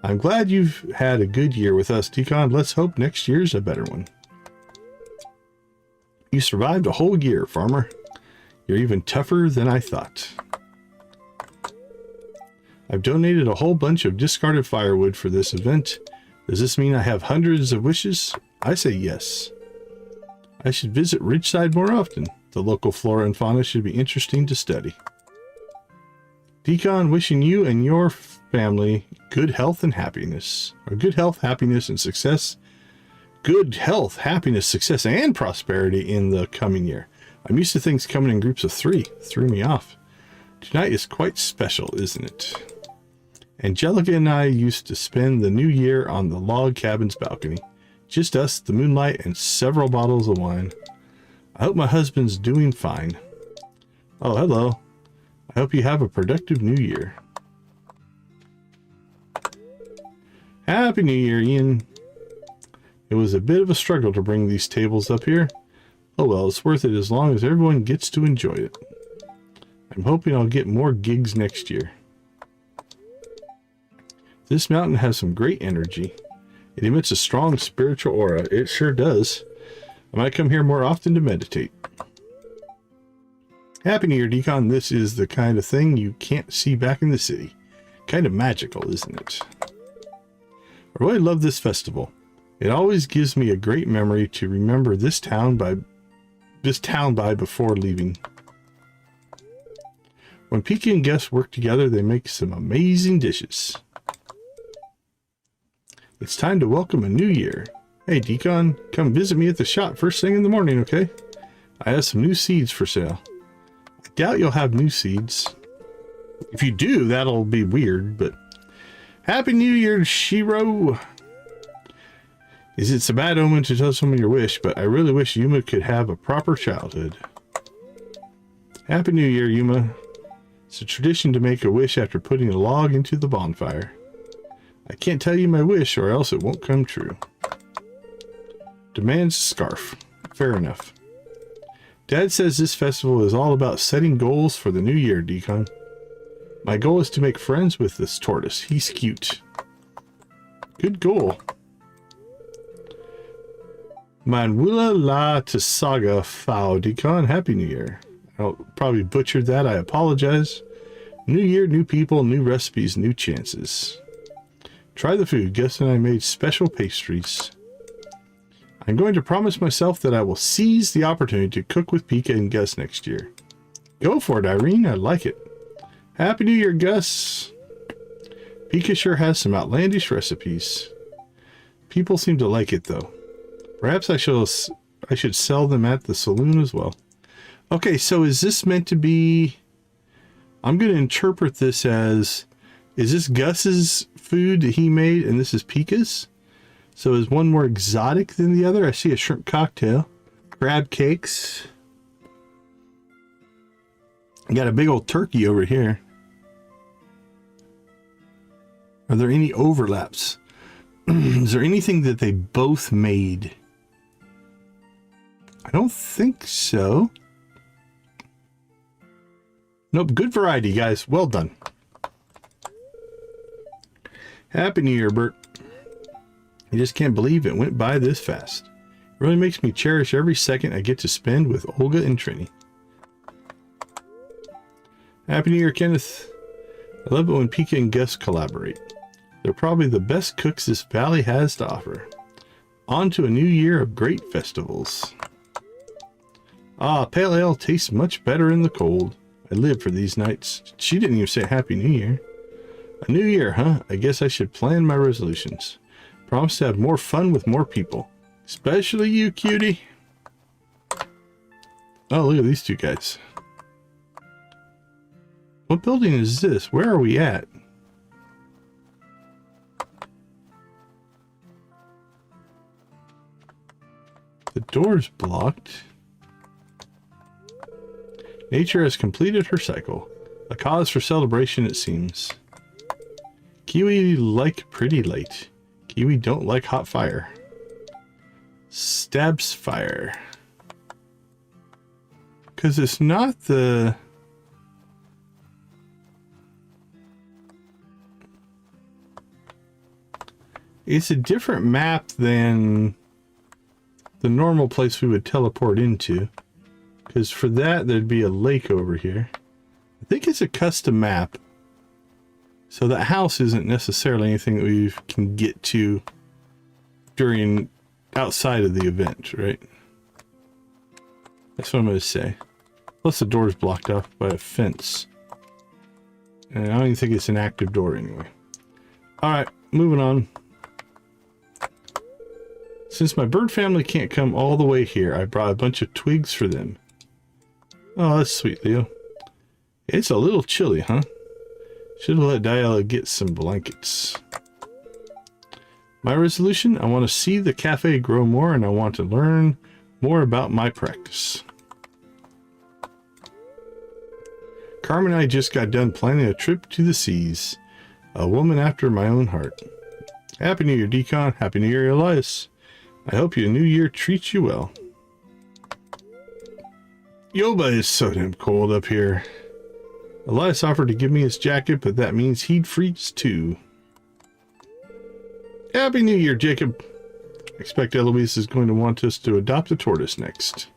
I'm glad you've had a good year with us, Decon. Let's hope next year's a better one. You survived a whole year, farmer. You're even tougher than I thought. I've donated a whole bunch of discarded firewood for this event. Does this mean I have hundreds of wishes? I say yes. I should visit Ridgeside more often. The local flora and fauna should be interesting to study. Decon, wishing you and your family good health and happiness. Or good health, happiness, and success. Good health, happiness, success, and prosperity in the coming year. I'm used to things coming in groups of 3. Threw me off. Tonight is quite special, isn't it? Angelica and I used to spend the new year on the log cabin's balcony. Just us, the moonlight, and several bottles of wine. I hope my husband's doing fine. Oh, hello. I hope you have a productive new year. Happy New Year, Ian. It was a bit of a struggle to bring these tables up here. Oh well, it's worth it as long as everyone gets to enjoy it. I'm hoping I'll get more gigs next year. This mountain has some great energy. It emits a strong spiritual aura. It sure does. I might come here more often to meditate. Happy New Year, Decon. This is the kind of thing you can't see back in the city. Kind of magical, isn't it? I really love this festival. It always gives me a great memory to remember this town by before leaving. When Pika and Gus work together, they make some amazing dishes. It's time to welcome a new year. Hey, Decon, come visit me at the shop first thing in the morning, okay? I have some new seeds for sale. I doubt you'll have new seeds. If you do, that'll be weird, but... Happy New Year, Shiro! It's a bad omen to tell someone your wish, but I really wish Yuma could have a proper childhood. Happy New Year, Yuma. It's a tradition to make a wish after putting a log into the bonfire. I can't tell you my wish or else it won't come true. Demands scarf. Fair enough. Dad says this festival is all about setting goals for the new year, Decon. My goal is to make friends with this tortoise. He's cute. Good goal. Manwula la Tasaga Fao Decon. Happy New Year. I probably butchered that. I apologize. New year, new people, new recipes, new chances. Try the food. Gus and I made special pastries. I'm going to promise myself that I will seize the opportunity to cook with Pika and Gus next year. Go for it, Irene. I like it. Happy New Year, Gus. Pika sure has some outlandish recipes. People seem to like it, though. Perhaps I should sell them at the saloon as well. Okay, so is this meant to be... I'm going to interpret this as... Is this Gus's food that he made and this is Pika's? So is one more exotic than the other? I see a shrimp cocktail. Crab cakes. I got a big old turkey over here. Are there any overlaps? Is there anything that they both made? I don't think so. Nope, good variety, guys. Well done. Happy New Year, Bert. I just can't believe it went by this fast. It really makes me cherish every second I get to spend with Olga and Trini. Happy New Year, Kenneth. I love it when Pika and Gus collaborate. They're probably the best cooks this valley has to offer. On to a new year of great festivals. Ah, pale ale tastes much better in the cold. I live for these nights. She didn't even say Happy New Year. A new year, huh? I guess I should plan my resolutions. Promise to have more fun with more people. Especially you, cutie. Oh, look at these two guys. What building is this? Where are we at? The door's blocked. Nature has completed her cycle. A cause for celebration, it seems. Kiwi like pretty light. Kiwi don't like hot fire. Stabs fire. Because it's not the... It's a different map than the normal place we would teleport into. Because for that, there'd be a lake over here. I think it's a custom map. So that house isn't necessarily anything that we can get to during outside of the event, right? That's what I'm going to say. Plus the door's blocked off by a fence. And I don't even think it's an active door anyway. Alright, moving on. Since my bird family can't come all the way here, I brought a bunch of twigs for them. Oh, that's sweet, Leo. It's a little chilly, huh? Should have let Diala get some blankets. My resolution, I want to see the cafe grow more and I want to learn more about my practice. Carmen and I just got done planning a trip to the seas. A woman after my own heart. Happy New Year, Decon. Happy New Year, Elias. I hope your new year treats you well. Yoba is so damn cold up here. Elias offered to give me his jacket, but that means he'd freeze too. Happy New Year, Jacob. Expect Eloise is going to want us to adopt a tortoise next.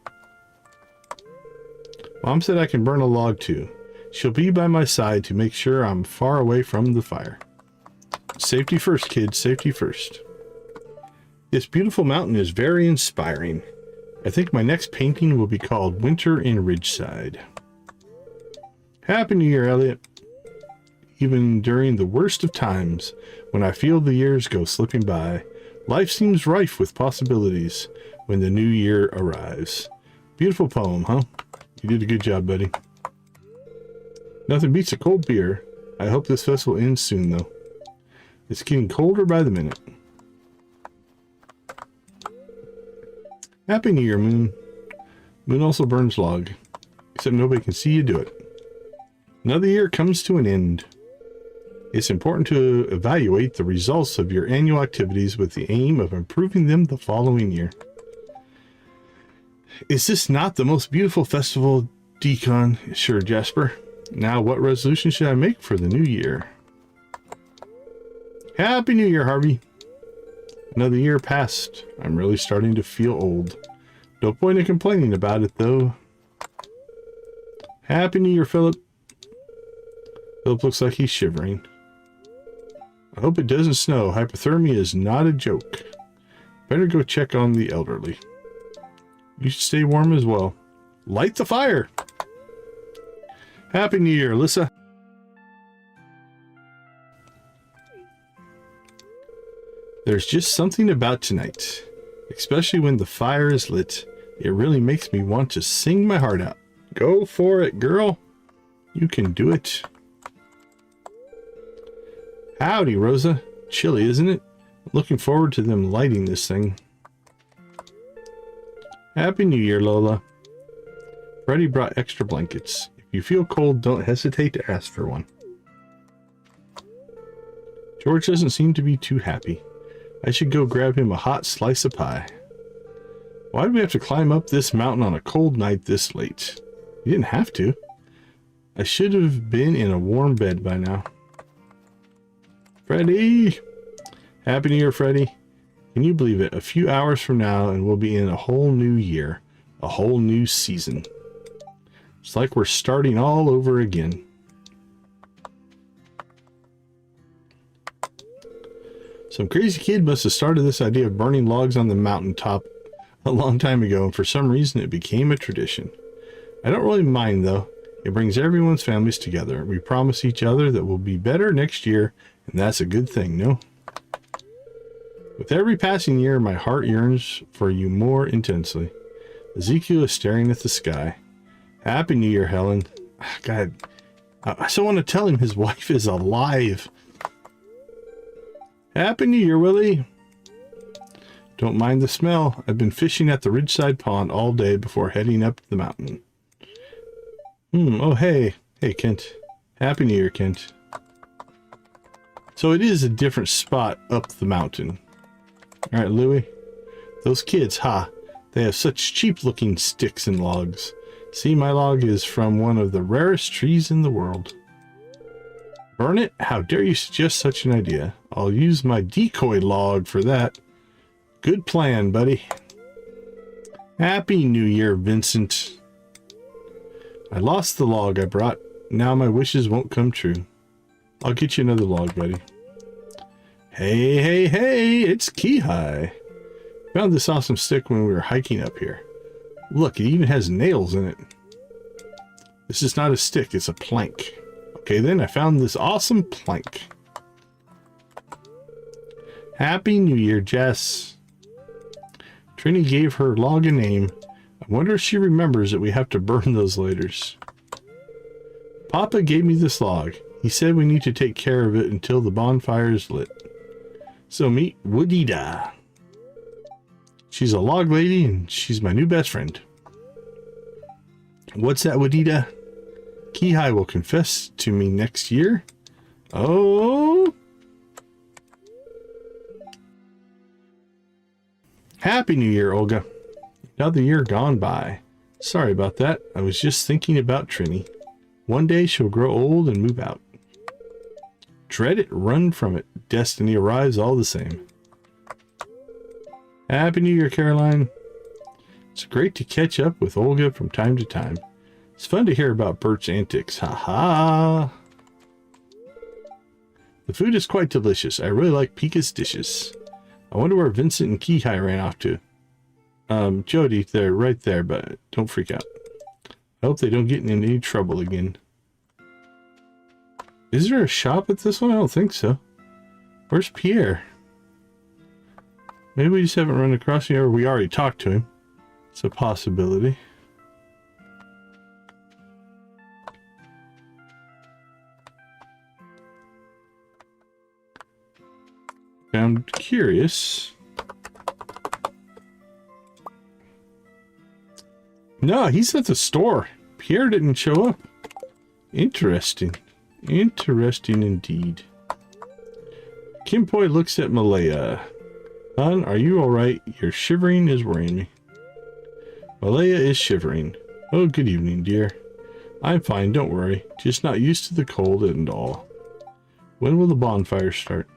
Mom said I can burn a log too. She'll be by my side to make sure I'm far away from the fire. Safety first, kids. Safety first. This beautiful mountain is very inspiring. I think my next painting will be called Winter in Ridgeside. Happy New Year, Elliot. Even during the worst of times, when I feel the years go slipping by, life seems rife with possibilities when the new year arrives. Beautiful poem, huh? You did a good job, buddy. Nothing beats a cold beer. I hope this festival ends soon, though. It's getting colder by the minute. Happy New Year, Moon. Moon also burns log, except nobody can see you do it. Another year comes to an end. It's important to evaluate the results of your annual activities with the aim of improving them the following year. Is this not the most beautiful festival, Decon? Sure, Jasper. Now, what resolution should I make for the new year? Happy New Year, Harvey. Another year passed. I'm really starting to feel old. No point in complaining about it, though. Happy New Year, Philip. Philip looks like he's shivering. I hope it doesn't snow. Hypothermia is not a joke. Better go check on the elderly. You should stay warm as well. Light the fire! Happy New Year, Alyssa. There's just something about tonight, especially when the fire is lit. It really makes me want to sing my heart out. Go for it, girl. You can do it. Howdy, Rosa. Chilly, isn't it? Looking forward to them lighting this thing. Happy New Year, Lola. Freddie brought extra blankets. If you feel cold, don't hesitate to ask for one. George doesn't seem to be too happy. I should go grab him a hot slice of pie. Why do we have to climb up this mountain on a cold night this late? You didn't have to. I should have been in a warm bed by now. Freddie! Happy New Year, Freddie. Can you believe it? A few hours from now and we'll be in a whole new year. A whole new season. It's like we're starting all over again. Some crazy kid must have started this idea of burning logs on the mountaintop a long time ago, and for some reason it became a tradition. I don't really mind, though. It brings everyone's families together. We promise each other that we'll be better next year, and that's a good thing, no? With every passing year, my heart yearns for you more intensely. Ezekiel is staring at the sky. Happy New Year, Helen. God, I still want to tell him his wife is alive. Happy New Year, Willie. Don't mind the smell. I've been fishing at the Ridgeside Pond all day before heading up the mountain. Oh, hey. Hey, Kent. Happy New Year, Kent. So it is a different spot up the mountain. All right, Louie. Those kids, they have such cheap-looking sticks and logs. See, my log is from one of the rarest trees in the world. Burn it? How dare you suggest such an idea? I'll use my decoy log for that. Good plan, buddy. Happy New Year, Vincent. I lost the log I brought. Now my wishes won't come true. I'll get you another log, buddy. Hey, hey, hey, it's Kihai. Found this awesome stick when we were hiking up here. Look, it even has nails in it. This is not a stick, it's a plank. Okay, then I found this awesome plank. Happy New Year, Jess. Trini gave her log a name. I wonder if she remembers that we have to burn those later. Papa gave me this log. He said we need to take care of it until the bonfire is lit. So meet Woodida. She's a log lady and she's my new best friend. What's that, Woodida? Kihai will confess to me next year. Oh. Happy New Year, Olga. Another year gone by. Sorry about that. I was just thinking about Trini. One day she'll grow old and move out. Dread it, run from it. Destiny arrives all the same. Happy New Year, Caroline. It's great to catch up with Olga from time to time. It's fun to hear about Bert's antics. Ha ha! The food is quite delicious. I really like Pika's dishes. I wonder where Vincent and Kihai ran off to. Jody, they're right there, but don't freak out. I hope they don't get in any trouble again. Is there a shop at this one? I don't think so. Where's Pierre? Maybe we just haven't run across him, or we already talked to him. It's a possibility. I'm curious. No, he's at the store. Pierre didn't show up. Interesting. Interesting indeed. Kimpoi looks at Malaya. Hon, are you alright? Your shivering is worrying me. Malaya is shivering. Oh, good evening, dear. I'm fine, don't worry. Just not used to the cold and all. When will the bonfire start?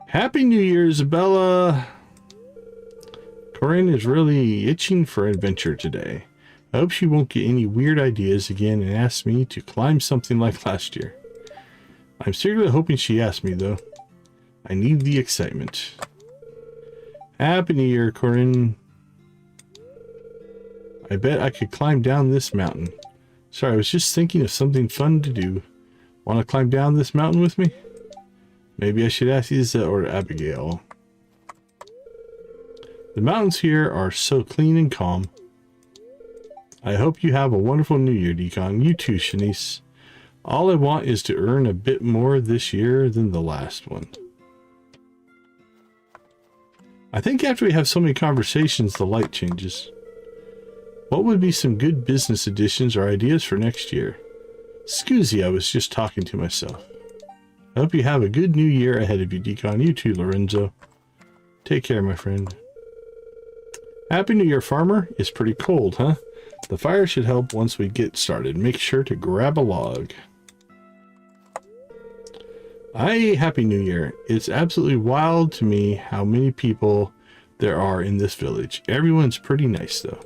Happy New Year, Isabella! Corinne is really itching for adventure today. I hope she won't get any weird ideas again and ask me to climb something like last year. I'm secretly hoping she asks me, though. I need the excitement. Happy New Year, Corinne. I bet I could climb down this mountain. Sorry, I was just thinking of something fun to do. Want to climb down this mountain with me? Maybe I should ask Isa or Abigail. The mountains here are so clean and calm. I hope you have a wonderful New Year, Decon. You too, Shanice. All I want is to earn a bit more this year than the last one. I think after we have so many conversations, the light changes. What would be some good business additions or ideas for next year? Scusi, I was just talking to myself. I hope you have a good new year ahead of you, Decon. You too, Lorenzo. Take care, my friend. Happy New Year, farmer. It's pretty cold, huh? The fire should help once we get started. Make sure to grab a log. Happy New Year. It's absolutely wild to me how many people there are in this village. Everyone's pretty nice, though.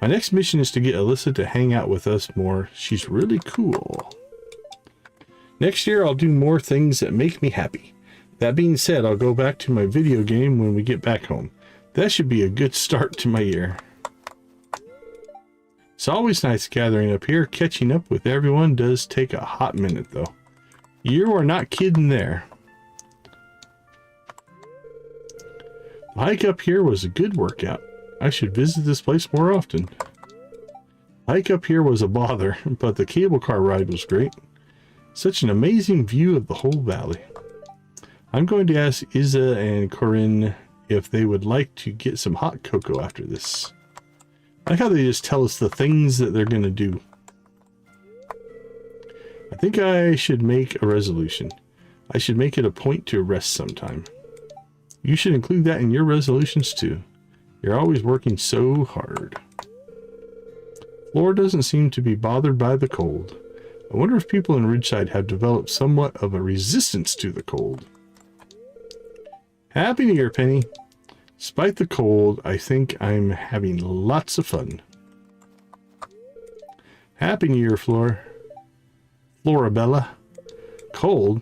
My next mission is to get Alyssa to hang out with us more. She's really cool. Next year, I'll do more things that make me happy. That being said, I'll go back to my video game when we get back home. That should be a good start to my year. It's always nice gathering up here. Catching up with everyone does take a hot minute, though. You are not kidding there. The hike up here was a good workout. I should visit this place more often. The hike up here was a bother, but the cable car ride was great. Such an amazing view of the whole valley. I'm going to ask Isa and Corinne if they would like to get some hot cocoa after this. I like how they just tell us the things that they're going to do. I think I should make a resolution. I should make it a point to rest sometime. You should include that in your resolutions too. You're always working so hard. Flora doesn't seem to be bothered by the cold. I wonder if people in Ridgeside have developed somewhat of a resistance to the cold. Happy New Year, Penny. Despite the cold, I think I'm having lots of fun. Happy New Year, Florabella. Cold?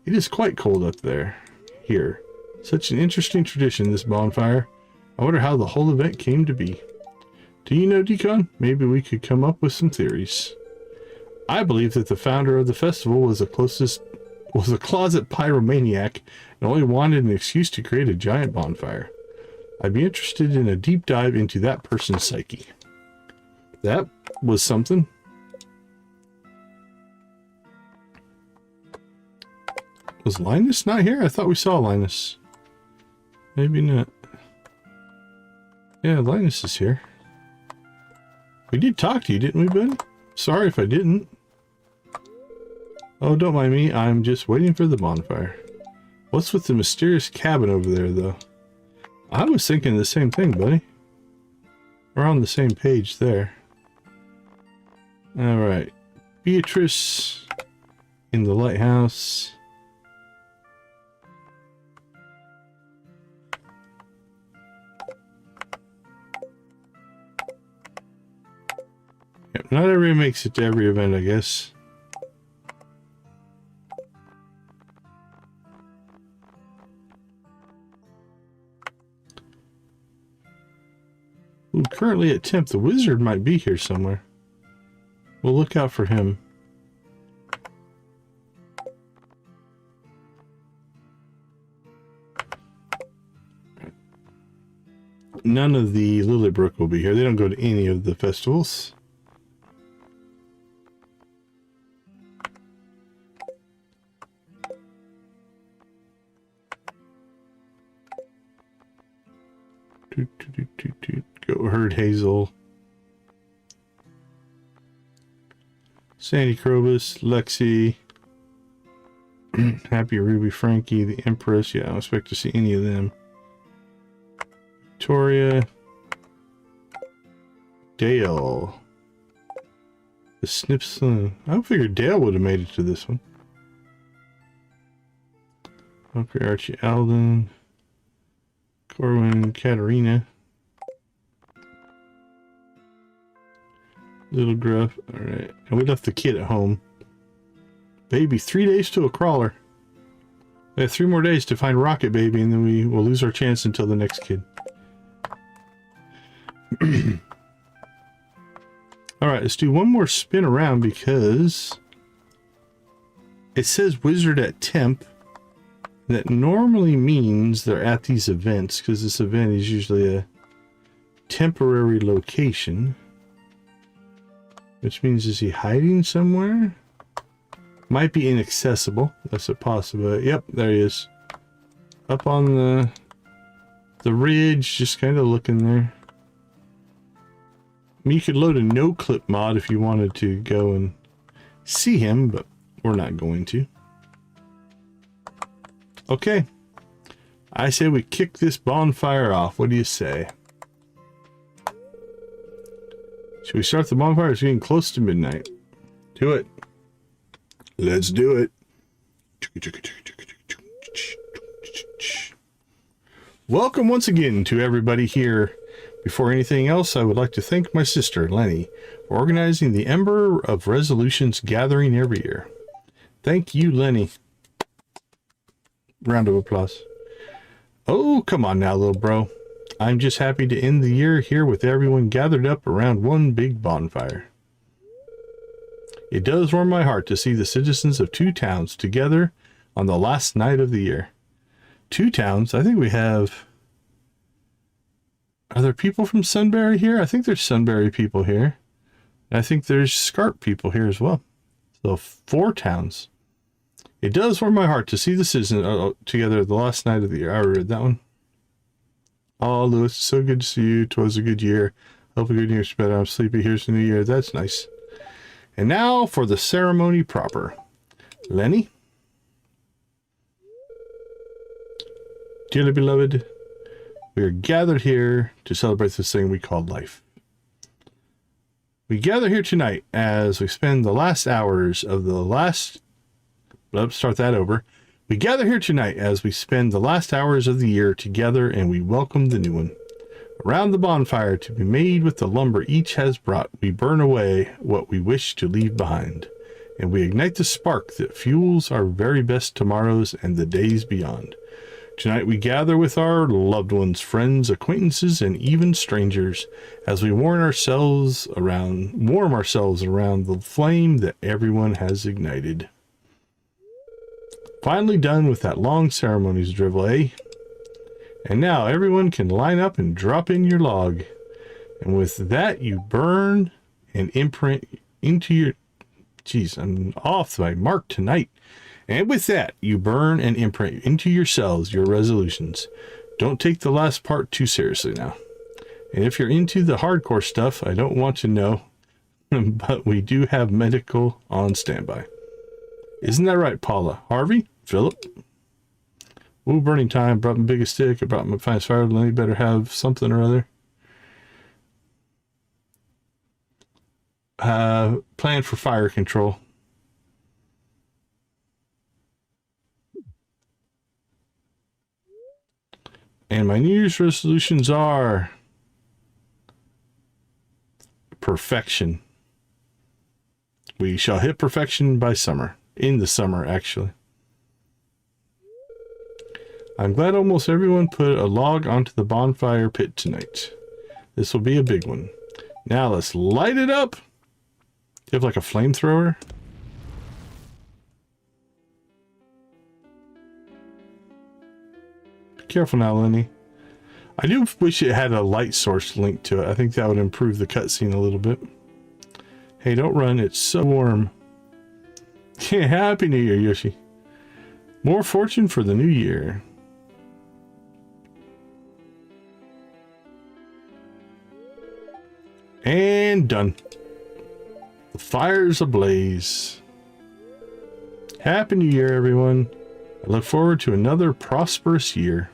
It is quite cold up there. Here. Such an interesting tradition, this bonfire. I wonder how the whole event came to be. Do you know, Decon? Maybe we could come up with some theories. I believe that the founder of the festival was a closet pyromaniac and only wanted an excuse to create a giant bonfire. I'd be interested in a deep dive into that person's psyche. That was something. Was Linus not here? I thought we saw Linus. Maybe not. Yeah, Linus is here. We did talk to you, didn't we, buddy? Sorry if I didn't. Oh, don't mind me. I'm just waiting for the bonfire. What's with the mysterious cabin over there, though? I was thinking the same thing, buddy. We're on the same page there. Alright. Beatrice in the lighthouse. Yep, not everybody makes it to every event, I guess. Ooh, currently at temp, the wizard might be here somewhere. We'll look out for him. None of the Lilybrook will be here. They don't go to any of the festivals. Go herd Hazel. Sandy Krobus, Lexi, Happy Ruby, Frankie, the Empress. Yeah, I don't expect to see any of them. Victoria, Dale, the Snips. I figured Dale would have made it to this one. Okay, Archie Alden, Corwin, Katarina, Little Gruff. All right, and we left the kid at home. Baby, 3 days to a crawler. We have 3 more days to find Rocket Baby, and then we will lose our chance until the next kid. Alright, let's do one more spin around because it says wizard at temp. That normally means they're at these events because this event is usually a temporary location. Which means, is he hiding somewhere? Might be inaccessible. That's a possibility. Yep, there he is. Up on the ridge, just kind of looking there. I mean, you could load a no-clip mod if you wanted to go and see him, but we're not going to. Okay. I say we kick this bonfire off. What do you say? Should we start the bonfire? It's getting close to midnight. Do it. Let's do it. Welcome once again to everybody here. Before anything else, I would like to thank my sister, Lenny, for organizing the Ember of Resolutions gathering every year. Thank you, Lenny. Round of applause. Oh, come on now, little bro. I'm just happy to end the year here with everyone gathered up around one big bonfire. It does warm my heart to see the citizens of 2 towns together on the last night of the year. 2 towns? I think we have... Are there people from Sunberry here? I think there's Sunberry people here. And I think there's Scarp people here as well. So 4 towns. It does warm my heart to see the citizens together the last night of the year. I read that one. Oh, Lewis, so good to see you. 'Twas a good year. Hope a good year's better. I'm sleepy. Here's the new year. That's nice. And now for the ceremony proper. Lenny? Dearly beloved, we are gathered here to celebrate this thing we call life. We gather here tonight as we spend the last hours of the last... Let's start that over. We gather here tonight as we spend the last hours of the year together and we welcome the new one. Around the bonfire to be made with the lumber each has brought, we burn away what we wish to leave behind. And we ignite the spark that fuels our very best tomorrows and the days beyond. Tonight we gather with our loved ones, friends, acquaintances, and even strangers as we warm ourselves around the flame that everyone has ignited. Finally done with that long ceremonies drivel, eh? And now everyone can line up and drop in your log. And with that you burn and imprint into your... Geez, I'm off my mark tonight. And with that, you burn and imprint into yourselves your resolutions. Don't take the last part too seriously now. And if you're into the hardcore stuff, I don't want to know, but we do have medical on standby. Isn't that right, Paula? Harvey? Philip? Ooh, burning time. Brought my biggest stick. I brought my finest fire. Lenny better have something or other. Plan for fire control. And my New Year's resolutions are perfection. We shall hit perfection by summer. In the summer, actually. I'm glad almost everyone put a log onto the bonfire pit tonight. This will be a big one. Now let's light it up. Do you have like a flamethrower? Be careful now, Lenny. I do wish it had a light source linked to it. I think that would improve the cutscene a little bit. Hey, don't run. It's so warm. Yeah, Happy New Year, Yoshi. More fortune for the new year. And done. The fire's ablaze. Happy New Year, everyone. I look forward to another prosperous year.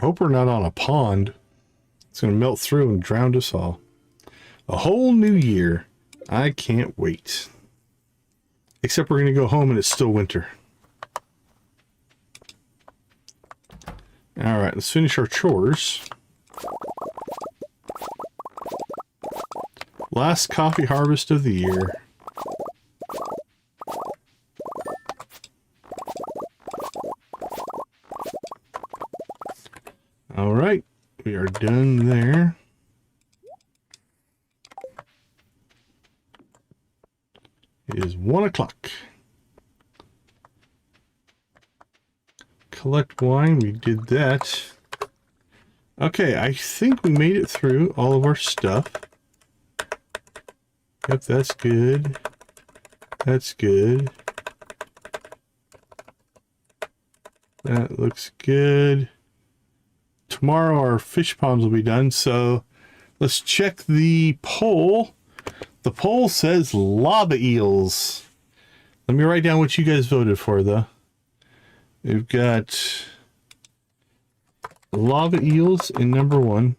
Hope we're not on a pond. It's going to melt through and drown us all. A whole new year. I can't wait. Except we're going to go home and it's still winter. All right, let's finish our chores. Last coffee harvest of the year. All right, we are done there. It is 1 o'clock. Collect wine, we did that. Okay, I think we made it through all of our stuff. Yep, that's good. That's good. That looks good. Tomorrow our fish ponds will be done, so let's check the poll. The poll says lava eels. Let me write down what you guys voted for, though. We've got lava eels in number 1.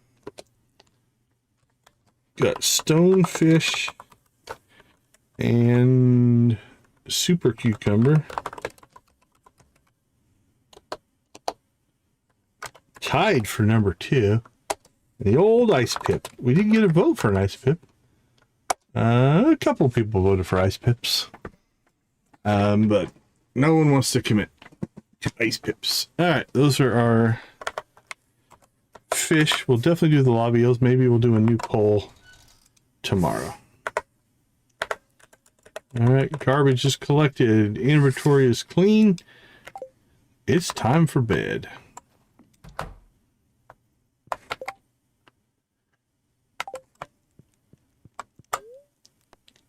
Got stonefish and super cucumber. Tied for number 2. And the old ice pip. We didn't get a vote for an ice pip. A couple people voted for ice pips. But no one wants to commit to ice pips. Alright, those are our fish. We'll definitely do the lava eels. Maybe we'll do a new poll tomorrow. Alright, garbage is collected. Inventory is clean. It's time for bed.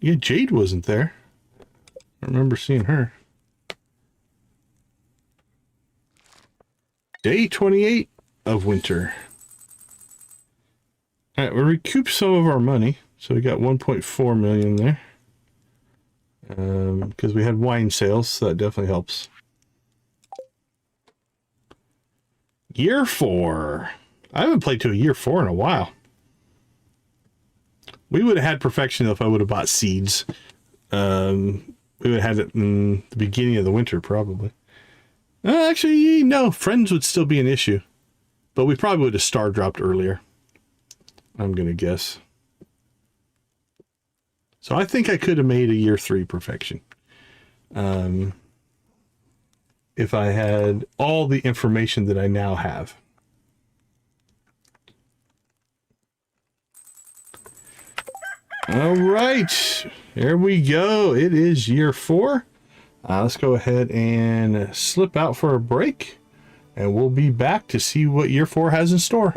Yeah, Jade wasn't there. I remember seeing her. Day 28 of winter. Alright, we recouped some of our money. So we got 1.4 million there. Because we had wine sales, so that definitely helps. Year 4. I haven't played to a year 4 in a while. We would have had perfection if I would have bought seeds. We would have had it in the beginning of the winter, probably. Actually, no. Friends would still be an issue. But we probably would have star dropped earlier. I'm going to guess. So I think I could have made a year 3 perfection. If I had all the information that I now have. All right, there we go. It is year 4. Let's go ahead and slip out for a break, and we'll be back to see what year 4 has in store.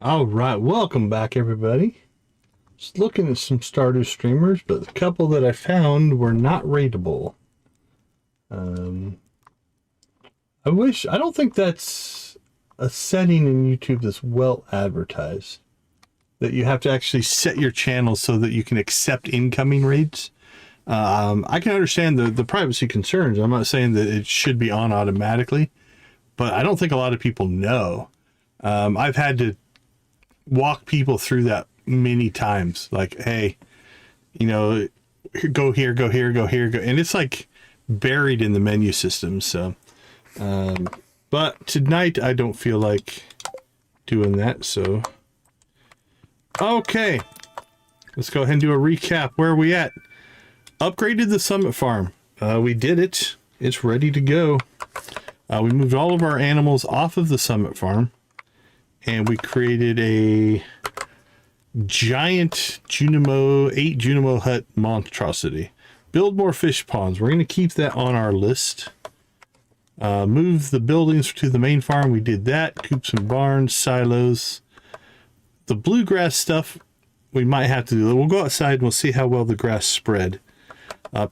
All right, welcome back, everybody. Just looking at some Stardew streamers, but the couple that I found were not rateable. I don't think that's a setting in YouTube that's well advertised. That you have to actually set your channel so that you can accept incoming raids. I can understand the privacy concerns. I'm not saying that it should be on automatically, but I don't think a lot of people know. I've had to walk people through that many times. Like, hey, you know, go here, go here, go here, go. And it's like buried in the menu system. So, but tonight I don't feel like doing that. So, okay, let's go ahead and do a recap. Where are we at? Upgraded the Summit Farm. We did it. It's ready to go. We moved all of our animals off of the Summit Farm, and we created a giant Junimo, 8 Junimo Hut monstrosity. Build more fish ponds. We're going to keep that on our list. Move the buildings to the main farm. We did that. Coops and barns, silos. The bluegrass stuff we might have to do. We'll go outside and we'll see how well the grass spread.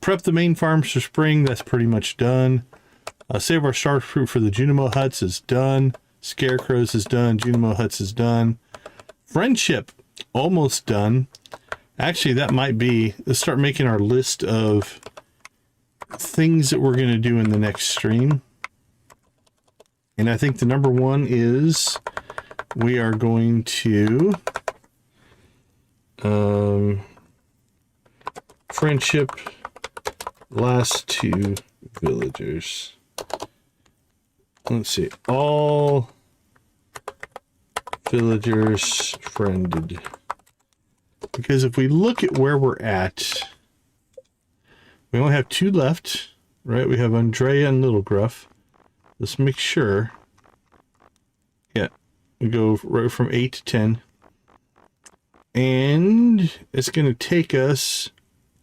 Prep the main farms for spring. That's pretty much done. Save our star fruit for the Junimo Huts is done. Scarecrows is done. Junimo Huts is done. Friendship, almost done. Actually, that might be... Let's start making our list of things that we're going to do in the next stream. And I think the number one is we are going to... friendship last 2 villagers. Let's see. All villagers friended. Because if we look at where we're at, we only have 2 left, right? We have Andrea and Little Gruff. Let's make sure. Yeah, we go right from 8 to 10. And it's going to take us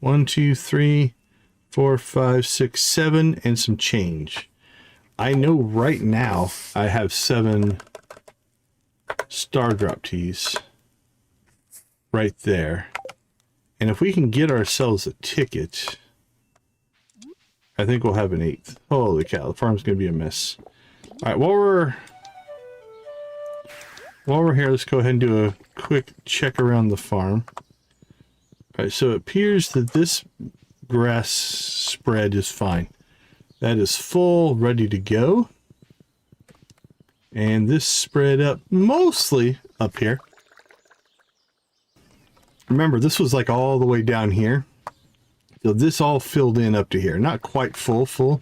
1, 2, 3, 4, 5, 6, 7, and some change. I know right now I have 7 star drop teas right there. And if we can get ourselves a ticket, I think we'll have an 8th. Holy cow, the farm's going to be a mess. All right, while we're here, let's go ahead and do a quick check around the farm. All right, so it appears that this grass spread is fine. That is full, ready to go. And this spread up mostly up here. Remember, this was like all the way down here. So this all filled in up to here. Not quite full.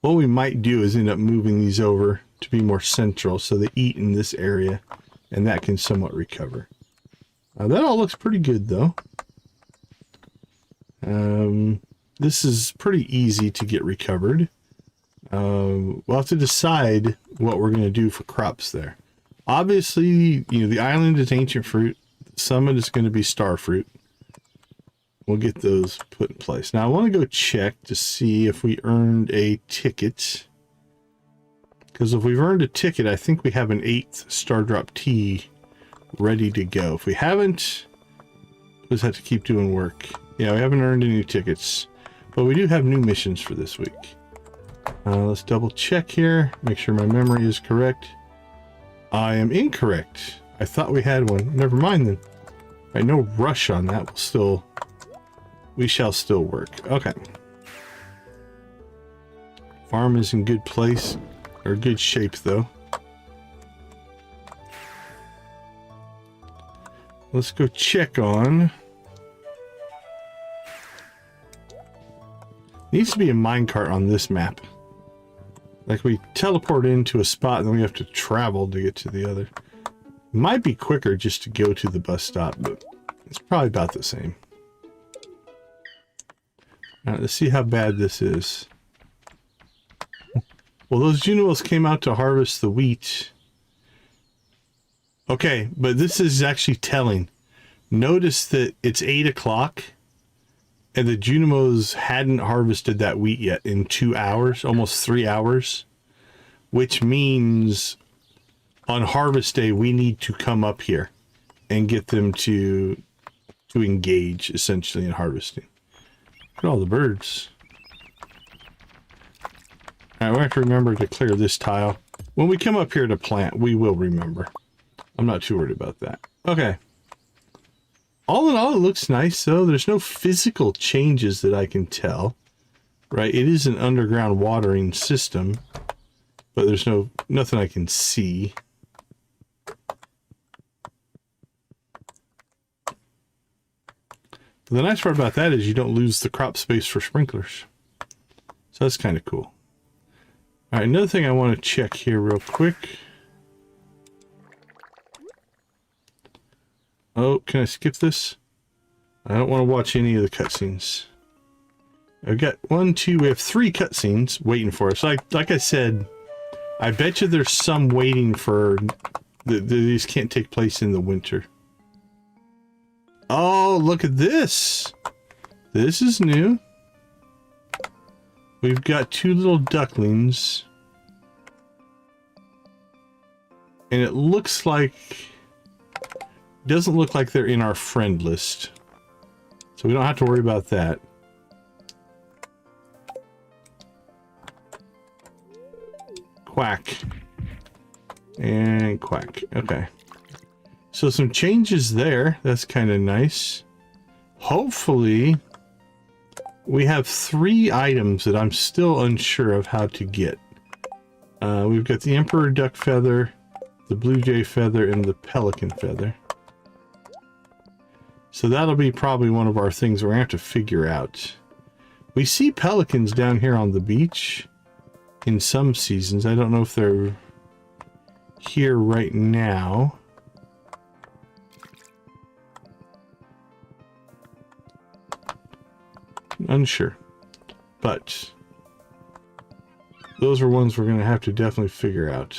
What we might do is end up moving these over to be more central so they eat in this area and that can somewhat recover. That all looks pretty good though. This is pretty easy to get recovered. We'll have to decide what we're going to do for crops there. Obviously, you know, the island is ancient fruit. The summit is going to be star fruit. We'll get those put in place. Now I want to go check to see if we earned a ticket. Because if we've earned a ticket, I think we have an 8th star drop tea ready to go. If we haven't, we'll just have to keep doing work. Yeah, we haven't earned any tickets, but we do have new missions for this week. Let's double check here, make sure my memory is correct. I am incorrect. I thought we had one. Never mind then. Right, no rush on that. We shall still work. Okay. Farm is in good place, or good shape though. Let's go check on. Needs to be a minecart on this map. Like we teleport into a spot and then we have to travel to get to the other. Might be quicker just to go to the bus stop, but it's probably about the same. Alright, let's see how bad this is. Well, those Junimos came out to harvest the wheat. Okay, but this is actually telling. Notice that it's 8 o'clock and the Junimos hadn't harvested that wheat yet in 2 hours, almost 3 hours, which means on harvest day, we need to come up here and get them to engage, essentially, in harvesting. Look at all the birds. All right, we have to remember to clear this tile. When we come up here to plant, we will remember. I'm not too worried about that. Okay. All in all, it looks nice, though. There's no physical changes that I can tell. Right? It is an underground watering system, but there's nothing I can see. The nice part about that is you don't lose the crop space for sprinklers. So that's kind of cool. All right, another thing I want to check here real quick. Oh, can I skip this? I don't want to watch any of the cutscenes. I've got we have 3 cutscenes waiting for us. Like I said, I bet you there's some waiting for... These can't take place in the winter. Oh, look at this. This is new. We've got 2 little ducklings. And it looks like... Doesn't look like they're in our friend list. So we don't have to worry about that. Quack. And quack. Okay. So some changes there. That's kind of nice. Hopefully, we have 3 items that I'm still unsure of how to get. We've got the Emperor Duck Feather, the Blue Jay Feather, and the Pelican Feather. So that'll be probably one of our things we're going to have to figure out. We see pelicans down here on the beach in some seasons. I don't know if they're here right now. Unsure, but those are ones we're going to have to definitely figure out.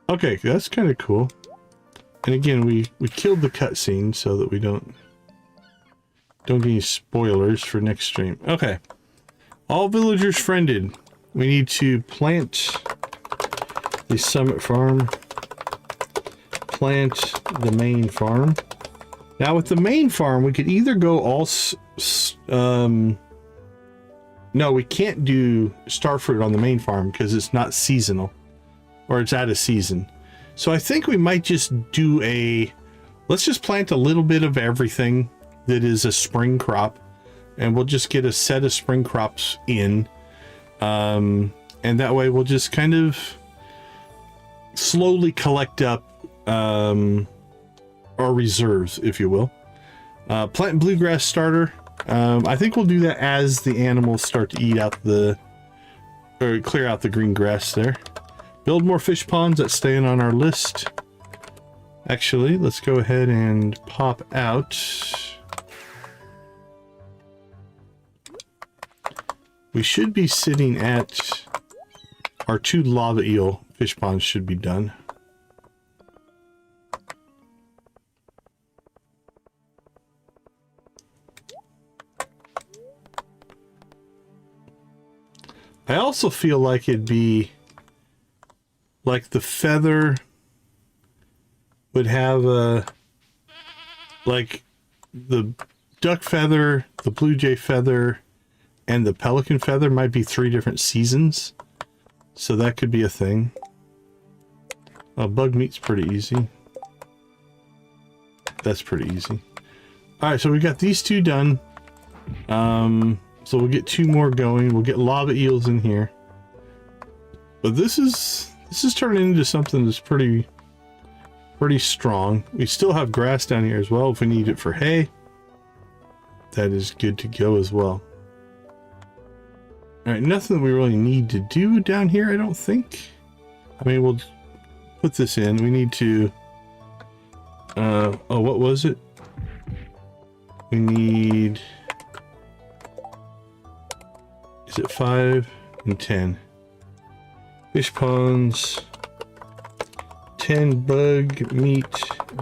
Okay, that's kind of cool. And again, we killed the cutscene so that we don't get any spoilers for next stream. Okay, all villagers friended. We need to plant the summit farm, plant the main farm. Now with the main farm, we could either go all... no, we can't do starfruit on the main farm because it's not seasonal. Or it's out of season. So I think we might just do let's just plant a little bit of everything that is a spring crop. And we'll just get a set of spring crops in. And that way we'll just kind of slowly collect up... or reserves, if you will. Plant bluegrass starter. I think we'll do that as the animals start to eat out or clear out the green grass there. Build more fish ponds. That's staying on our list. Actually, let's go ahead and pop out. We should be sitting at our 2 lava eel fish ponds should be done. I also feel like it'd be like the feather would have like the duck feather, the blue jay feather, and the pelican feather might be 3 different seasons. So that could be a thing. Bug meat's pretty easy. That's pretty easy. Alright, so we got these 2 done. So we'll get 2 more going. We'll get lava eels in here. But this is turning into something that's pretty strong. We still have grass down here as well if we need it for hay. That is good to go as well. Alright, nothing that we really need to do down here, I don't think. I mean, we'll put this in. We need to... oh, what was it? We need... Is it 5 and 10? Fish ponds, 10 bug meat,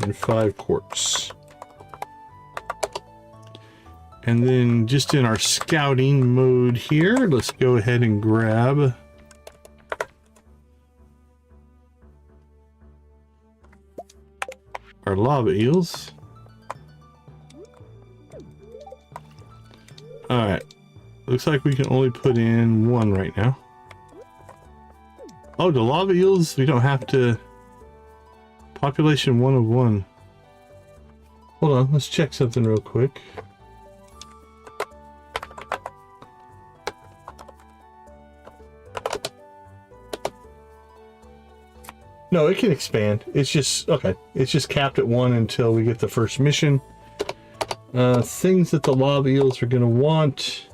and 5 quartz. And then just in our scouting mode here, let's go ahead and grab our lava eels. Alright. Looks like we can only put in one right now. Oh, the lava eels, we don't have to... Population 1 of 1. Hold on, let's check something real quick. No, it can expand. It's just, okay. It's just capped at 1 until we get the first mission. Things that the lava eels are going to want.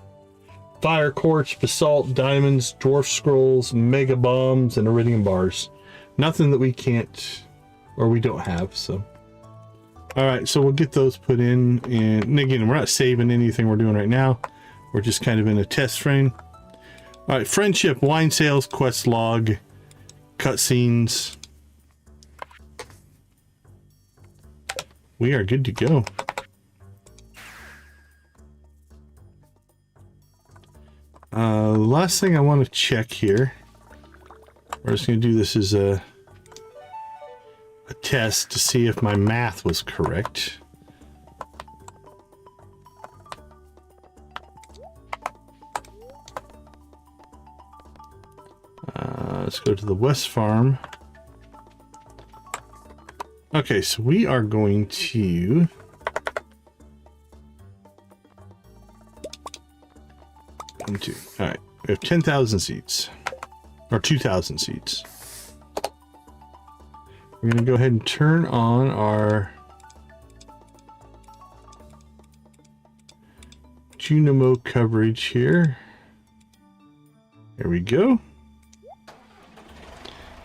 Fire quartz, basalt, diamonds, dwarf scrolls, mega bombs, and iridium bars. Nothing that we can't, or we don't have, so. Alright, so we'll get those put in. And again, we're not saving anything we're doing right now. We're just kind of in a test frame. Alright, friendship, wine sales, quest log, cutscenes. We are good to go. Last thing I want to check here. We're just going to do this as a test to see if my math was correct. Let's go to the West Farm. Okay, so we are going to... All right, we have 10,000 seeds, or 2,000 seeds. We're going to go ahead and turn on our Junimo coverage here. There we go.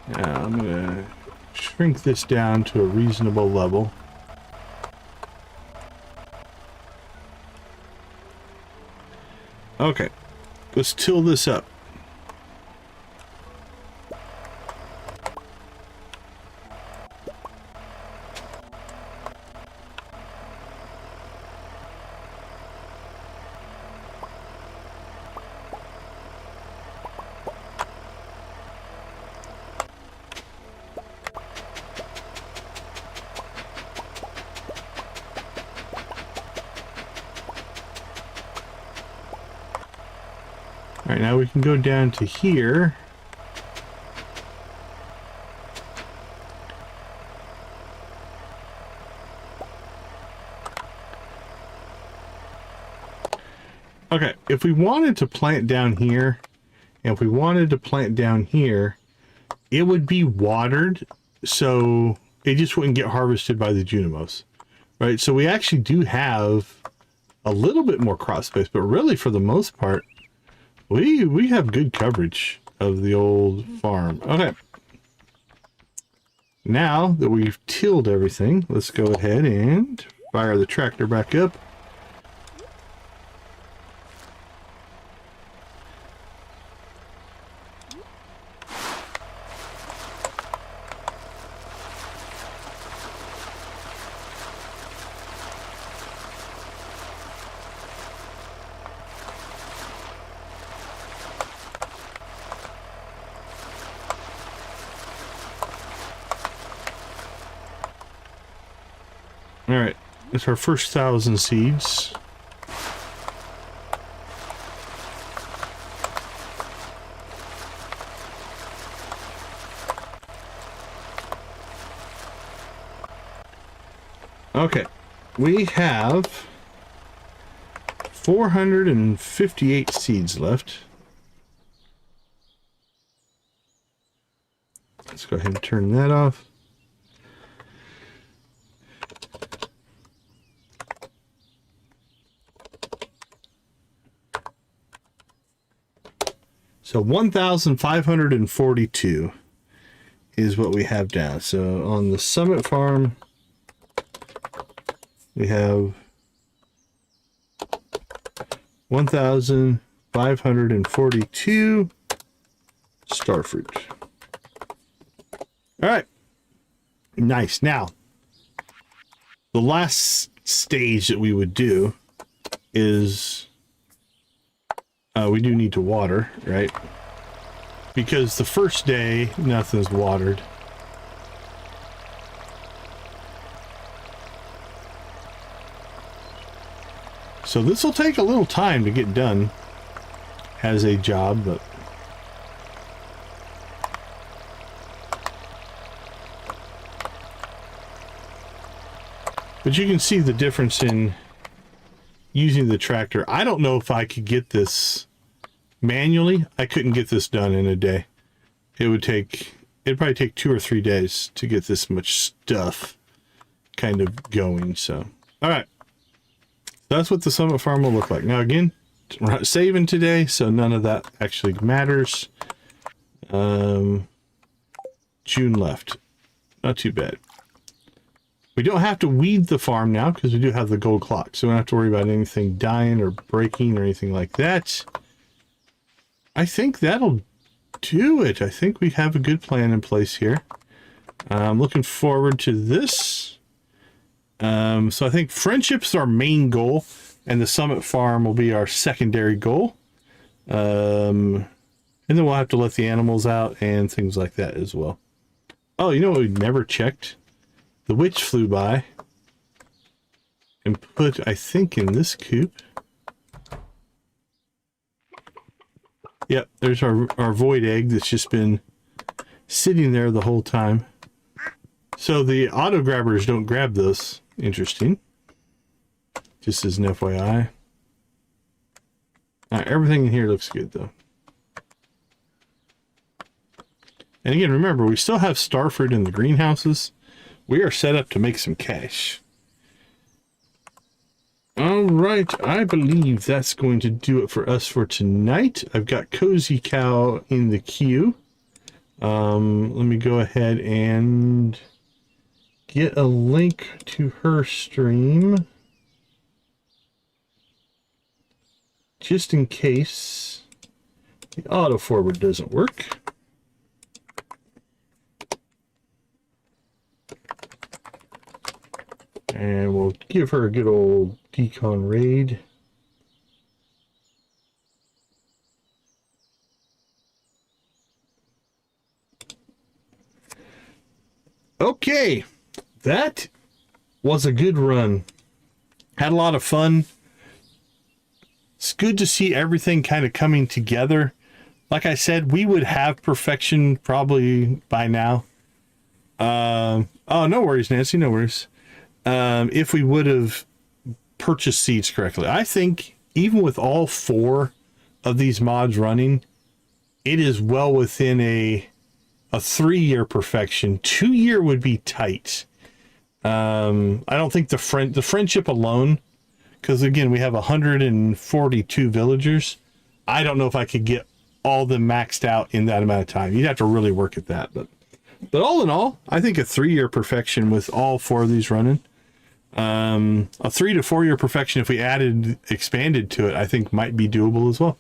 Now I'm going to shrink this down to a reasonable level. Okay. Let's till this up. All right, now we can go down to here. Okay, if we wanted to plant down here, and if we wanted to plant down here, it would be watered, so it just wouldn't get harvested by the Junimos, right? So we actually do have a little bit more crop space, but really for the most part, we have good coverage of the old farm. Okay. Now that we've tilled everything, let's go ahead and fire the tractor back up. All right, it's our first 1,000 seeds. Okay, we have 458 seeds left. Let's go ahead and turn that off. So 1,542 is what we have down. So on the Summit Farm, we have 1,542 starfruit. All right, nice. Now, the last stage that we would do is we do need to water, right? Because the first day, nothing's watered. So this will take a little time to get done as a job, but you can see the difference in using the tractor. I don't know if I could get this manually. I couldn't get this done in a day. It'd probably take 2 or 3 days to get this much stuff kind of going. So, all right. That's what the Summit Farm will look like. Now, again, we're not saving today, so none of that actually matters. June left. Not too bad. We don't have to weed the farm now because we do have the gold clock, so we don't have to worry about anything dying or breaking or anything like that. I think that'll do it. I think we have a good plan in place here. I'm looking forward to this. So I think friendship's our main goal, and the Summit Farm will be our secondary goal. And then we'll have to let the animals out and things like that as well. Oh, you know what we never checked? The witch flew by and put, I think, in this coop. Yep, there's our void egg that's just been sitting there the whole time. So the auto grabbers don't grab those. Interesting. Just as an FYI. All right, everything in here looks good though. And again, remember, we still have starfruit in the greenhouses. We are set up to make some cash. All right, I believe that's going to do it for us for tonight. I've got Cozy Cow in the queue. Let me go ahead and get a link to her stream, just in case the auto forward doesn't work. And we'll give her a good old decon raid. Okay, that was a good run. Had a lot of fun. It's good to see everything kind of coming together. Like I said, we would have perfection probably by now. Oh, no worries, Nancy, no worries. If we would have purchased seeds correctly. I think even with all 4 of these mods running, it is well within a 3-year perfection. 2-year would be tight. I don't think the friendship alone, because again, we have 142 villagers. I don't know if I could get all them maxed out in that amount of time. You'd have to really work at that. But all in all, I think a 3-year perfection with all 4 of these running. A 3 to 4 year perfection, if we expanded to it, I think might be doable as well.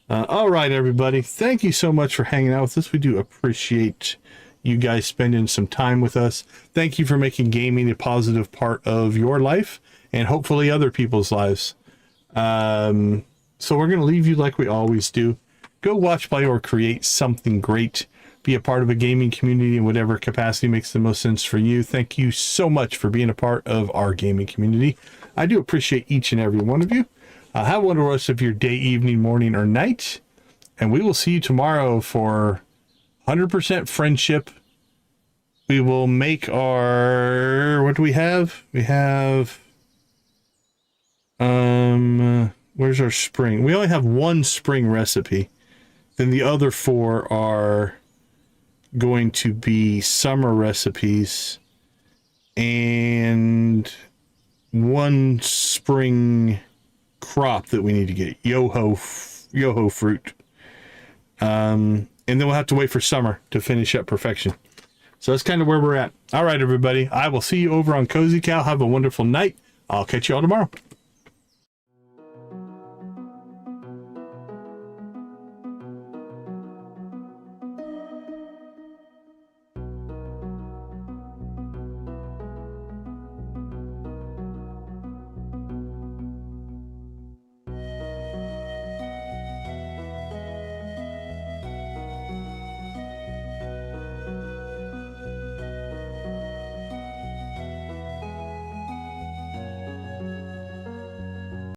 All right, everybody. Thank you so much for hanging out with us. We do appreciate you guys spending some time with us. Thank you for making gaming a positive part of your life and hopefully other people's lives. So we're going to leave you like we always do. Go watch, play, or create something great. Be a part of a gaming community in whatever capacity makes the most sense for you. Thank you so much for being a part of our gaming community. I do appreciate each and every one of you. Have a wonderful rest of your day, evening, morning, or night. And we will see you tomorrow for 100% friendship. We will make our... What do we have? We have... Where's our spring? We only have 1 spring recipe. Then the other 4 are going to be summer recipes and 1 spring crop that we need to get, yoho fruit, and then we'll have to wait for summer to finish up perfection. So that's kind of where we're at. All right, everybody, I will see you over on Cozy Cow. Have a wonderful night. I'll catch you all tomorrow.